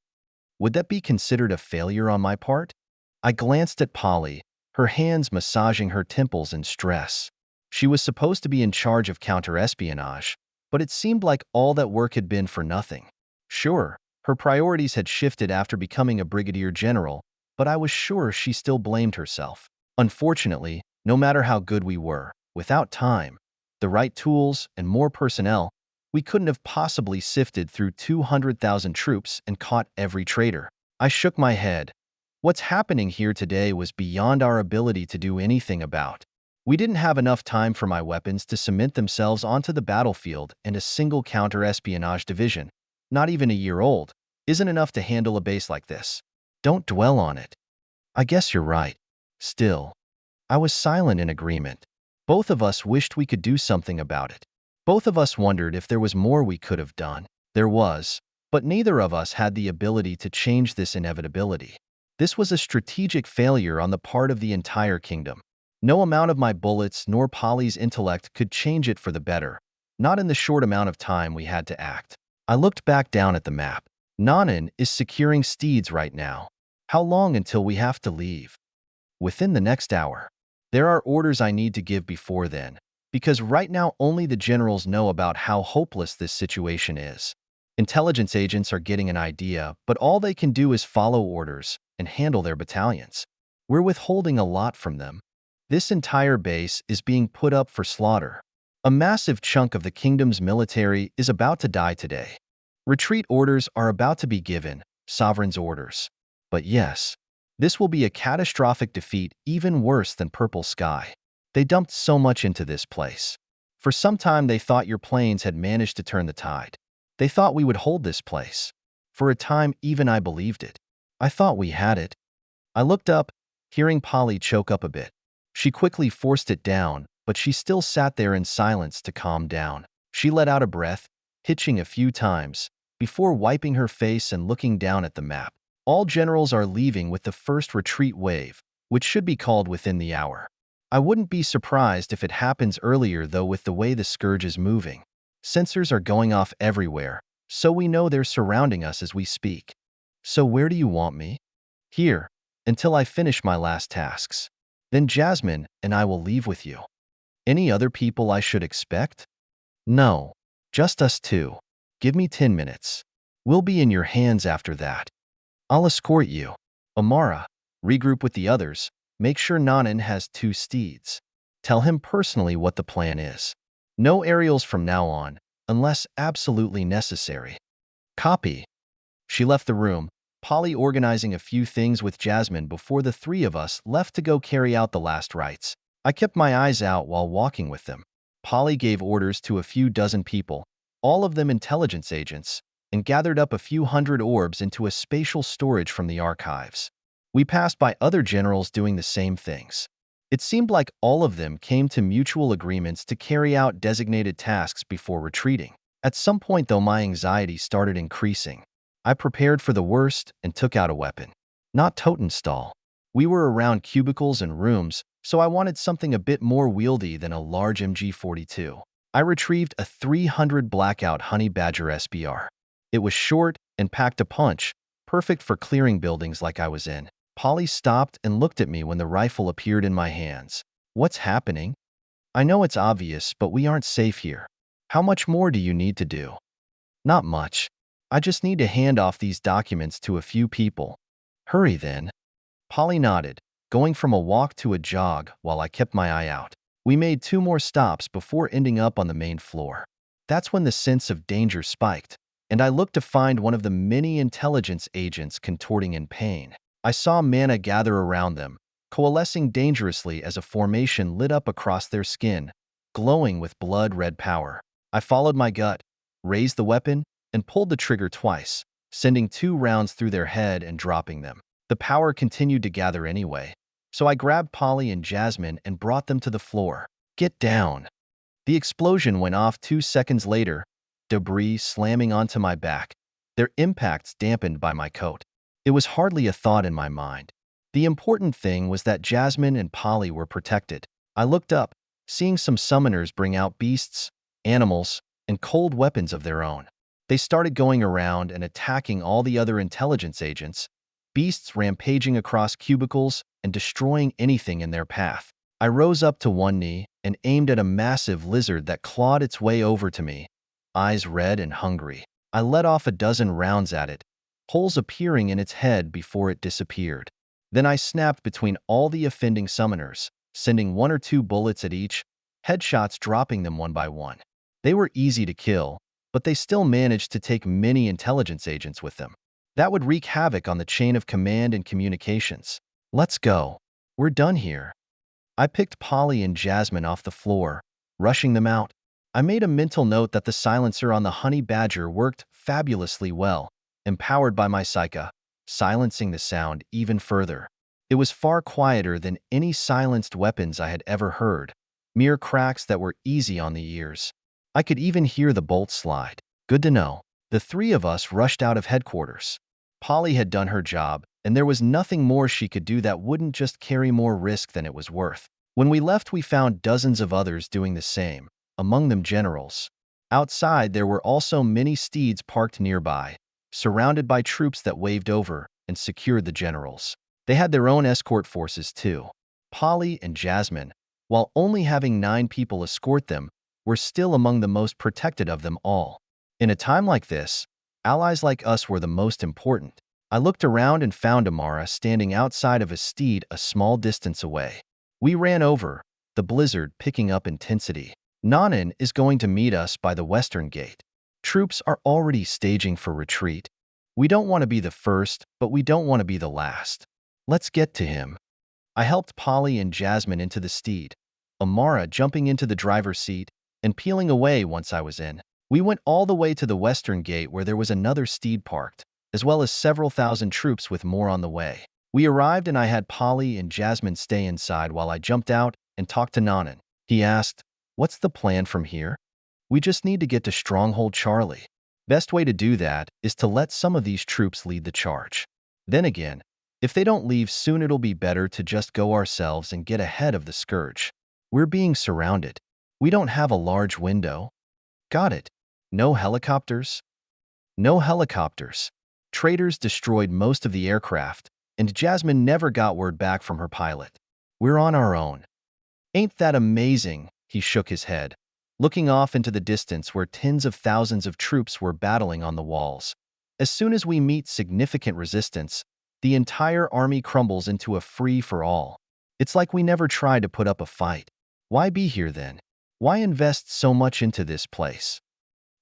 Would that be considered a failure on my part? I glanced at Polly, her hands massaging her temples in stress. She was supposed to be in charge of counter-espionage, but it seemed like all that work had been for nothing. Sure, her priorities had shifted after becoming a brigadier general, but I was sure she still blamed herself. Unfortunately, no matter how good we were, without time, the right tools, and more personnel, we couldn't have possibly sifted through 200,000 troops and caught every traitor. I shook my head. What's happening here today was beyond our ability to do anything about. We didn't have enough time for my weapons to cement themselves onto the battlefield, and a single counter-espionage division, not even a year old, isn't enough to handle a base like this. Don't dwell on it. I guess you're right. Still, I was silent in agreement. Both of us wished we could do something about it. Both of us wondered if there was more we could have done. There was, but neither of us had the ability to change this inevitability. This was a strategic failure on the part of the entire kingdom. No amount of my bullets nor Polly's intellect could change it for the better, not in the short amount of time we had to act. I looked back down at the map. Nanan is securing steeds right now. How long until we have to leave? Within the next hour. There are orders I need to give before then, because right now only the generals know about how hopeless this situation is. Intelligence agents are getting an idea, but all they can do is follow orders and handle their battalions. We're withholding a lot from them. This entire base is being put up for slaughter. A massive chunk of the kingdom's military is about to die today. Retreat orders are about to be given, sovereign's orders. But yes, this will be a catastrophic defeat, even worse than Purple Sky. They dumped so much into this place. For some time they thought your planes had managed to turn the tide. They thought we would hold this place. For a time, even I believed it. I thought we had it. I looked up, hearing Polly choke up a bit. She quickly forced it down, but she still sat there in silence to calm down. She let out a breath, hitching a few times, before wiping her face and looking down at the map. All generals are leaving with the first retreat wave, which should be called within the hour. I wouldn't be surprised if it happens earlier though with the way the scourge is moving. Sensors are going off everywhere, so we know they're surrounding us as we speak. So where do you want me? Here, until I finish my last tasks. Then Jasmine and I will leave with you. Any other people I should expect? No, just us two. Give me 10 minutes. We'll be in your hands after that. I'll escort you. Amara, regroup with the others. Make sure Nanan has 2 steeds. Tell him personally what the plan is. No aerials from now on, unless absolutely necessary. Copy. She left the room, Polly organizing a few things with Jasmine before the 3 of us left to go carry out the last rites. I kept my eyes out while walking with them. Polly gave orders to a few dozen people, all of them intelligence agents, and gathered up a few hundred orbs into a spatial storage from the archives. We passed by other generals doing the same things. It seemed like all of them came to mutual agreements to carry out designated tasks before retreating. At some point, though, my anxiety started increasing. I prepared for the worst and took out a weapon. Not Totenstall. We were around cubicles and rooms, so I wanted something a bit more wieldy than a large MG42. I retrieved a 300 Blackout Honey Badger SBR. It was short and packed a punch, perfect for clearing buildings like I was in. Polly stopped and looked at me when the rifle appeared in my hands. What's happening? I know it's obvious, but we aren't safe here. How much more do you need to do? Not much. I just need to hand off these documents to a few people. Hurry then. Polly nodded, going from a walk to a jog while I kept my eye out. We made 2 more stops before ending up on the main floor. That's when the sense of danger spiked, and I looked to find one of the many intelligence agents contorting in pain. I saw mana gather around them, coalescing dangerously as a formation lit up across their skin, glowing with blood-red power. I followed my gut, raised the weapon, and pulled the trigger twice, sending 2 rounds through their head and dropping them. The power continued to gather anyway, So I grabbed Polly and Jasmine and brought them to the floor. Get down. The explosion went off 2 seconds later, debris slamming onto my back, their impacts dampened by my coat. It was hardly a thought in my mind. The important thing was that Jasmine and Polly were protected. I looked up, seeing some summoners bring out beasts, animals, and cold weapons of their own. They started going around and attacking all the other intelligence agents, beasts rampaging across cubicles and destroying anything in their path. I rose up to one knee and aimed at a massive lizard that clawed its way over to me, eyes red and hungry. I let off a dozen rounds at it, holes appearing in its head before it disappeared. Then I snapped between all the offending summoners, sending 1 or 2 bullets at each, headshots dropping them one by one. They were easy to kill, but they still managed to take many intelligence agents with them. That would wreak havoc on the chain of command and communications. Let's go. We're done here. I picked Polly and Jasmine off the floor, rushing them out. I made a mental note that the silencer on the honey badger worked fabulously well, empowered by my Psycha, silencing the sound even further. It was far quieter than any silenced weapons I had ever heard, mere cracks that were easy on the ears. I could even hear the bolts slide. Good to know. The 3 of us rushed out of headquarters. Polly had done her job, and there was nothing more she could do that wouldn't just carry more risk than it was worth. When we left, we found dozens of others doing the same, among them generals. Outside, there were also many steeds parked nearby, surrounded by troops that waved over and secured the generals. They had their own escort forces too. Polly and Jasmine, while only having 9 people escort them, were still among the most protected of them all. In a time like this, allies like us were the most important. I looked around and found Amara standing outside of a steed a small distance away. We ran over, the blizzard picking up intensity. Nanan is going to meet us by the western gate. Troops are already staging for retreat. We don't want to be the first, but we don't want to be the last. Let's get to him. I helped Polly and Jasmine into the steed, Amara jumping into the driver's seat and peeling away once I was in. We went all the way to the western gate where there was another steed parked, as well as several thousand troops with more on the way. We arrived and I had Polly and Jasmine stay inside while I jumped out and talked to Nanan. He asked, "What's the plan from here?" "We just need to get to Stronghold Charlie. Best way to do that is to let some of these troops lead the charge. Then again, if they don't leave soon, it'll be better to just go ourselves and get ahead of the scourge. We're being surrounded. We don't have a large window." "Got it. No helicopters?" "No helicopters. Traitors destroyed most of the aircraft, and Jasmine never got word back from her pilot. We're on our own." "Ain't that amazing?" He shook his head, looking off into the distance where tens of thousands of troops were battling on the walls. "As soon as we meet significant resistance, the entire army crumbles into a free-for-all. It's like we never tried to put up a fight. Why be here then? Why invest so much into this place?"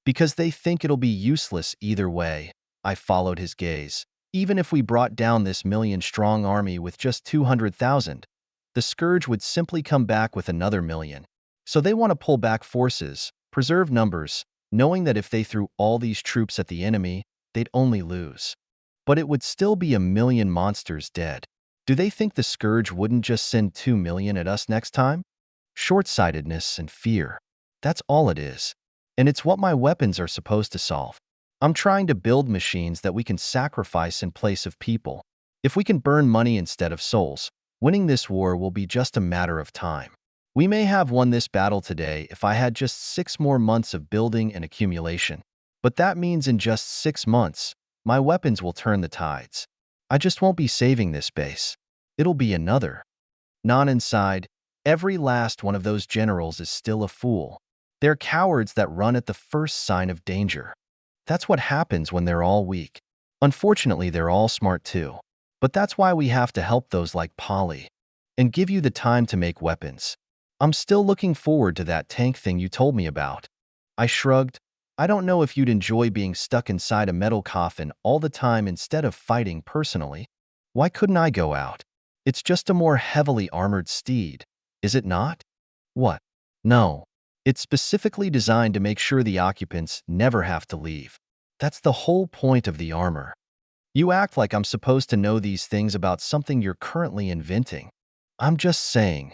"Because they think it'll be useless either way." I followed his gaze. "Even if we brought down this million-strong army with just 200,000, the scourge would simply come back with another million. So they want to pull back forces, preserve numbers, knowing that if they threw all these troops at the enemy, they'd only lose. But it would still be a million monsters dead. Do they think the scourge wouldn't just send 2 million at us next time? Short-sightedness and fear. That's all it is. And it's what my weapons are supposed to solve. I'm trying to build machines that we can sacrifice in place of people. If we can burn money instead of souls, winning this war will be just a matter of time. We may have won this battle today if I had just 6 more months of building and accumulation. But that means in just 6 months, my weapons will turn the tides. I just won't be saving this base. It'll be another." Nanan sighed. "Every last one of those generals is still a fool. They're cowards that run at the first sign of danger. That's what happens when they're all weak. Unfortunately, they're all smart too. But that's why we have to help those like Polly and give you the time to make weapons. I'm still looking forward to that tank thing you told me about." I shrugged. "I don't know if you'd enjoy being stuck inside a metal coffin all the time instead of fighting personally. Why couldn't I go out? It's just a more heavily armored steed, is it not?" "What? No. It's specifically designed to make sure the occupants never have to leave. That's the whole point of the armor. You act like I'm supposed to know these things about something you're currently inventing." I'm just saying.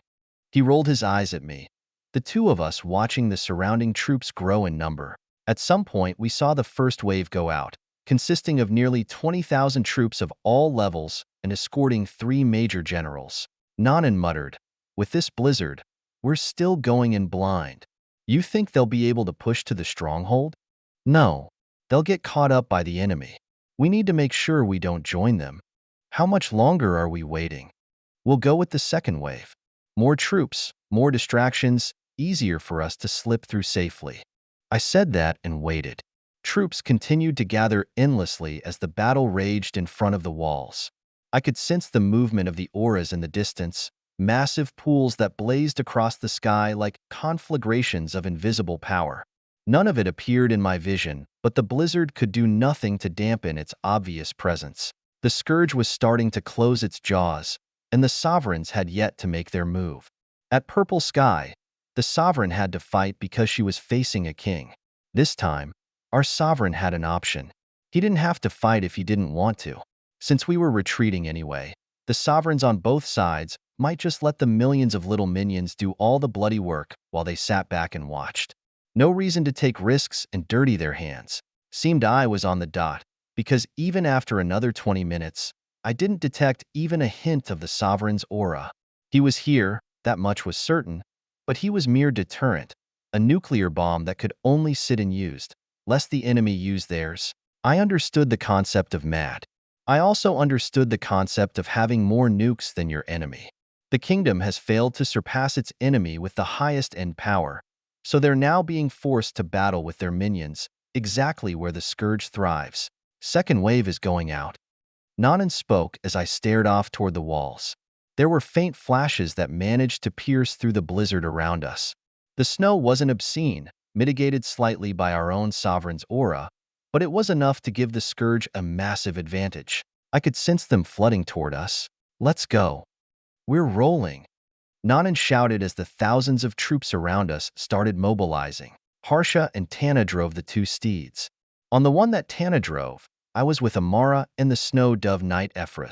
He rolled his eyes at me, the two of us watching the surrounding troops grow in number. At some point, we saw the first wave go out, consisting of nearly 20,000 troops of all levels and escorting 3 major generals. Nanan muttered, "With this blizzard, we're still going in blind. You think they'll be able to push to the stronghold? No, they'll get caught up by the enemy. We need to make sure we don't join them. How much longer are we waiting? We'll go with the second wave. More troops, more distractions, easier for us to slip through safely." I said that and waited. Troops continued to gather endlessly as the battle raged in front of the walls. I could sense the movement of the auras in the distance, massive pools that blazed across the sky like conflagrations of invisible power. None of it appeared in my vision, but the blizzard could do nothing to dampen its obvious presence. The scourge was starting to close its jaws, and the sovereigns had yet to make their move. At Purple Sky, the sovereign had to fight because she was facing a king. This time, our sovereign had an option. He didn't have to fight if he didn't want to. Since we were retreating anyway, the sovereigns on both sides might just let the millions of little minions do all the bloody work while they sat back and watched. No reason to take risks and dirty their hands. Seemed I was on the dot, because even after another 20 minutes, I didn't detect even a hint of the sovereign's aura. He was here, that much was certain, but he was mere deterrent, a nuclear bomb that could only sit unused, lest the enemy use theirs. I understood the concept of MAD. I also understood the concept of having more nukes than your enemy. The kingdom has failed to surpass its enemy with the highest end power, so they're now being forced to battle with their minions, exactly where the scourge thrives. Second wave is going out. Nanan spoke as I stared off toward the walls. There were faint flashes that managed to pierce through the blizzard around us. The snow wasn't obscene, mitigated slightly by our own sovereign's aura, but it was enough to give the scourge a massive advantage. I could sense them flooding toward us. "Let's go. We're rolling," Nanan shouted as the thousands of troops around us started mobilizing. Harsha and Tana drove the two steeds. On the one that Tana drove, I was with Amara and the Snow Dove Knight Ephraim.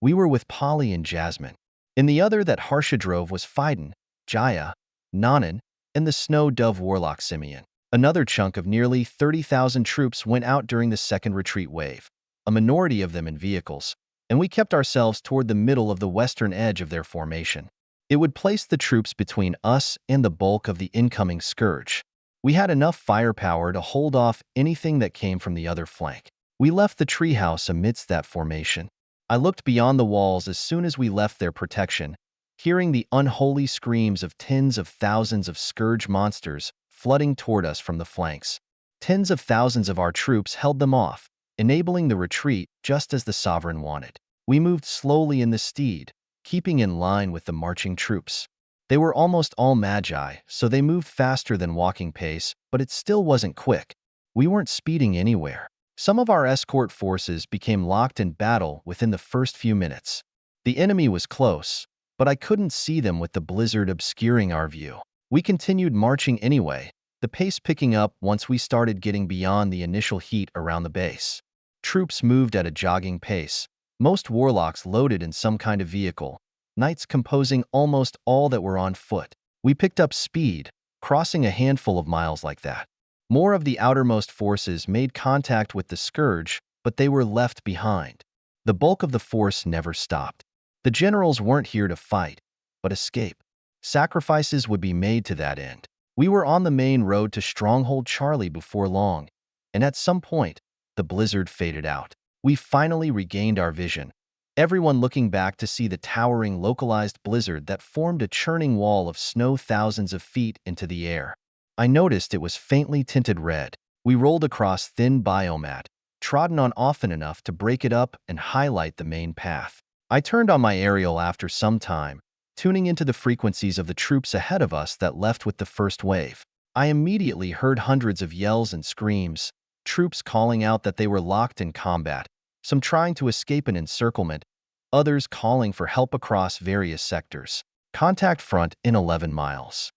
We were with Polly and Jasmine. In the other that Harsha drove was Phaidon, Jaya, Nanan, and the Snow Dove Warlock Simeon. Another chunk of nearly 30,000 troops went out during the second retreat wave, a minority of them in vehicles, and we kept ourselves toward the middle of the western edge of their formation. It would place the troops between us and the bulk of the incoming scourge. We had enough firepower to hold off anything that came from the other flank. We left the treehouse amidst that formation. I looked beyond the walls as soon as we left their protection, hearing the unholy screams of tens of thousands of scourge monsters flooding toward us from the flanks. Tens of thousands of our troops held them off, enabling the retreat just as the sovereign wanted. We moved slowly in the steed, keeping in line with the marching troops. They were almost all magi, so they moved faster than walking pace, but it still wasn't quick. We weren't speeding anywhere. Some of our escort forces became locked in battle within the first few minutes. The enemy was close, but I couldn't see them with the blizzard obscuring our view. We continued marching anyway, the pace picking up once we started getting beyond the initial heat around the base. Troops moved at a jogging pace, most warlocks loaded in some kind of vehicle, knights composing almost all that were on foot. We picked up speed, crossing a handful of miles like that. More of the outermost forces made contact with the scourge, but they were left behind. The bulk of the force never stopped. The generals weren't here to fight, but escape. Sacrifices would be made to that end. We were on the main road to Stronghold Charlie before long, and at some point, the blizzard faded out. We finally regained our vision, everyone looking back to see the towering localized blizzard that formed a churning wall of snow thousands of feet into the air. I noticed it was faintly tinted red. We rolled across thin biomat, trodden on often enough to break it up and highlight the main path. I turned on my aerial after some time, tuning into the frequencies of the troops ahead of us that left with the first wave. I immediately heard hundreds of yells and screams, troops calling out that they were locked in combat, some trying to escape an encirclement, others calling for help across various sectors. Contact front in 11 miles.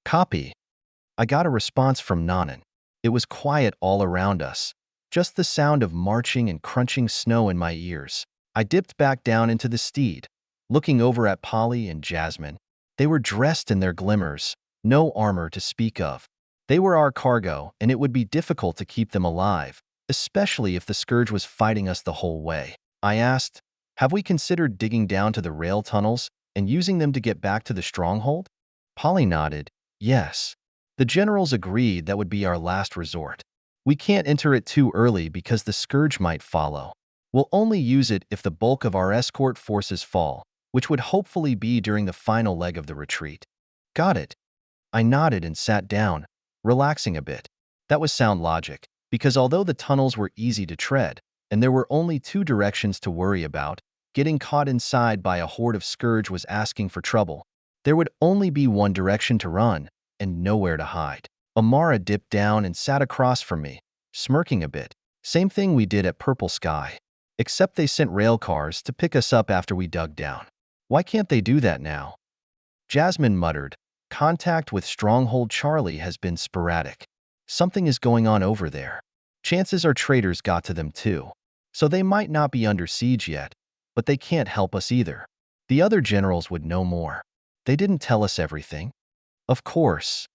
Copy. I got a response from Nanan. It was quiet all around us, just the sound of marching and crunching snow in my ears. I dipped back down into the steed, looking over at Polly and Jasmine. They were dressed in their glimmers, no armor to speak of. They were our cargo, and it would be difficult to keep them alive, especially if the Scourge was fighting us the whole way. I asked, have we considered digging down to the rail tunnels and using them to get back to the stronghold? Polly nodded, yes. The generals agreed that would be our last resort. We can't enter it too early because the Scourge might follow. We'll only use it if the bulk of our escort forces fall, which would hopefully be during the final leg of the retreat. Got it. I nodded and sat down, relaxing a bit. That was sound logic, because although the tunnels were easy to tread, and there were only two directions to worry about, getting caught inside by a horde of Scourge was asking for trouble. There would only be one direction to run, and nowhere to hide. Amara dipped down and sat across from me, smirking a bit. Same thing we did at Purple Sky. Except they sent rail cars to pick us up after we dug down. Why can't they do that now? Jasmine muttered, contact with Stronghold Charlie has been sporadic. Something is going on over there. Chances are traitors got to them too. So they might not be under siege yet, but they can't help us either. The other generals would know more. They didn't tell us everything. Of course.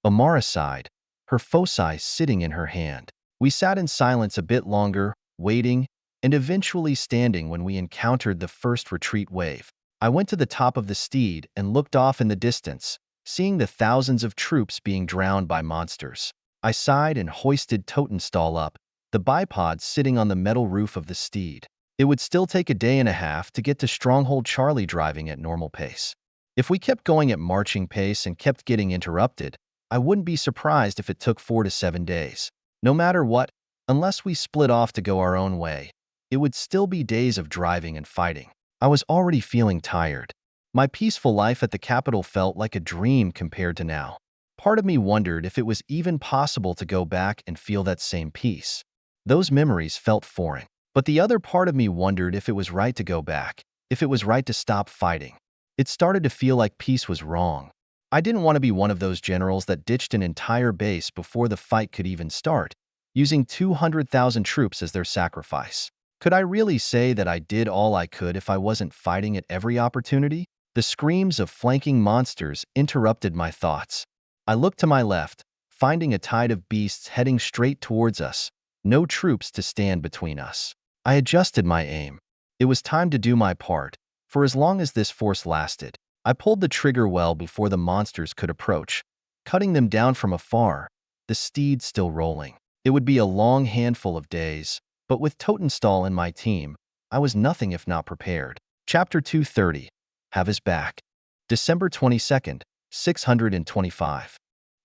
Amara sighed, her foci sitting in her hand. We sat in silence a bit longer, waiting, and eventually standing when we encountered the first retreat wave. I went to the top of the steed and looked off in the distance, seeing the thousands of troops being drowned by monsters. I sighed and hoisted Totenstall up, the bipod sitting on the metal roof of the steed. It would still take a day and a half to get to Stronghold Charlie driving at normal pace. If we kept going at marching pace and kept getting interrupted, I wouldn't be surprised if it took 4 to 7 days. No matter what, unless we split off to go our own way, it would still be days of driving and fighting. I was already feeling tired. My peaceful life at the capital felt like a dream compared to now. Part of me wondered if it was even possible to go back and feel that same peace. Those memories felt foreign. But the other part of me wondered if it was right to go back, if it was right to stop fighting. It started to feel like peace was wrong. I didn't want to be one of those generals that ditched an entire base before the fight could even start, using 200,000 troops as their sacrifice. Could I really say that I did all I could if I wasn't fighting at every opportunity? The screams of flanking monsters interrupted my thoughts. I looked to my left, finding a tide of beasts heading straight towards us, no troops to stand between us. I adjusted my aim. It was time to do my part. For as long as this force lasted, I pulled the trigger well before the monsters could approach, cutting them down from afar, the steed still rolling. It would be a long handful of days, but with Totenstall and my team, I was nothing if not prepared. Chapter 230. Have his back. December 22nd, 625.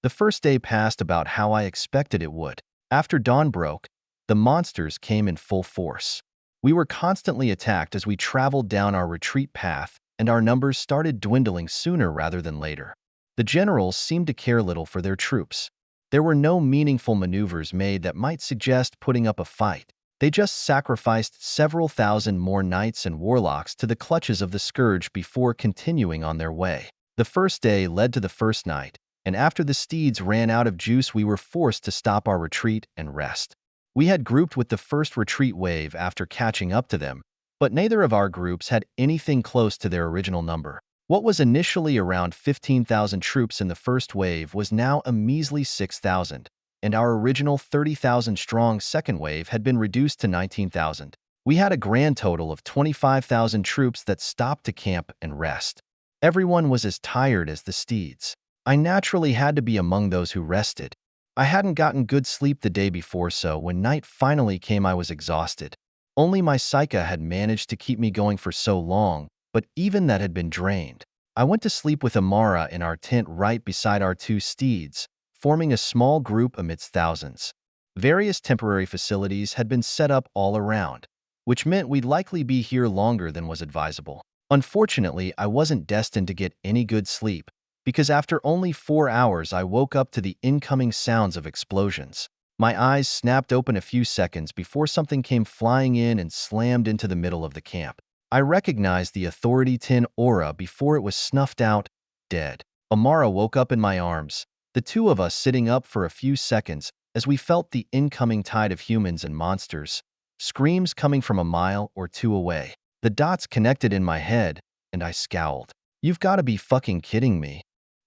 The first day passed about how I expected it would. After dawn broke, the monsters came in full force. We were constantly attacked as we traveled down our retreat path, and our numbers started dwindling sooner rather than later. The generals seemed to care little for their troops. There were no meaningful maneuvers made that might suggest putting up a fight. They just sacrificed several thousand more knights and warlocks to the clutches of the Scourge before continuing on their way. The first day led to the first night, and after the steeds ran out of juice, we were forced to stop our retreat and rest. We had grouped with the first retreat wave after catching up to them, but neither of our groups had anything close to their original number. What was initially around 15,000 troops in the first wave was now a measly 6,000, and our original 30,000 strong second wave had been reduced to 19,000. We had a grand total of 25,000 troops that stopped to camp and rest. Everyone was as tired as the steeds. I naturally had to be among those who rested. I hadn't gotten good sleep the day before, so when night finally came I was exhausted. Only my Psyche had managed to keep me going for so long, but even that had been drained. I went to sleep with Amara in our tent right beside our two steeds, forming a small group amidst thousands. Various temporary facilities had been set up all around, which meant we'd likely be here longer than was advisable. Unfortunately, I wasn't destined to get any good sleep, because after only 4 hours I woke up to the incoming sounds of explosions. My eyes snapped open a few seconds before something came flying in and slammed into the middle of the camp. I recognized the Authority 10 aura before it was snuffed out, dead. Amara woke up in my arms, the two of us sitting up for a few seconds as we felt the incoming tide of humans and monsters, screams coming from a mile or two away. The dots connected in my head, and I scowled. You've got to be fucking kidding me.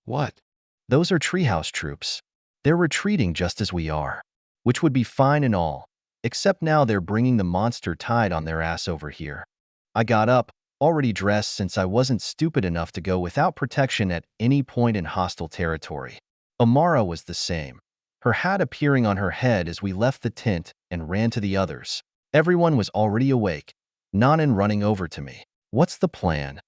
What? Those are treehouse troops. They're retreating just as we are, which would be fine and all, except now they're bringing the monster tied on their ass over here. I got up, already dressed since I wasn't stupid enough to go without protection at any point in hostile territory. Amara was the same, her hat appearing on her head as we left the tent and ran to the others. Everyone was already awake, Nanan running over to me. What's the plan?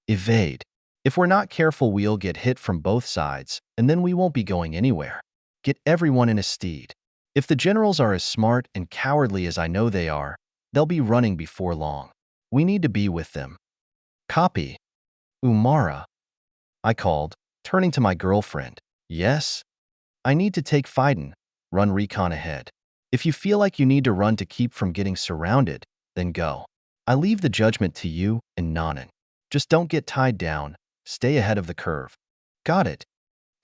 Evade. If we're not careful, we'll get hit from both sides, and then we won't be going anywhere. Get everyone in a steed. If the generals are as smart and cowardly as I know they are, they'll be running before long. We need to be with them. Copy. Umara. I called, turning to my girlfriend. Yes? I need to take Fiden. Run recon ahead. If you feel like you need to run to keep from getting surrounded, then go. I leave the judgment to you and Nanan. Just don't get tied down. Stay ahead of the curve. Got it.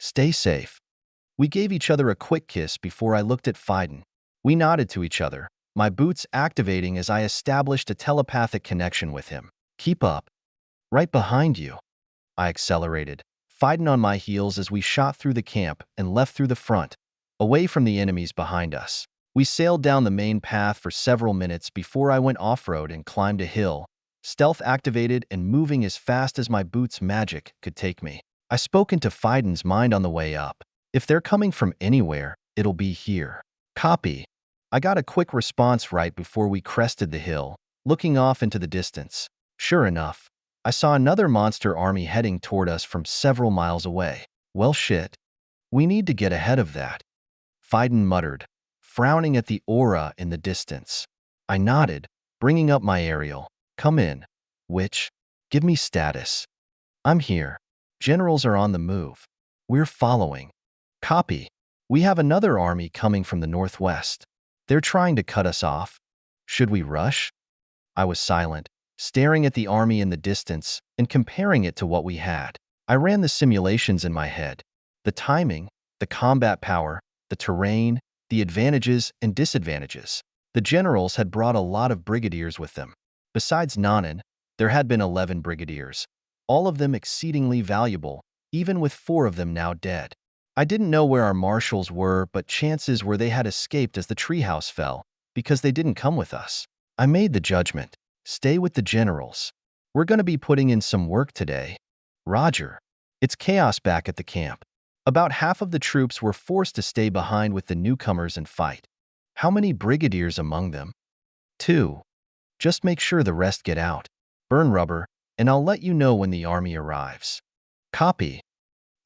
Stay safe. We gave each other a quick kiss before I looked at Fiden. We nodded to each other, my boots activating as I established a telepathic connection with him. Keep up. Right behind you. I accelerated, Fiden on my heels as we shot through the camp and left through the front, away from the enemies behind us. We sailed down the main path for several minutes before I went off-road and climbed a hill, stealth activated and moving as fast as my boots' magic could take me. I spoke into Fiden's mind on the way up. If they're coming from anywhere, it'll be here. Copy. I got a quick response right before we crested the hill, looking off into the distance. Sure enough, I saw another monster army heading toward us from several miles away. Well shit. We need to get ahead of that. Fiden muttered, frowning at the aura in the distance. I nodded, bringing up my aerial. Come in. Which? Give me status. I'm here. Generals are on the move. We're following. Copy. We have another army coming from the northwest. They're trying to cut us off. Should we rush? I was silent, staring at the army in the distance and comparing it to what we had. I ran the simulations in my head. The timing, the combat power, the terrain, the advantages and disadvantages. The generals had brought a lot of brigadiers with them. Besides Nanan, there had been 11 brigadiers, all of them exceedingly valuable, even with 4 of them now dead. I didn't know where our marshals were, but chances were they had escaped as the treehouse fell, because they didn't come with us. I made the judgment. Stay with the generals. We're going to be putting in some work today. Roger. It's chaos back at the camp. About half of the troops were forced to stay behind with the newcomers and fight. How many brigadiers among them? 2. Just make sure the rest get out. Burn rubber, and I'll let you know when the army arrives. Copy.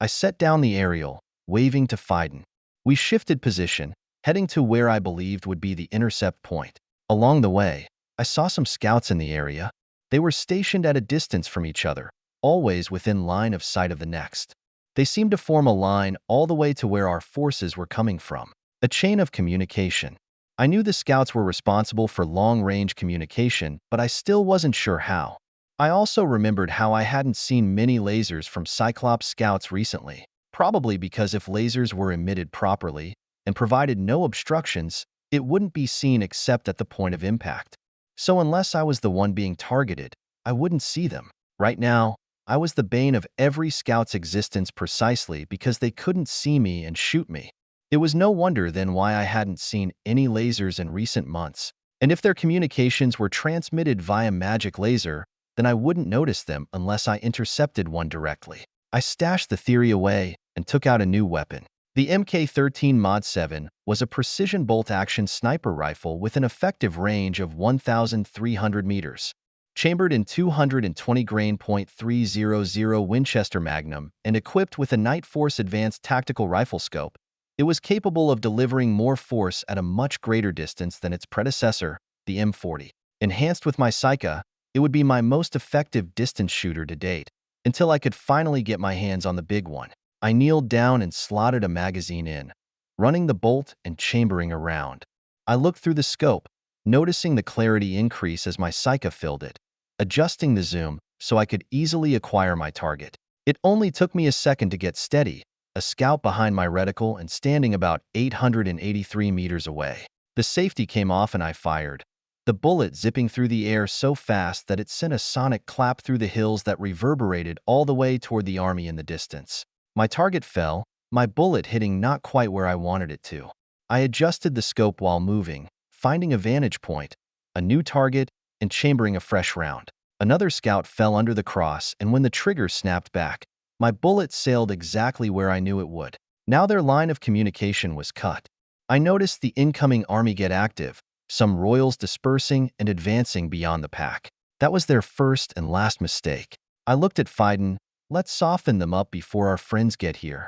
I set down the aerial, waving to Fiden. We shifted position, heading to where I believed would be the intercept point. Along the way, I saw some scouts in the area. They were stationed at a distance from each other, always within line of sight of the next. They seemed to form a line all the way to where our forces were coming from. A chain of communication. I knew the scouts were responsible for long-range communication, but I still wasn't sure how. I also remembered how I hadn't seen many lasers from Cyclops scouts recently, probably because if lasers were emitted properly and provided no obstructions, it wouldn't be seen except at the point of impact. So unless I was the one being targeted, I wouldn't see them. Right now, I was the bane of every scout's existence precisely because they couldn't see me and shoot me. It was no wonder then why I hadn't seen any lasers in recent months, and if their communications were transmitted via magic laser, then I wouldn't notice them unless I intercepted one directly. I stashed the theory away and took out a new weapon. The Mk13 Mod 7 was a precision bolt-action sniper rifle with an effective range of 1,300 meters. Chambered in 220 grain .300 Winchester Magnum and equipped with a Night Force Advanced Tactical Rifle Scope, it was capable of delivering more force at a much greater distance than its predecessor, the M40. Enhanced with my Psycha, it would be my most effective distance shooter to date, until I could finally get my hands on the big one. I kneeled down and slotted a magazine in, running the bolt and chambering around. I looked through the scope, noticing the clarity increase as my Psycha filled it, adjusting the zoom so I could easily acquire my target. It only took me a second to get steady, a scout behind my reticle and standing about 883 meters away. The safety came off and I fired, the bullet zipping through the air so fast that it sent a sonic clap through the hills that reverberated all the way toward the army in the distance. My target fell, my bullet hitting not quite where I wanted it to. I adjusted the scope while moving, finding a vantage point, a new target, and chambering a fresh round. Another scout fell under the cross, and when the trigger snapped back, my bullet sailed exactly where I knew it would. Now their line of communication was cut. I noticed the incoming army get active, some royals dispersing and advancing beyond the pack. That was their first and last mistake. I looked at Fiden. Let's soften them up before our friends get here.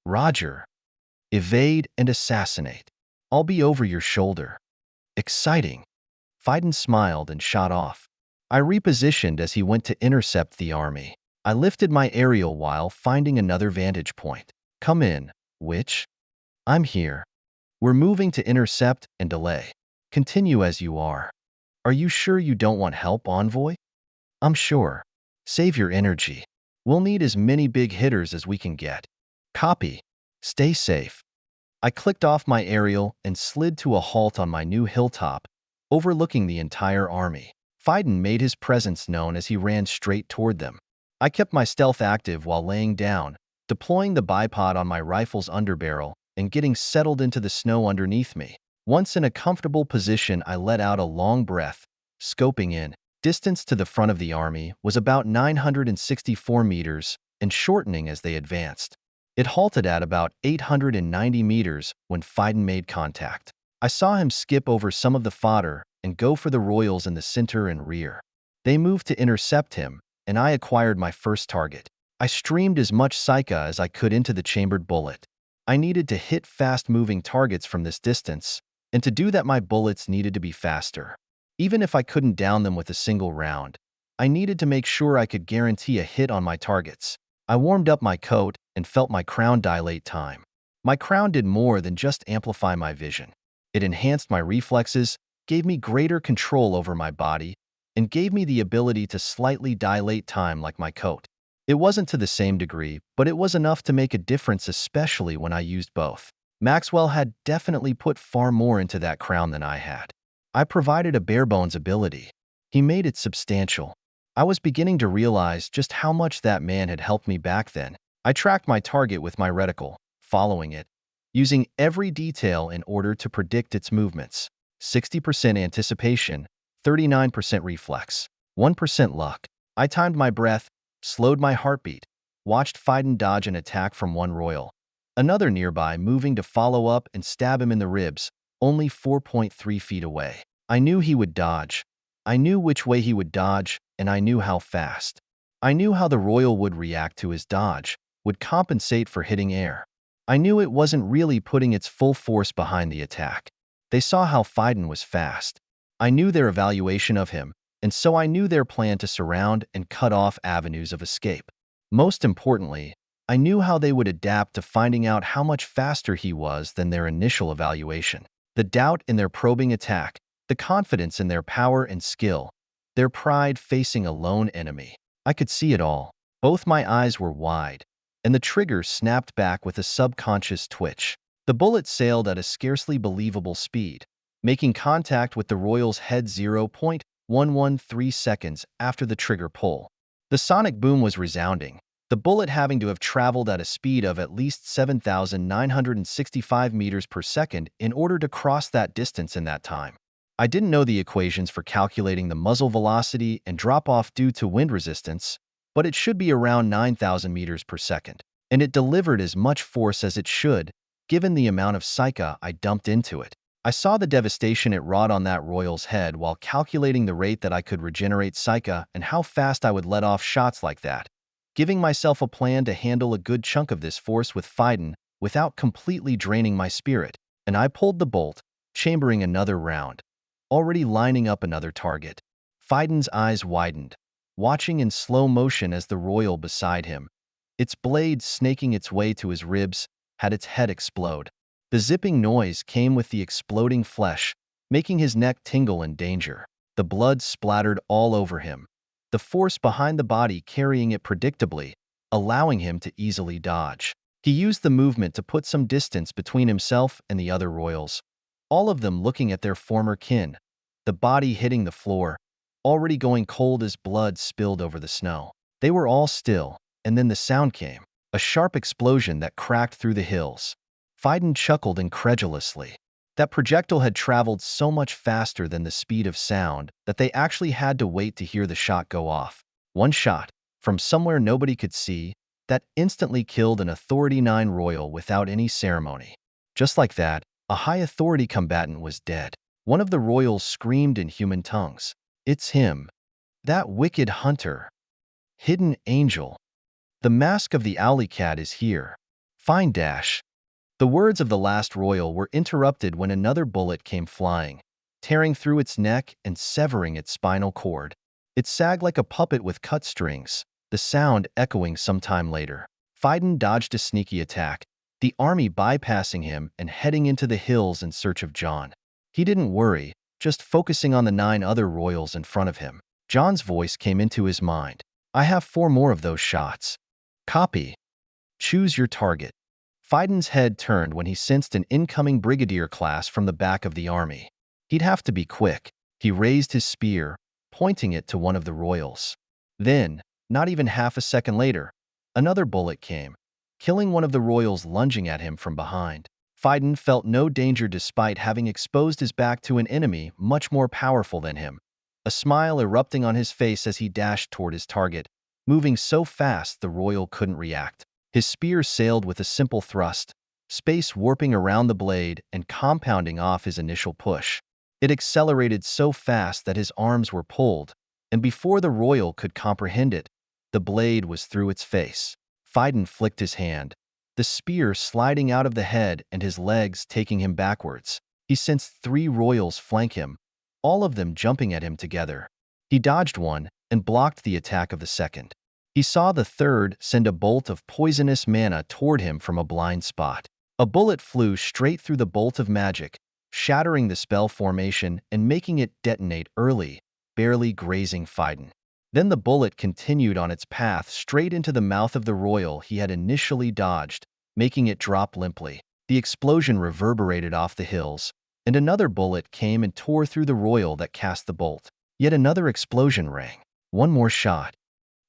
Roger. Evade and assassinate. I'll be over your shoulder. Exciting. Fiden smiled and shot off. I repositioned as he went to intercept the army. I lifted my aerial while finding another vantage point. Come in, witch. I'm here. We're moving to intercept and delay. Continue as you are. Are you sure you don't want help, Envoy? I'm sure. Save your energy. We'll need as many big hitters as we can get. Copy. Stay safe. I clicked off my aerial and slid to a halt on my new hilltop, overlooking the entire army. Fiden made his presence known as he ran straight toward them. I kept my stealth active while laying down, deploying the bipod on my rifle's underbarrel and getting settled into the snow underneath me. Once in a comfortable position, I let out a long breath, scoping in. Distance to the front of the army was about 964 meters and shortening as they advanced. It halted at about 890 meters when Fiden made contact. I saw him skip over some of the fodder and go for the royals in the center and rear. They moved to intercept him, and I acquired my first target. I streamed as much Psycha as I could into the chambered bullet. I needed to hit fast-moving targets from this distance, and to do that my bullets needed to be faster. Even if I couldn't down them with a single round, I needed to make sure I could guarantee a hit on my targets. I warmed up my coat and felt my crown dilate time. My crown did more than just amplify my vision. It enhanced my reflexes, gave me greater control over my body, and gave me the ability to slightly dilate time like my coat. It wasn't to the same degree, but it was enough to make a difference, especially when I used both. Maxwell had definitely put far more into that crown than I had. I provided a bare-bones ability. He made it substantial. I was beginning to realize just how much that man had helped me back then. I tracked my target with my reticle, following it, using every detail in order to predict its movements. 60% anticipation, 39% reflex, 1% luck. I timed my breath, slowed my heartbeat, watched Fiden dodge an attack from one royal. Another nearby moving to follow up and stab him in the ribs, only 4.3 feet away. I knew he would dodge. I knew which way he would dodge, and I knew how fast. I knew how the royal would react to his dodge, would compensate for hitting air. I knew it wasn't really putting its full force behind the attack. They saw how Fiden was fast. I knew their evaluation of him, and so I knew their plan to surround and cut off avenues of escape. Most importantly, I knew how they would adapt to finding out how much faster he was than their initial evaluation. The doubt in their probing attack, the confidence in their power and skill, their pride facing a lone enemy. I could see it all. Both my eyes were wide, and the trigger snapped back with a subconscious twitch. The bullet sailed at a scarcely believable speed, making contact with the royal's head 0.113 seconds after the trigger pull. The sonic boom was resounding, the bullet having to have traveled at a speed of at least 7,965 meters per second in order to cross that distance in that time. I didn't know the equations for calculating the muzzle velocity and drop-off due to wind resistance, but it should be around 9,000 meters per second, and it delivered as much force as it should, given the amount of Psycha I dumped into it. I saw the devastation it wrought on that royal's head while calculating the rate that I could regenerate Psycha and how fast I would let off shots like that, giving myself a plan to handle a good chunk of this force with Fiden without completely draining my spirit, and I pulled the bolt, chambering another round, already lining up another target. Fiden's eyes widened, watching in slow motion as the royal beside him, its blade snaking its way to his ribs, had its head explode. The zipping noise came with the exploding flesh, making his neck tingle in danger. The blood splattered all over him, the force behind the body carrying it predictably, allowing him to easily dodge. He used the movement to put some distance between himself and the other royals, all of them looking at their former kin. the body hitting the floor, already going cold as blood spilled over the snow. They were all still, and then the sound came, a sharp explosion that cracked through the hills. Phidon chuckled incredulously. That projectile had traveled so much faster than the speed of sound that they actually had to wait to hear the shot go off. One shot, from somewhere nobody could see, that instantly killed an Authority 9 royal without any ceremony. Just like that, a high authority combatant was dead. One of the royals screamed in human tongues. "It's him. That wicked hunter. Hidden angel. The mask of the alley cat is here. Fine dash." The words of the last royal were interrupted when another bullet came flying, tearing through its neck and severing its spinal cord. It sagged like a puppet with cut strings, the sound echoing some time later. Phidon dodged a sneaky attack, the army bypassing him and heading into the hills in search of John. He didn't worry, just focusing on the 9 other royals in front of him. John's voice came into his mind. "I have 4 more of those shots. Copy. Choose your target." Phidon's head turned when he sensed an incoming brigadier class from the back of the army. He'd have to be quick. He raised his spear, pointing it to one of the royals. Then, not even half a second later, another bullet came, killing one of the royals lunging at him from behind. Phidon felt no danger despite having exposed his back to an enemy much more powerful than him, a smile erupting on his face as he dashed toward his target, moving so fast the royal couldn't react. His spear sailed with a simple thrust, space warping around the blade and compounding off his initial push. It accelerated so fast that his arms were pulled, and before the royal could comprehend it, the blade was through its face. Phidon flicked his hand, the spear sliding out of the head and his legs taking him backwards. He sensed 3 royals flank him, all of them jumping at him together. He dodged one and blocked the attack of the second. He saw the third send a bolt of poisonous mana toward him from a blind spot. A bullet flew straight through the bolt of magic, shattering the spell formation and making it detonate early, barely grazing Phidon. Then the bullet continued on its path straight into the mouth of the royal he had initially dodged, making it drop limply. The explosion reverberated off the hills, and another bullet came and tore through the royal that cast the bolt. Yet another explosion rang. One more shot.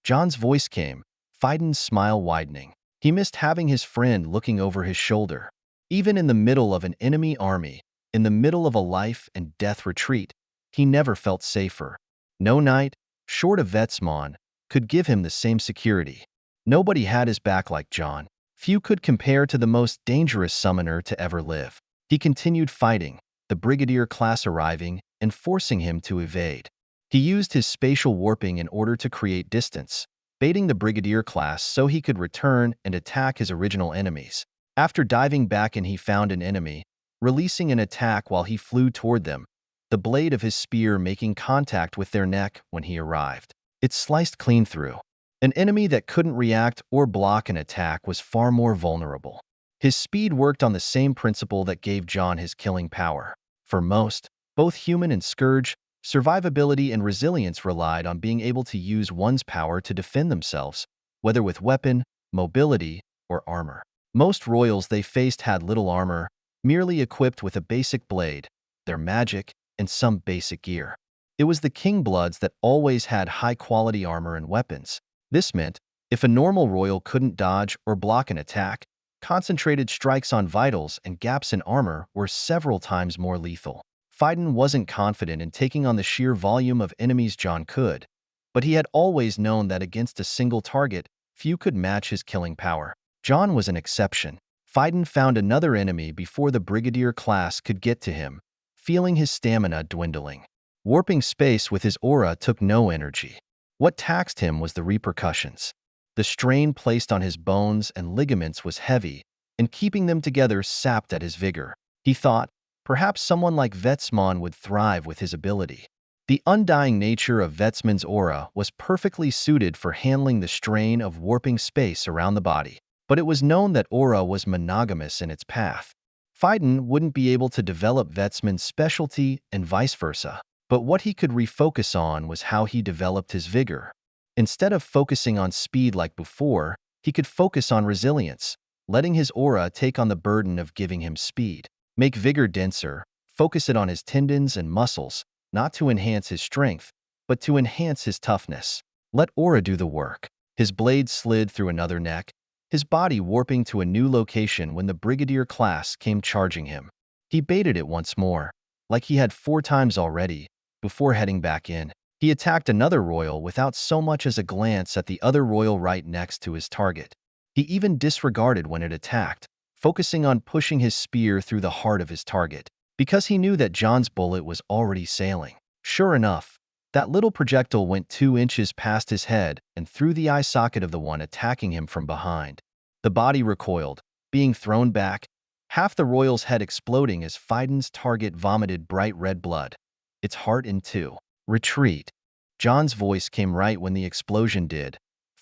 John's voice came, Phidon's smile widening. He missed having his friend looking over his shoulder. Even in the middle of an enemy army, in the middle of a life and death retreat, he never felt safer. No knight, short of Vetsmon, could give him the same security. Nobody had his back like John. Few could compare to the most dangerous summoner to ever live. He continued fighting, the brigadier class arriving and forcing him to evade. He used his spatial warping in order to create distance, baiting the brigadier class so he could return and attack his original enemies. After diving back in, he found an enemy, releasing an attack while he flew toward them, the blade of his spear making contact with their neck when he arrived. It sliced clean through. An enemy that couldn't react or block an attack was far more vulnerable. His speed worked on the same principle that gave John his killing power. For most, both human and scourge, survivability and resilience relied on being able to use one's power to defend themselves, whether with weapon, mobility, or armor. Most royals they faced had little armor, merely equipped with a basic blade, their magic, and some basic gear. It was the King Bloods that always had high-quality armor and weapons. This meant, if a normal royal couldn't dodge or block an attack, concentrated strikes on vitals and gaps in armor were several times more lethal. Phidon wasn't confident in taking on the sheer volume of enemies John could, but he had always known that against a single target, few could match his killing power. John was an exception. Phidon found another enemy before the brigadier class could get to him, feeling his stamina dwindling. Warping space with his aura took no energy. What taxed him was the repercussions. The strain placed on his bones and ligaments was heavy, and keeping them together sapped at his vigor. He thought, perhaps someone like Vetsmon would thrive with his ability. The undying nature of Vetsman's aura was perfectly suited for handling the strain of warping space around the body, but it was known that aura was monogamous in its path. Phidon wouldn't be able to develop Vetsman's specialty and vice versa, but what he could refocus on was how he developed his vigor. Instead of focusing on speed like before, he could focus on resilience, letting his aura take on the burden of giving him speed. Make vigor denser, focus it on his tendons and muscles, not to enhance his strength, but to enhance his toughness. Let Aura do the work. His blade slid through another neck, his body warping to a new location when the Brigadier class came charging him. He baited it once more, like he had 4 times already, before heading back in. He attacked another royal without so much as a glance at the other royal right next to his target. He even disregarded when it attacked, focusing on pushing his spear through the heart of his target, because he knew that John's bullet was already sailing. Sure enough, that little projectile went 2 inches past his head and through the eye socket of the one attacking him from behind. The body recoiled, being thrown back, half the royal's head exploding as Fiden's target vomited bright red blood, its heart in 2. Retreat. John's voice came right when the explosion did,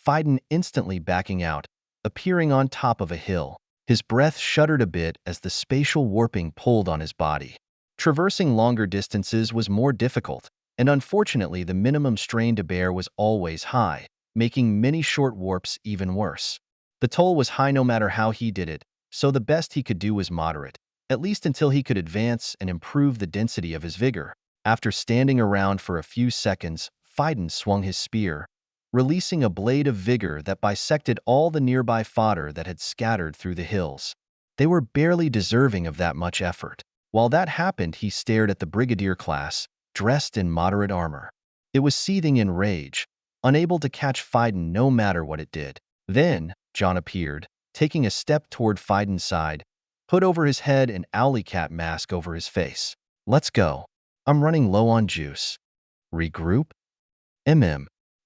Fiden instantly backing out, appearing on top of a hill. His breath shuddered a bit as the spatial warping pulled on his body. Traversing longer distances was more difficult, and unfortunately the minimum strain to bear was always high, making many short warps even worse. The toll was high no matter how he did it, so the best he could do was moderate, at least until he could advance and improve the density of his vigor. After standing around for a few seconds, Fiden swung his spear, releasing a blade of vigor that bisected all the nearby fodder that had scattered through the hills. They were barely deserving of that much effort. While that happened, he stared at the Brigadier class, dressed in moderate armor. It was seething in rage, unable to catch Fiden no matter what it did. Then, John appeared, taking a step toward Fiden's side, hood over his head and owly cat mask over his face. Let's go. I'm running low on juice. Regroup?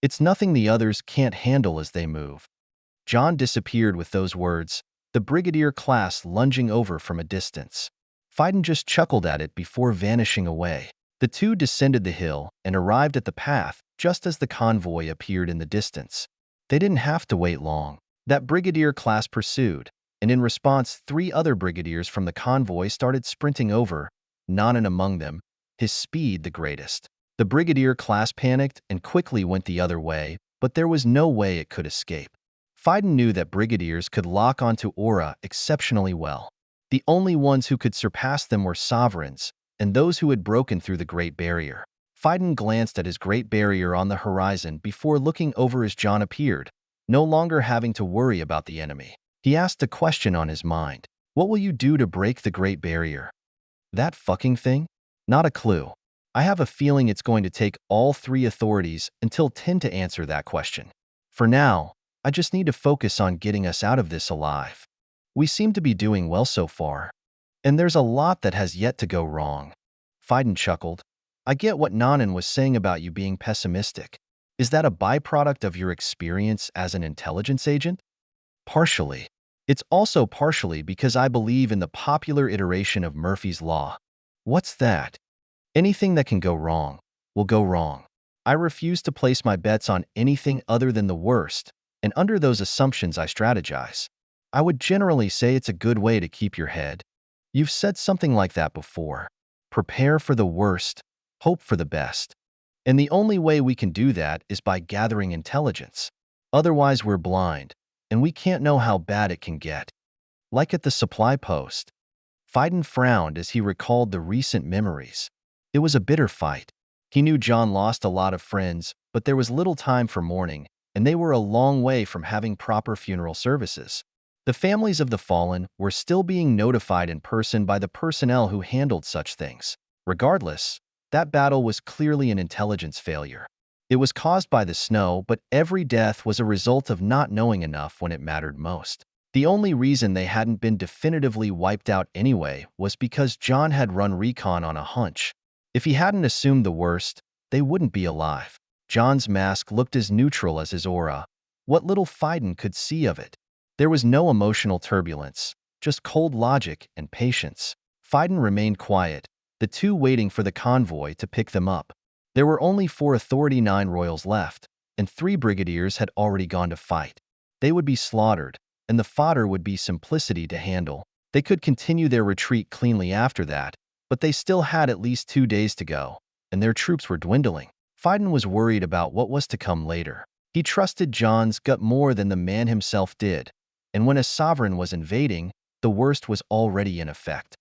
It's nothing the others can't handle as they move. John disappeared with those words, the Brigadier class lunging over from a distance. Fiden just chuckled at it before vanishing away. The two descended the hill and arrived at the path just as the convoy appeared in the distance. They didn't have to wait long. That Brigadier class pursued, and in response 3 other brigadiers from the convoy started sprinting over, Nanan among them, his speed the greatest. The Brigadier class panicked and quickly went the other way, but there was no way it could escape. Fiden knew that brigadiers could lock onto Aura exceptionally well. The only ones who could surpass them were sovereigns, and those who had broken through the Great Barrier. Fiden glanced at his Great Barrier on the horizon before looking over as John appeared, no longer having to worry about the enemy. He asked a question on his mind. What will you do to break the Great Barrier? That fucking thing? Not a clue. I have a feeling it's going to take all 3 authorities until 10 to answer that question. For now, I just need to focus on getting us out of this alive. We seem to be doing well so far, and there's a lot that has yet to go wrong. Fiden chuckled. I get what Nanan was saying about you being pessimistic. Is that a byproduct of your experience as an intelligence agent? Partially. It's also partially because I believe in the popular iteration of Murphy's Law. What's that? Anything that can go wrong will go wrong. I refuse to place my bets on anything other than the worst, and under those assumptions I strategize. I would generally say it's a good way to keep your head. You've said something like that before. Prepare for the worst, hope for the best. And the only way we can do that is by gathering intelligence. Otherwise, we're blind, and we can't know how bad it can get. Like at the supply post. Fiden frowned as he recalled the recent memories. It was a bitter fight. He knew John lost a lot of friends, but there was little time for mourning, and they were a long way from having proper funeral services. The families of the fallen were still being notified in person by the personnel who handled such things. Regardless, that battle was clearly an intelligence failure. It was caused by the snow, but every death was a result of not knowing enough when it mattered most. The only reason they hadn't been definitively wiped out anyway was because John had run recon on a hunch. If he hadn't assumed the worst, they wouldn't be alive. John's mask looked as neutral as his aura. What little Fiden could see of it. There was no emotional turbulence, just cold logic and patience. Fiden remained quiet, the two waiting for the convoy to pick them up. There were only 4 Authority 9 royals left, and 3 brigadiers had already gone to fight. They would be slaughtered, and the fodder would be simplicity to handle. They could continue their retreat cleanly after that, but they still had at least 2 days to go, and their troops were dwindling. Fiden was worried about what was to come later. He trusted John's gut more than the man himself did, and when a sovereign was invading, the worst was already in effect.